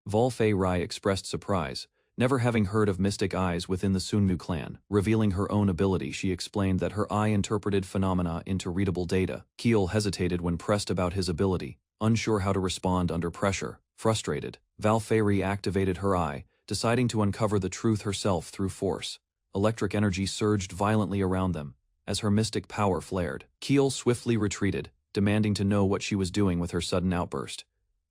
Valfairi expressed surprise, never having heard of mystic eyes within the Sungmu clan. Revealing her own ability, she explained that her eye interpreted phenomena into readable data. Cheol hesitated when pressed about his ability, unsure how to respond under pressure. Frustrated, Valfairi activated her eye, deciding to uncover the truth herself through force. Electric energy surged violently around them, as her mystic power flared. Cheol swiftly retreated, demanding to know what she was doing with her sudden outburst.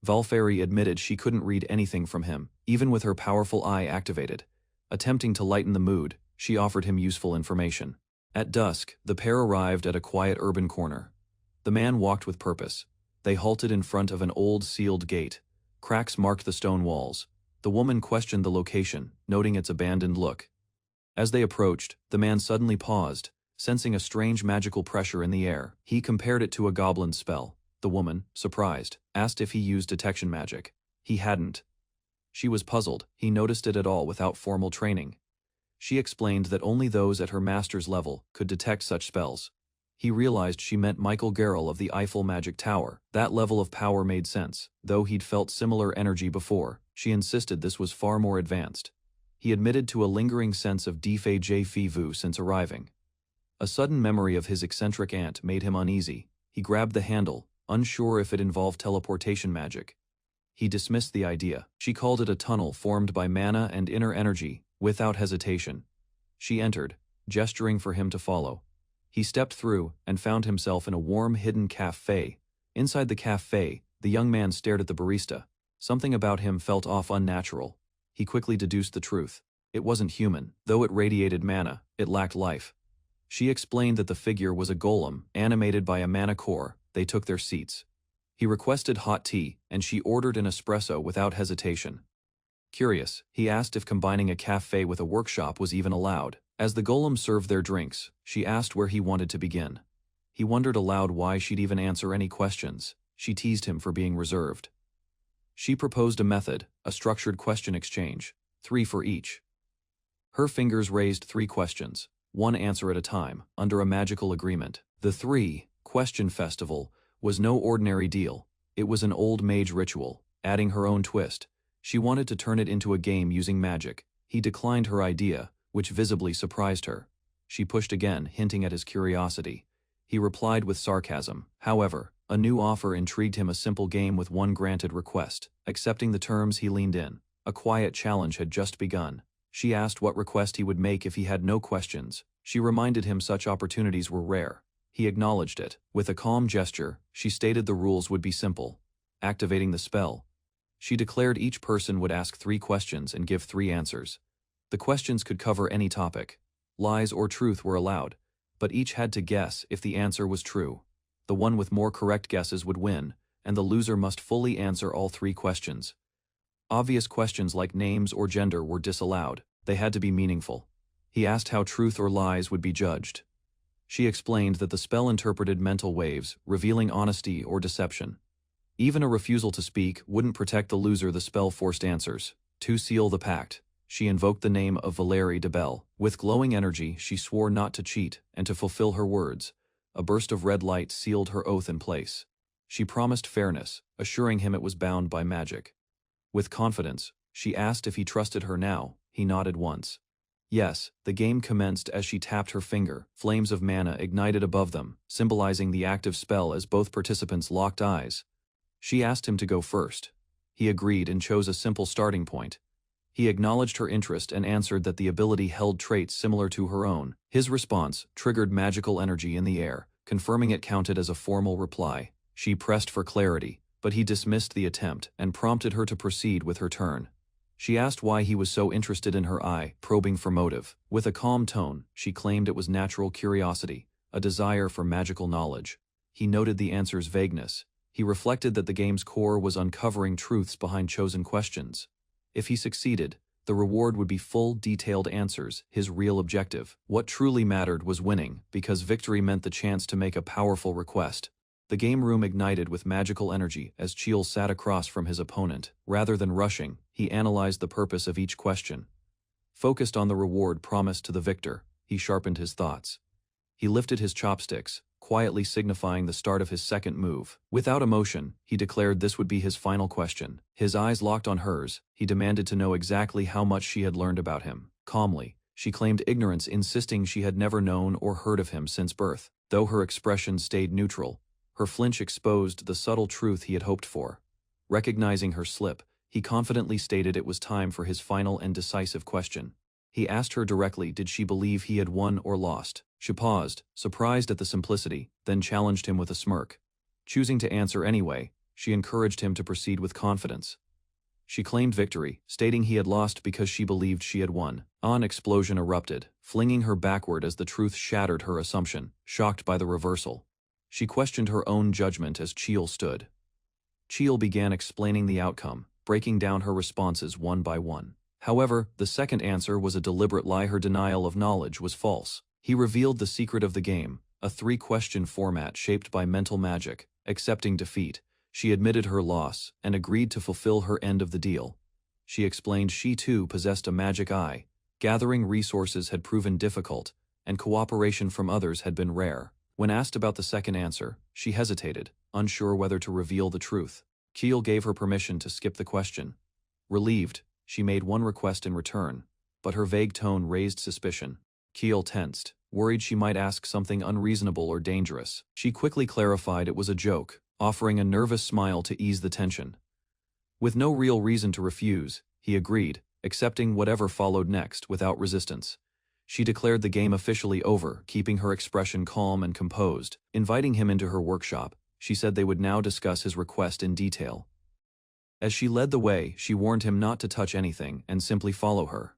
Valfairi admitted she couldn't read anything from him, even with her powerful eye activated. Attempting to lighten the mood, she offered him useful information. At dusk, the pair arrived at a quiet urban corner. The man walked with purpose. They halted in front of an old sealed gate. Cracks marked the stone walls. The woman questioned the location, noting its abandoned look. As they approached, the man suddenly paused, sensing a strange magical pressure in the air. He compared it to a goblin spell. The woman, surprised, asked if he used detection magic. He hadn't. She was puzzled. He noticed it at all without formal training. She explained that only those at her master's level could detect such spells. He realized she meant Michael Gerrel of the Eiffel Magic Tower. That level of power made sense, though he'd felt similar energy before. She insisted this was far more advanced. He admitted to a lingering sense of déjà vu since arriving. A sudden memory of his eccentric aunt made him uneasy. He grabbed the handle, unsure if it involved teleportation magic. He dismissed the idea. She called it a tunnel formed by mana and inner energy, without hesitation. She entered, gesturing for him to follow. He stepped through and found himself in a warm, hidden cafe. Inside the cafe, the young man stared at the barista. Something about him felt off unnatural. He quickly deduced the truth. It wasn't human. Though it radiated mana, it lacked life. She explained that the figure was a golem, animated by a mana core. They took their seats. He requested hot tea, and she ordered an espresso without hesitation. Curious, he asked if combining a cafe with a workshop was even allowed. As the golem served their drinks, she asked where he wanted to begin. He wondered aloud why she'd even answer any questions. She teased him for being reserved. She proposed a method, a structured question exchange, 3 for each. Her fingers raised 3 questions, 1 answer at a time, under a magical agreement. The 3-question festival was no ordinary deal. It was an old mage ritual, adding her own twist. She wanted to turn it into a game using magic. He declined her idea, which visibly surprised her. She pushed again, hinting at his curiosity. He replied with sarcasm. However, a new offer intrigued him, a simple game with 1 granted request. Accepting the terms, he leaned in. A quiet challenge had just begun. She asked what request he would make if he had no questions. She reminded him such opportunities were rare. He acknowledged it. With a calm gesture, she stated the rules would be simple. Activating the spell. She declared each person would ask 3 questions and give 3 answers. The questions could cover any topic. Lies or truth were allowed, but each had to guess if the answer was true. The one with more correct guesses would win, and the loser must fully answer all 3 questions. Obvious questions like names or gender were disallowed. They had to be meaningful. He asked how truth or lies would be judged. She explained that the spell interpreted mental waves, revealing honesty or deception. Even a refusal to speak wouldn't protect the loser. The spell forced answers. To seal the pact, she invoked the name of Valerie de Belle. With glowing energy, she swore not to cheat and to fulfill her words. A burst of red light sealed her oath in place. She promised fairness, assuring him it was bound by magic. With confidence, she asked if he trusted her now. He nodded once. Yes, the game commenced as she tapped her finger. Flames of mana ignited above them, symbolizing the active spell as both participants locked eyes. She asked him to go first. He agreed and chose a simple starting point. He acknowledged her interest and answered that the ability held traits similar to her own. His response triggered magical energy in the air, confirming it counted as a formal reply. She pressed for clarity, but he dismissed the attempt and prompted her to proceed with her turn. She asked why he was so interested in her eye, probing for motive. With a calm tone, she claimed it was natural curiosity, a desire for magical knowledge. He noted the answer's vagueness. He reflected that the game's core was uncovering truths behind chosen questions. If he succeeded, the reward would be full, detailed answers, his real objective. What truly mattered was winning, because victory meant the chance to make a powerful request. The game room ignited with magical energy as Cheel sat across from his opponent. Rather than rushing, he analyzed the purpose of each question. Focused on the reward promised to the victor, he sharpened his thoughts. He lifted his chopsticks, quietly signifying the start of his second move. Without emotion, he declared this would be his final question. His eyes locked on hers. He demanded to know exactly how much she had learned about him. Calmly, she claimed ignorance, insisting she had never known or heard of him since birth. Though her expression stayed neutral, her flinch exposed the subtle truth he had hoped for. Recognizing her slip, he confidently stated it was time for his final and decisive question. He asked her directly, did she believe he had won or lost? She paused, surprised at the simplicity, then challenged him with a smirk. Choosing to answer anyway, she encouraged him to proceed with confidence. She claimed victory, stating he had lost because she believed she had won. An explosion erupted, flinging her backward as the truth shattered her assumption. Shocked by the reversal, she questioned her own judgment as Cheel stood. Cheel began explaining the outcome, breaking down her responses one by one. However, the second answer was a deliberate lie. Her denial of knowledge was false. He revealed the secret of the game, a 3-question format shaped by mental magic. Accepting defeat, she admitted her loss and agreed to fulfill her end of the deal. She explained she too possessed a magic eye. Gathering resources had proven difficult, and cooperation from others had been rare. When asked about the second answer, she hesitated, unsure whether to reveal the truth. Cheel gave her permission to skip the question. Relieved, she made one request in return, but her vague tone raised suspicion. Cheel tensed, worried she might ask something unreasonable or dangerous. She quickly clarified it was a joke, offering a nervous smile to ease the tension. With no real reason to refuse, he agreed, accepting whatever followed next without resistance. She declared the game officially over, keeping her expression calm and composed. Inviting him into her workshop, she said they would now discuss his request in detail. As she led the way, she warned him not to touch anything and simply follow her.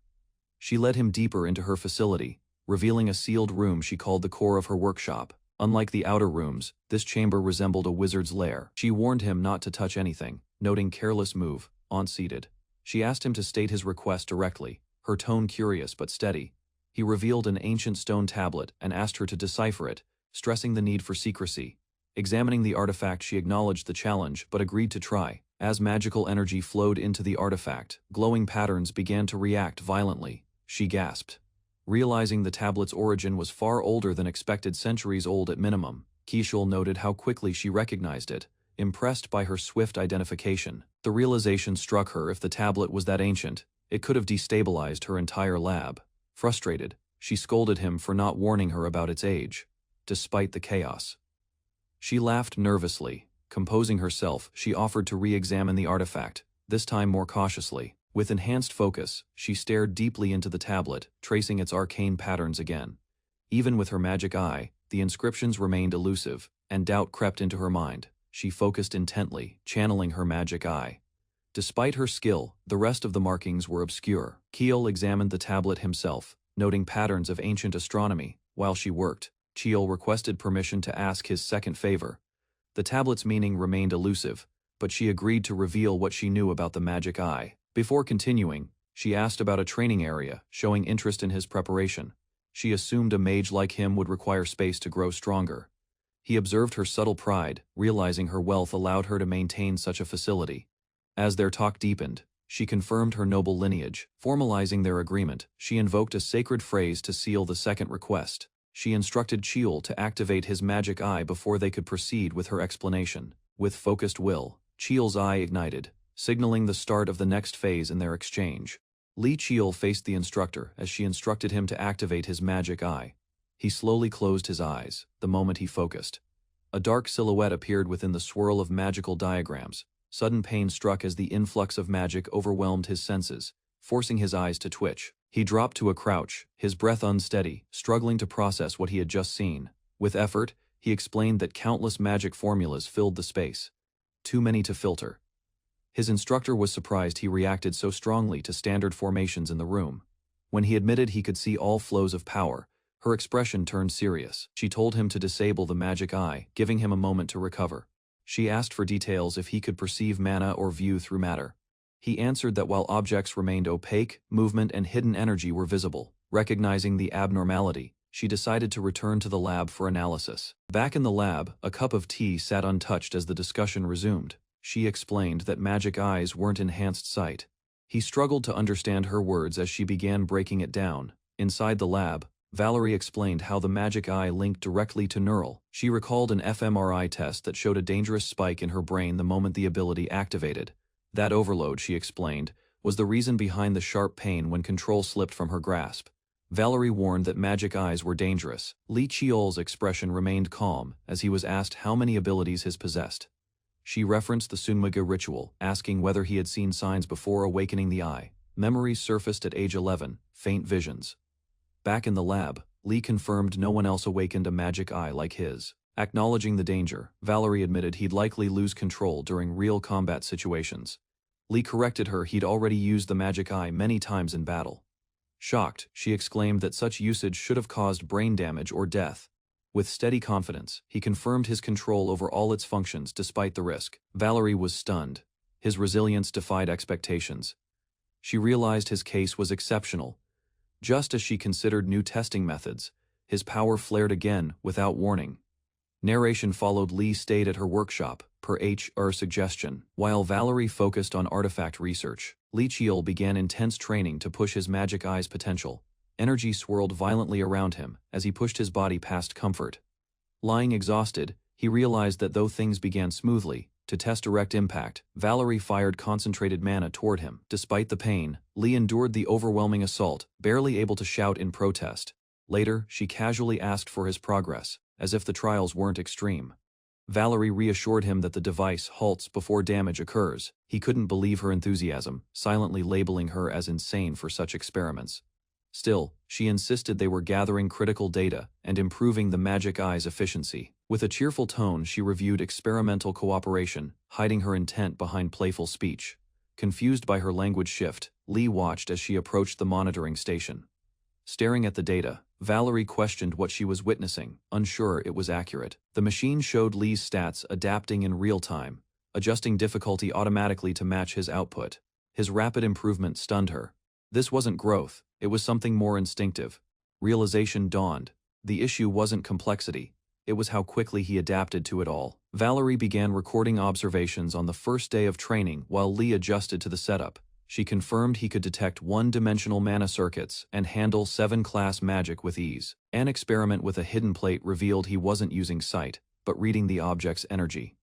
She led him deeper into her facility, revealing a sealed room she called the core of her workshop. Unlike the outer rooms, this chamber resembled a wizard's lair. She warned him not to touch anything, noting careless move, unseated. She asked him to state his request directly, her tone curious but steady. He revealed an ancient stone tablet and asked her to decipher it, stressing the need for secrecy. Examining the artifact, she acknowledged the challenge but agreed to try. As magical energy flowed into the artifact, glowing patterns began to react violently. She gasped. Realizing the tablet's origin was far older than expected, centuries old at minimum, Kishul noted how quickly she recognized it, impressed by her swift identification. The realization struck her: if the tablet was that ancient, it could have destabilized her entire lab. Frustrated, she scolded him for not warning her about its age. Despite the chaos, she laughed nervously. Composing herself, she offered to re-examine the artifact, this time more cautiously. With enhanced focus, she stared deeply into the tablet, tracing its arcane patterns again. Even with her magic eye, the inscriptions remained elusive, and doubt crept into her mind. She focused intently, channeling her magic eye. Despite her skill, the rest of the markings were obscure. Keel examined the tablet himself, noting patterns of ancient astronomy. While she worked, Keel requested permission to ask his second favor. The tablet's meaning remained elusive, but she agreed to reveal what she knew about the magic eye. Before continuing, she asked about a training area, showing interest in his preparation. She assumed a mage like him would require space to grow stronger. He observed her subtle pride, realizing her wealth allowed her to maintain such a facility. As their talk deepened, she confirmed her noble lineage. Formalizing their agreement, she invoked a sacred phrase to seal the second request. She instructed Chiul to activate his magic eye before they could proceed with her explanation. With focused will, Chiul's eye ignited, signaling the start of the next phase in their exchange. Li Chiul faced the instructor as she instructed him to activate his magic eye. He slowly closed his eyes, the moment he focused. A dark silhouette appeared within the swirl of magical diagrams. Sudden pain struck as the influx of magic overwhelmed his senses, forcing his eyes to twitch. He dropped to a crouch, his breath unsteady, struggling to process what he had just seen. With effort, he explained that countless magic formulas filled the space. Too many to filter. His instructor was surprised he reacted so strongly to standard formations in the room. When he admitted he could see all flows of power, her expression turned serious. She told him to disable the magic eye, giving him a moment to recover. She asked for details if he could perceive mana or view through matter. He answered that while objects remained opaque, movement and hidden energy were visible. Recognizing the abnormality, she decided to return to the lab for analysis. Back in the lab, a cup of tea sat untouched as the discussion resumed. She explained that magic eyes weren't enhanced sight. He struggled to understand her words as she began breaking it down. Inside the lab, Valerie explained how the magic eye linked directly to neural. She recalled an fMRI test that showed a dangerous spike in her brain the moment the ability activated. That overload, she explained, was the reason behind the sharp pain when control slipped from her grasp. Valerie warned that magic eyes were dangerous. Li Chiol's expression remained calm as he was asked how many abilities his possessed. She referenced the Sunmaga ritual, asking whether he had seen signs before awakening the eye. Memories surfaced at age 11, faint visions. Back in the lab, Li confirmed no one else awakened a magic eye like his. Acknowledging the danger, Valerie admitted he'd likely lose control during real combat situations. Li corrected her he'd already used the magic eye many times in battle. Shocked, she exclaimed that such usage should have caused brain damage or death. With steady confidence, he confirmed his control over all its functions despite the risk. Valerie was stunned. His resilience defied expectations. She realized his case was exceptional. Just as she considered new testing methods, his power flared again without warning. Narration followed. Li stayed at her workshop, per HR suggestion. While Valerie focused on artifact research, Li Chiol began intense training to push his magic eye's potential. Energy swirled violently around him as he pushed his body past comfort. Lying exhausted, he realized that though things began smoothly, to test direct impact, Valerie fired concentrated mana toward him. Despite the pain, Li endured the overwhelming assault, barely able to shout in protest. Later, she casually asked for his progress, as if the trials weren't extreme. Valerie reassured him that the device halts before damage occurs. He couldn't believe her enthusiasm, silently labeling her as insane for such experiments. Still, she insisted they were gathering critical data and improving the magic eye's efficiency. With a cheerful tone, she reviewed experimental cooperation, hiding her intent behind playful speech. Confused by her language shift, Lee watched as she approached the monitoring station. Staring at the data, Valerie questioned what she was witnessing, unsure it was accurate. The machine showed Lee's stats adapting in real time, adjusting difficulty automatically to match his output. His rapid improvement stunned her. This wasn't growth, it was something more instinctive. Realization dawned. The issue wasn't complexity, it was how quickly he adapted to it all. Valerie began recording observations on the first day of training while Lee adjusted to the setup. She confirmed he could detect one-dimensional mana circuits and handle 7-class magic with ease. An experiment with a hidden plate revealed he wasn't using sight, but reading the object's energy.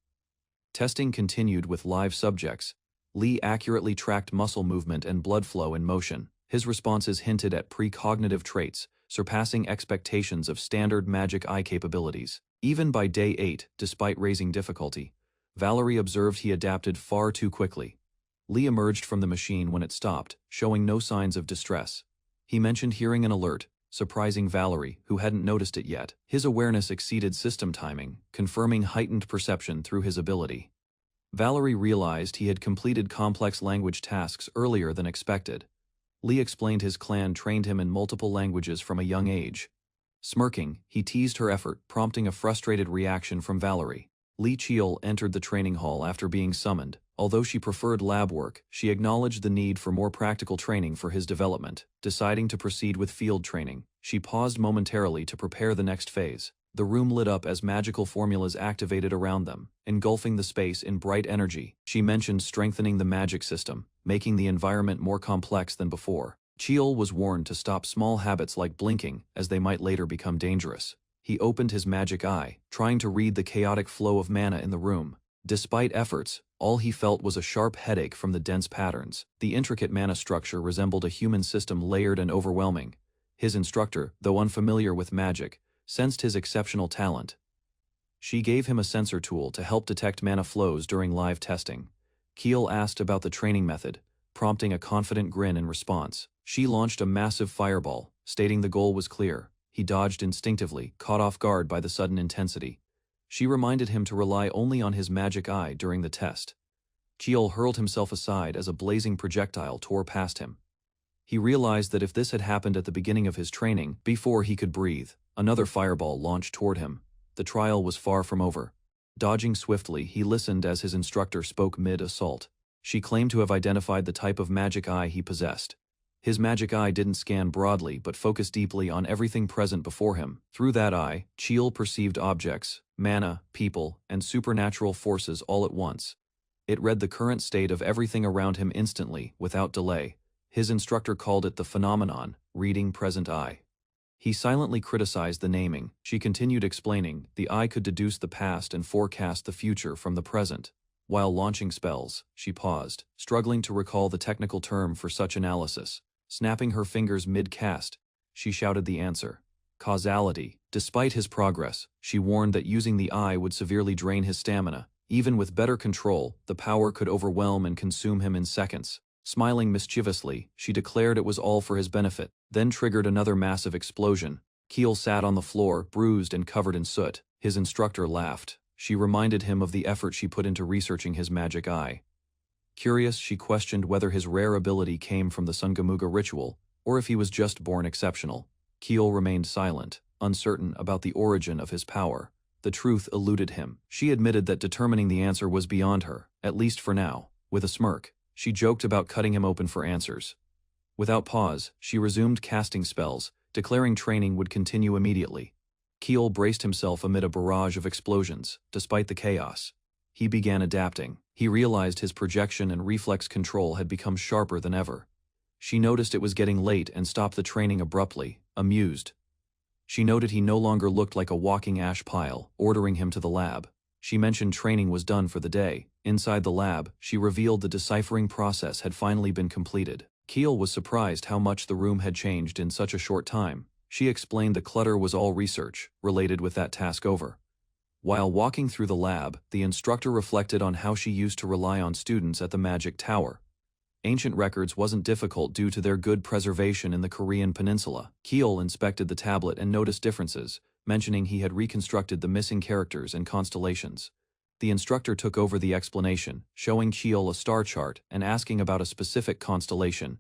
Testing continued with live subjects. Lee accurately tracked muscle movement and blood flow in motion. His responses hinted at precognitive traits, surpassing expectations of standard magic eye capabilities. Even by day 8, despite raising difficulty, Valerie observed he adapted far too quickly. Lee emerged from the machine when it stopped, showing no signs of distress. He mentioned hearing an alert, surprising Valerie, who hadn't noticed it yet. His awareness exceeded system timing, confirming heightened perception through his ability. Valerie realized he had completed complex language tasks earlier than expected. Lee explained his clan trained him in multiple languages from a young age. Smirking, he teased her effort, prompting a frustrated reaction from Valerie. Lee Cheol entered the training hall after being summoned. Although she preferred lab work, she acknowledged the need for more practical training for his development. Deciding to proceed with field training, she paused momentarily to prepare the next phase. The room lit up as magical formulas activated around them, engulfing the space in bright energy. She mentioned strengthening the magic system, making the environment more complex than before. Cheol was warned to stop small habits like blinking, as they might later become dangerous. He opened his magic eye, trying to read the chaotic flow of mana in the room. Despite efforts, all he felt was a sharp headache from the dense patterns. The intricate mana structure resembled a human system, layered and overwhelming. His instructor, though unfamiliar with magic, sensed his exceptional talent. She gave him a sensor tool to help detect mana flows during live testing. Keel asked about the training method, prompting a confident grin in response. She launched a massive fireball, stating the goal was clear. He dodged instinctively, caught off guard by the sudden intensity. She reminded him to rely only on his magic eye during the test. Keel hurled himself aside as a blazing projectile tore past him. He realized that if this had happened at the beginning of his training, before he could breathe, another fireball launched toward him. The trial was far from over. Dodging swiftly, he listened as his instructor spoke mid-assault. She claimed to have identified the type of magic eye he possessed. His magic eye didn't scan broadly but focused deeply on everything present before him. Through that eye, Cheel perceived objects, mana, people, and supernatural forces all at once. It read the current state of everything around him instantly, without delay. His instructor called it the phenomenon, reading present eye. He silently criticized the naming. She continued explaining, the eye could deduce the past and forecast the future from the present. While launching spells, she paused, struggling to recall the technical term for such analysis. Snapping her fingers mid-cast, she shouted the answer. Causality. Despite his progress, she warned that using the eye would severely drain his stamina. Even with better control, the power could overwhelm and consume him in seconds. Smiling mischievously, she declared it was all for his benefit, then triggered another massive explosion. Keel sat on the floor, bruised and covered in soot. His instructor laughed. She reminded him of the effort she put into researching his magic eye. Curious, she questioned whether his rare ability came from the Sungamuga ritual, or if he was just born exceptional. Keel remained silent, uncertain about the origin of his power. The truth eluded him. She admitted that determining the answer was beyond her, at least for now. With a smirk, she joked about cutting him open for answers. Without pause, she resumed casting spells, declaring training would continue immediately. Keel braced himself amid a barrage of explosions. Despite the chaos, he began adapting. He realized his projection and reflex control had become sharper than ever. She noticed it was getting late and stopped the training abruptly, amused. She noted he no longer looked like a walking ash pile, ordering him to the lab. She mentioned training was done for the day. Inside the lab, she revealed the deciphering process had finally been completed. Keel was surprised how much the room had changed in such a short time. She explained the clutter was all research, related with that task over. While walking through the lab, the instructor reflected on how she used to rely on students at the Magic Tower. Ancient records wasn't difficult due to their good preservation in the Korean peninsula. Keel inspected the tablet and noticed differences, mentioning he had reconstructed the missing characters and constellations. The instructor took over the explanation, showing Keel a star chart and asking about a specific constellation.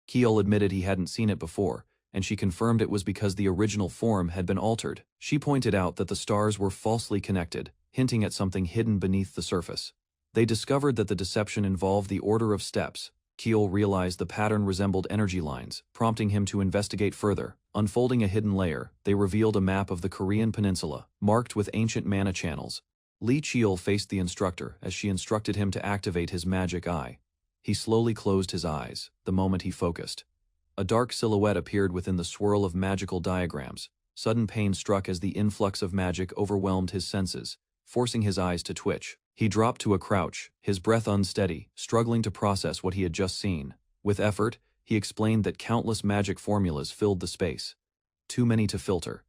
Keel admitted he hadn't seen it before, and she confirmed it was because the original form had been altered. She pointed out that the stars were falsely connected, hinting at something hidden beneath the surface. They discovered that the deception involved the order of steps. Keel realized the pattern resembled energy lines, prompting him to investigate further. Unfolding a hidden layer, they revealed a map of the Korean peninsula, marked with ancient mana channels. Lee Cheol faced the instructor as she instructed him to activate his magic eye. He slowly closed his eyes, the moment he focused. A dark silhouette appeared within the swirl of magical diagrams. Sudden pain struck as the influx of magic overwhelmed his senses, forcing his eyes to twitch. He dropped to a crouch, his breath unsteady, struggling to process what he had just seen. With effort, he explained that countless magic formulas filled the space. Too many to filter.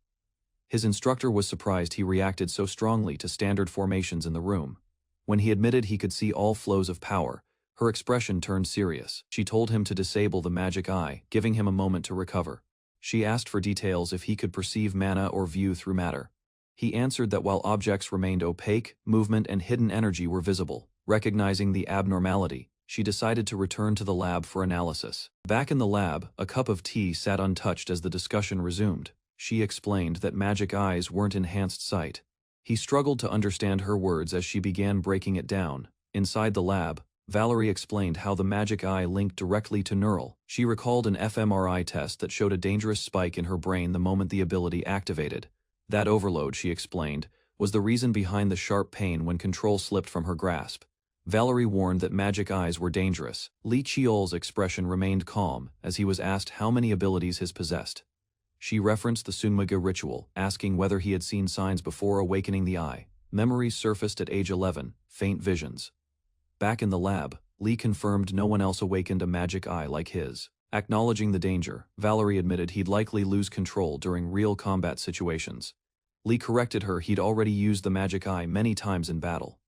His instructor was surprised he reacted so strongly to standard formations in the room. When he admitted he could see all flows of power, her expression turned serious. She told him to disable the magic eye, giving him a moment to recover. She asked for details if he could perceive mana or view through matter. He answered that while objects remained opaque, movement and hidden energy were visible. Recognizing the abnormality, she decided to return to the lab for analysis. Back in the lab, a cup of tea sat untouched as the discussion resumed. She explained that magic eyes weren't enhanced sight. He struggled to understand her words as she began breaking it down. Inside the lab, Valerie explained how the magic eye linked directly to neural. She recalled an fMRI test that showed a dangerous spike in her brain the moment the ability activated. That overload, she explained, was the reason behind the sharp pain when control slipped from her grasp. Valerie warned that magic eyes were dangerous. Lee Cheol's expression remained calm as he was asked how many abilities his possessed. She referenced the Sunmaga ritual, asking whether he had seen signs before awakening the eye. Memories surfaced at age 11, faint visions. Back in the lab, Lee confirmed no one else awakened a magic eye like his. Acknowledging the danger, Valerie admitted he'd likely lose control during real combat situations. Lee corrected her he'd already used the magic eye many times in battle.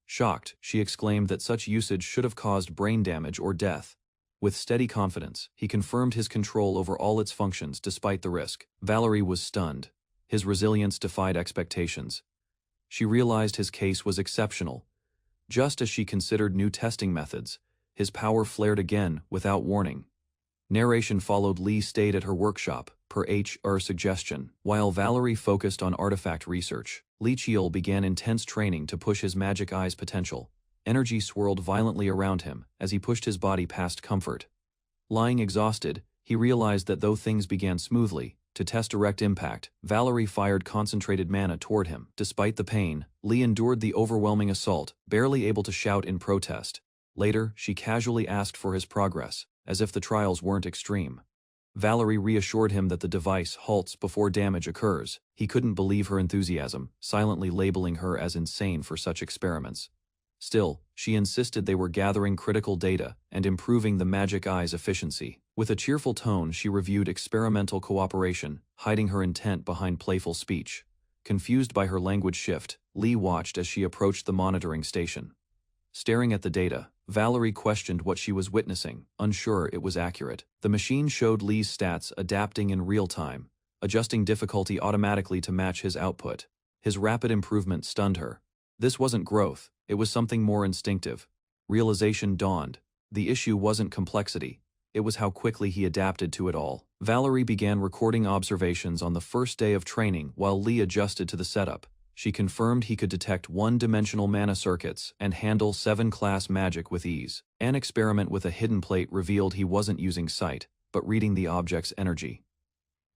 Shocked, she exclaimed that such usage should have caused brain damage or death. With steady confidence, he confirmed his control over all its functions despite the risk. Valerie was stunned. His resilience defied expectations. She realized his case was exceptional. Just as she considered new testing methods, his power flared again without warning. Narration followed. Lee stayed at her workshop, per HR suggestion. While Valerie focused on artifact research, Lee Cheol began intense training to push his magic eye's potential. Energy swirled violently around him as he pushed his body past comfort. Lying exhausted, he realized that though things began smoothly, to test direct impact, Valerie fired concentrated mana toward him. Despite the pain, Lee endured the overwhelming assault, barely able to shout in protest. Later, she casually asked for his progress, as if the trials weren't extreme. Valerie reassured him that the device halts before damage occurs. He couldn't believe her enthusiasm, silently labeling her as insane for such experiments. Still, she insisted they were gathering critical data and improving the magic eye's efficiency. With a cheerful tone, she reviewed experimental cooperation, hiding her intent behind playful speech. Confused by her language shift, Lee watched as she approached the monitoring station. Staring at the data, Valerie questioned what she was witnessing, unsure it was accurate. The machine showed Lee's stats adapting in real time, adjusting difficulty automatically to match his output. His rapid improvement stunned her. This wasn't growth, it was something more instinctive. Realization dawned. The issue wasn't complexity, it was how quickly he adapted to it all. Valerie began recording observations on the first day of training while Lee adjusted to the setup. She confirmed he could detect one-dimensional mana circuits and handle 7-class magic with ease. An experiment with a hidden plate revealed he wasn't using sight, but reading the object's energy.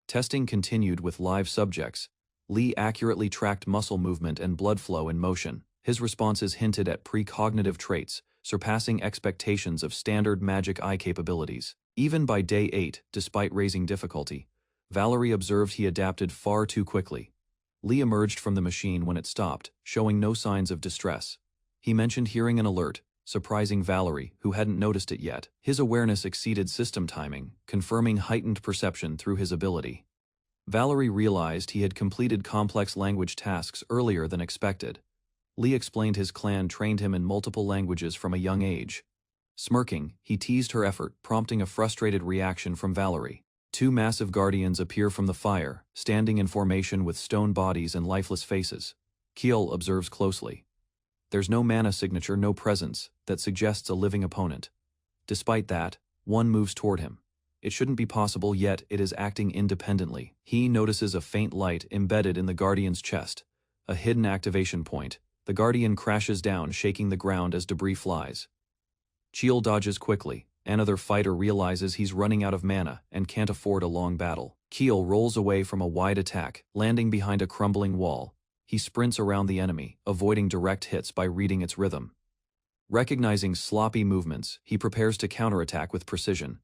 Testing continued with live subjects. Lee accurately tracked muscle movement and blood flow in motion. His responses hinted at precognitive traits, surpassing expectations of standard magic eye capabilities. Even by day 8, despite raising difficulty, Valerie observed he adapted far too quickly. Lee emerged from the machine when it stopped, showing no signs of distress. He mentioned hearing an alert, surprising Valerie, who hadn't noticed it yet. His awareness exceeded system timing, confirming heightened perception through his ability. Valerie realized he had completed complex language tasks earlier than expected. Lee explained his clan trained him in multiple languages from a young age. Smirking, he teased her effort, prompting a frustrated reaction from Valerie. Two massive guardians appear from the fire, standing in formation with stone bodies and lifeless faces. Kiel observes closely. There's no mana signature, no presence, that suggests a living opponent. Despite that, one moves toward him. It shouldn't be possible, yet it is acting independently. He notices a faint light embedded in the guardian's chest. A hidden activation point. The guardian crashes down, shaking the ground as debris flies. Kiel dodges quickly. Another fighter realizes he's running out of mana and can't afford a long battle. Kiel rolls away from a wide attack, landing behind a crumbling wall. He sprints around the enemy, avoiding direct hits by reading its rhythm. Recognizing sloppy movements, he prepares to counterattack with precision.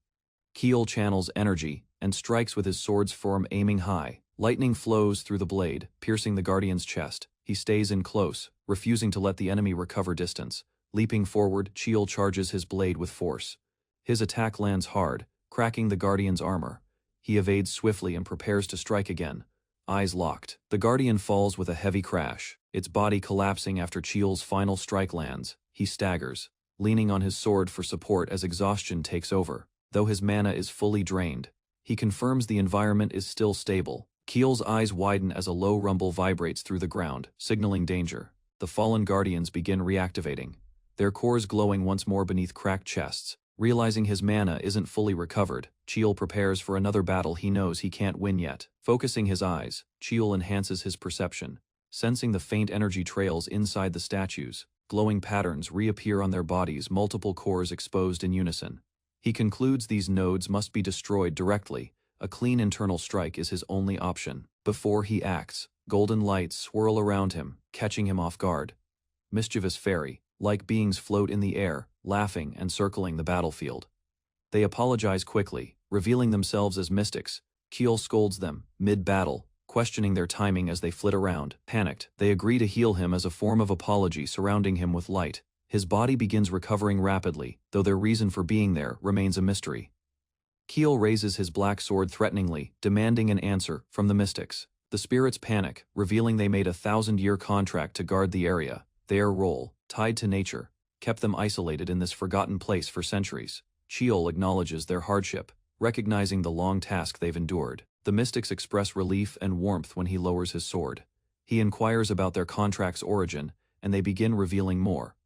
Kiel channels energy and strikes with his sword's form, aiming high. Lightning flows through the blade, piercing the guardian's chest. He stays in close, refusing to let the enemy recover distance. Leaping forward, Kiel charges his blade with force. His attack lands hard, cracking the guardian's armor. He evades swiftly and prepares to strike again. Eyes locked. The guardian falls with a heavy crash, its body collapsing after Kiel's final strike lands. He staggers, leaning on his sword for support as exhaustion takes over. Though his mana is fully drained, he confirms the environment is still stable. Kiel's eyes widen as a low rumble vibrates through the ground, signaling danger. The fallen guardians begin reactivating, their cores glowing once more beneath cracked chests. Realizing his mana isn't fully recovered, Kiel prepares for another battle he knows he can't win yet. Focusing his eyes, Kiel enhances his perception. Sensing the faint energy trails inside the statues, glowing patterns reappear on their bodies, multiple cores exposed in unison. He concludes these nodes must be destroyed directly. A clean internal strike is his only option. Before he acts, golden lights swirl around him, catching him off guard. Mischievous fairy-like beings float in the air, laughing and circling the battlefield. They apologize quickly, revealing themselves as mystics. Kiel scolds them, mid-battle, questioning their timing as they flit around. Panicked, they agree to heal him as a form of apology, surrounding him with light. His body begins recovering rapidly, though their reason for being there remains a mystery. Kiel raises his black sword threateningly, demanding an answer from the mystics. The spirits panic, revealing they made a 1,000-year contract to guard the area. Their role, tied to nature, kept them isolated in this forgotten place for centuries. Kiel acknowledges their hardship, recognizing the long task they've endured. The mystics express relief and warmth when he lowers his sword. He inquires about their contract's origin, and they begin revealing more.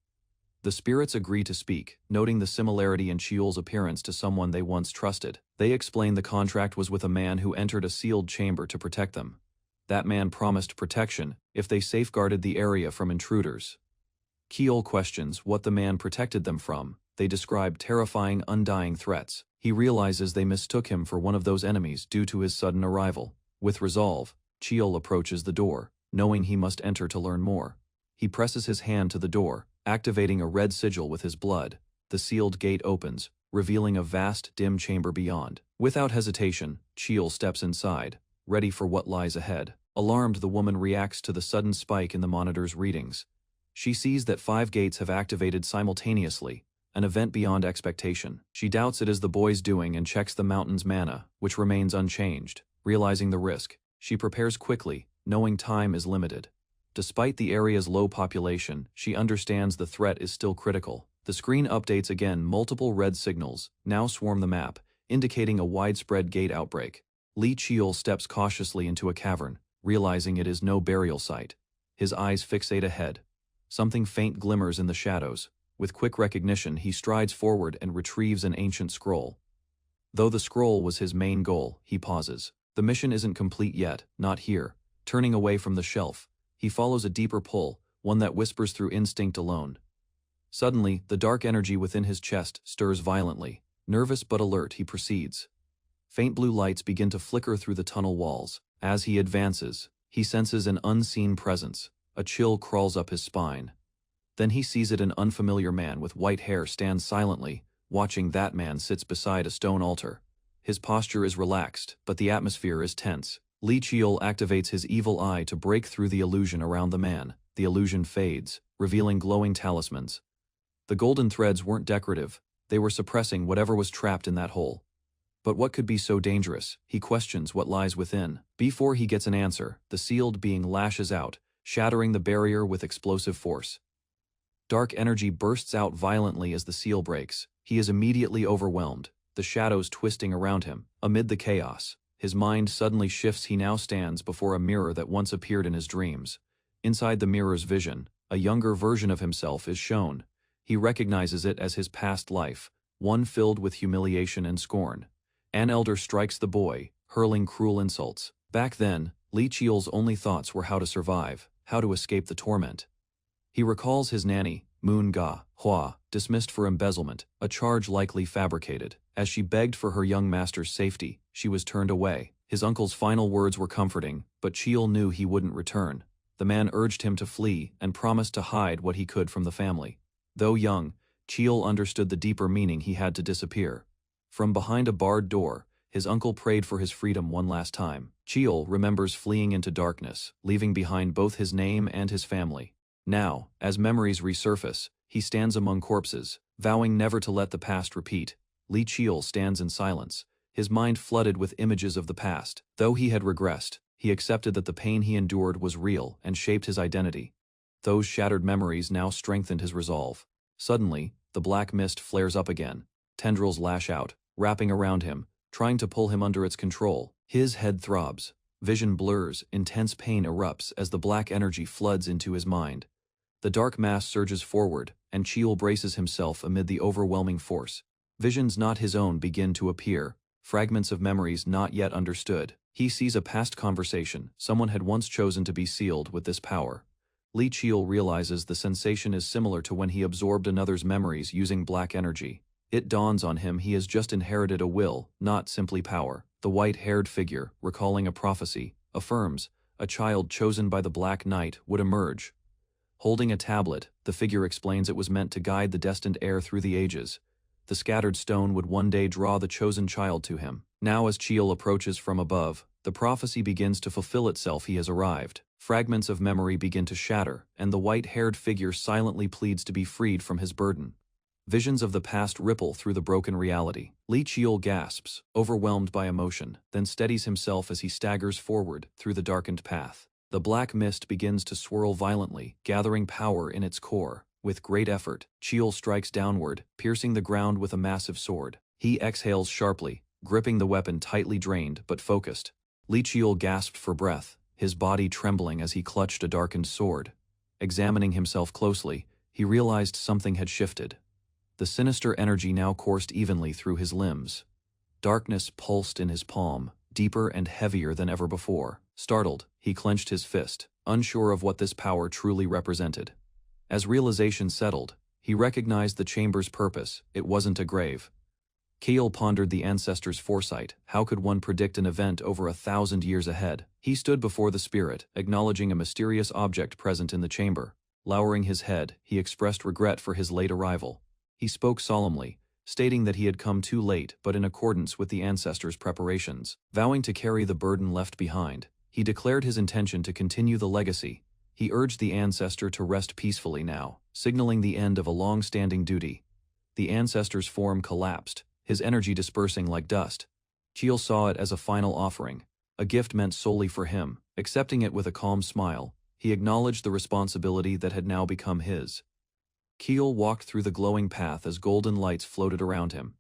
The spirits agree to speak, noting the similarity in Kiel's appearance to someone they once trusted. They explain the contract was with a man who entered a sealed chamber to protect them. That man promised protection if they safeguarded the area from intruders. Kiel questions what the man protected them from. They describe terrifying, undying threats. He realizes they mistook him for one of those enemies due to his sudden arrival. With resolve, Kiel approaches the door, knowing he must enter to learn more. He presses his hand to the door, activating a red sigil with his blood. The sealed gate opens, revealing a vast, dim chamber beyond. Without hesitation, Kiel steps inside, ready for what lies ahead. Alarmed, the woman reacts to the sudden spike in the monitor's readings. She sees that 5 gates have activated simultaneously, an event beyond expectation. She doubts it is the boy's doing and checks the mountain's mana, which remains unchanged. Realizing the risk, she prepares quickly, knowing time is limited. Despite the area's low population, she understands the threat is still critical. The screen updates again. Multiple red signals now swarm the map, indicating a widespread gate outbreak. Kiel steps cautiously into a cavern, realizing it is no burial site. His eyes fixate ahead. Something faint glimmers in the shadows. With quick recognition, he strides forward and retrieves an ancient scroll. Though the scroll was his main goal, he pauses. The mission isn't complete yet, not here. Turning away from the shelf, he follows a deeper pull, one that whispers through instinct alone. Suddenly, the dark energy within his chest stirs violently. Nervous but alert, he proceeds. Faint blue lights begin to flicker through the tunnel walls. As he advances, he senses an unseen presence. A chill crawls up his spine. Then he sees it. An unfamiliar man with white hair stands silently, watching. That man sits beside a stone altar. His posture is relaxed, but the atmosphere is tense. Kiel activates his evil eye to break through the illusion around the man. The illusion fades, revealing glowing talismans. The golden threads weren't decorative, they were suppressing whatever was trapped in that hole. But what could be so dangerous? He questions what lies within. Before he gets an answer, the sealed being lashes out, shattering the barrier with explosive force. Dark energy bursts out violently as the seal breaks. He is immediately overwhelmed, the shadows twisting around him. Amid the chaos, his mind suddenly shifts. He now stands before a mirror that once appeared in his dreams. Inside the mirror's vision, a younger version of himself is shown. He recognizes it as his past life, one filled with humiliation and scorn. An elder strikes the boy, hurling cruel insults. Back then, Lee Cheol's only thoughts were how to survive, how to escape the torment. He recalls his nanny, Manhwa, dismissed for embezzlement, a charge likely fabricated. As she begged for her young master's safety, she was turned away. His uncle's final words were comforting, but Cheol knew he wouldn't return. The man urged him to flee and promised to hide what he could from the family. Though young, Cheol understood the deeper meaning. He had to disappear. From behind a barred door, his uncle prayed for his freedom one last time. Cheol remembers fleeing into darkness, leaving behind both his name and his family. Now, as memories resurface, he stands among corpses, vowing never to let the past repeat. Lee Cheol stands in silence, his mind flooded with images of the past. Though he had regressed, he accepted that the pain he endured was real and shaped his identity. Those shattered memories now strengthened his resolve. Suddenly, the black mist flares up again. Tendrils lash out, wrapping around him, trying to pull him under its control. His head throbs. Vision blurs, intense pain erupts as the black energy floods into his mind. The dark mass surges forward, and Cheol braces himself amid the overwhelming force. Visions not his own begin to appear, fragments of memories not yet understood. He sees a past conversation. Someone had once chosen to be sealed with this power. Lee Cheol realizes the sensation is similar to when he absorbed another's memories using black energy. It dawns on him he has just inherited a will, not simply power. The white-haired figure, recalling a prophecy, affirms a child chosen by the Black Knight would emerge. Holding a tablet, the figure explains it was meant to guide the destined heir through the ages. The scattered stone would one day draw the chosen child to him. Now as Cheol approaches from above, the prophecy begins to fulfill itself. He has arrived. Fragments of memory begin to shatter, and the white-haired figure silently pleads to be freed from his burden. Visions of the past ripple through the broken reality. Lee Cheol gasps, overwhelmed by emotion, then steadies himself as he staggers forward through the darkened path. The black mist begins to swirl violently, gathering power in its core. With great effort, Cheol strikes downward, piercing the ground with a massive sword. He exhales sharply, gripping the weapon tightly, drained but focused. Lee Cheol gasped for breath, his body trembling as he clutched a darkened sword. Examining himself closely, he realized something had shifted. The sinister energy now coursed evenly through his limbs. Darkness pulsed in his palm, deeper and heavier than ever before. Startled, he clenched his fist, unsure of what this power truly represented. As realization settled, he recognized the chamber's purpose. It wasn't a grave. Cheol pondered the ancestors' foresight. How could one predict an event over 1,000 years ahead? He stood before the spirit, acknowledging a mysterious object present in the chamber. Lowering his head, he expressed regret for his late arrival. He spoke solemnly, stating that he had come too late but in accordance with the ancestors' preparations. Vowing to carry the burden left behind, he declared his intention to continue the legacy. He urged the ancestor to rest peacefully now, signaling the end of a long-standing duty. The ancestor's form collapsed, his energy dispersing like dust. Cheol saw it as a final offering, a gift meant solely for him. Accepting it with a calm smile, he acknowledged the responsibility that had now become his. Cheol walked through the glowing path as golden lights floated around him.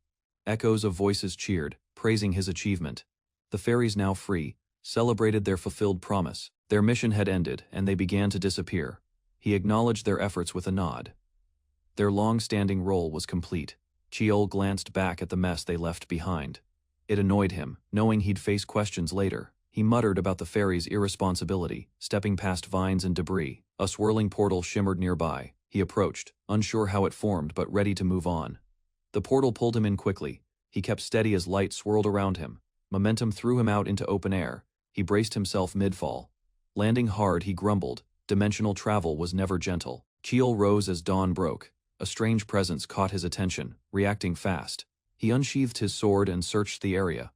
Echoes of voices cheered, praising his achievement. The fairies, now free, celebrated their fulfilled promise. Their mission had ended, and they began to disappear. He acknowledged their efforts with a nod. Their long-standing role was complete. Cheol glanced back at the mess they left behind. It annoyed him, knowing he'd face questions later. He muttered about the fairies' irresponsibility, stepping past vines and debris. A swirling portal shimmered nearby. He approached, unsure how it formed but ready to move on. The portal pulled him in quickly. He kept steady as light swirled around him. Momentum threw him out into open air. He braced himself mid-fall. Landing hard, he grumbled. Dimensional travel was never gentle. Cheol rose as dawn broke. A strange presence caught his attention, reacting fast. He unsheathed his sword and searched the area.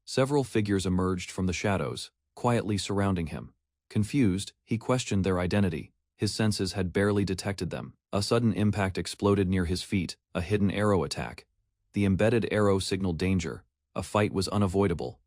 Several figures emerged from the shadows, quietly surrounding him. Confused, he questioned their identity. His senses had barely detected them. A sudden impact exploded near his feet, a hidden arrow attack. The embedded arrow signaled danger. A fight was unavoidable.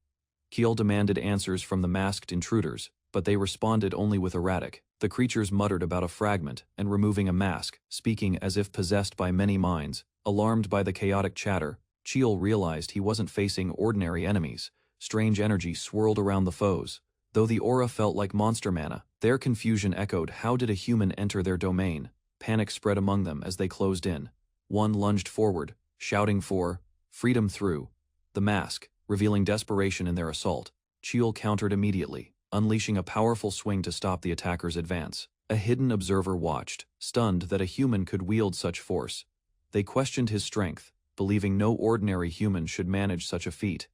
Cheol demanded answers from the masked intruders, but they responded only with erratic. The creatures muttered about a fragment and removing a mask, speaking as if possessed by many minds. Alarmed by the chaotic chatter, Chiel realized he wasn't facing ordinary enemies. Strange energy swirled around the foes. Though the aura felt like monster mana, their confusion echoed. How did a human enter their domain? Panic spread among them as they closed in. One lunged forward, shouting for freedom through the mask, revealing desperation in their assault. Chiel countered immediately, unleashing a powerful swing to stop the attacker's advance. A hidden observer watched, stunned that a human could wield such force. They questioned his strength, believing no ordinary human should manage such a feat.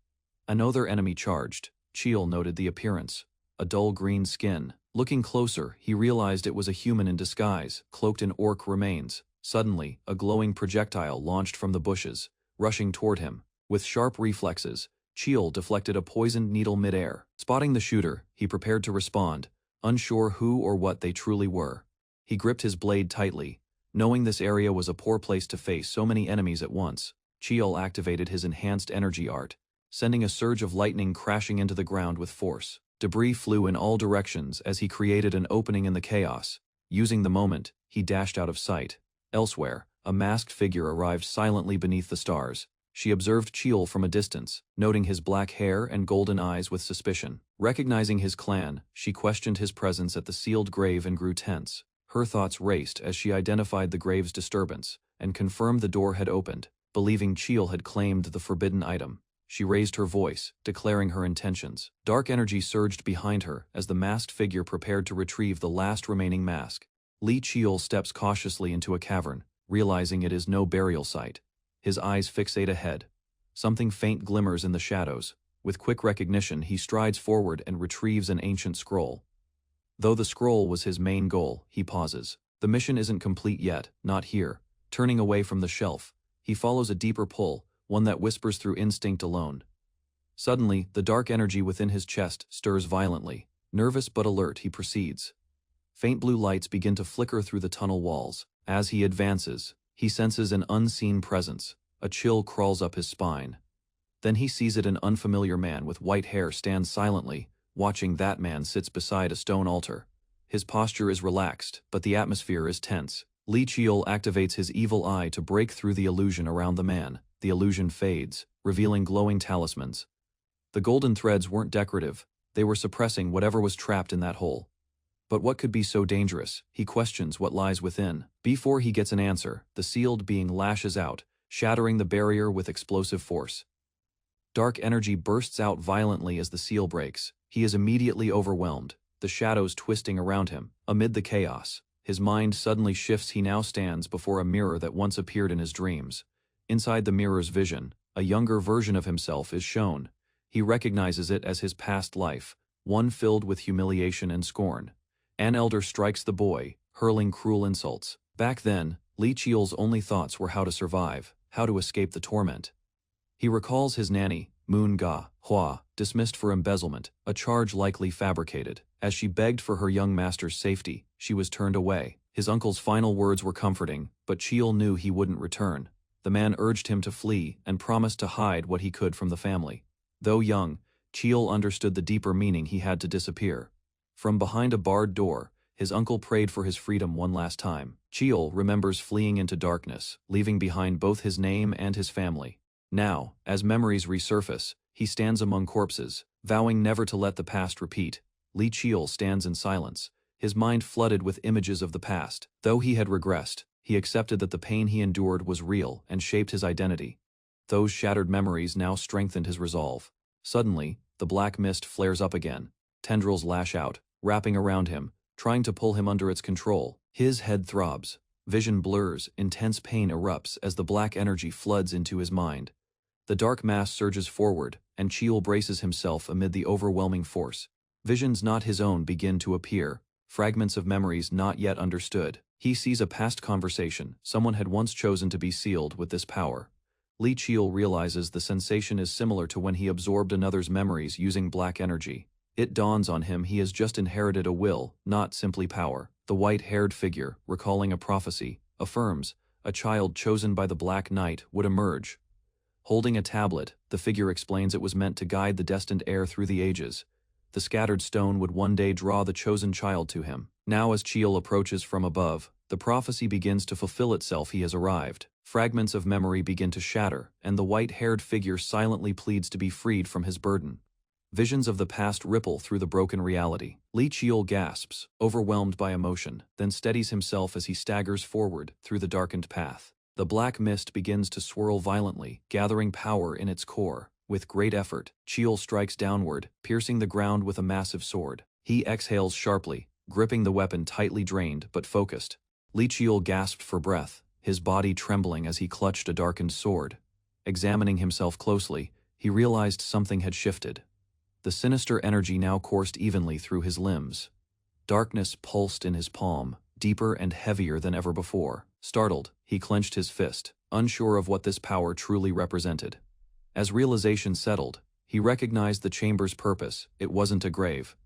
Another enemy charged. Chiel noted the appearance. A dull green skin. Looking closer, he realized it was a human in disguise, cloaked in orc remains. Suddenly, a glowing projectile launched from the bushes, rushing toward him. With sharp reflexes, Chiel deflected a poisoned needle mid-air. Spotting the shooter, he prepared to respond, unsure who or what they truly were. He gripped his blade tightly, knowing this area was a poor place to face so many enemies at once. Chiel activated his enhanced energy art, sending a surge of lightning crashing into the ground with force. Debris flew in all directions as he created an opening in the chaos. Using the moment, he dashed out of sight. Elsewhere, a masked figure arrived silently beneath the stars. She observed Chiel from a distance, noting his black hair and golden eyes with suspicion. Recognizing his clan, she questioned his presence at the sealed grave and grew tense. Her thoughts raced as she identified the grave's disturbance and confirmed the door had opened. Believing Chiel had claimed the forbidden item, she raised her voice, declaring her intentions. Dark energy surged behind her as the masked figure prepared to retrieve the last remaining mask. Chiel steps cautiously into a cavern, realizing it is no burial site. His eyes fixate ahead. Something faint glimmers in the shadows. With quick recognition, he strides forward and retrieves an ancient scroll. Though the scroll was his main goal, he pauses. The mission isn't complete yet, not here. Turning away from the shelf, he follows a deeper pull, one that whispers through instinct alone. Suddenly, the dark energy within his chest stirs violently. Nervous but alert, he proceeds. Faint blue lights begin to flicker through the tunnel walls. As he advances, he senses an unseen presence. A chill crawls up his spine. Then he sees it. An unfamiliar man with white hair stands silently, watching. That man sits beside a stone altar. His posture is relaxed, but the atmosphere is tense. Chiel activates his evil eye to break through the illusion around the man. The illusion fades, revealing glowing talismans. The golden threads weren't decorative, they were suppressing whatever was trapped in that hole. But what could be so dangerous? He questions what lies within. Before he gets an answer, the sealed being lashes out, shattering the barrier with explosive force. Dark energy bursts out violently as the seal breaks. He is immediately overwhelmed, the shadows twisting around him. Amid the chaos, his mind suddenly shifts. He now stands before a mirror that once appeared in his dreams. Inside the mirror's vision, a younger version of himself is shown. He recognizes it as his past life, one filled with humiliation and scorn. An elder strikes the boy, hurling cruel insults. Back then, Chiel's only thoughts were how to survive, how to escape the torment. He recalls his nanny, Manhwa, dismissed for embezzlement, a charge likely fabricated. As she begged for her young master's safety, she was turned away. His uncle's final words were comforting, but Chiel knew he wouldn't return. The man urged him to flee and promised to hide what he could from the family. Though young, Chiel understood the deeper meaning. He had to disappear. From behind a barred door, his uncle prayed for his freedom one last time. Chiel remembers fleeing into darkness, leaving behind both his name and his family. Now, as memories resurface, he stands among corpses, vowing never to let the past repeat. Chiel stands in silence, his mind flooded with images of the past. Though he had regressed, he accepted that the pain he endured was real and shaped his identity. Those shattered memories now strengthened his resolve. Suddenly, the black mist flares up again. Tendrils lash out, wrapping around him, trying to pull him under its control. His head throbs. Vision blurs, intense pain erupts as the black energy floods into his mind. The dark mass surges forward, and Chiel braces himself amid the overwhelming force. Visions not his own begin to appear, fragments of memories not yet understood. He sees a past conversation. Someone had once chosen to be sealed with this power. Chiel realizes the sensation is similar to when he absorbed another's memories using black energy. It dawns on him he has just inherited a will, not simply power. The white-haired figure, recalling a prophecy, affirms a child chosen by the Black Knight would emerge. Holding a tablet, the figure explains it was meant to guide the destined heir through the ages. The scattered stone would one day draw the chosen child to him. Now as Chiel approaches from above, The prophecy begins to fulfill itself. He has arrived. Fragments of memory begin to shatter, and the white-haired figure silently pleads to be freed from his burden. Visions of the past ripple through the broken reality. Li Qiul gasps, overwhelmed by emotion, then steadies himself as he staggers forward through the darkened path. The black mist begins to swirl violently, gathering power in its core. With great effort, Qiul strikes downward, piercing the ground with a massive sword. He exhales sharply, gripping the weapon tightly, drained but focused. Li Qiul gasped for breath, his body trembling as he clutched a darkened sword. Examining himself closely, he realized something had shifted. The sinister energy now coursed evenly through his limbs. Darkness pulsed in his palm, deeper and heavier than ever before. Startled, he clenched his fist, unsure of what this power truly represented. As realization settled, he recognized the chamber's purpose. It wasn't a grave.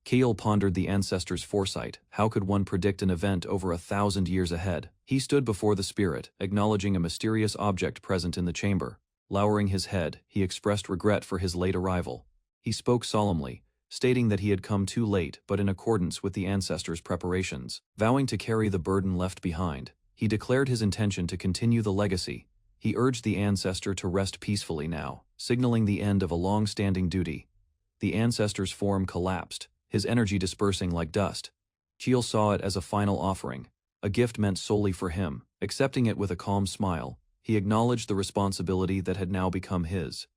Qiul pondered the ancestors' foresight. How could one predict an event over 1,000 years ahead? He stood before the spirit, acknowledging a mysterious object present in the chamber. Lowering his head, he expressed regret for his late arrival. He spoke solemnly, stating that he had come too late but in accordance with the ancestors' preparations. Vowing to carry the burden left behind, he declared his intention to continue the legacy. He urged the ancestor to rest peacefully now, signaling the end of a long-standing duty. The ancestor's form collapsed, his energy dispersing like dust. Qiul saw it as a final offering, a gift meant solely for him. Accepting it with a calm smile, he acknowledged the responsibility that had now become his.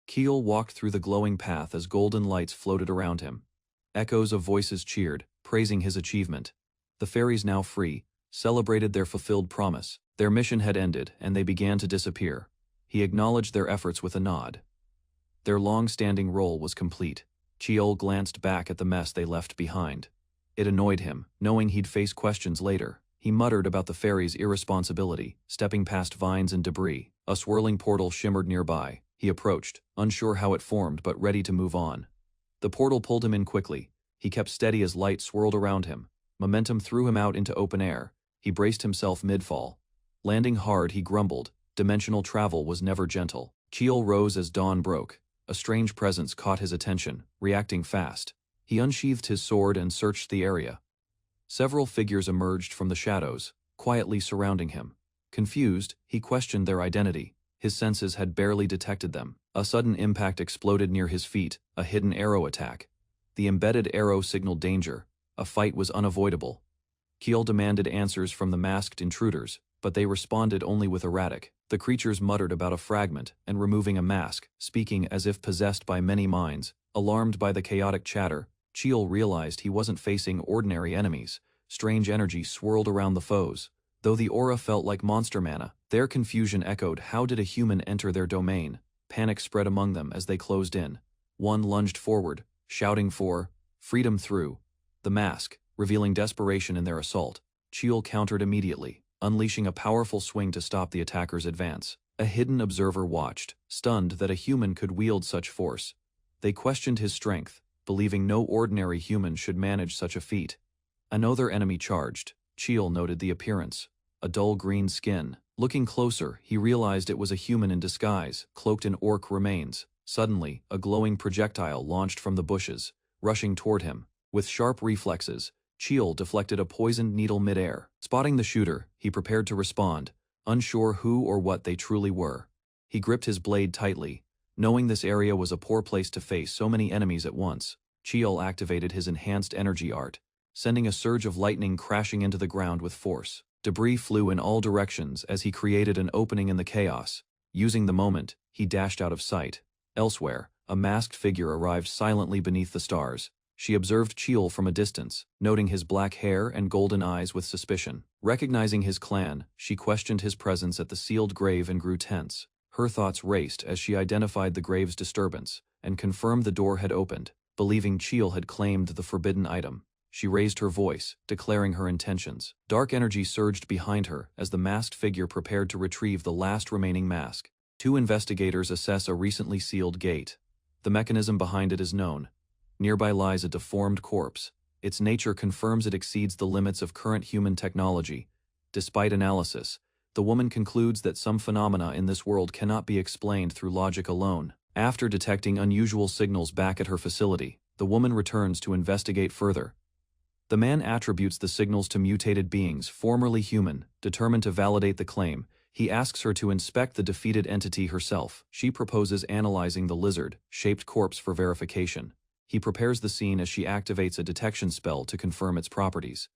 Qiul walked through the glowing path as golden lights floated around him. Echoes of voices cheered, praising his achievement. The fairies, now free, celebrated their fulfilled promise. Their mission had ended, and they began to disappear. He acknowledged their efforts with a nod. Their long-standing role was complete. Qiul glanced back at the mess they left behind. It annoyed him, knowing he'd face questions later. He muttered about the fairies' irresponsibility, stepping past vines and debris. A swirling portal shimmered nearby. He approached, unsure how it formed but ready to move on. The portal pulled him in quickly. He kept steady as light swirled around him. Momentum threw him out into open air. He braced himself mid-fall. Landing hard, he grumbled. Dimensional travel was never gentle. Qiul rose as dawn broke. A strange presence caught his attention, reacting fast. He unsheathed his sword and searched the area. Several figures emerged from the shadows, quietly surrounding him. Confused, he questioned their identity. His senses had barely detected them. A sudden impact exploded near his feet, a hidden arrow attack. The embedded arrow signaled danger. A fight was unavoidable. Qiul demanded answers from the masked intruders, but they responded only with erratic. The creatures muttered about a fragment and removing a mask, speaking as if possessed by many minds. Alarmed by the chaotic chatter, Qiul realized he wasn't facing ordinary enemies. Strange energy swirled around the foes. Though the aura felt like monster mana, their confusion echoed. How did a human enter their domain? Panic spread among them as they closed in. One lunged forward, shouting for freedom through the mask, revealing desperation in their assault. Qiul countered immediately, unleashing a powerful swing to stop the attacker's advance. A hidden observer watched, stunned that a human could wield such force. They questioned his strength, believing no ordinary human should manage such a feat. Another enemy charged. Qiul noted the appearance. A dull green skin. Looking closer, he realized it was a human in disguise, cloaked in orc remains. Suddenly, a glowing projectile launched from the bushes, rushing toward him. With sharp reflexes, Qiul deflected a poisoned needle mid-air. Spotting the shooter, he prepared to respond, unsure who or what they truly were. He gripped his blade tightly, knowing this area was a poor place to face so many enemies at once. Qiul activated his enhanced energy art, sending a surge of lightning crashing into the ground with force. Debris flew in all directions as he created an opening in the chaos. Using the moment, he dashed out of sight. Elsewhere, a masked figure arrived silently beneath the stars. She observed Qiul from a distance, noting his black hair and golden eyes with suspicion. Recognizing his clan, she questioned his presence at the sealed grave and grew tense. Her thoughts raced as she identified the grave's disturbance and confirmed the door had opened. Believing Qiul had claimed the forbidden item, she raised her voice, declaring her intentions. Dark energy surged behind her as the masked figure prepared to retrieve the last remaining mask. Two investigators assess a recently sealed gate. The mechanism behind it is known. Nearby lies a deformed corpse. Its nature confirms it exceeds the limits of current human technology. Despite analysis, the woman concludes that some phenomena in this world cannot be explained through logic alone. After detecting unusual signals back at her facility, the woman returns to investigate further. The man attributes the signals to mutated beings, formerly human. Determined to validate the claim, he asks her to inspect the defeated entity herself. She proposes analyzing the lizard-shaped corpse for verification. He prepares the scene as she activates a detection spell to confirm its properties.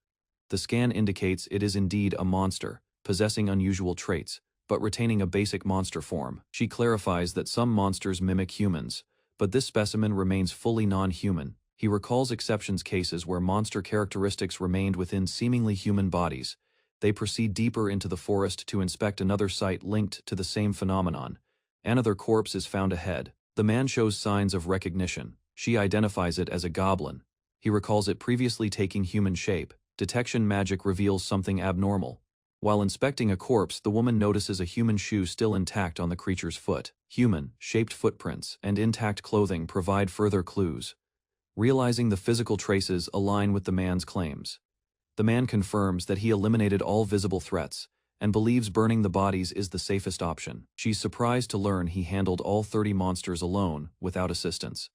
The scan indicates it is indeed a monster, possessing unusual traits, but retaining a basic monster form. She clarifies that some monsters mimic humans, but this specimen remains fully non-human. He recalls exceptions cases where monster characteristics remained within seemingly human bodies. They proceed deeper into the forest to inspect another site linked to the same phenomenon. Another corpse is found ahead. The man shows signs of recognition. She identifies it as a goblin. He recalls it previously taking human shape. Detection magic reveals something abnormal. While inspecting a corpse, the woman notices a human shoe still intact on the creature's foot. Human-shaped footprints and intact clothing provide further clues. Realizing the physical traces align with the man's claims. The man confirms that he eliminated all visible threats and believes burning the bodies is the safest option. She's surprised to learn he handled all 30 monsters alone, without assistance.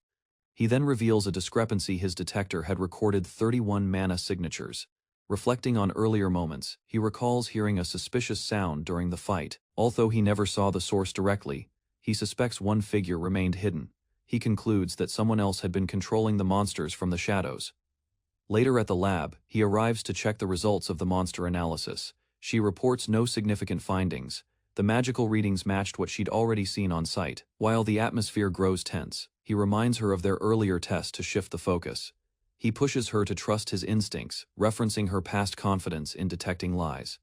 He then reveals a discrepancy. His detector had recorded 31 mana signatures. Reflecting on earlier moments, he recalls hearing a suspicious sound during the fight. Although he never saw the source directly, he suspects one figure remained hidden. He concludes that someone else had been controlling the monsters from the shadows. Later at the lab, he arrives to check the results of the monster analysis. She reports no significant findings. The magical readings matched what she'd already seen on site. While the atmosphere grows tense, he reminds her of their earlier test to shift the focus. He pushes her to trust his instincts, referencing her past confidence in detecting lies.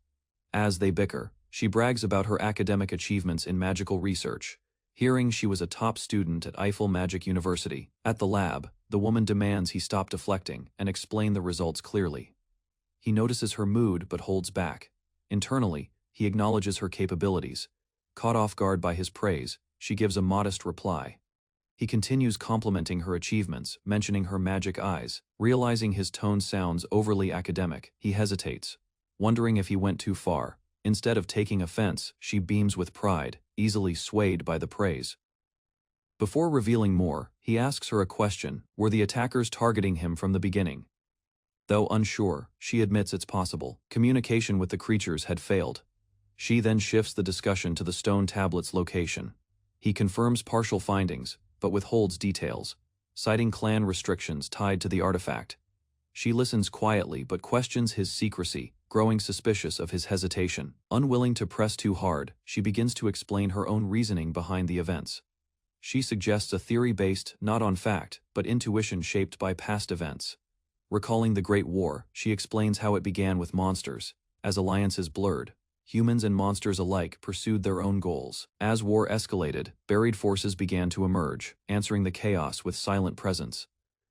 As they bicker, she brags about her academic achievements in magical research. Hearing she was a top student at Eiffel Magic University. At the lab, the woman demands he stop deflecting and explain the results clearly. He notices her mood but holds back. Internally, he acknowledges her capabilities. Caught off guard by his praise, she gives a modest reply. He continues complimenting her achievements, mentioning her magic eyes. Realizing his tone sounds overly academic, he hesitates, wondering if he went too far. Instead of taking offense, she beams with pride, easily swayed by the praise. Before revealing more, he asks her a question: were the attackers targeting him from the beginning? Though unsure, she admits it's possible. Communication with the creatures had failed. She then shifts the discussion to the stone tablet's location. He confirms partial findings, but withholds details, citing clan restrictions tied to the artifact. She listens quietly but questions his secrecy, growing suspicious of his hesitation. Unwilling to press too hard, she begins to explain her own reasoning behind the events. She suggests a theory based not on fact, but intuition shaped by past events. Recalling the Great War, she explains how it began with monsters. As alliances blurred, humans and monsters alike pursued their own goals. As war escalated, buried forces began to emerge, answering the chaos with silent presence.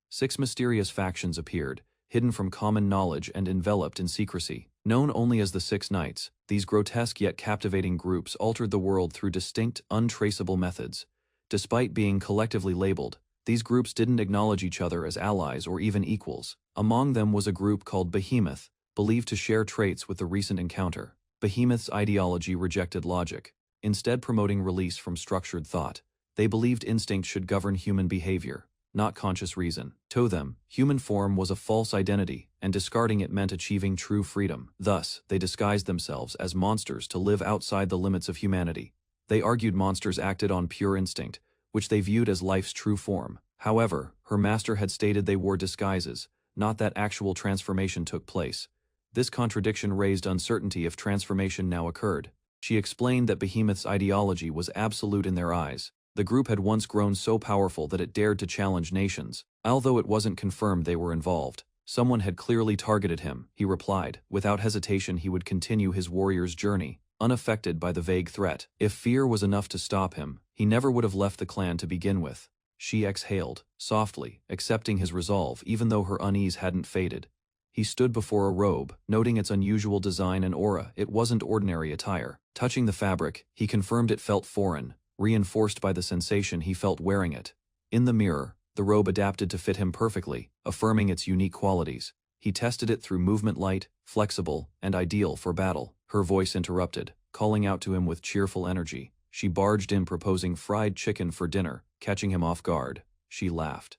6 mysterious factions appeared, hidden from common knowledge and enveloped in secrecy. Known only as the 6 Knights, these grotesque yet captivating groups altered the world through distinct, untraceable methods. Despite being collectively labeled, these groups didn't acknowledge each other as allies or even equals. Among them was a group called Behemoth, believed to share traits with the recent encounter. Behemoth's ideology rejected logic, instead promoting release from structured thought. They believed instinct should govern human behavior, not conscious reason. To them, human form was a false identity, and discarding it meant achieving true freedom. Thus, they disguised themselves as monsters to live outside the limits of humanity. They argued monsters acted on pure instinct, which they viewed as life's true form. However, her master had stated they wore disguises, not that actual transformation took place. This contradiction raised uncertainty if transformation now occurred. She explained that Behemoth's ideology was absolute in their eyes. The group had once grown so powerful that it dared to challenge nations. Although it wasn't confirmed they were involved, someone had clearly targeted him, he replied. Without hesitation, he would continue his warrior's journey, unaffected by the vague threat. If fear was enough to stop him, he never would have left the clan to begin with. She exhaled, softly, accepting his resolve even though her unease hadn't faded. He stood before a robe, noting its unusual design and aura. It wasn't ordinary attire. Touching the fabric, he confirmed it felt foreign, reinforced by the sensation he felt wearing it. In the mirror, the robe adapted to fit him perfectly, affirming its unique qualities. He tested it through movement, light, flexible, and ideal for battle. Her voice interrupted, calling out to him with cheerful energy. She barged in proposing fried chicken for dinner, catching him off guard. She laughed,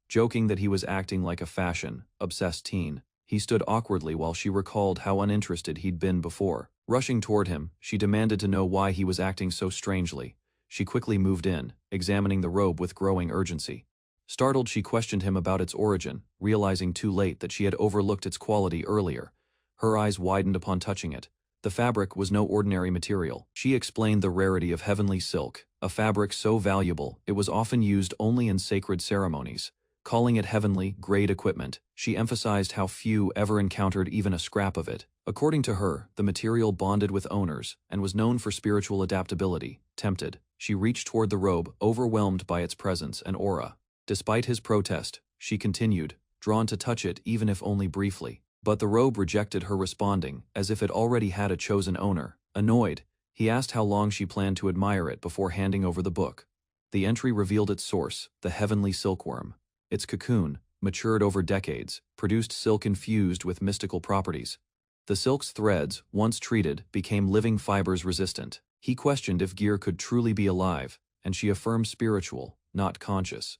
joking that he was acting like a fashion-obsessed teen. He stood awkwardly while she recalled how uninterested he'd been before. Rushing toward him, she demanded to know why he was acting so strangely. She quickly moved in, examining the robe with growing urgency. Startled, she questioned him about its origin, realizing too late that she had overlooked its quality earlier. Her eyes widened upon touching it. The fabric was no ordinary material. She explained the rarity of heavenly silk, a fabric so valuable it was often used only in sacred ceremonies. Calling it heavenly grade equipment, she emphasized how few ever encountered even a scrap of it. According to her, the material bonded with owners and was known for spiritual adaptability. Tempted, she reached toward the robe, overwhelmed by its presence and aura. Despite his protest, she continued, drawn to touch it even if only briefly. But the robe rejected her, responding, as if it already had a chosen owner. Annoyed, he asked how long she planned to admire it before handing over the book. The entry revealed its source, the heavenly silkworm. Its cocoon, matured over decades, produced silk infused with mystical properties. The silk's threads, once treated, became living fibers resistant. He questioned if gear could truly be alive, and she affirmed spiritual, not conscious.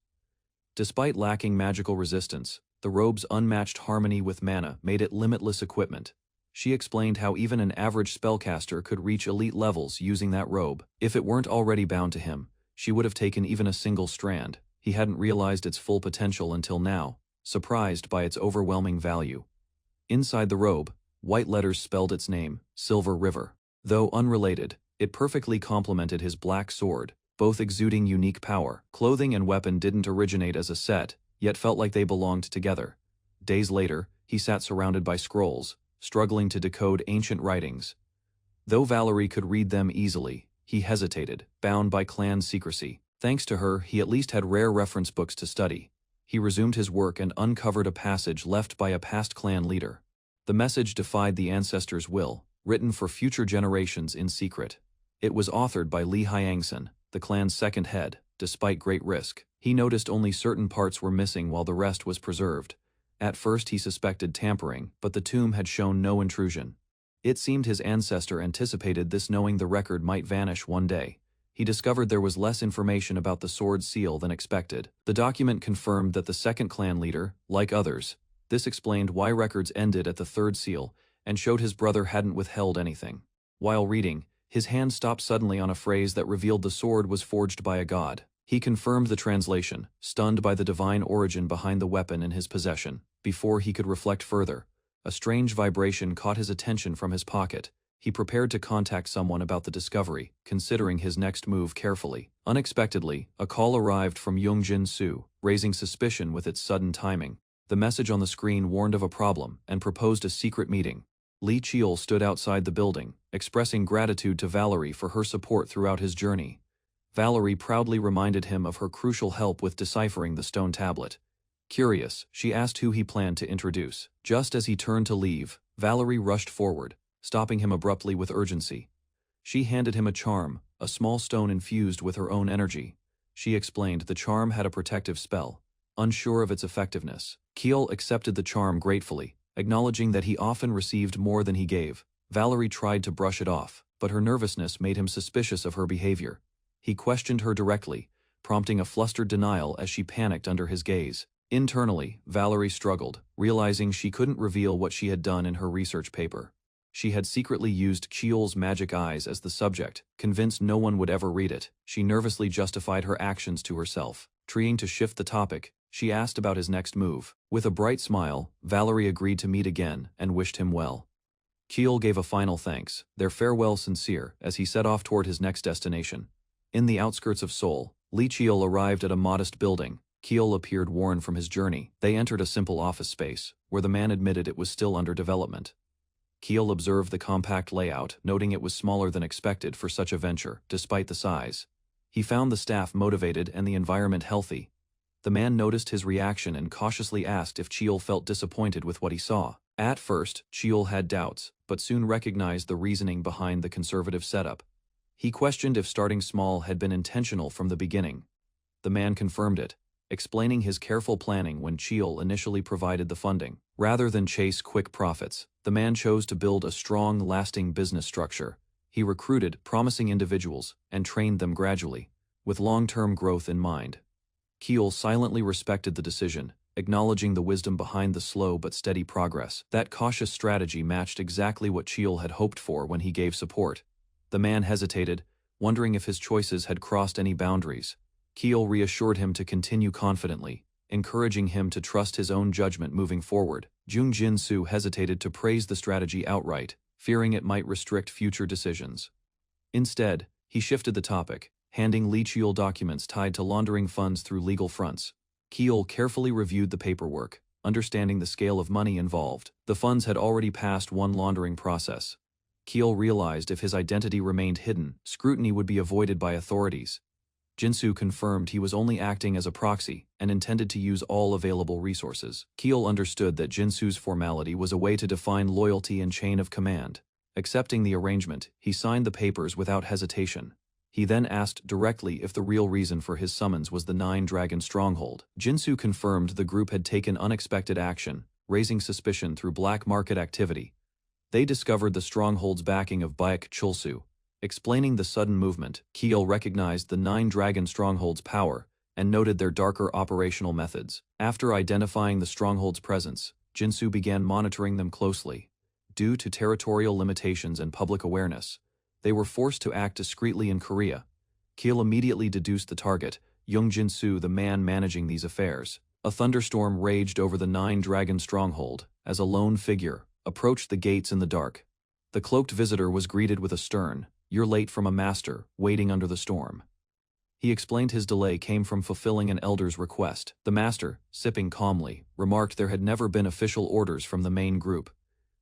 Despite lacking magical resistance, the robe's unmatched harmony with mana made it limitless equipment. She explained how even an average spellcaster could reach elite levels using that robe. If it weren't already bound to him, she would have taken even a single strand. He hadn't realized its full potential until now, surprised by its overwhelming value. Inside the robe, white letters spelled its name, Silver River. Though unrelated, it perfectly complemented his black sword, both exuding unique power. Clothing and weapon didn't originate as a set, yet felt like they belonged together. Days later, he sat surrounded by scrolls, struggling to decode ancient writings. Though Valerie could read them easily, he hesitated, bound by clan secrecy. Thanks to her, he at least had rare reference books to study. He resumed his work and uncovered a passage left by a past clan leader. The message defied the ancestors' will, written for future generations in secret. It was authored by Li Hyangson, the clan's second head. Despite great risk, he noticed only certain parts were missing while the rest was preserved. At first he suspected tampering, but the tomb had shown no intrusion. It seemed his ancestor anticipated this, knowing the record might vanish one day. He discovered there was less information about the sword's seal than expected. The document confirmed that the second clan leader, like others, this explained why records ended at the third seal, and showed his brother hadn't withheld anything. While reading, his hand stopped suddenly on a phrase that revealed the sword was forged by a god. He confirmed the translation, stunned by the divine origin behind the weapon in his possession. Before he could reflect further, a strange vibration caught his attention from his pocket. He prepared to contact someone about the discovery, considering his next move carefully. Unexpectedly, a call arrived from Yongjin Su, raising suspicion with its sudden timing. The message on the screen warned of a problem and proposed a secret meeting. Li Chiol stood outside the building, expressing gratitude to Valerie for her support throughout his journey. Valerie proudly reminded him of her crucial help with deciphering the stone tablet. Curious, she asked who he planned to introduce. Just as he turned to leave, Valerie rushed forward, stopping him abruptly with urgency. She handed him a charm, a small stone infused with her own energy. She explained the charm had a protective spell. Unsure of its effectiveness, Kiel accepted the charm gratefully, acknowledging that he often received more than he gave. Valerie tried to brush it off, but her nervousness made him suspicious of her behavior. He questioned her directly, prompting a flustered denial as she panicked under his gaze. Internally, Valerie struggled, realizing she couldn't reveal what she had done in her research paper. She had secretly used Chiol's magic eyes as the subject, convinced no one would ever read it. She nervously justified her actions to herself. Trying to shift the topic, she asked about his next move. With a bright smile, Valerie agreed to meet again and wished him well. Kiel gave a final thanks, their farewell sincere, as he set off toward his next destination. In the outskirts of Seoul, Li Chiel arrived at a modest building. Kiel appeared worn from his journey. They entered a simple office space, where the man admitted it was still under development. Kiel observed the compact layout, noting it was smaller than expected for such a venture, despite the size. He found the staff motivated and the environment healthy. The man noticed his reaction and cautiously asked if Chiel felt disappointed with what he saw. At first, Chiel had doubts, but soon recognized the reasoning behind the conservative setup. He questioned if starting small had been intentional from the beginning. The man confirmed it, explaining his careful planning when Chiel initially provided the funding. Rather than chase quick profits, the man chose to build a strong, lasting business structure. He recruited promising individuals and trained them gradually, with long-term growth in mind. Kiel silently respected the decision, acknowledging the wisdom behind the slow but steady progress. That cautious strategy matched exactly what Cheel had hoped for when he gave support. The man hesitated, wondering if his choices had crossed any boundaries. Keel reassured him to continue confidently, encouraging him to trust his own judgment moving forward. Jung Jin-soo hesitated to praise the strategy outright, fearing it might restrict future decisions. Instead, he shifted the topic, handing Lee Cheol documents tied to laundering funds through legal fronts. Keel carefully reviewed the paperwork, understanding the scale of money involved. The funds had already passed one laundering process. Keel realized if his identity remained hidden, scrutiny would be avoided by authorities. Jin-soo confirmed he was only acting as a proxy and intended to use all available resources. Keel understood that Jin-soo's formality was a way to define loyalty and chain of command. Accepting the arrangement, he signed the papers without hesitation. He then asked directly if the real reason for his summons was the Nine-Dragon stronghold. Jin-soo confirmed the group had taken unexpected action, raising suspicion through black market activity. They discovered the stronghold's backing of Baek Chulsu. Explaining the sudden movement, Keel recognized the Nine-Dragon stronghold's power and noted their darker operational methods. After identifying the stronghold's presence, Jin-soo began monitoring them closely. Due to territorial limitations and public awareness, they were forced to act discreetly in Korea. Keel immediately deduced the target, Jung Jin-soo, the man managing these affairs. A thunderstorm raged over the Nine-Dragon stronghold as a lone figure approached the gates in the dark. The cloaked visitor was greeted with a stern, "You're late from a master, waiting under the storm." He explained his delay came from fulfilling an elder's request. The master, sipping calmly, remarked there had never been official orders from the main group.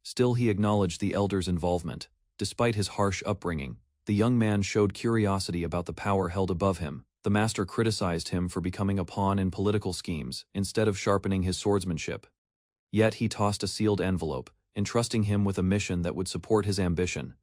Still, he acknowledged the elder's involvement. Despite his harsh upbringing, the young man showed curiosity about the power held above him. The master criticized him for becoming a pawn in political schemes instead of sharpening his swordsmanship. Yet he tossed a sealed envelope, entrusting him with a mission that would support his ambition.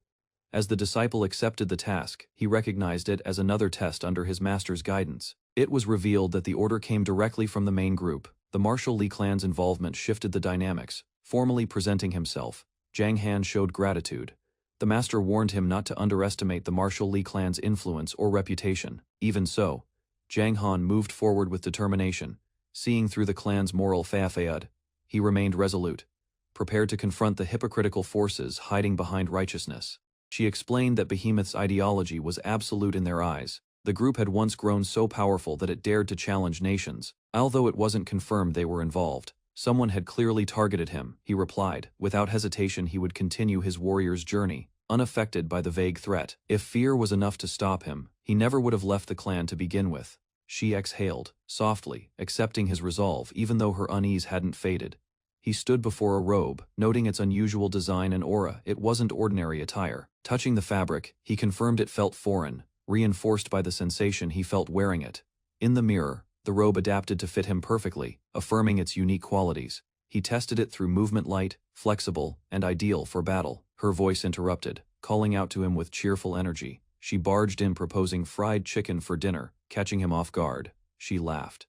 As the disciple accepted the task, he recognized it as another test under his master's guidance. It was revealed that the order came directly from the main group. The Martial Li clan's involvement shifted the dynamics. Formally presenting himself, Jang Han showed gratitude. The master warned him not to underestimate the Martial Li clan's influence or reputation. Even so, Jang Han moved forward with determination. Seeing through the clan's moral facade, he remained resolute, prepared to confront the hypocritical forces hiding behind righteousness. She explained that Behemoth's ideology was absolute in their eyes. The group had once grown so powerful that it dared to challenge nations. Although it wasn't confirmed they were involved, someone had clearly targeted him, he replied. Without hesitation, he would continue his warrior's journey, unaffected by the vague threat. If fear was enough to stop him, he never would have left the clan to begin with. She exhaled, softly, accepting his resolve even though her unease hadn't faded. He stood before a robe, noting its unusual design and aura. It wasn't ordinary attire. Touching the fabric, he confirmed it felt foreign, reinforced by the sensation he felt wearing it. In the mirror, the robe adapted to fit him perfectly, affirming its unique qualities. He tested it through movement, light, flexible, and ideal for battle. Her voice interrupted, calling out to him with cheerful energy. She barged in proposing fried chicken for dinner, catching him off guard. She laughed,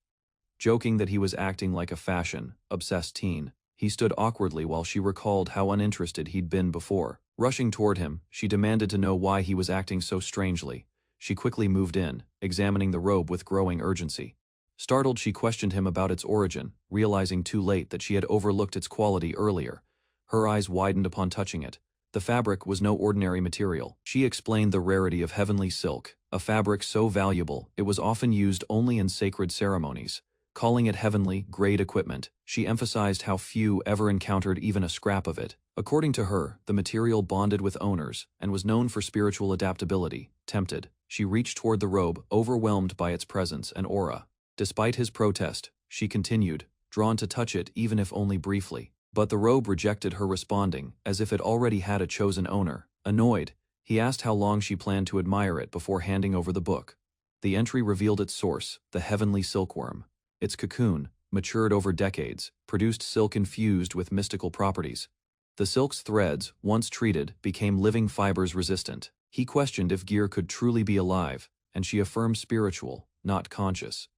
joking that he was acting like a fashion-obsessed teen. He stood awkwardly while she recalled how uninterested he'd been before. Rushing toward him, she demanded to know why he was acting so strangely. She quickly moved in, examining the robe with growing urgency. Startled, she questioned him about its origin, realizing too late that she had overlooked its quality earlier. Her eyes widened upon touching it. The fabric was no ordinary material. She explained the rarity of heavenly silk, a fabric so valuable it was often used only in sacred ceremonies. Calling it heavenly grade equipment, she emphasized how few ever encountered even a scrap of it. According to her, the material bonded with owners and was known for spiritual adaptability. Tempted, she reached toward the robe, overwhelmed by its presence and aura. Despite his protest, she continued, drawn to touch it even if only briefly. But the robe rejected her, responding, as if it already had a chosen owner. Annoyed, he asked how long she planned to admire it before handing over the book. The entry revealed its source, the heavenly silkworm. Its cocoon, matured over decades, produced silk infused with mystical properties. The silk's threads, once treated, became living fibers resistant. He questioned if gear could truly be alive, and she affirmed spiritual, not conscious.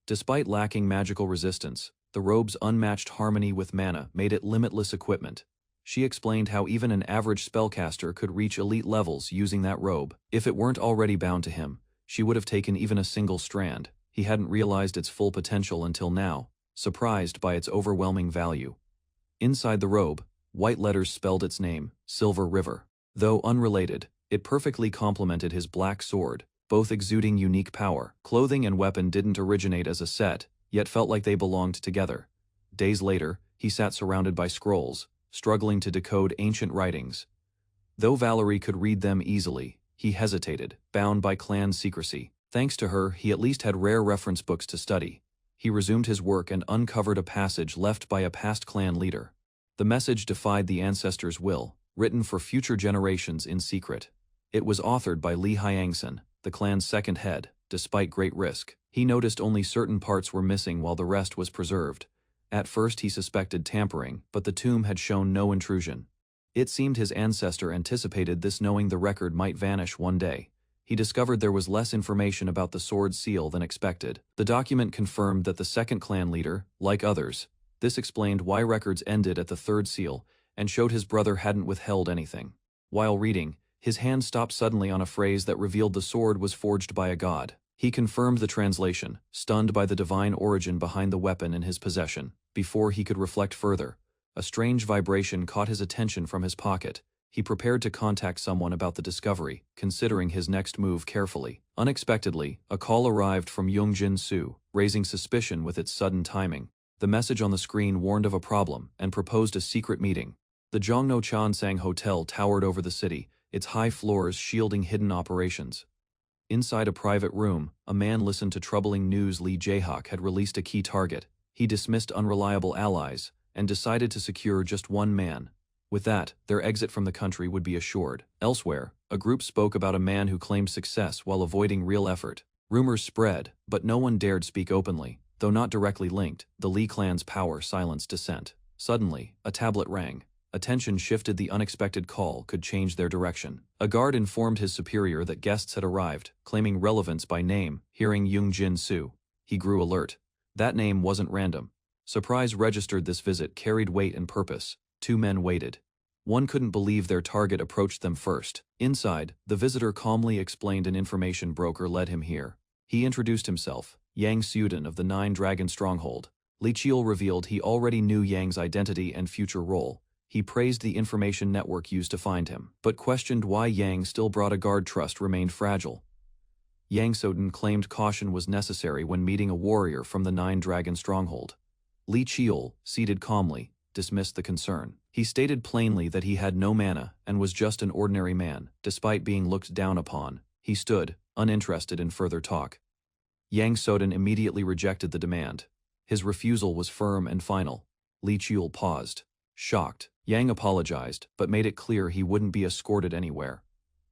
Despite lacking magical resistance, the robe's unmatched harmony with mana made it limitless equipment. She explained how even an average spellcaster could reach elite levels using that robe. If it weren't already bound to him, she would have taken even a single strand. He hadn't realized its full potential until now. surprised by its overwhelming value. Inside the robe, white letters spelled its name, Silver River. Though unrelated, it perfectly complemented his black sword, both exuding unique power. Clothing and weapon didn't originate as a set, yet felt like they belonged together. Days later, he sat surrounded by scrolls, struggling to decode ancient writings. Though Valerie could read them easily, he hesitated, bound by clan secrecy. Thanks to her, he at least had rare reference books to study. He resumed his work and uncovered a passage left by a past clan leader. The message defied the ancestors' will, written for future generations in secret. It was authored by Li Hyangsen, the clan's second head. Despite great risk, he noticed only certain parts were missing while the rest was preserved. At first he suspected tampering, but the tomb had shown no intrusion. It seemed his ancestor anticipated this, knowing the record might vanish one day. He discovered there was less information about the sword's seal than expected. The document confirmed that the second clan leader, like others, this explained why records ended at the third seal, and showed his brother hadn't withheld anything. While reading, his hand stopped suddenly on a phrase that revealed the sword was forged by a god. He confirmed the translation, stunned by the divine origin behind the weapon in his possession. Before he could reflect further, a strange vibration caught his attention from his pocket. He prepared to contact someone about the discovery, considering his next move carefully. Unexpectedly, a call arrived from Yongjin Su, raising suspicion with its sudden timing. The message on the screen warned of a problem and proposed a secret meeting. The Jongno Chansang Hotel towered over the city, its high floors shielding hidden operations. Inside a private room, a man listened to troubling news. Lee Jae-hak had released a key target. He dismissed unreliable allies and decided to secure just one man. With that, their exit from the country would be assured. Elsewhere, a group spoke about a man who claimed success while avoiding real effort. Rumors spread, but no one dared speak openly. Though not directly linked, the Lee clan's power silenced dissent. Suddenly, a tablet rang. Attention shifted. The unexpected call could change their direction. A guard informed his superior that guests had arrived, claiming relevance by name. Hearing Yongjin Su, he grew alert. That name wasn't random. Surprise registered. This visit carried weight and purpose. Two men waited. One couldn't believe their target approached them first. Inside, the visitor calmly explained an information broker led him here. He introduced himself, Yang Seuden of the Nine Dragon Stronghold. Li Chiul revealed he already knew Yang's identity and future role. He praised the information network used to find him, but questioned why Yang still brought a guard. Trust remained fragile. Yang Seuden claimed caution was necessary when meeting a warrior from the Nine Dragon Stronghold. Li Chiul, seated calmly, dismissed the concern. He stated plainly that he had no mana and was just an ordinary man. Despite being looked down upon, he stood, uninterested in further talk. Yang Seuden immediately rejected the demand. His refusal was firm and final. Li Chiul paused. Shocked, Yang apologized, but made it clear he wouldn't be escorted anywhere.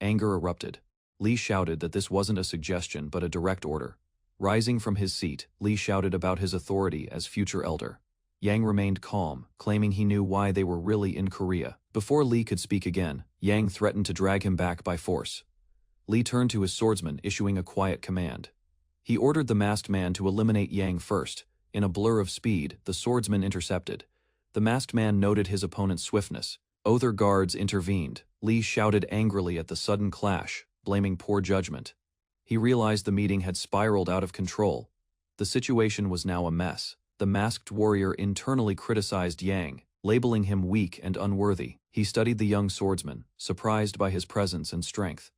Anger erupted. Li shouted that this wasn't a suggestion but a direct order. Rising from his seat, Li shouted about his authority as future elder. Yang remained calm, claiming he knew why they were really in Korea. Before Li could speak again, Yang threatened to drag him back by force. Li turned to his swordsman, issuing a quiet command. He ordered the masked man to eliminate Yang first. In a blur of speed, the swordsman intercepted. The masked man noted his opponent's swiftness. Other guards intervened. Li shouted angrily at the sudden clash, blaming poor judgment. He realized the meeting had spiraled out of control. The situation was now a mess. The masked warrior internally criticized Yang, labeling him weak and unworthy. He studied the young swordsman, surprised by his presence and strength.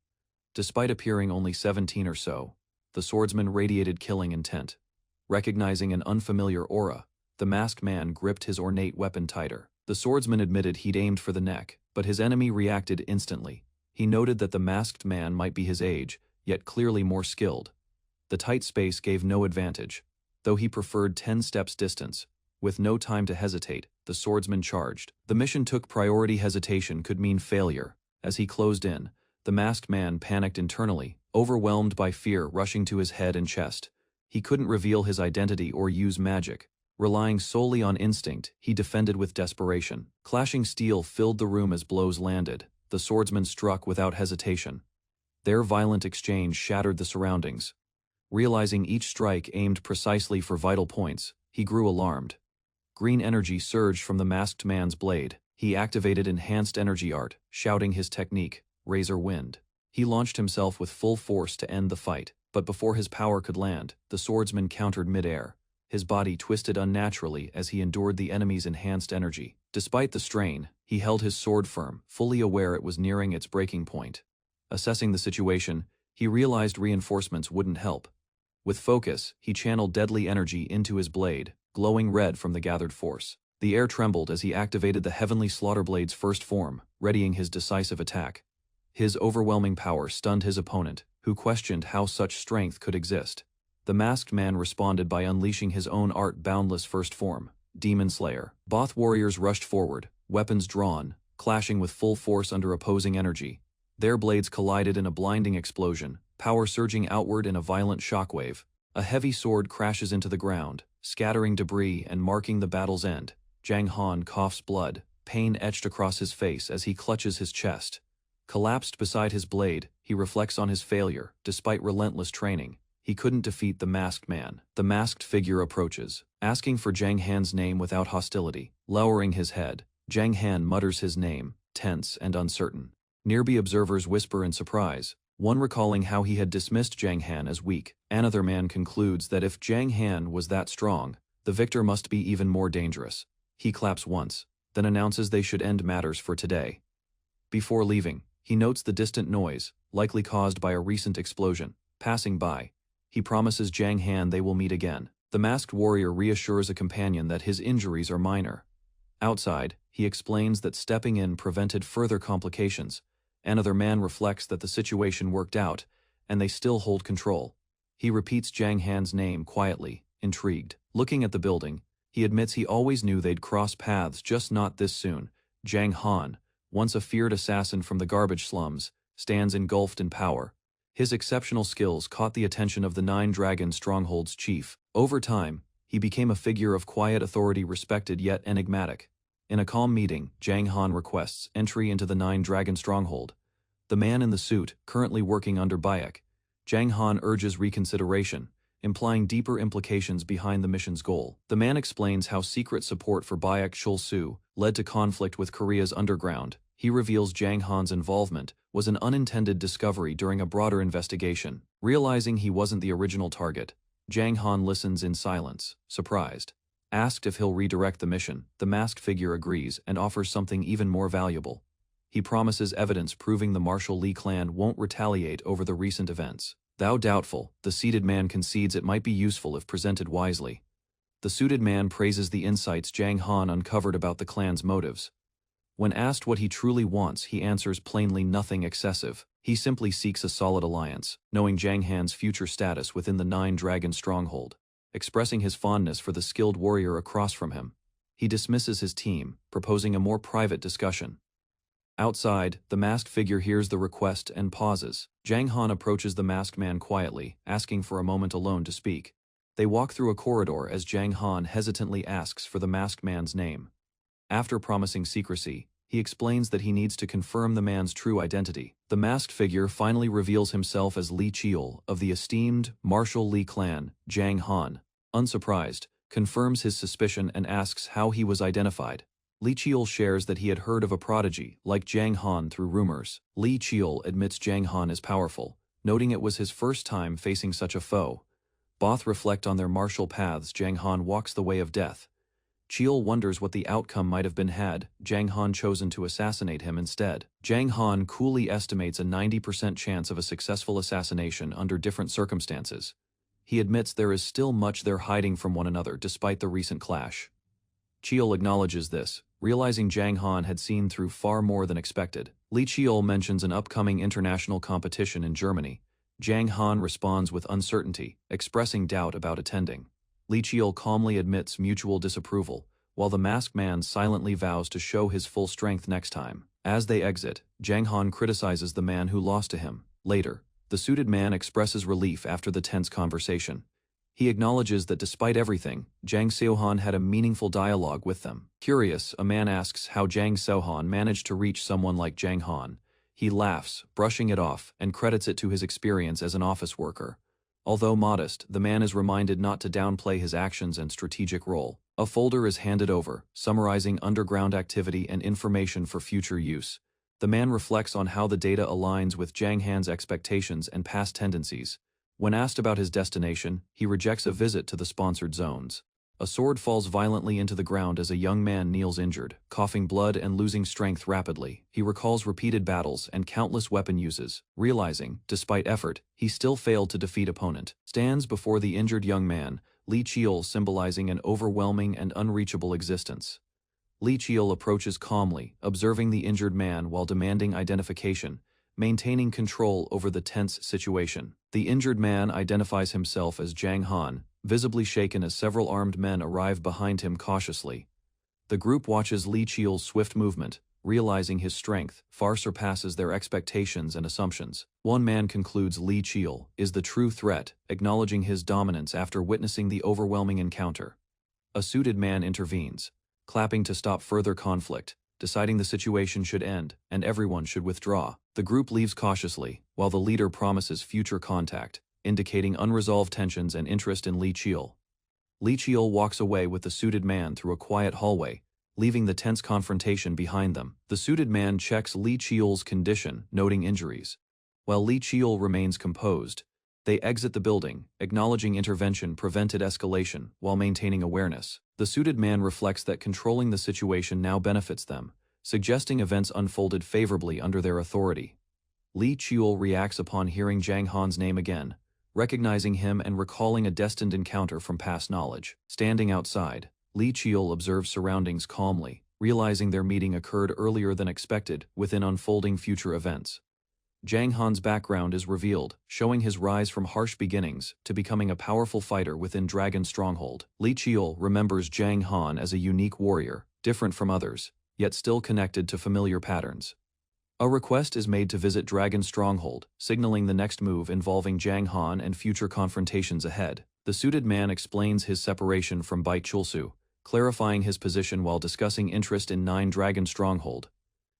Despite appearing only 17 or so, the swordsman radiated killing intent. Recognizing an unfamiliar aura, the masked man gripped his ornate weapon tighter. The swordsman admitted he'd aimed for the neck, but his enemy reacted instantly. He noted that the masked man might be his age, yet clearly more skilled. The tight space gave no advantage, though he preferred 10 steps distance. With no time to hesitate, the swordsman charged. The mission took priority. Hesitation could mean failure. As he closed in, the masked man panicked internally, overwhelmed by fear rushing to his head and chest. He couldn't reveal his identity or use magic. Relying solely on instinct, he defended with desperation. Clashing steel filled the room as blows landed. The swordsman struck without hesitation. Their violent exchange shattered the surroundings. Realizing each strike aimed precisely for vital points, he grew alarmed. Green energy surged from the masked man's blade. He activated enhanced energy art, shouting his technique, Razor Wind. He launched himself with full force to end the fight, but before his power could land, the swordsman countered mid-air. his body twisted unnaturally as he endured the enemy's enhanced energy. Despite the strain, he held his sword firm, fully aware it was nearing its breaking point. Assessing the situation, he realized reinforcements wouldn't help. With focus, he channeled deadly energy into his blade, glowing red from the gathered force. The air trembled as he activated the heavenly Slaughterblade's first form, readying his decisive attack. His overwhelming power stunned his opponent, who questioned how such strength could exist. The masked man responded by unleashing his own art-boundless first form, Demon Slayer. Both warriors rushed forward, weapons drawn, clashing with full force under opposing energy. Their blades collided in a blinding explosion, power surging outward in a violent shockwave. A heavy sword crashes into the ground, scattering debris and marking the battle's end. Jang Han coughs blood, pain etched across his face as he clutches his chest. Collapsed beside his blade, he reflects on his failure. Despite relentless training, he couldn't defeat the masked man. The masked figure approaches, asking for Jang Han's name without hostility. Lowering his head, Jang Han mutters his name, tense and uncertain. Nearby observers whisper in surprise, one recalling how he had dismissed Jang Han as weak. Another man concludes that if Jang Han was that strong, the victor must be even more dangerous. He claps once, then announces they should end matters for today. Before leaving, he notes the distant noise, likely caused by a recent explosion. Passing by, he promises Jang Han they will meet again. The masked warrior reassures a companion that his injuries are minor. Outside, he explains that stepping in prevented further complications. Another man reflects that the situation worked out, and they still hold control. He repeats Jang Han's name quietly, intrigued. Looking at the building, he admits he always knew they'd cross paths, just not this soon. Jang Han, once a feared assassin from the garbage slums, stands engulfed in power. His exceptional skills caught the attention of the Nine Dragon Stronghold's chief. Over time, he became a figure of quiet authority, respected yet enigmatic. In a calm meeting, Jang Han requests entry into the Nine Dragon Stronghold. The man in the suit, currently working under Bayek, Jang Han urges reconsideration, implying deeper implications behind the mission's goal. The man explains how secret support for Bayek Chul-Su led to conflict with Korea's underground. He reveals Jang Han's involvement was an unintended discovery during a broader investigation. Realizing he wasn't the original target, Jang Han listens in silence, surprised. Asked if he'll redirect the mission, the masked figure agrees and offers something even more valuable. He promises evidence proving the Marshall Lee clan won't retaliate over the recent events. Though doubtful, the seated man concedes it might be useful if presented wisely. The suited man praises the insights Jang Han uncovered about the clan's motives. When asked what he truly wants, he answers plainly nothing excessive. He simply seeks a solid alliance, knowing Jang Han's future status within the Nine Dragon Stronghold. Expressing his fondness for the skilled warrior across from him, he dismisses his team, proposing a more private discussion. Outside, the masked figure hears the request and pauses. Jang Han approaches the masked man quietly, asking for a moment alone to speak. They walk through a corridor as Jang Han hesitantly asks for the masked man's name. After promising secrecy, he explains that he needs to confirm the man's true identity. The masked figure finally reveals himself as Lee Cheol of the esteemed Marshall Lee clan. Jang Han, unsurprised, confirms his suspicion and asks how he was identified. Lee Cheol shares that he had heard of a prodigy like Jang Han through rumors. Lee Cheol admits Jang Han is powerful, noting it was his first time facing such a foe. Both reflect on their martial paths. Jang Han walks the way of death. Cheol wonders what the outcome might have been had Jang Han chosen to assassinate him instead. Jang Han coolly estimates a 90% chance of a successful assassination under different circumstances. He admits there is still much they're hiding from one another despite the recent clash. Cheol acknowledges this, realizing Jang Han had seen through far more than expected. Lee Cheol mentions an upcoming international competition in Germany. Jang Han responds with uncertainty, expressing doubt about attending. Lee Cheol calmly admits mutual disapproval, while the masked man silently vows to show his full strength next time. As they exit, Jang Han criticizes the man who lost to him. Later, the suited man expresses relief after the tense conversation. He acknowledges that despite everything, Jang Seohan had a meaningful dialogue with them. Curious, a man asks how Jang Seohan managed to reach someone like Jang Han. He laughs, brushing it off, and credits it to his experience as an office worker. Although modest, the man is reminded not to downplay his actions and strategic role. A folder is handed over, summarizing underground activity and information for future use. The man reflects on how the data aligns with Jang Han's expectations and past tendencies. When asked about his destination, he rejects a visit to the sponsored zones. A sword falls violently into the ground as a young man kneels injured, coughing blood and losing strength rapidly. He recalls repeated battles and countless weapon uses, realizing, despite effort, he still failed to defeat opponent. Stands before the injured young man, Li Chiol symbolizing an overwhelming and unreachable existence. Li Chiol approaches calmly, observing the injured man while demanding identification, maintaining control over the tense situation. The injured man identifies himself as Zhang Han, visibly shaken as several armed men arrive behind him cautiously. The group watches Li Chiol's swift movement, realizing his strength far surpasses their expectations and assumptions. One man concludes Li Chiol is the true threat, acknowledging his dominance after witnessing the overwhelming encounter. A suited man intervenes, clapping to stop further conflict, deciding the situation should end and everyone should withdraw. The group leaves cautiously, while the leader promises future contact, indicating unresolved tensions and interest in Li Chiol. Li Chiol walks away with the suited man through a quiet hallway, leaving the tense confrontation behind them. The suited man checks Li Chiol's condition, noting injuries. While Li Chiol remains composed, they exit the building, acknowledging intervention prevented escalation while maintaining awareness. The suited man reflects that controlling the situation now benefits them, suggesting events unfolded favorably under their authority. Li Chiol reacts upon hearing Zhang Han's name again, recognizing him and recalling a destined encounter from past knowledge. Standing outside, Li Chiol observes surroundings calmly, realizing their meeting occurred earlier than expected within unfolding future events. Zhang Han's background is revealed, showing his rise from harsh beginnings to becoming a powerful fighter within Dragon Stronghold. Li Chiol remembers Zhang Han as a unique warrior, different from others, yet still connected to familiar patterns. A request is made to visit Dragon Stronghold, signaling the next move involving Zhang Han and future confrontations ahead. The suited man explains his separation from Bai Chulsu, clarifying his position while discussing interest in 9 Dragon Stronghold.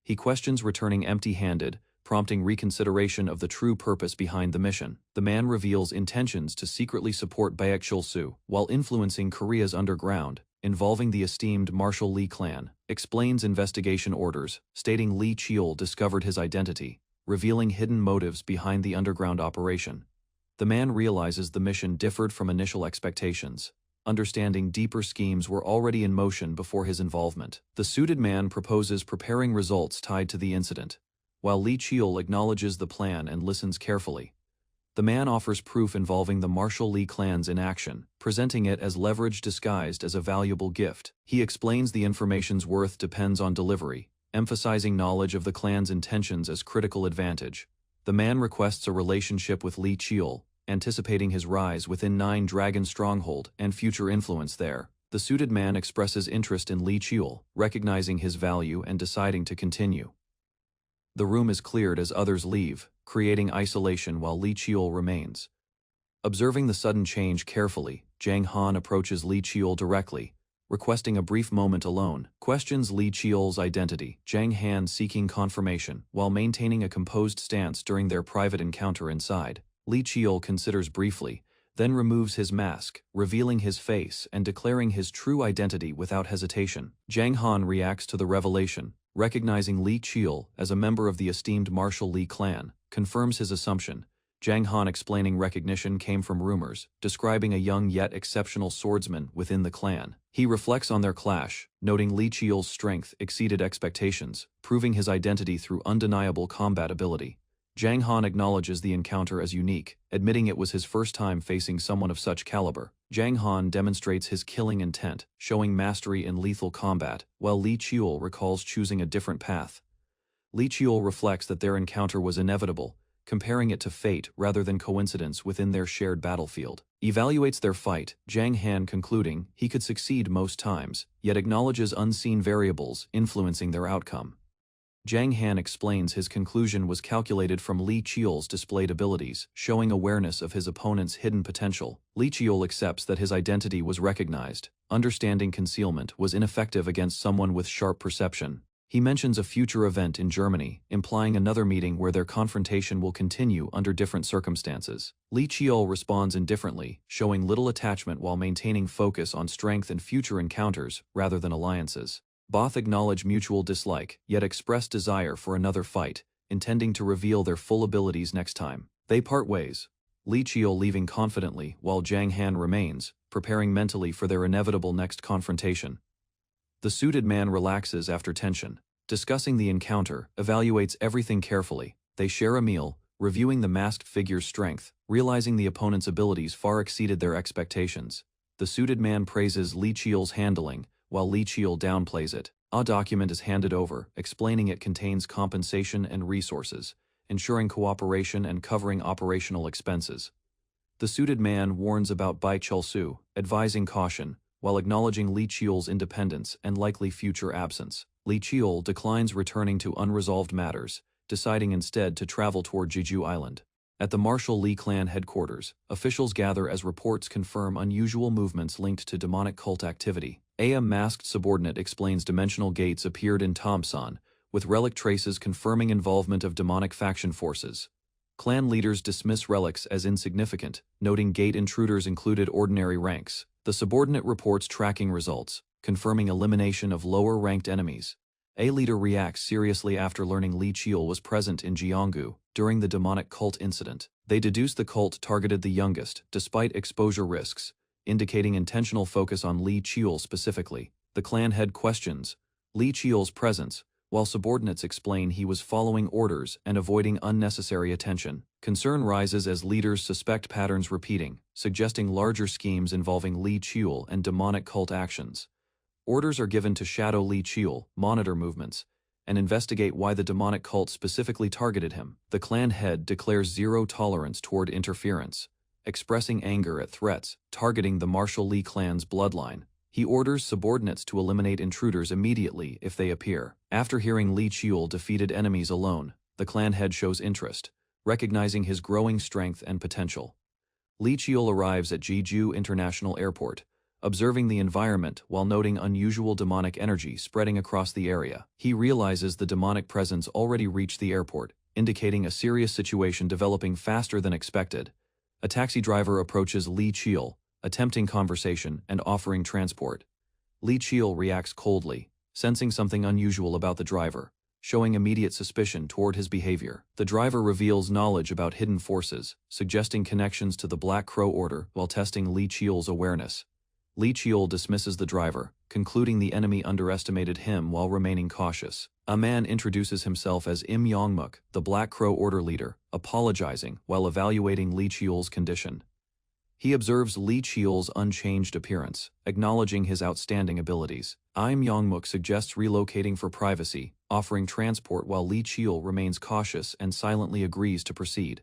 He questions returning empty-handed, prompting reconsideration of the true purpose behind the mission. The man reveals intentions to secretly support Baek Chulsu while influencing Korea's underground, involving the esteemed Marshal Lee clan, explains investigation orders, stating Li Chiol discovered his identity, revealing hidden motives behind the underground operation. The man realizes the mission differed from initial expectations, understanding deeper schemes were already in motion before his involvement. The suited man proposes preparing results tied to the incident, while Li Chiol acknowledges the plan and listens carefully. The man offers proof involving the Marshal Lee clans in action, presenting it as leverage disguised as a valuable gift. He explains the information's worth depends on delivery, emphasizing knowledge of the clan's intentions as critical advantage. The man requests a relationship with Li Chiol, anticipating his rise within 9 Dragon Stronghold and future influence there. The suited man expresses interest in Li Chiol, recognizing his value and deciding to continue. The room is cleared as others leave, creating isolation while Li Chiol remains. Observing the sudden change carefully, Zhang Han approaches Li Chiol directly, requesting a brief moment alone, questions Li Chiol's identity, Zhang Han seeking confirmation while maintaining a composed stance during their private encounter inside. Li Chiol considers briefly, then removes his mask, revealing his face and declaring his true identity without hesitation. Zhang Han reacts to the revelation, recognizing Li Chiol as a member of the esteemed Marshal Lee clan, confirms his assumption. Zhang Han explaining recognition came from rumors, describing a young yet exceptional swordsman within the clan. He reflects on their clash, noting Li Chiol's strength exceeded expectations, proving his identity through undeniable combat ability. Zhang Han acknowledges the encounter as unique, admitting it was his first time facing someone of such caliber. Zhang Han demonstrates his killing intent, showing mastery in lethal combat, while Li Chiol recalls choosing a different path. Li Chiol reflects that their encounter was inevitable, comparing it to fate rather than coincidence within their shared battlefield. Evaluates their fight, Zhang Han concluding he could succeed most times, yet acknowledges unseen variables influencing their outcome. Zhang Han explains his conclusion was calculated from Li Chiol's displayed abilities, showing awareness of his opponent's hidden potential. Li Chiol accepts that his identity was recognized, understanding concealment was ineffective against someone with sharp perception. He mentions a future event in Germany, implying another meeting where their confrontation will continue under different circumstances. Li Chiol responds indifferently, showing little attachment while maintaining focus on strength and future encounters rather than alliances. Both acknowledge mutual dislike, yet express desire for another fight, intending to reveal their full abilities next time. They part ways, Li Qiu leaving confidently while Jiang Han remains, preparing mentally for their inevitable next confrontation. The suited man relaxes after tension, discussing the encounter, evaluates everything carefully. They share a meal, reviewing the masked figure's strength, realizing the opponent's abilities far exceeded their expectations. The suited man praises Li Qiu's handling, while Li Qiu downplays it. A document is handed over, explaining it contains compensation and resources, ensuring cooperation and covering operational expenses. The suited man warns about Bai Chulsu, advising caution, while acknowledging Li Qiu's independence and likely future absence. Li Qiu declines returning to unresolved matters, deciding instead to travel toward Jeju Island. At the Marshall Li clan headquarters, officials gather as reports confirm unusual movements linked to demonic cult activity. A masked subordinate explains dimensional gates appeared in Thompson, with relic traces confirming involvement of demonic faction forces. Clan leaders dismiss relics as insignificant, noting gate intruders included ordinary ranks. The subordinate reports tracking results, confirming elimination of lower-ranked enemies. A leader reacts seriously after learning Li Qiu was present in Jianggu during the demonic cult incident. They deduce the cult targeted the youngest, despite exposure risks, indicating intentional focus on Li Qiu specifically. The clan head questions Li Qiu's presence, while subordinates explain he was following orders and avoiding unnecessary attention. Concern rises as leaders suspect patterns repeating, suggesting larger schemes involving Li Qiu and demonic cult actions. Orders are given to shadow Li Qiu, monitor movements, and investigate why the demonic cult specifically targeted him. The clan head declares zero tolerance toward interference, expressing anger at threats targeting the Marshall Li clan's bloodline. He orders subordinates to eliminate intruders immediately if they appear. After hearing Li Qiu defeated enemies alone, the clan head shows interest, recognizing his growing strength and potential. Li Qiu arrives at Jeju International Airport, observing the environment while noting unusual demonic energy spreading across the area. He realizes the demonic presence already reached the airport, indicating a serious situation developing faster than expected. A taxi driver approaches Li Qiu, attempting conversation and offering transport. Li Qiu reacts coldly, sensing something unusual about the driver, showing immediate suspicion toward his behavior. The driver reveals knowledge about hidden forces, suggesting connections to the Black Crow Order while testing Li Qiu's awareness. Li Qiu dismisses the driver, concluding the enemy underestimated him while remaining cautious. A man introduces himself as Im Yongmuk, the Black Crow Order leader, apologizing while evaluating Li Qiu's condition. He observes Li Qiu's unchanged appearance, acknowledging his outstanding abilities. Im Yongmuk suggests relocating for privacy, offering transport while Li Qiu remains cautious and silently agrees to proceed.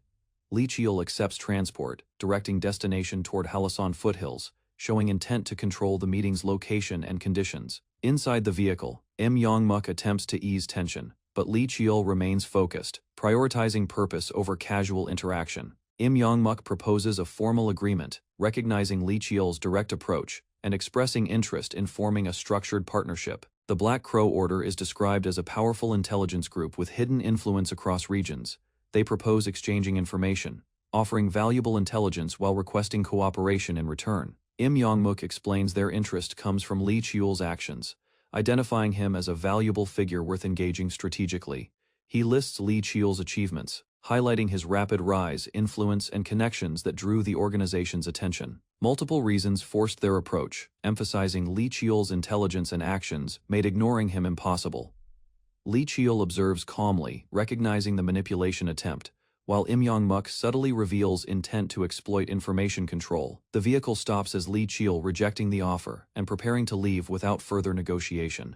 Li Qiu accepts transport, directing destination toward Halasan foothills, showing intent to control the meeting's location and conditions. Inside the vehicle, Im Yongmuk attempts to ease tension, but Li Qiu remains focused, prioritizing purpose over casual interaction. Im Yongmuk proposes a formal agreement, recognizing Li Qiu's direct approach and expressing interest in forming a structured partnership. The Black Crow Order is described as a powerful intelligence group with hidden influence across regions. They propose exchanging information, offering valuable intelligence while requesting cooperation in return. Im Yongmuk explains their interest comes from Li Qiu's actions, identifying him as a valuable figure worth engaging strategically. He lists Li Qiu's achievements, highlighting his rapid rise, influence, and connections that drew the organization's attention. Multiple reasons forced their approach, emphasizing Li Qiu's intelligence and actions made ignoring him impossible. Li Qiu observes calmly, recognizing the manipulation attempt, while Im Yongmuk subtly reveals intent to exploit information control. The vehicle stops as Li Qiu rejecting the offer and preparing to leave without further negotiation.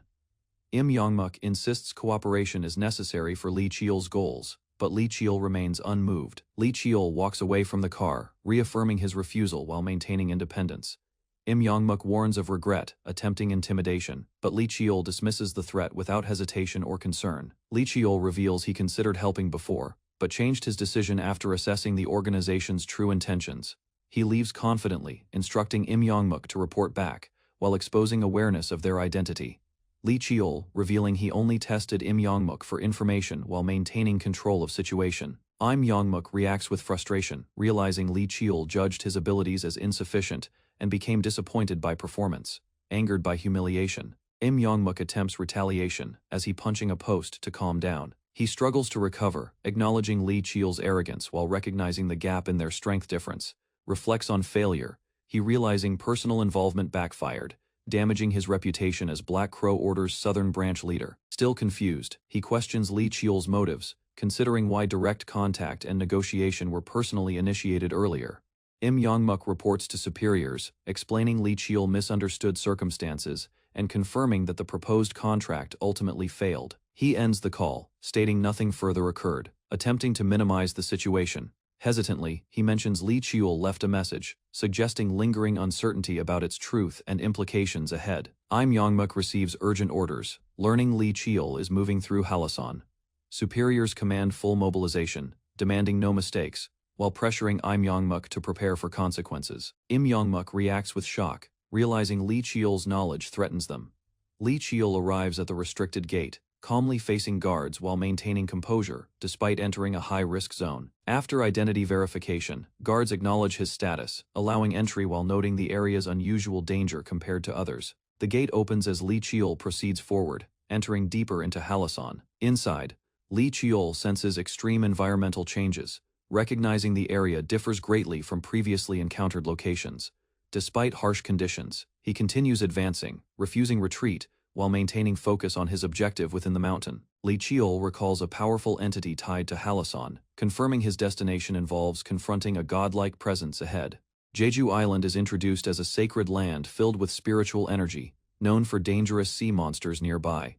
Im Yongmuk insists cooperation is necessary for Li Qiu's goals, but Li Qiu remains unmoved. Li Qiu walks away from the car, reaffirming his refusal while maintaining independence. Im Yongmuk warns of regret, attempting intimidation, but Li Qiu dismisses the threat without hesitation or concern. Li Qiu reveals he considered helping before, but changed his decision after assessing the organization's true intentions. He leaves confidently, instructing Im Yongmuk to report back, while exposing awareness of their identity. Li Qiu, revealing he only tested Im Yongmuk for information while maintaining control of situation. Im Yongmuk reacts with frustration, realizing Li Qiu judged his abilities as insufficient and became disappointed by performance. Angered by humiliation, Im Yongmuk attempts retaliation as he punching a post to calm down. He struggles to recover, acknowledging Li Qiu's arrogance while recognizing the gap in their strength difference. Reflects on failure, he realizing personal involvement backfired, damaging his reputation as Black Crow Order's Southern Branch leader. Still confused, he questions Li Qiu's motives, considering why direct contact and negotiation were personally initiated earlier. Yongmuk reports to superiors, explaining Li Qiu misunderstood circumstances and confirming that the proposed contract ultimately failed. He ends the call, stating nothing further occurred, attempting to minimize the situation. Hesitantly, he mentions Li Qiu left a message, suggesting lingering uncertainty about its truth and implications ahead. Yongmuk receives urgent orders, learning Li Qiu is moving through Halasan. Superiors command full mobilization, demanding no mistakes, while pressuring Yongmuk to prepare for consequences. Yongmuk reacts with shock, realizing Li Qiu's knowledge threatens them. Li Qiu arrives at the restricted gate, calmly facing guards while maintaining composure, despite entering a high-risk zone. After identity verification, guards acknowledge his status, allowing entry while noting the area's unusual danger compared to others. The gate opens as Li Qiu proceeds forward, entering deeper into Halasan. Inside, Li Qiu senses extreme environmental changes, recognizing the area differs greatly from previously encountered locations. Despite harsh conditions, he continues advancing, refusing retreat, while maintaining focus on his objective within the mountain. Li Qiu recalls a powerful entity tied to Halasan, confirming his destination involves confronting a godlike presence ahead. Jeju Island is introduced as a sacred land filled with spiritual energy, known for dangerous sea monsters nearby.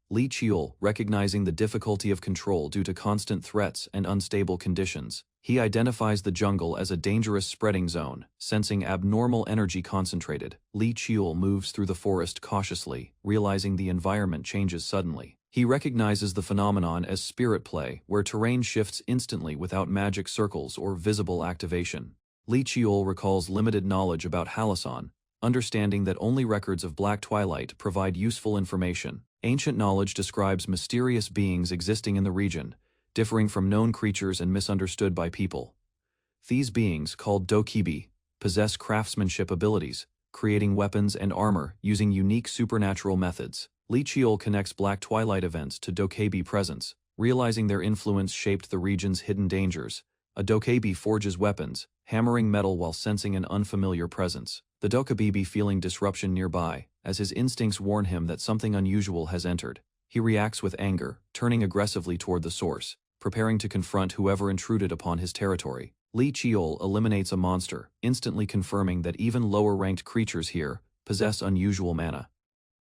Li Qiu, recognizing the difficulty of control due to constant threats and unstable conditions, he identifies the jungle as a dangerous spreading zone, sensing abnormal energy concentrated. Li Qiu moves through the forest cautiously, realizing the environment changes suddenly. He recognizes the phenomenon as spirit play, where terrain shifts instantly without magic circles or visible activation. Li Qiu recalls limited knowledge about Halasan, understanding that only records of Black Twilight provide useful information. Ancient knowledge describes mysterious beings existing in the region, differing from known creatures and misunderstood by people. These beings, called dokibi, possess craftsmanship abilities, creating weapons and armor using unique supernatural methods. Li Qiu connects Black Twilight events to dokebi presence, realizing their influence shaped the region's hidden dangers. A dokebi forges weapons, hammering metal while sensing an unfamiliar presence. The dokebi feeling disruption nearby, as his instincts warn him that something unusual has entered. He reacts with anger, turning aggressively toward the source, preparing to confront whoever intruded upon his territory. Li Qiu eliminates a monster, instantly confirming that even lower-ranked creatures here possess unusual mana.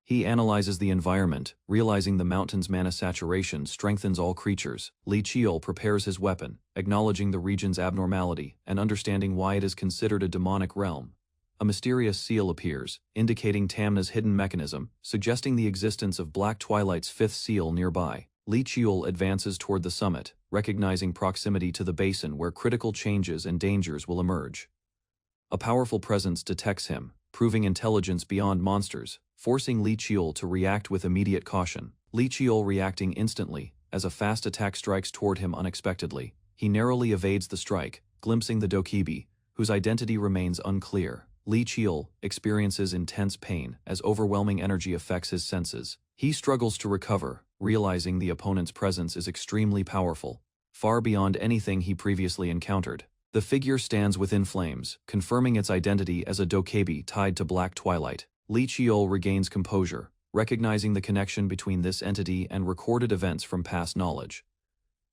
He analyzes the environment, realizing the mountain's mana saturation strengthens all creatures. Li Qiu prepares his weapon, acknowledging the region's abnormality and understanding why it is considered a demonic realm. A mysterious seal appears, indicating Tamna's hidden mechanism, suggesting the existence of Black Twilight's fifth seal nearby. Li Qiu advances toward the summit, recognizing proximity to the basin where critical changes and dangers will emerge. A powerful presence detects him, proving intelligence beyond monsters, forcing Li Qiu to react with immediate caution. Li Qiu reacting instantly, as a fast attack strikes toward him unexpectedly. He narrowly evades the strike, glimpsing the dokebi, whose identity remains unclear. Li Qiu experiences intense pain as overwhelming energy affects his senses. He struggles to recover, realizing the opponent's presence is extremely powerful, far beyond anything he previously encountered. The figure stands within flames, confirming its identity as a dokebi tied to Black Twilight. Li Qiu regains composure, recognizing the connection between this entity and recorded events from past knowledge.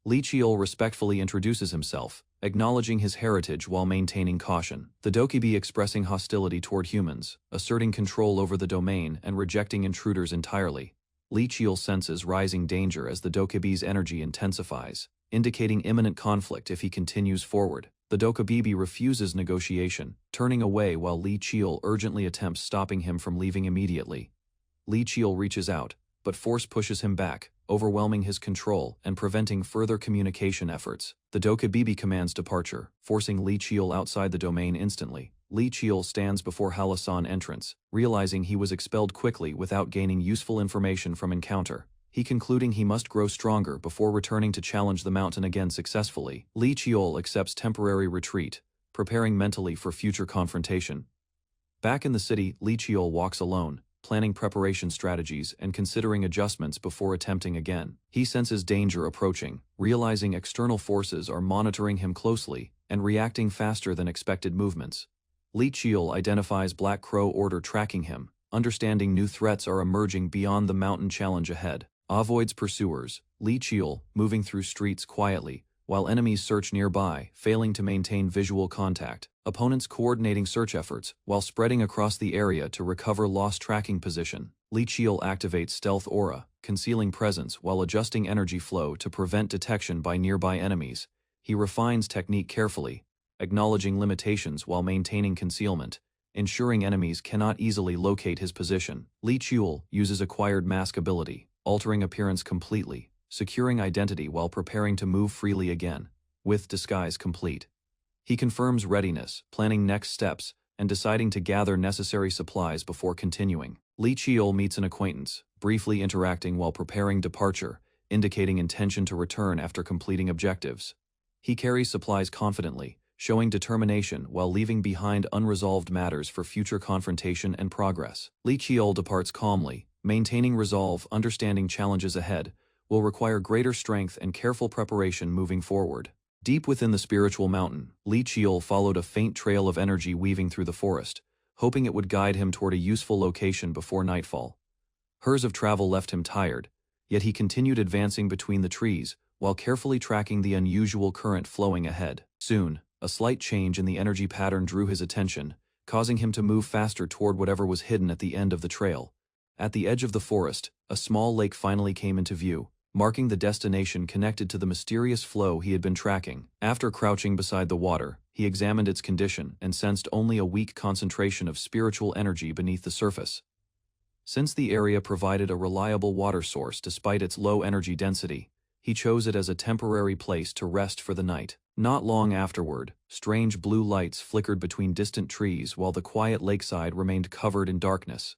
Li Qiu respectfully introduces himself, acknowledging his heritage while maintaining caution. The dokebi expressing hostility toward humans, asserting control over the domain and rejecting intruders entirely. Li Qiu senses rising danger as the dokebi's energy intensifies, indicating imminent conflict if he continues forward. The dokebi refuses negotiation, turning away while Li Qiu urgently attempts stopping him from leaving immediately. Li Qiu reaches out, but force pushes him back, overwhelming his control and preventing further communication efforts. The dokebi commands departure, forcing Li Qiu outside the domain instantly. Li Qiu stands before Halasan entrance, realizing he was expelled quickly without gaining useful information from encounter. He concluding he must grow stronger before returning to challenge the mountain again successfully. Li Qiu accepts temporary retreat, preparing mentally for future confrontation. Back in the city, Li Qiu walks alone, planning preparation strategies and considering adjustments before attempting again. He senses danger approaching, realizing external forces are monitoring him closely and reacting faster than expected movements. Li Qiul identifies Black Crow Order tracking him, understanding new threats are emerging beyond the mountain challenge ahead. Avoids pursuers, Li Qiul, moving through streets quietly, while enemies search nearby, failing to maintain visual contact. Opponents coordinating search efforts, while spreading across the area to recover lost tracking position. Li Qiul activates Stealth Aura, concealing presence while adjusting energy flow to prevent detection by nearby enemies. He refines technique carefully, acknowledging limitations while maintaining concealment, ensuring enemies cannot easily locate his position. Li Qiul uses acquired mask ability, altering appearance completely, securing identity while preparing to move freely again, with disguise complete. He confirms readiness, planning next steps, and deciding to gather necessary supplies before continuing. Li Qiul meets an acquaintance, briefly interacting while preparing departure, indicating intention to return after completing objectives. He carries supplies confidently, showing determination while leaving behind unresolved matters for future confrontation and progress. Li Qiul departs calmly, maintaining resolve, understanding challenges ahead will require greater strength and careful preparation moving forward. Deep within the spiritual mountain, Li Qiul followed a faint trail of energy weaving through the forest, hoping it would guide him toward a useful location before nightfall. Hours of travel left him tired, yet he continued advancing between the trees, while carefully tracking the unusual current flowing ahead. Soon, a slight change in the energy pattern drew his attention, causing him to move faster toward whatever was hidden at the end of the trail. At the edge of the forest, a small lake finally came into view, marking the destination connected to the mysterious flow he had been tracking. After crouching beside the water, he examined its condition and sensed only a weak concentration of spiritual energy beneath the surface. Since the area provided a reliable water source despite its low energy density, he chose it as a temporary place to rest for the night. Not long afterward, strange blue lights flickered between distant trees while the quiet lakeside remained covered in darkness.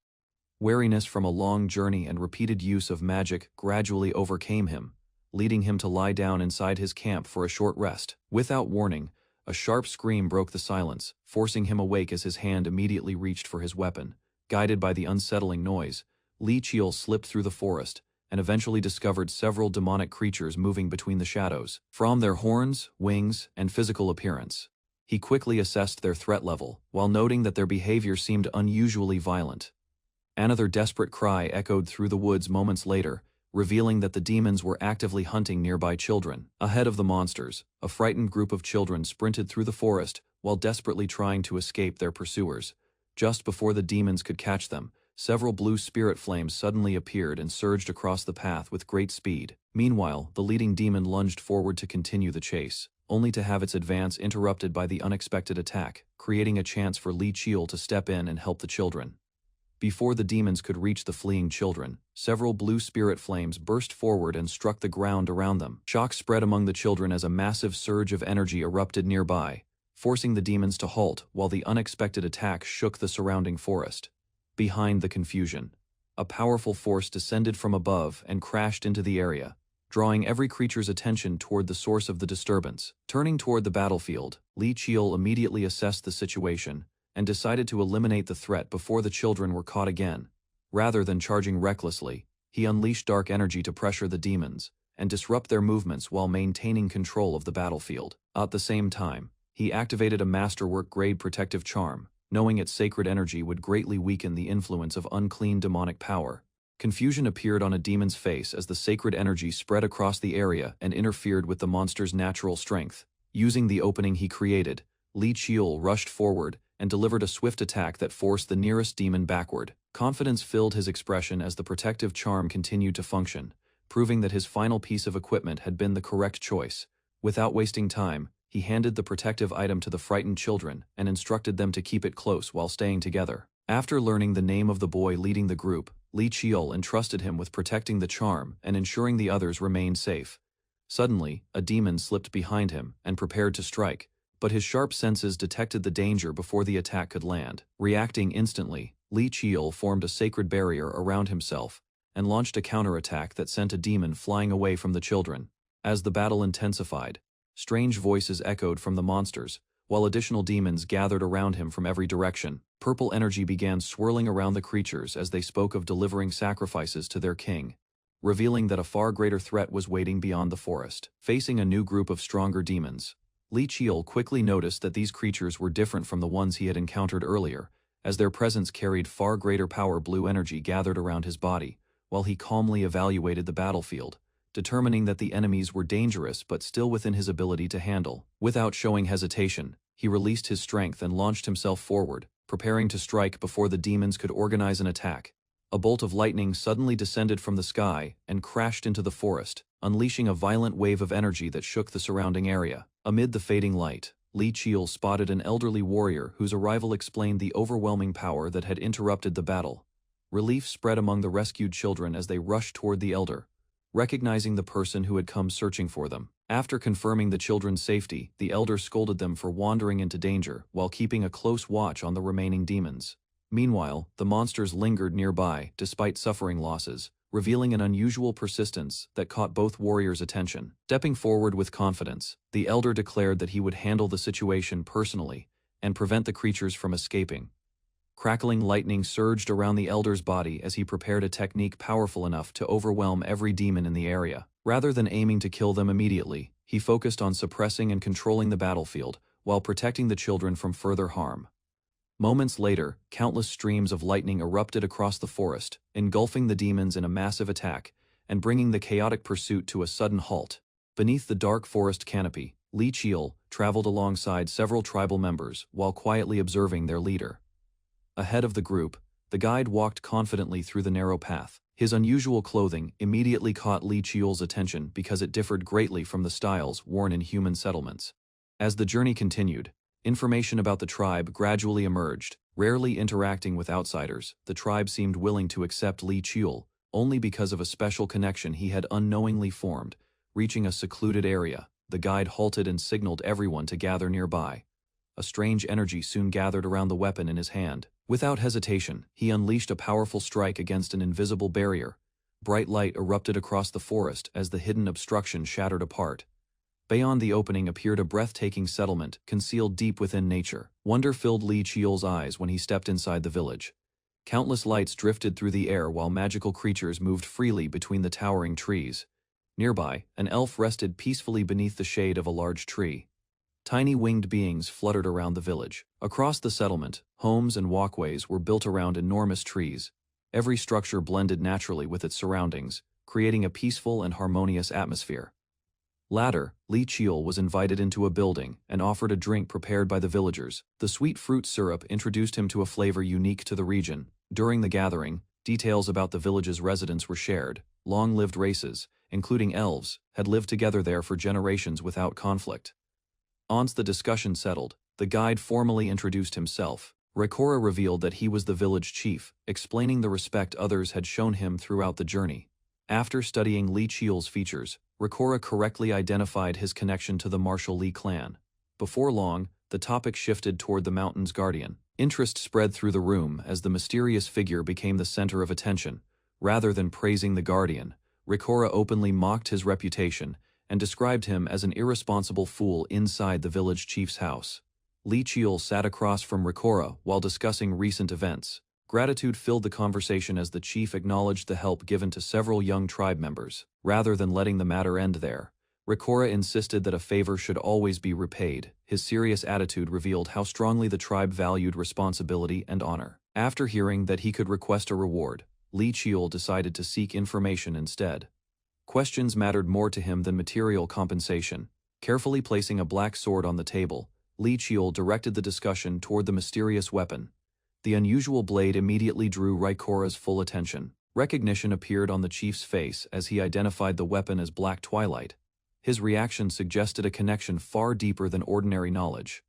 Weariness from a long journey and repeated use of magic gradually overcame him, leading him to lie down inside his camp for a short rest. Without warning, a sharp scream broke the silence, forcing him awake as his hand immediately reached for his weapon. Guided by the unsettling noise, Li Qiul slipped through the forest and eventually discovered several demonic creatures moving between the shadows. From their horns, wings, and physical appearance, he quickly assessed their threat level, while noting that their behavior seemed unusually violent. Another desperate cry echoed through the woods moments later, revealing that the demons were actively hunting nearby children. Ahead of the monsters, a frightened group of children sprinted through the forest while desperately trying to escape their pursuers. Just before the demons could catch them, several blue spirit flames suddenly appeared and surged across the path with great speed. Meanwhile, the leading demon lunged forward to continue the chase, only to have its advance interrupted by the unexpected attack, creating a chance for Li Qiul to step in and help the children. Before the demons could reach the fleeing children, several blue spirit flames burst forward and struck the ground around them. Shock spread among the children as a massive surge of energy erupted nearby, forcing the demons to halt while the unexpected attack shook the surrounding forest. Behind the confusion, a powerful force descended from above and crashed into the area, drawing every creature's attention toward the source of the disturbance. Turning toward the battlefield, Li Qiul immediately assessed the situation and decided to eliminate the threat before the children were caught again. Rather than charging recklessly, he unleashed dark energy to pressure the demons and disrupt their movements while maintaining control of the battlefield. At the same time, he activated a masterwork-grade protective charm, knowing its sacred energy would greatly weaken the influence of unclean demonic power. Confusion appeared on a demon's face as the sacred energy spread across the area and interfered with the monster's natural strength. Using the opening he created, Li Qiul rushed forward and delivered a swift attack that forced the nearest demon backward. Confidence filled his expression as the protective charm continued to function, proving that his final piece of equipment had been the correct choice. Without wasting time, he handed the protective item to the frightened children and instructed them to keep it close while staying together. After learning the name of the boy leading the group, Li Qiul entrusted him with protecting the charm and ensuring the others remained safe. Suddenly, a demon slipped behind him and prepared to strike, but his sharp senses detected the danger before the attack could land. Reacting instantly, Li Qiul formed a sacred barrier around himself and launched a counterattack that sent a demon flying away from the children. As the battle intensified, strange voices echoed from the monsters, while additional demons gathered around him from every direction. Purple energy began swirling around the creatures as they spoke of delivering sacrifices to their king, revealing that a far greater threat was waiting beyond the forest. Facing a new group of stronger demons, Li Qiul quickly noticed that these creatures were different from the ones he had encountered earlier, as their presence carried far greater power. Blue energy gathered around his body, while he calmly evaluated the battlefield, determining that the enemies were dangerous but still within his ability to handle. Without showing hesitation, he released his strength and launched himself forward, preparing to strike before the demons could organize an attack. A bolt of lightning suddenly descended from the sky and crashed into the forest, unleashing a violent wave of energy that shook the surrounding area. Amid the fading light, Li Qiul spotted an elderly warrior whose arrival explained the overwhelming power that had interrupted the battle. Relief spread among the rescued children as they rushed toward the elder, recognizing the person who had come searching for them. After confirming the children's safety, the elder scolded them for wandering into danger while keeping a close watch on the remaining demons. Meanwhile, the monsters lingered nearby despite suffering losses, revealing an unusual persistence that caught both warriors' attention. Stepping forward with confidence, the elder declared that he would handle the situation personally and prevent the creatures from escaping. Crackling lightning surged around the elder's body as he prepared a technique powerful enough to overwhelm every demon in the area. Rather than aiming to kill them immediately, he focused on suppressing and controlling the battlefield while protecting the children from further harm. Moments later, countless streams of lightning erupted across the forest, engulfing the demons in a massive attack and bringing the chaotic pursuit to a sudden halt. Beneath the dark forest canopy, Li Qiul traveled alongside several tribal members while quietly observing their leader. Ahead of the group, the guide walked confidently through the narrow path. His unusual clothing immediately caught Li Qiul's attention because it differed greatly from the styles worn in human settlements. As the journey continued, information about the tribe gradually emerged. Rarely interacting with outsiders, the tribe seemed willing to accept Li Qiul only because of a special connection he had unknowingly formed. Reaching a secluded area, the guide halted and signaled everyone to gather nearby. A strange energy soon gathered around the weapon in his hand. Without hesitation, he unleashed a powerful strike against an invisible barrier. Bright light erupted across the forest as the hidden obstruction shattered apart. Beyond the opening appeared a breathtaking settlement concealed deep within nature. Wonder filled Li Qiul's eyes when he stepped inside the village. Countless lights drifted through the air while magical creatures moved freely between the towering trees. Nearby, an elf rested peacefully beneath the shade of a large tree. Tiny winged beings fluttered around the village. Across the settlement, homes and walkways were built around enormous trees. Every structure blended naturally with its surroundings, creating a peaceful and harmonious atmosphere. Later, Li Qiul was invited into a building and offered a drink prepared by the villagers. The sweet fruit syrup introduced him to a flavor unique to the region. During the gathering, details about the village's residents were shared. Long-lived races, including elves, had lived together there for generations without conflict. Once the discussion settled, the guide formally introduced himself. Reborn revealed that he was the village chief, explaining the respect others had shown him throughout the journey. After studying Li Qiul's features, Reborn correctly identified his connection to the martial Li clan. Before long, the topic shifted toward the mountain's guardian. Interest spread through the room as the mysterious figure became the center of attention. Rather than praising the guardian, Reborn openly mocked his reputation and described him as an irresponsible fool inside the village chief's house. Li Qiul sat across from Reborn while discussing recent events. Gratitude filled the conversation as the chief acknowledged the help given to several young tribe members. Rather than letting the matter end there, Reborn insisted that a favor should always be repaid. His serious attitude revealed how strongly the tribe valued responsibility and honor. After hearing that he could request a reward, Li Qiul decided to seek information instead. Questions mattered more to him than material compensation. Carefully placing a black sword on the table, Li Qiul directed the discussion toward the mysterious weapon. The unusual blade immediately drew Reborn's full attention. Recognition appeared on the chief's face as he identified the weapon as Black Twilight. His reaction suggested a connection far deeper than ordinary knowledge.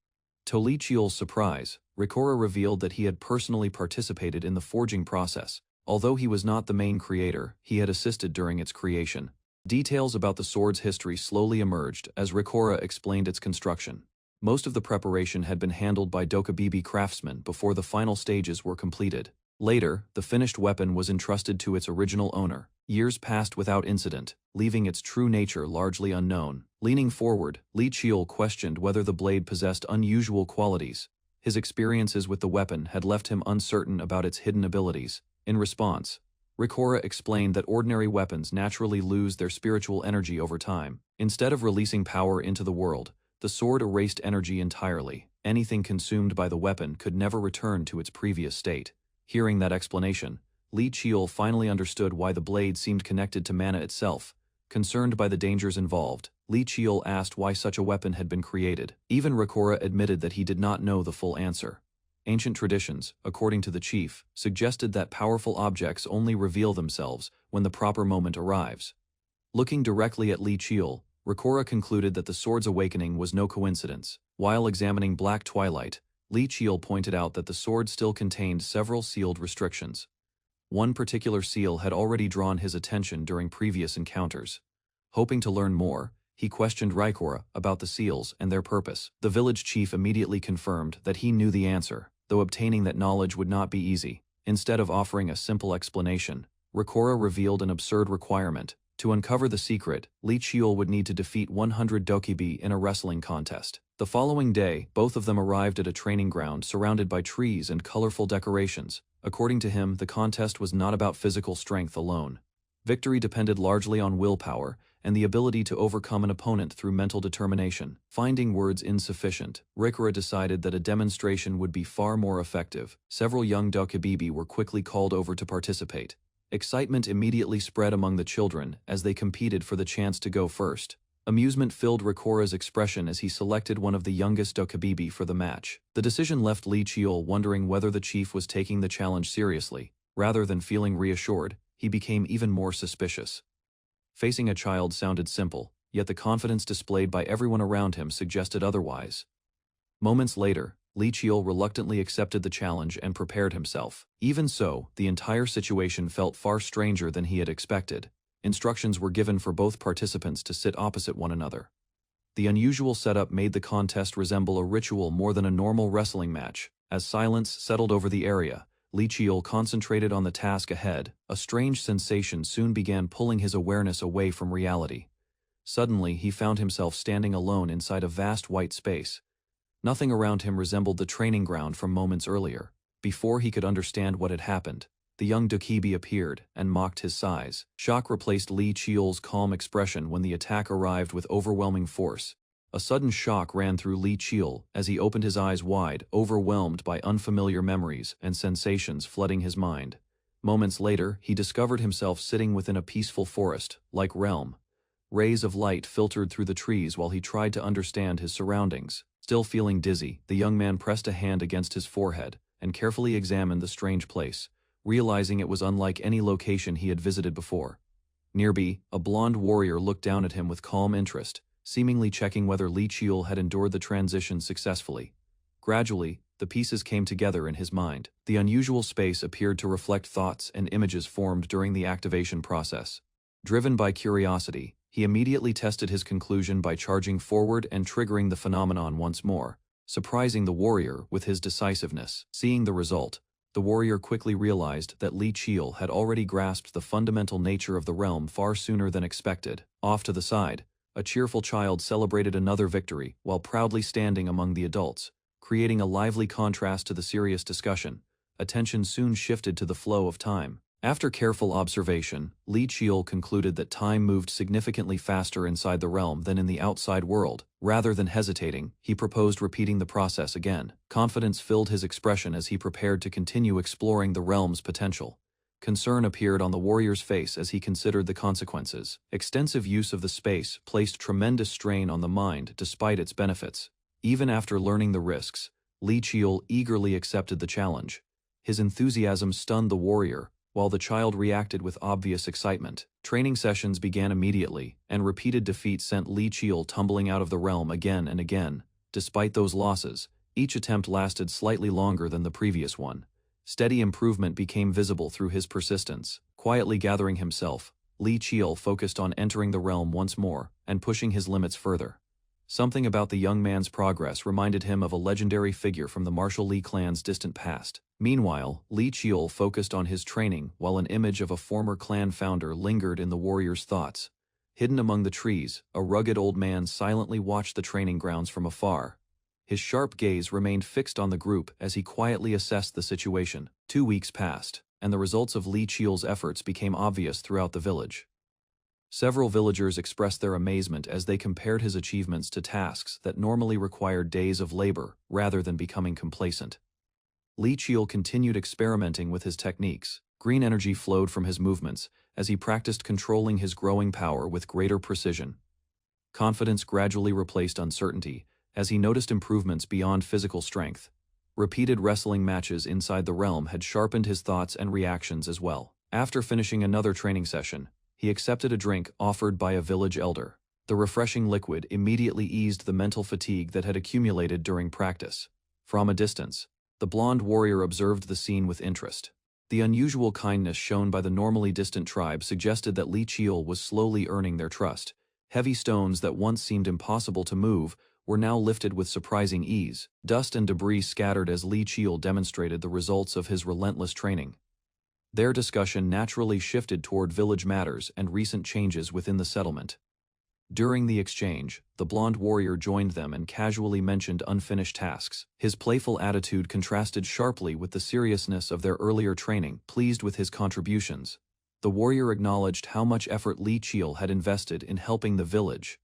To Li Qiul's surprise, Reborn revealed that he had personally participated in the forging process. Although he was not the main creator, he had assisted during its creation. Details about the sword's history slowly emerged as Reborn explained its construction. Most of the preparation had been handled by Dokubibi craftsmen before the final stages were completed. Later, the finished weapon was entrusted to its original owner. Years passed without incident, leaving its true nature largely unknown. Leaning forward, Li Qiul questioned whether the blade possessed unusual qualities. His experiences with the weapon had left him uncertain about its hidden abilities. In response, Rikora explained that ordinary weapons naturally lose their spiritual energy over time. Instead of releasing power into the world, the sword erased energy entirely. Anything consumed by the weapon could never return to its previous state. Hearing that explanation, Li Qiul finally understood why the blade seemed connected to mana itself. Concerned by the dangers involved, Li Qiul asked why such a weapon had been created. Even Rikora admitted that he did not know the full answer. Ancient traditions, according to the chief, suggested that powerful objects only reveal themselves when the proper moment arrives. Looking directly at Li Qiul, Rikora concluded that the sword's awakening was no coincidence. While examining Black Twilight, Li Qiul pointed out that the sword still contained several sealed restrictions. One particular seal had already drawn his attention during previous encounters. Hoping to learn more, he questioned Rikora about the seals and their purpose. The village chief immediately confirmed that he knew the answer, though obtaining that knowledge would not be easy. Instead of offering a simple explanation, Rikora revealed an absurd requirement. To uncover the secret, Li Qiul would need to defeat 100 dokibi in a wrestling contest. The following day, both of them arrived at a training ground surrounded by trees and colorful decorations. According to him, the contest was not about physical strength alone. Victory depended largely on willpower and the ability to overcome an opponent through mental determination. Finding words insufficient, Rikora decided that a demonstration would be far more effective. Several young dokibibi were quickly called over to participate. Excitement immediately spread among the children as they competed for the chance to go first. Amusement filled Rikora's expression as he selected one of the youngest dokibibi for the match. The decision left Li Qiul wondering whether the chief was taking the challenge seriously. Rather than feeling reassured, he became even more suspicious. Facing a child sounded simple, yet the confidence displayed by everyone around him suggested otherwise. Moments later, Li Qiul reluctantly accepted the challenge and prepared himself. Even so, the entire situation felt far stranger than he had expected. Instructions were given for both participants to sit opposite one another. The unusual setup made the contest resemble a ritual more than a normal wrestling match. As silence settled over the area, Li Qiul concentrated on the task ahead. A strange sensation soon began pulling his awareness away from reality. Suddenly, he found himself standing alone inside a vast white space. Nothing around him resembled the training ground from moments earlier. Before he could understand what had happened, the young dokibi appeared and mocked his size. Shock replaced Li Qiul's calm expression when the attack arrived with overwhelming force. A sudden shock ran through Li Qiul as he opened his eyes wide, overwhelmed by unfamiliar memories and sensations flooding his mind. Moments later, he discovered himself sitting within a peaceful forest-like realm. Rays of light filtered through the trees while he tried to understand his surroundings. Still feeling dizzy, the young man pressed a hand against his forehead and carefully examined the strange place, realizing it was unlike any location he had visited before. Nearby, a blonde warrior looked down at him with calm interest, seemingly checking whether Li Qiul had endured the transition successfully. Gradually, the pieces came together in his mind. The unusual space appeared to reflect thoughts and images formed during the activation process. Driven by curiosity, he immediately tested his conclusion by charging forward and triggering the phenomenon once more, surprising the warrior with his decisiveness. Seeing the result, the warrior quickly realized that Li Qiul had already grasped the fundamental nature of the realm far sooner than expected. Off to the side, a cheerful child celebrated another victory while proudly standing among the adults, creating a lively contrast to the serious discussion. Attention soon shifted to the flow of time. After careful observation, Li Qiul concluded that time moved significantly faster inside the realm than in the outside world. Rather than hesitating, he proposed repeating the process again. Confidence filled his expression as he prepared to continue exploring the realm's potential. Concern appeared on the warrior's face as he considered the consequences. Extensive use of the space placed tremendous strain on the mind despite its benefits. Even after learning the risks, Li Qiul eagerly accepted the challenge. His enthusiasm stunned the warrior, while the child reacted with obvious excitement. Training sessions began immediately, and repeated defeats sent Li Qiul tumbling out of the realm again and again. Despite those losses, each attempt lasted slightly longer than the previous one. Steady improvement became visible through his persistence. Quietly gathering himself, Li Qiul focused on entering the realm once more and pushing his limits further. Something about the young man's progress reminded him of a legendary figure from the martial Li clan's distant past. Meanwhile, Li Qiul focused on his training while an image of a former clan founder lingered in the warrior's thoughts. Hidden among the trees, a rugged old man silently watched the training grounds from afar. His sharp gaze remained fixed on the group as he quietly assessed the situation. 2 weeks passed, and the results of Li Qiul's efforts became obvious throughout the village. Several villagers expressed their amazement as they compared his achievements to tasks that normally required days of labor rather than becoming complacent. Li Qiul continued experimenting with his techniques. Green energy flowed from his movements as he practiced controlling his growing power with greater precision. Confidence gradually replaced uncertainty as he noticed improvements beyond physical strength. Repeated wrestling matches inside the realm had sharpened his thoughts and reactions as well. After finishing another training session, he accepted a drink offered by a village elder. The refreshing liquid immediately eased the mental fatigue that had accumulated during practice. From a distance, the blonde warrior observed the scene with interest. The unusual kindness shown by the normally distant tribe suggested that Li Qiul was slowly earning their trust. Heavy stones that once seemed impossible to move were now lifted with surprising ease. Dust and debris scattered as Li Qiul demonstrated the results of his relentless training. Their discussion naturally shifted toward village matters and recent changes within the settlement. During the exchange, the blonde warrior joined them and casually mentioned unfinished tasks. His playful attitude contrasted sharply with the seriousness of their earlier training. Pleased with his contributions, the warrior acknowledged how much effort Li Qiul had invested in helping the village.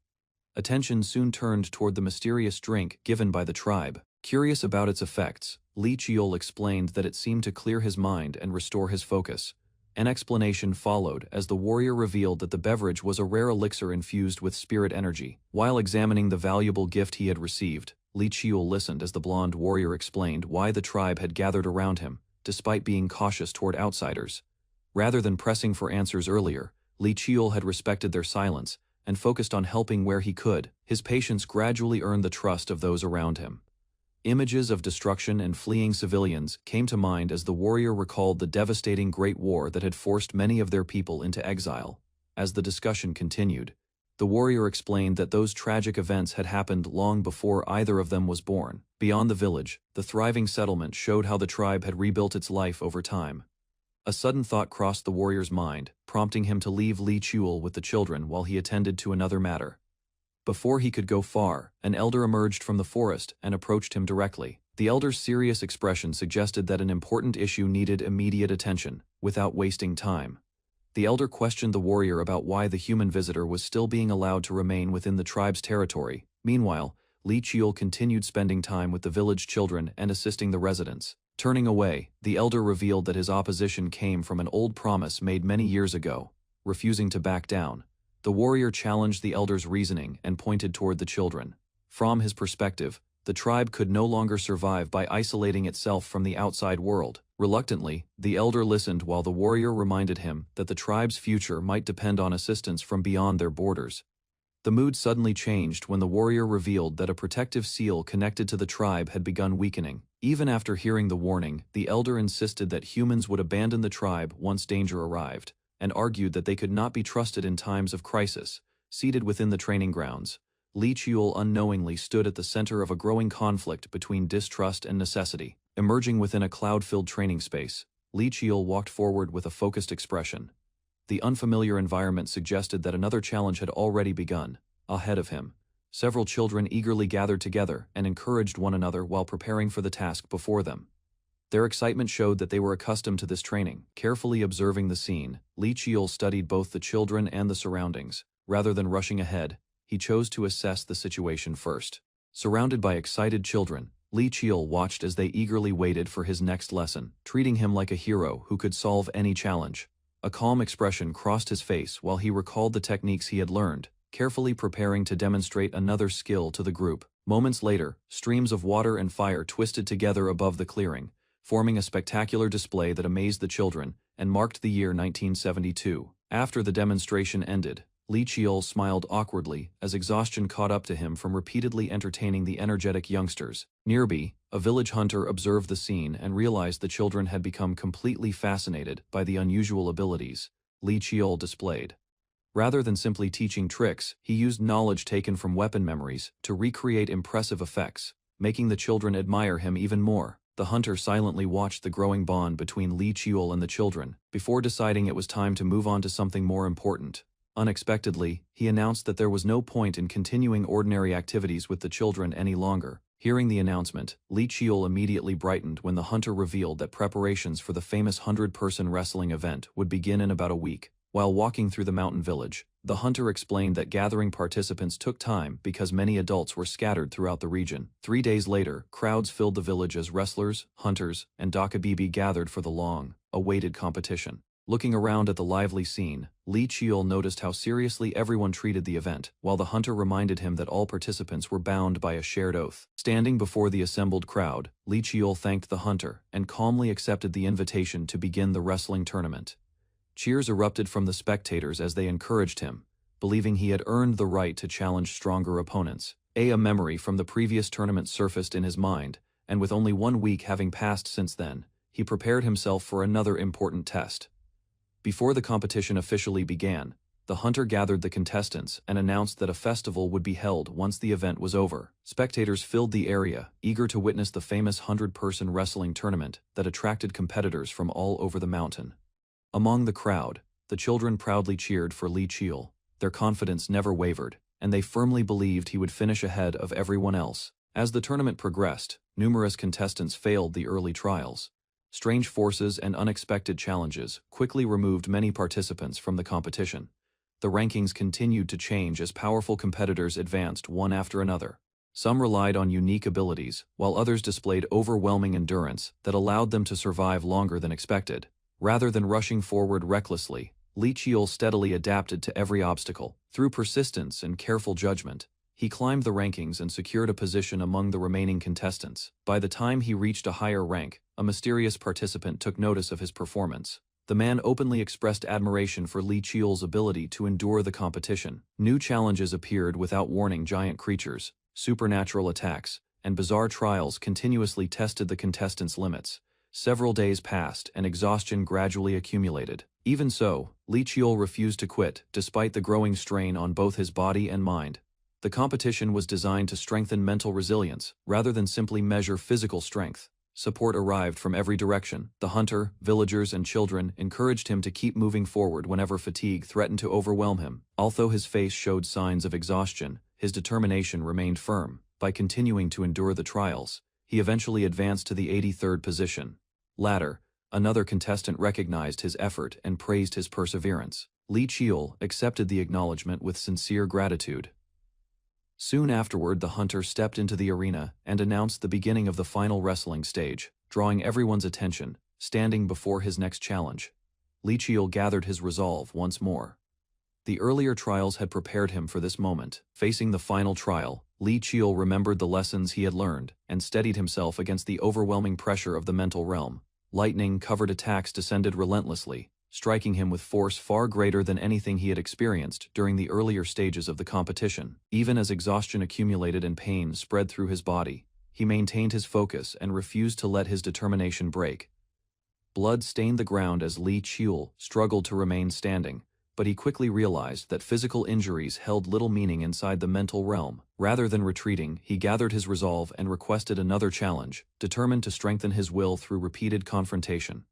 Attention soon turned toward the mysterious drink given by the tribe. Curious about its effects, Li Qiul explained that it seemed to clear his mind and restore his focus. An explanation followed as the warrior revealed that the beverage was a rare elixir infused with spirit energy. While examining the valuable gift he had received, Li Qiul listened as the blonde warrior explained why the tribe had gathered around him, despite being cautious toward outsiders. Rather than pressing for answers earlier, Li Qiul had respected their silence and focused on helping where he could. His patience gradually earned the trust of those around him. Images of destruction and fleeing civilians came to mind as the warrior recalled the devastating Great War that had forced many of their people into exile. As the discussion continued, the warrior explained that those tragic events had happened long before either of them was born. Beyond the village, the thriving settlement showed how the tribe had rebuilt its life over time. A sudden thought crossed the warrior's mind, prompting him to leave Li Qiul with the children while he attended to another matter. Before he could go far, an elder emerged from the forest and approached him directly. The elder's serious expression suggested that an important issue needed immediate attention. Without wasting time, the elder questioned the warrior about why the human visitor was still being allowed to remain within the tribe's territory. Meanwhile, Li Qiul continued spending time with the village children and assisting the residents. Turning away, the elder revealed that his opposition came from an old promise made many years ago. Refusing to back down, the warrior challenged the elder's reasoning and pointed toward the children. From his perspective, the tribe could no longer survive by isolating itself from the outside world. Reluctantly, the elder listened while the warrior reminded him that the tribe's future might depend on assistance from beyond their borders. The mood suddenly changed when the warrior revealed that a protective seal connected to the tribe had begun weakening. Even after hearing the warning, the elder insisted that humans would abandon the tribe once danger arrived, and argued that they could not be trusted in times of crisis. Seated within the training grounds, Li Qiul unknowingly stood at the center of a growing conflict between distrust and necessity. Emerging within a cloud-filled training space, Li Qiul walked forward with a focused expression. The unfamiliar environment suggested that another challenge had already begun. Ahead of him, several children eagerly gathered together and encouraged one another while preparing for the task before them. Their excitement showed that they were accustomed to this training. Carefully observing the scene, Li Qiul studied both the children and the surroundings. Rather than rushing ahead, he chose to assess the situation first. Surrounded by excited children, Li Qiul watched as they eagerly waited for his next lesson, treating him like a hero who could solve any challenge. A calm expression crossed his face while he recalled the techniques he had learned, carefully preparing to demonstrate another skill to the group. Moments later, streams of water and fire twisted together above the clearing, forming a spectacular display that amazed the children and marked the year 1972. After the demonstration ended, Li Qiul smiled awkwardly as exhaustion caught up to him from repeatedly entertaining the energetic youngsters. Nearby, a village hunter observed the scene and realized the children had become completely fascinated by the unusual abilities Li Qiul displayed. Rather than simply teaching tricks, he used knowledge taken from weapon memories to recreate impressive effects, making the children admire him even more. The hunter silently watched the growing bond between Li Qiul and the children, before deciding it was time to move on to something more important. Unexpectedly, he announced that there was no point in continuing ordinary activities with the children any longer. Hearing the announcement, Li Qiul immediately brightened when the hunter revealed that preparations for the famous 100-person wrestling event would begin in about a week. While walking through the mountain village, the hunter explained that gathering participants took time because many adults were scattered throughout the region. 3 days later, crowds filled the village as wrestlers, hunters, and dakabibi gathered for the long-awaited competition. Looking around at the lively scene, Li Qiul noticed how seriously everyone treated the event, while the hunter reminded him that all participants were bound by a shared oath. Standing before the assembled crowd, Li Qiul thanked the hunter and calmly accepted the invitation to begin the wrestling tournament. Cheers erupted from the spectators as they encouraged him, believing he had earned the right to challenge stronger opponents. A memory from the previous tournament surfaced in his mind, and with only 1 week having passed since then, he prepared himself for another important test. Before the competition officially began, the hunter gathered the contestants and announced that a festival would be held once the event was over. Spectators filled the area, eager to witness the famous 100-person wrestling tournament that attracted competitors from all over the mountain. Among the crowd, the children proudly cheered for Li Qiul. Their confidence never wavered, and they firmly believed he would finish ahead of everyone else. As the tournament progressed, numerous contestants failed the early trials. Strange forces and unexpected challenges quickly removed many participants from the competition. The rankings continued to change as powerful competitors advanced one after another. Some relied on unique abilities, while others displayed overwhelming endurance that allowed them to survive longer than expected. Rather than rushing forward recklessly, Li Qiul steadily adapted to every obstacle. Through persistence and careful judgment, he climbed the rankings and secured a position among the remaining contestants. By the time he reached a higher rank, a mysterious participant took notice of his performance. The man openly expressed admiration for Li Qiul's ability to endure the competition. New challenges appeared without warning. Giant creatures, supernatural attacks, and bizarre trials continuously tested the contestants' limits. Several days passed and exhaustion gradually accumulated. Even so, Li Qiul refused to quit, despite the growing strain on both his body and mind. The competition was designed to strengthen mental resilience, rather than simply measure physical strength. Support arrived from every direction. The hunter, villagers, and children encouraged him to keep moving forward whenever fatigue threatened to overwhelm him. Although his face showed signs of exhaustion, his determination remained firm. By continuing to endure the trials, he eventually advanced to the 83rd position. Later, another contestant recognized his effort and praised his perseverance. Li Qiul accepted the acknowledgement with sincere gratitude. Soon afterward, the hunter stepped into the arena and announced the beginning of the final wrestling stage, drawing everyone's attention. Standing before his next challenge, Li Qiul gathered his resolve once more. The earlier trials had prepared him for this moment. Facing the final trial, Li Qiul remembered the lessons he had learned and steadied himself against the overwhelming pressure of the mental realm. Lightning-covered attacks descended relentlessly, striking him with force far greater than anything he had experienced during the earlier stages of the competition. Even as exhaustion accumulated and pain spread through his body, he maintained his focus and refused to let his determination break. Blood stained the ground as Li Qiul struggled to remain standing, but he quickly realized that physical injuries held little meaning inside the mental realm. Rather than retreating, he gathered his resolve and requested another challenge, determined to strengthen his will through repeated confrontation.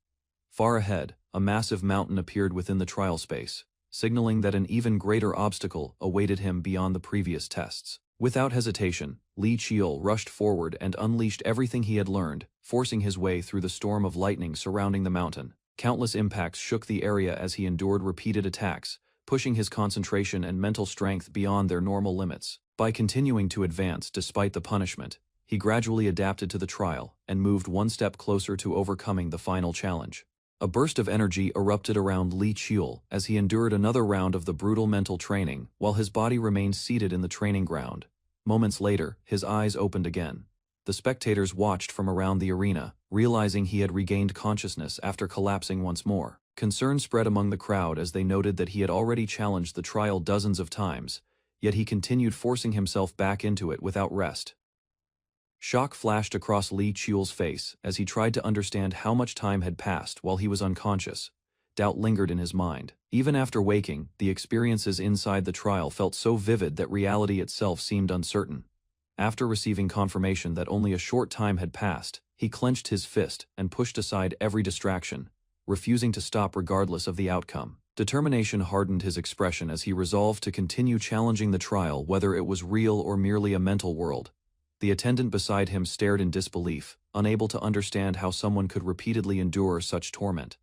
Far ahead, a massive mountain appeared within the trial space, signaling that an even greater obstacle awaited him beyond the previous tests. Without hesitation, Li Qiul rushed forward and unleashed everything he had learned, forcing his way through the storm of lightning surrounding the mountain. Countless impacts shook the area as he endured repeated attacks, pushing his concentration and mental strength beyond their normal limits. By continuing to advance despite the punishment, he gradually adapted to the trial and moved one step closer to overcoming the final challenge. A burst of energy erupted around Li Qiul as he endured another round of the brutal mental training while his body remained seated in the training ground. Moments later, his eyes opened again. The spectators watched from around the arena, realizing he had regained consciousness after collapsing once more. Concern spread among the crowd as they noted that he had already challenged the trial dozens of times, yet he continued forcing himself back into it without rest. Shock flashed across Li Qiul's face as he tried to understand how much time had passed while he was unconscious. doubt lingered in his mind. Even after waking, the experiences inside the trial felt so vivid that reality itself seemed uncertain. After receiving confirmation that only a short time had passed, he clenched his fist and pushed aside every distraction, refusing to stop regardless of the outcome. Determination hardened his expression as he resolved to continue challenging the trial whether it was real or merely a mental world. The attendant beside him stared in disbelief, unable to understand how someone could repeatedly endure such torment.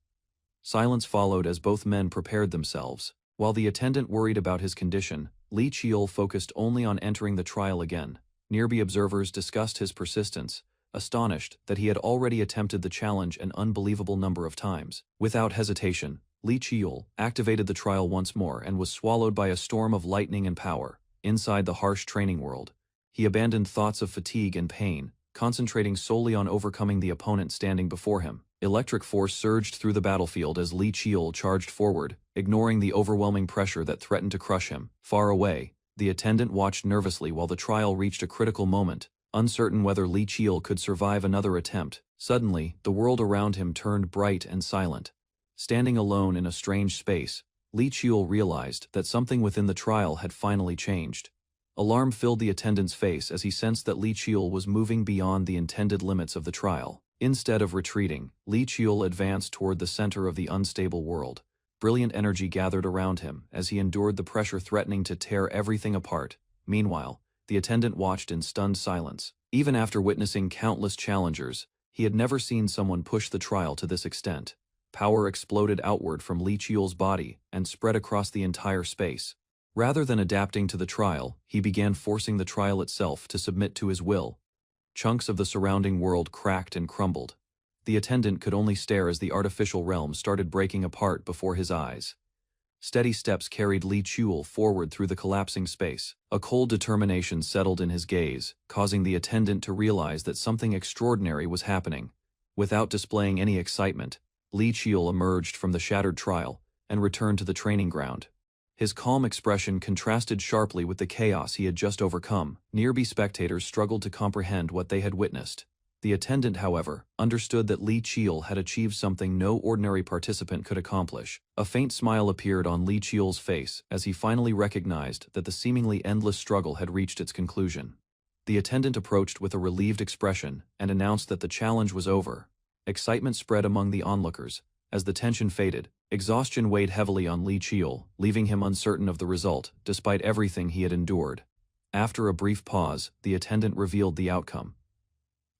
Silence followed as both men prepared themselves. While the attendant worried about his condition, Lee Cheol focused only on entering the trial again. Nearby observers discussed his persistence, astonished that he had already attempted the challenge an unbelievable number of times. Without hesitation, Lee Cheol activated the trial once more and was swallowed by a storm of lightning and power. Inside the harsh training world, he abandoned thoughts of fatigue and pain, concentrating solely on overcoming the opponent standing before him. Electric force surged through the battlefield as Lee Cheol charged forward, ignoring the overwhelming pressure that threatened to crush him. Far away, the attendant watched nervously while the trial reached a critical moment, uncertain whether Lee Cheol could survive another attempt. Suddenly, the world around him turned bright and silent. Standing alone in a strange space, Lee Cheol realized that something within the trial had finally changed. Alarm filled the attendant's face as he sensed that Lee Cheol was moving beyond the intended limits of the trial. Instead of retreating, Lee Cheol advanced toward the center of the unstable world. Brilliant energy gathered around him as he endured the pressure threatening to tear everything apart. Meanwhile, the attendant watched in stunned silence. Even after witnessing countless challengers, he had never seen someone push the trial to this extent. Power exploded outward from Lee Cheol's body and spread across the entire space. Rather than adapting to the trial, he began forcing the trial itself to submit to his will. Chunks of the surrounding world cracked and crumbled. The attendant could only stare as the artificial realm started breaking apart before his eyes. Steady steps carried Lee Cheol forward through the collapsing space. A cold determination settled in his gaze, causing the attendant to realize that something extraordinary was happening. Without displaying any excitement, Lee Cheol emerged from the shattered trial and returned to the training ground. His calm expression contrasted sharply with the chaos he had just overcome. Nearby spectators struggled to comprehend what they had witnessed. The attendant, however, understood that Lee Cheol had achieved something no ordinary participant could accomplish. A faint smile appeared on Lee Cheol's face as he finally recognized that the seemingly endless struggle had reached its conclusion. The attendant approached with a relieved expression and announced that the challenge was over. Excitement spread among the onlookers. As the tension faded, exhaustion weighed heavily on Lee Cheol, leaving him uncertain of the result, despite everything he had endured. After a brief pause, the attendant revealed the outcome.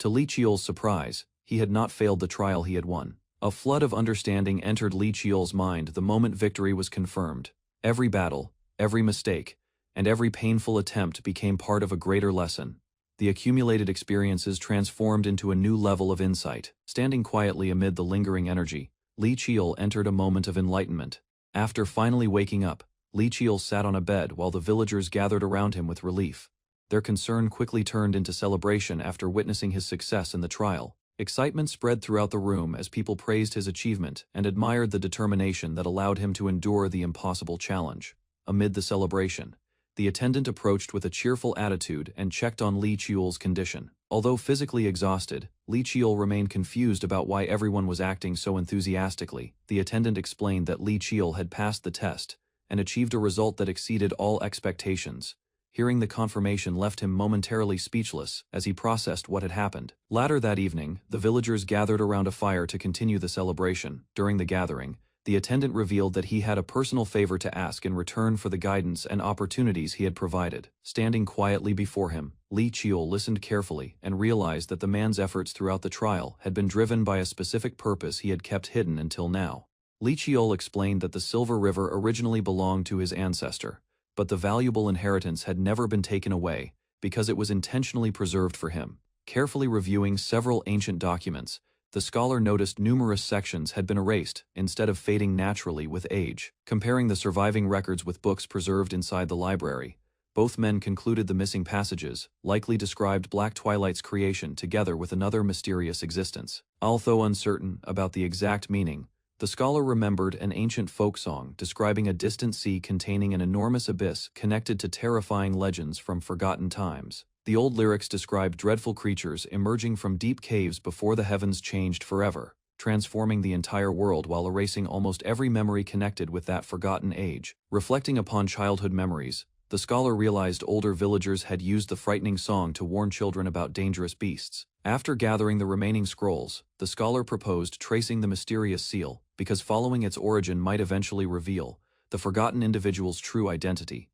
To Lee Cheol's surprise, he had not failed the trial he had won. A flood of understanding entered Lee Cheol's mind the moment victory was confirmed. Every battle, every mistake, and every painful attempt became part of a greater lesson. The accumulated experiences transformed into a new level of insight. Standing quietly amid the lingering energy, Lee Cheol entered a moment of enlightenment. After finally waking up, Lee Cheol sat on a bed while the villagers gathered around him with relief. Their concern quickly turned into celebration after witnessing his success in the trial. Excitement spread throughout the room as people praised his achievement and admired the determination that allowed him to endure the impossible challenge. Amid the celebration, the attendant approached with a cheerful attitude and checked on Lee Cheol's condition. Although physically exhausted, Lee Cheol remained confused about why everyone was acting so enthusiastically. The attendant explained that Lee Cheol had passed the test and achieved a result that exceeded all expectations. Hearing the confirmation left him momentarily speechless as he processed what had happened. Later that evening, the villagers gathered around a fire to continue the celebration. During the gathering, the attendant revealed that he had a personal favor to ask in return for the guidance and opportunities he had provided. Standing quietly before him, Lee Cheol listened carefully and realized that the man's efforts throughout the trial had been driven by a specific purpose he had kept hidden until now. Lee Cheol explained that the Silver River originally belonged to his ancestor, but the valuable inheritance had never been taken away because it was intentionally preserved for him. Carefully reviewing several ancient documents, the scholar noticed numerous sections had been erased instead of fading naturally with age. Comparing the surviving records with books preserved inside the library, both men concluded the missing passages likely described Black Twilight's creation together with another mysterious existence. Although uncertain about the exact meaning, the scholar remembered an ancient folk song describing a distant sea containing an enormous abyss connected to terrifying legends from forgotten times. The old lyrics described dreadful creatures emerging from deep caves before the heavens changed forever. transforming the entire world while erasing almost every memory connected with that forgotten age. Reflecting upon childhood memories, the scholar realized older villagers had used the frightening song to warn children about dangerous beasts. After gathering the remaining scrolls, the scholar proposed tracing the mysterious seal, because following its origin might eventually reveal the forgotten individual's true identity.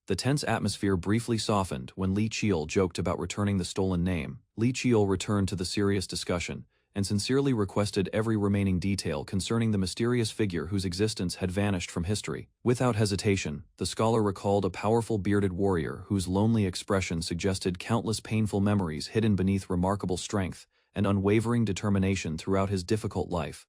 The tense atmosphere briefly softened when Li Qiul joked about returning the stolen name. Li Qiul returned to the serious discussion and sincerely requested every remaining detail concerning the mysterious figure whose existence had vanished from history. Without hesitation, the scholar recalled a powerful bearded warrior whose lonely expression suggested countless painful memories hidden beneath remarkable strength and unwavering determination throughout his difficult life.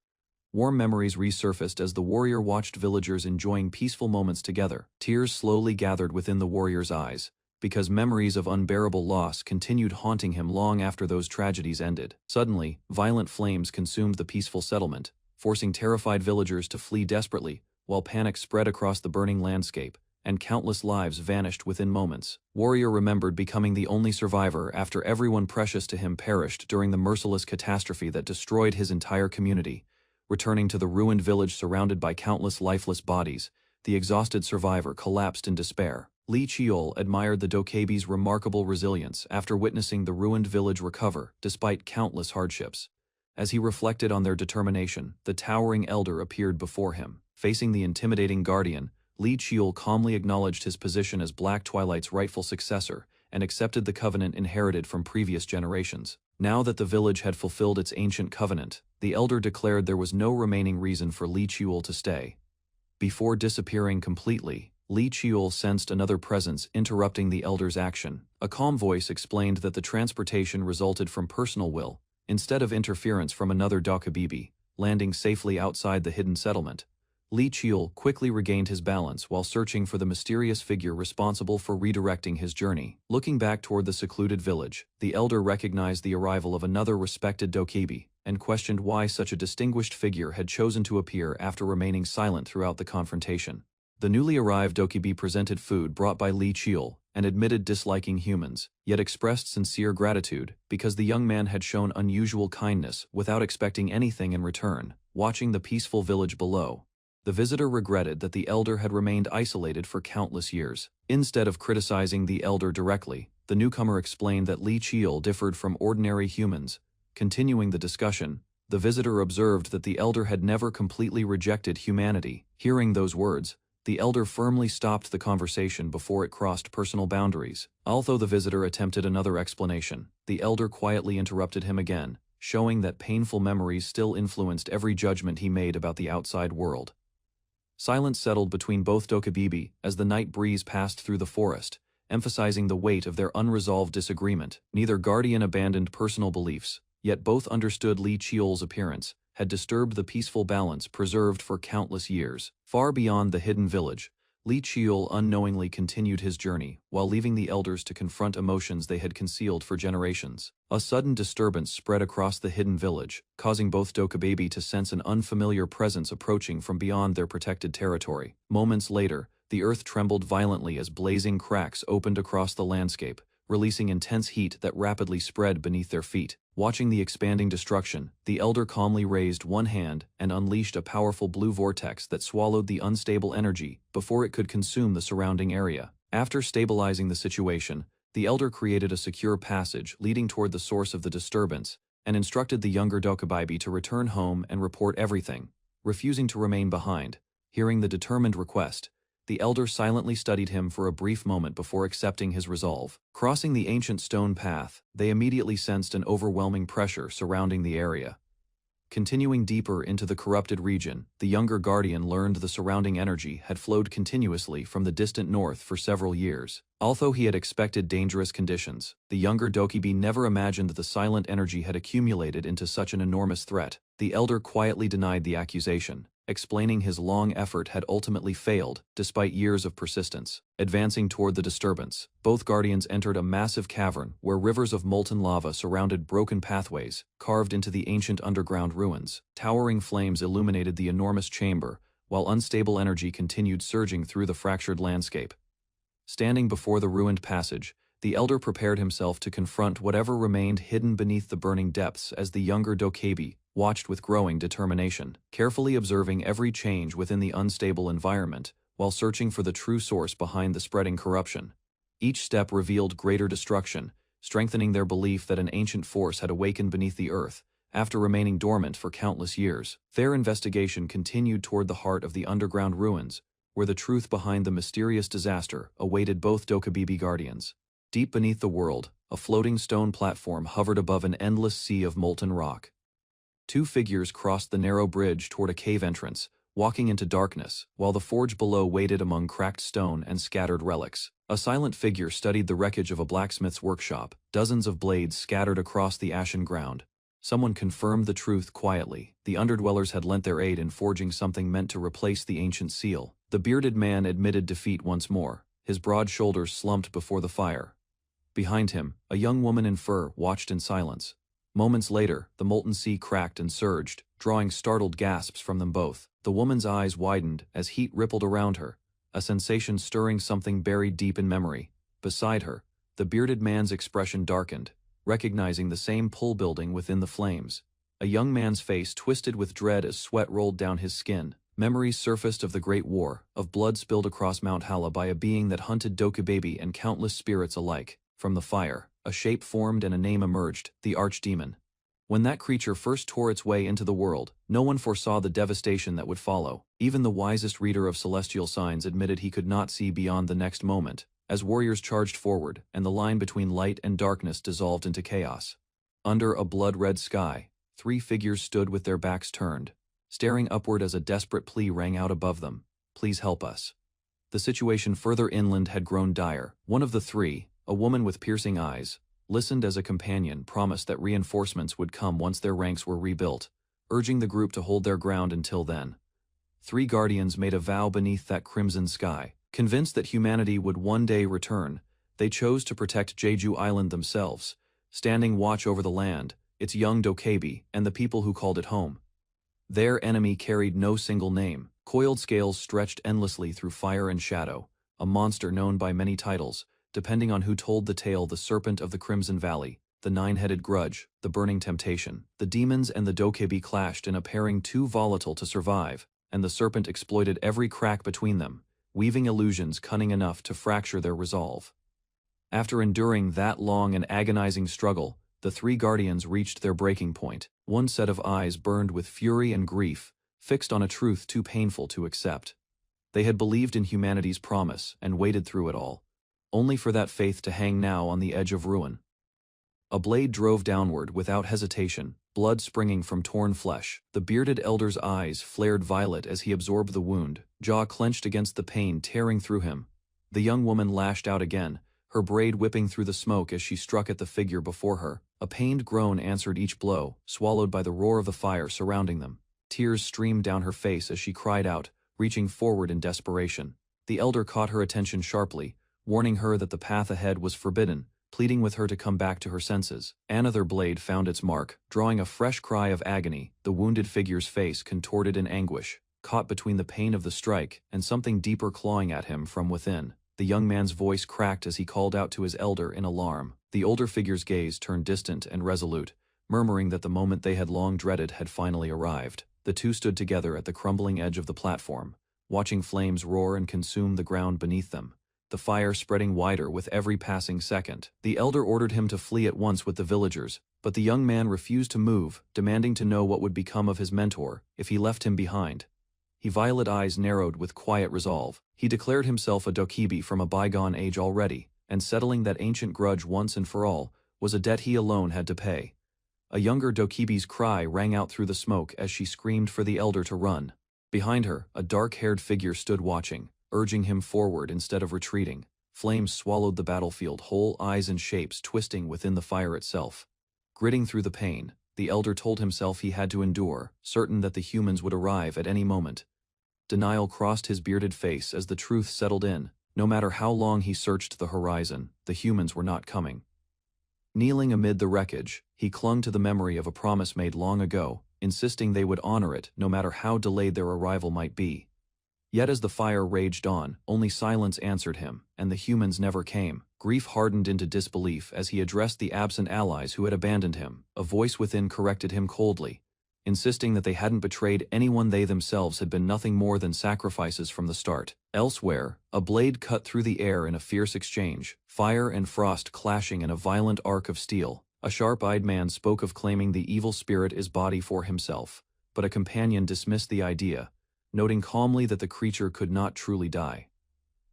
Warm memories resurfaced as the warrior watched villagers enjoying peaceful moments together. Tears slowly gathered within the warrior's eyes, because memories of unbearable loss continued haunting him long after those tragedies ended. Suddenly, violent flames consumed the peaceful settlement, forcing terrified villagers to flee desperately, while panic spread across the burning landscape, and countless lives vanished within moments. Warrior remembered becoming the only survivor after everyone precious to him perished during the merciless catastrophe that destroyed his entire community. Returning to the ruined village surrounded by countless lifeless bodies, the exhausted survivor collapsed in despair. Li Qiul admired the dokebi's remarkable resilience after witnessing the ruined village recover despite countless hardships. As he reflected on their determination, the towering elder appeared before him. Facing the intimidating guardian, Li Qiul calmly acknowledged his position as Black Twilight's rightful successor and accepted the covenant inherited from previous generations. Now that the village had fulfilled its ancient covenant, the elder declared there was no remaining reason for Li Qiul to stay. Before disappearing completely, Li Qiul sensed another presence interrupting the elder's action. A calm voice explained that the transportation resulted from personal will, instead of interference from another dokebi, landing safely outside the hidden settlement. Li Qiul quickly regained his balance while searching for the mysterious figure responsible for redirecting his journey. Looking back toward the secluded village, the elder recognized the arrival of another respected dokebi, and questioned why such a distinguished figure had chosen to appear after remaining silent throughout the confrontation. The newly arrived dokebi presented food brought by Li Qiul, and admitted disliking humans, yet expressed sincere gratitude because the young man had shown unusual kindness without expecting anything in return. Watching the peaceful village below, the visitor regretted that the elder had remained isolated for countless years. Instead of criticizing the elder directly, the newcomer explained that Li Qiul differed from ordinary humans. Continuing the discussion, the visitor observed that the elder had never completely rejected humanity. Hearing those words, the elder firmly stopped the conversation before it crossed personal boundaries. Although the visitor attempted another explanation, the elder quietly interrupted him again, showing that painful memories still influenced every judgment he made about the outside world. Silence settled between both dokebi as the night breeze passed through the forest, emphasizing the weight of their unresolved disagreement. Neither guardian abandoned personal beliefs, yet both understood Li Qiul's appearance had disturbed the peaceful balance preserved for countless years. Far beyond the hidden village, Li Qiul unknowingly continued his journey, while leaving the elders to confront emotions they had concealed for generations. A sudden disturbance spread across the hidden village, causing both dokebi to sense an unfamiliar presence approaching from beyond their protected territory. Moments later, the earth trembled violently as blazing cracks opened across the landscape, releasing intense heat that rapidly spread beneath their feet. Watching the expanding destruction, the elder calmly raised one hand and unleashed a powerful blue vortex that swallowed the unstable energy before it could consume the surrounding area. After stabilizing the situation, the elder created a secure passage leading toward the source of the disturbance and instructed the younger dokebi to return home and report everything, refusing to remain behind. Hearing the determined request, the elder silently studied him for a brief moment before accepting his resolve. Crossing the ancient stone path, they immediately sensed an overwhelming pressure surrounding the area. Continuing deeper into the corrupted region, the younger guardian learned the surrounding energy had flowed continuously from the distant north for several years. Although he had expected dangerous conditions, the younger dokebi never imagined that the silent energy had accumulated into such an enormous threat. The elder quietly denied the accusation, explaining his long effort had ultimately failed despite years of persistence. Advancing toward the disturbance, both guardians entered a massive cavern where rivers of molten lava surrounded broken pathways carved into the ancient underground ruins. Towering flames illuminated the enormous chamber, while unstable energy continued surging through the fractured landscape. Standing before the ruined passage, the elder prepared himself to confront whatever remained hidden beneath the burning depths as the younger dokebi watched with growing determination, carefully observing every change within the unstable environment, while searching for the true source behind the spreading corruption. Each step revealed greater destruction, strengthening their belief that an ancient force had awakened beneath the earth, after remaining dormant for countless years. Their investigation continued toward the heart of the underground ruins, where the truth behind the mysterious disaster awaited both Dokabibi guardians. Deep beneath the world, a floating stone platform hovered above an endless sea of molten rock. Two figures crossed the narrow bridge toward a cave entrance, walking into darkness, while the forge below waited among cracked stone and scattered relics. A silent figure studied the wreckage of a blacksmith's workshop, dozens of blades scattered across the ashen ground. Someone confirmed the truth quietly. The underdwellers had lent their aid in forging something meant to replace the ancient seal. The bearded man admitted defeat once more, his broad shoulders slumped before the fire. Behind him, a young woman in fur watched in silence. Moments later, the molten sea cracked and surged, drawing startled gasps from them both. The woman's eyes widened as heat rippled around her, a sensation stirring something buried deep in memory. Beside her, the bearded man's expression darkened, recognizing the same pull building within the flames. A young man's face twisted with dread as sweat rolled down his skin. Memories surfaced of the Great War, of blood spilled across Mount Hala by a being that hunted Dokababy and countless spirits alike. From the fire, a shape formed and a name emerged, the Archdemon. When that creature first tore its way into the world, no one foresaw the devastation that would follow. Even the wisest reader of celestial signs admitted he could not see beyond the next moment, as warriors charged forward and the line between light and darkness dissolved into chaos. Under a blood-red sky, three figures stood with their backs turned, staring upward as a desperate plea rang out above them. Please help us. The situation further inland had grown dire. One of the three, a woman with piercing eyes, listened as a companion promised that reinforcements would come once their ranks were rebuilt, urging the group to hold their ground until then. Three guardians made a vow beneath that crimson sky. Convinced that humanity would one day return, they chose to protect Jeju Island themselves, standing watch over the land, its young Dokabi, and the people who called it home. Their enemy carried no single name. Coiled scales stretched endlessly through fire and shadow, a monster known by many titles, depending on who told the tale: the Serpent of the Crimson Valley, the Nine-Headed Grudge, the Burning Temptation. The demons and the Dokabi clashed in a pairing too volatile to survive, and the serpent exploited every crack between them, weaving illusions cunning enough to fracture their resolve. After enduring that long and agonizing struggle, the three guardians reached their breaking point. One set of eyes burned with fury and grief, fixed on a truth too painful to accept. They had believed in humanity's promise and waited through it all, only for that faith to hang now on the edge of ruin. A blade drove downward without hesitation, blood springing from torn flesh. The bearded elder's eyes flared violet as he absorbed the wound, jaw clenched against the pain tearing through him. The young woman lashed out again, her braid whipping through the smoke as she struck at the figure before her. A pained groan answered each blow, swallowed by the roar of the fire surrounding them. Tears streamed down her face as she cried out, reaching forward in desperation. The elder caught her attention sharply, warning her that the path ahead was forbidden, pleading with her to come back to her senses. Another blade found its mark, drawing a fresh cry of agony. The wounded figure's face contorted in anguish, caught between the pain of the strike and something deeper clawing at him from within. The young man's voice cracked as he called out to his elder in alarm. The older figure's gaze turned distant and resolute, murmuring that the moment they had long dreaded had finally arrived. The two stood together at the crumbling edge of the platform, watching flames roar and consume the ground beneath them, the fire spreading wider with every passing second. The elder ordered him to flee at once with the villagers, but the young man refused to move, demanding to know what would become of his mentor if he left him behind. His violet eyes narrowed with quiet resolve. He declared himself a Dokibi from a bygone age already, and settling that ancient grudge once and for all was a debt he alone had to pay. A younger Dokibi's cry rang out through the smoke as she screamed for the elder to run. Behind her, a dark-haired figure stood watching, urging him forward instead of retreating. Flames swallowed the battlefield whole, eyes and shapes twisting within the fire itself. Gritting through the pain, the elder told himself he had to endure, certain that the humans would arrive at any moment. Denial crossed his bearded face as the truth settled in. No matter how long he searched the horizon, the humans were not coming. Kneeling amid the wreckage, he clung to the memory of a promise made long ago, insisting they would honor it no matter how delayed their arrival might be. Yet as the fire raged on, only silence answered him, and the humans never came. Grief hardened into disbelief as he addressed the absent allies who had abandoned him. A voice within corrected him coldly. insisting that they hadn't betrayed anyone. They themselves had been nothing more than sacrifices from the start. Elsewhere, a blade cut through the air in a fierce exchange, fire and frost clashing in a violent arc of steel. A sharp-eyed man spoke of claiming the evil spirit as body for himself, but a companion dismissed the idea, noting calmly that the creature could not truly die.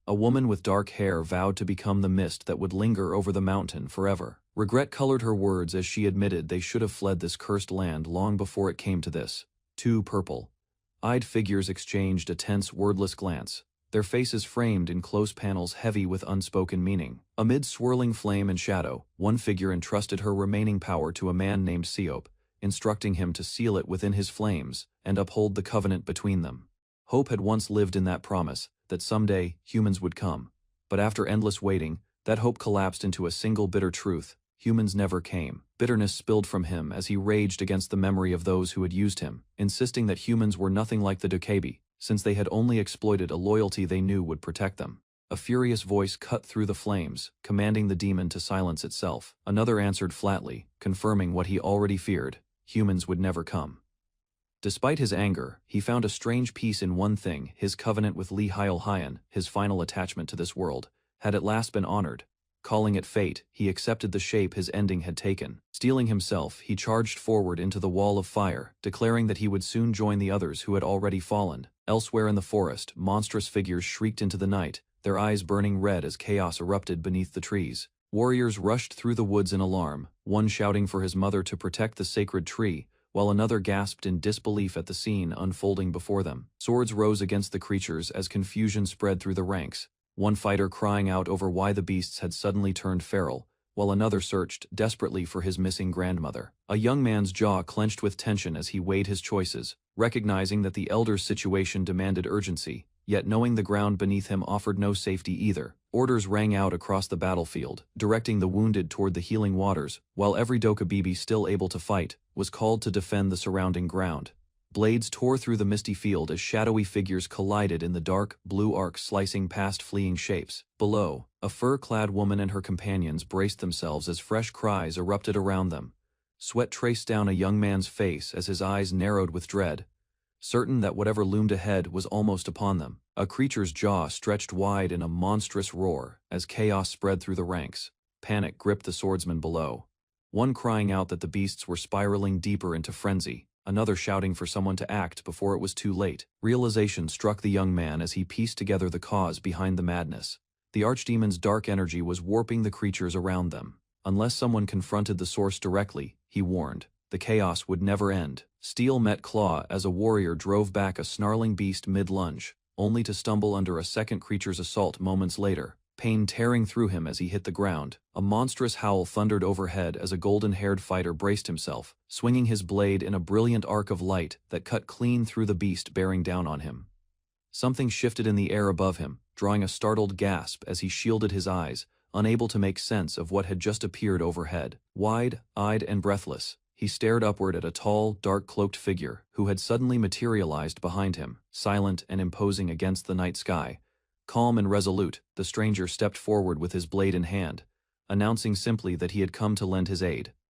A woman with dark hair vowed to become the mist that would linger over the mountain forever. Regret colored her words as she admitted they should have fled this cursed land long before it came to this. Two purple-eyed figures exchanged a tense, wordless glance, their faces framed in close panels heavy with unspoken meaning. Amid swirling flame and shadow, one figure entrusted her remaining power to a man named Seop, instructing him to seal it within his flames and uphold the covenant between them. Hope had once lived in that promise that someday humans would come, but after endless waiting, that hope collapsed into a single bitter truth: humans never came. Bitterness spilled from him as he raged against the memory of those who had used him, insisting that humans were nothing like the Dokebi, since they had only exploited a loyalty they knew would protect them. A furious voice cut through the flames, commanding the demon to silence itself. Another answered flatly, confirming what he already feared: humans would never come. Despite his anger, he found a strange peace in one thing: his covenant with Lee Hyun, his final attachment to this world, had at last been honored. Calling it fate, he accepted the shape his ending had taken. Steeling himself, he charged forward into the wall of fire, declaring that he would soon join the others who had already fallen. Elsewhere in the forest, monstrous figures shrieked into the night, their eyes burning red as chaos erupted beneath the trees. Warriors rushed through the woods in alarm, one shouting for his mother to protect the sacred tree, while another gasped in disbelief at the scene unfolding before them. Swords rose against the creatures as confusion spread through the ranks, one fighter crying out over why the beasts had suddenly turned feral, while another searched desperately for his missing grandmother. A young man's jaw clenched with tension as he weighed his choices, recognizing that the elder's situation demanded urgency, yet knowing the ground beneath him offered no safety either. Orders rang out across the battlefield, directing the wounded toward the healing waters, while every Dokebi still able to fight was called to defend the surrounding ground. Blades tore through the misty field as shadowy figures collided in the dark, blue arc slicing past fleeing shapes. Below, a fur-clad woman and her companions braced themselves as fresh cries erupted around them. Sweat traced down a young man's face as his eyes narrowed with dread, certain that whatever loomed ahead was almost upon them. A creature's jaw stretched wide in a monstrous roar as chaos spread through the ranks. Panic gripped the swordsmen below, one crying out that the beasts were spiraling deeper into frenzy, another shouting for someone to act before it was too late. Realization struck the young man as he pieced together the cause behind the madness. The archdemon's dark energy was warping the creatures around them. Unless someone confronted the source directly, he warned, the chaos would never end. Steel met claw as a warrior drove back a snarling beast mid-lunge, only to stumble under a second creature's assault moments later, pain tearing through him as he hit the ground. A monstrous howl thundered overhead as a golden-haired fighter braced himself, swinging his blade in a brilliant arc of light that cut clean through the beast bearing down on him. Something shifted in the air above him, drawing a startled gasp as he shielded his eyes, unable to make sense of what had just appeared overhead. Wide-eyed and breathless, he stared upward at a tall, dark-cloaked figure who had suddenly materialized behind him, silent and imposing against the night sky. Calm and resolute, the stranger stepped forward with his blade in hand, announcing simply that he had come to lend his aid.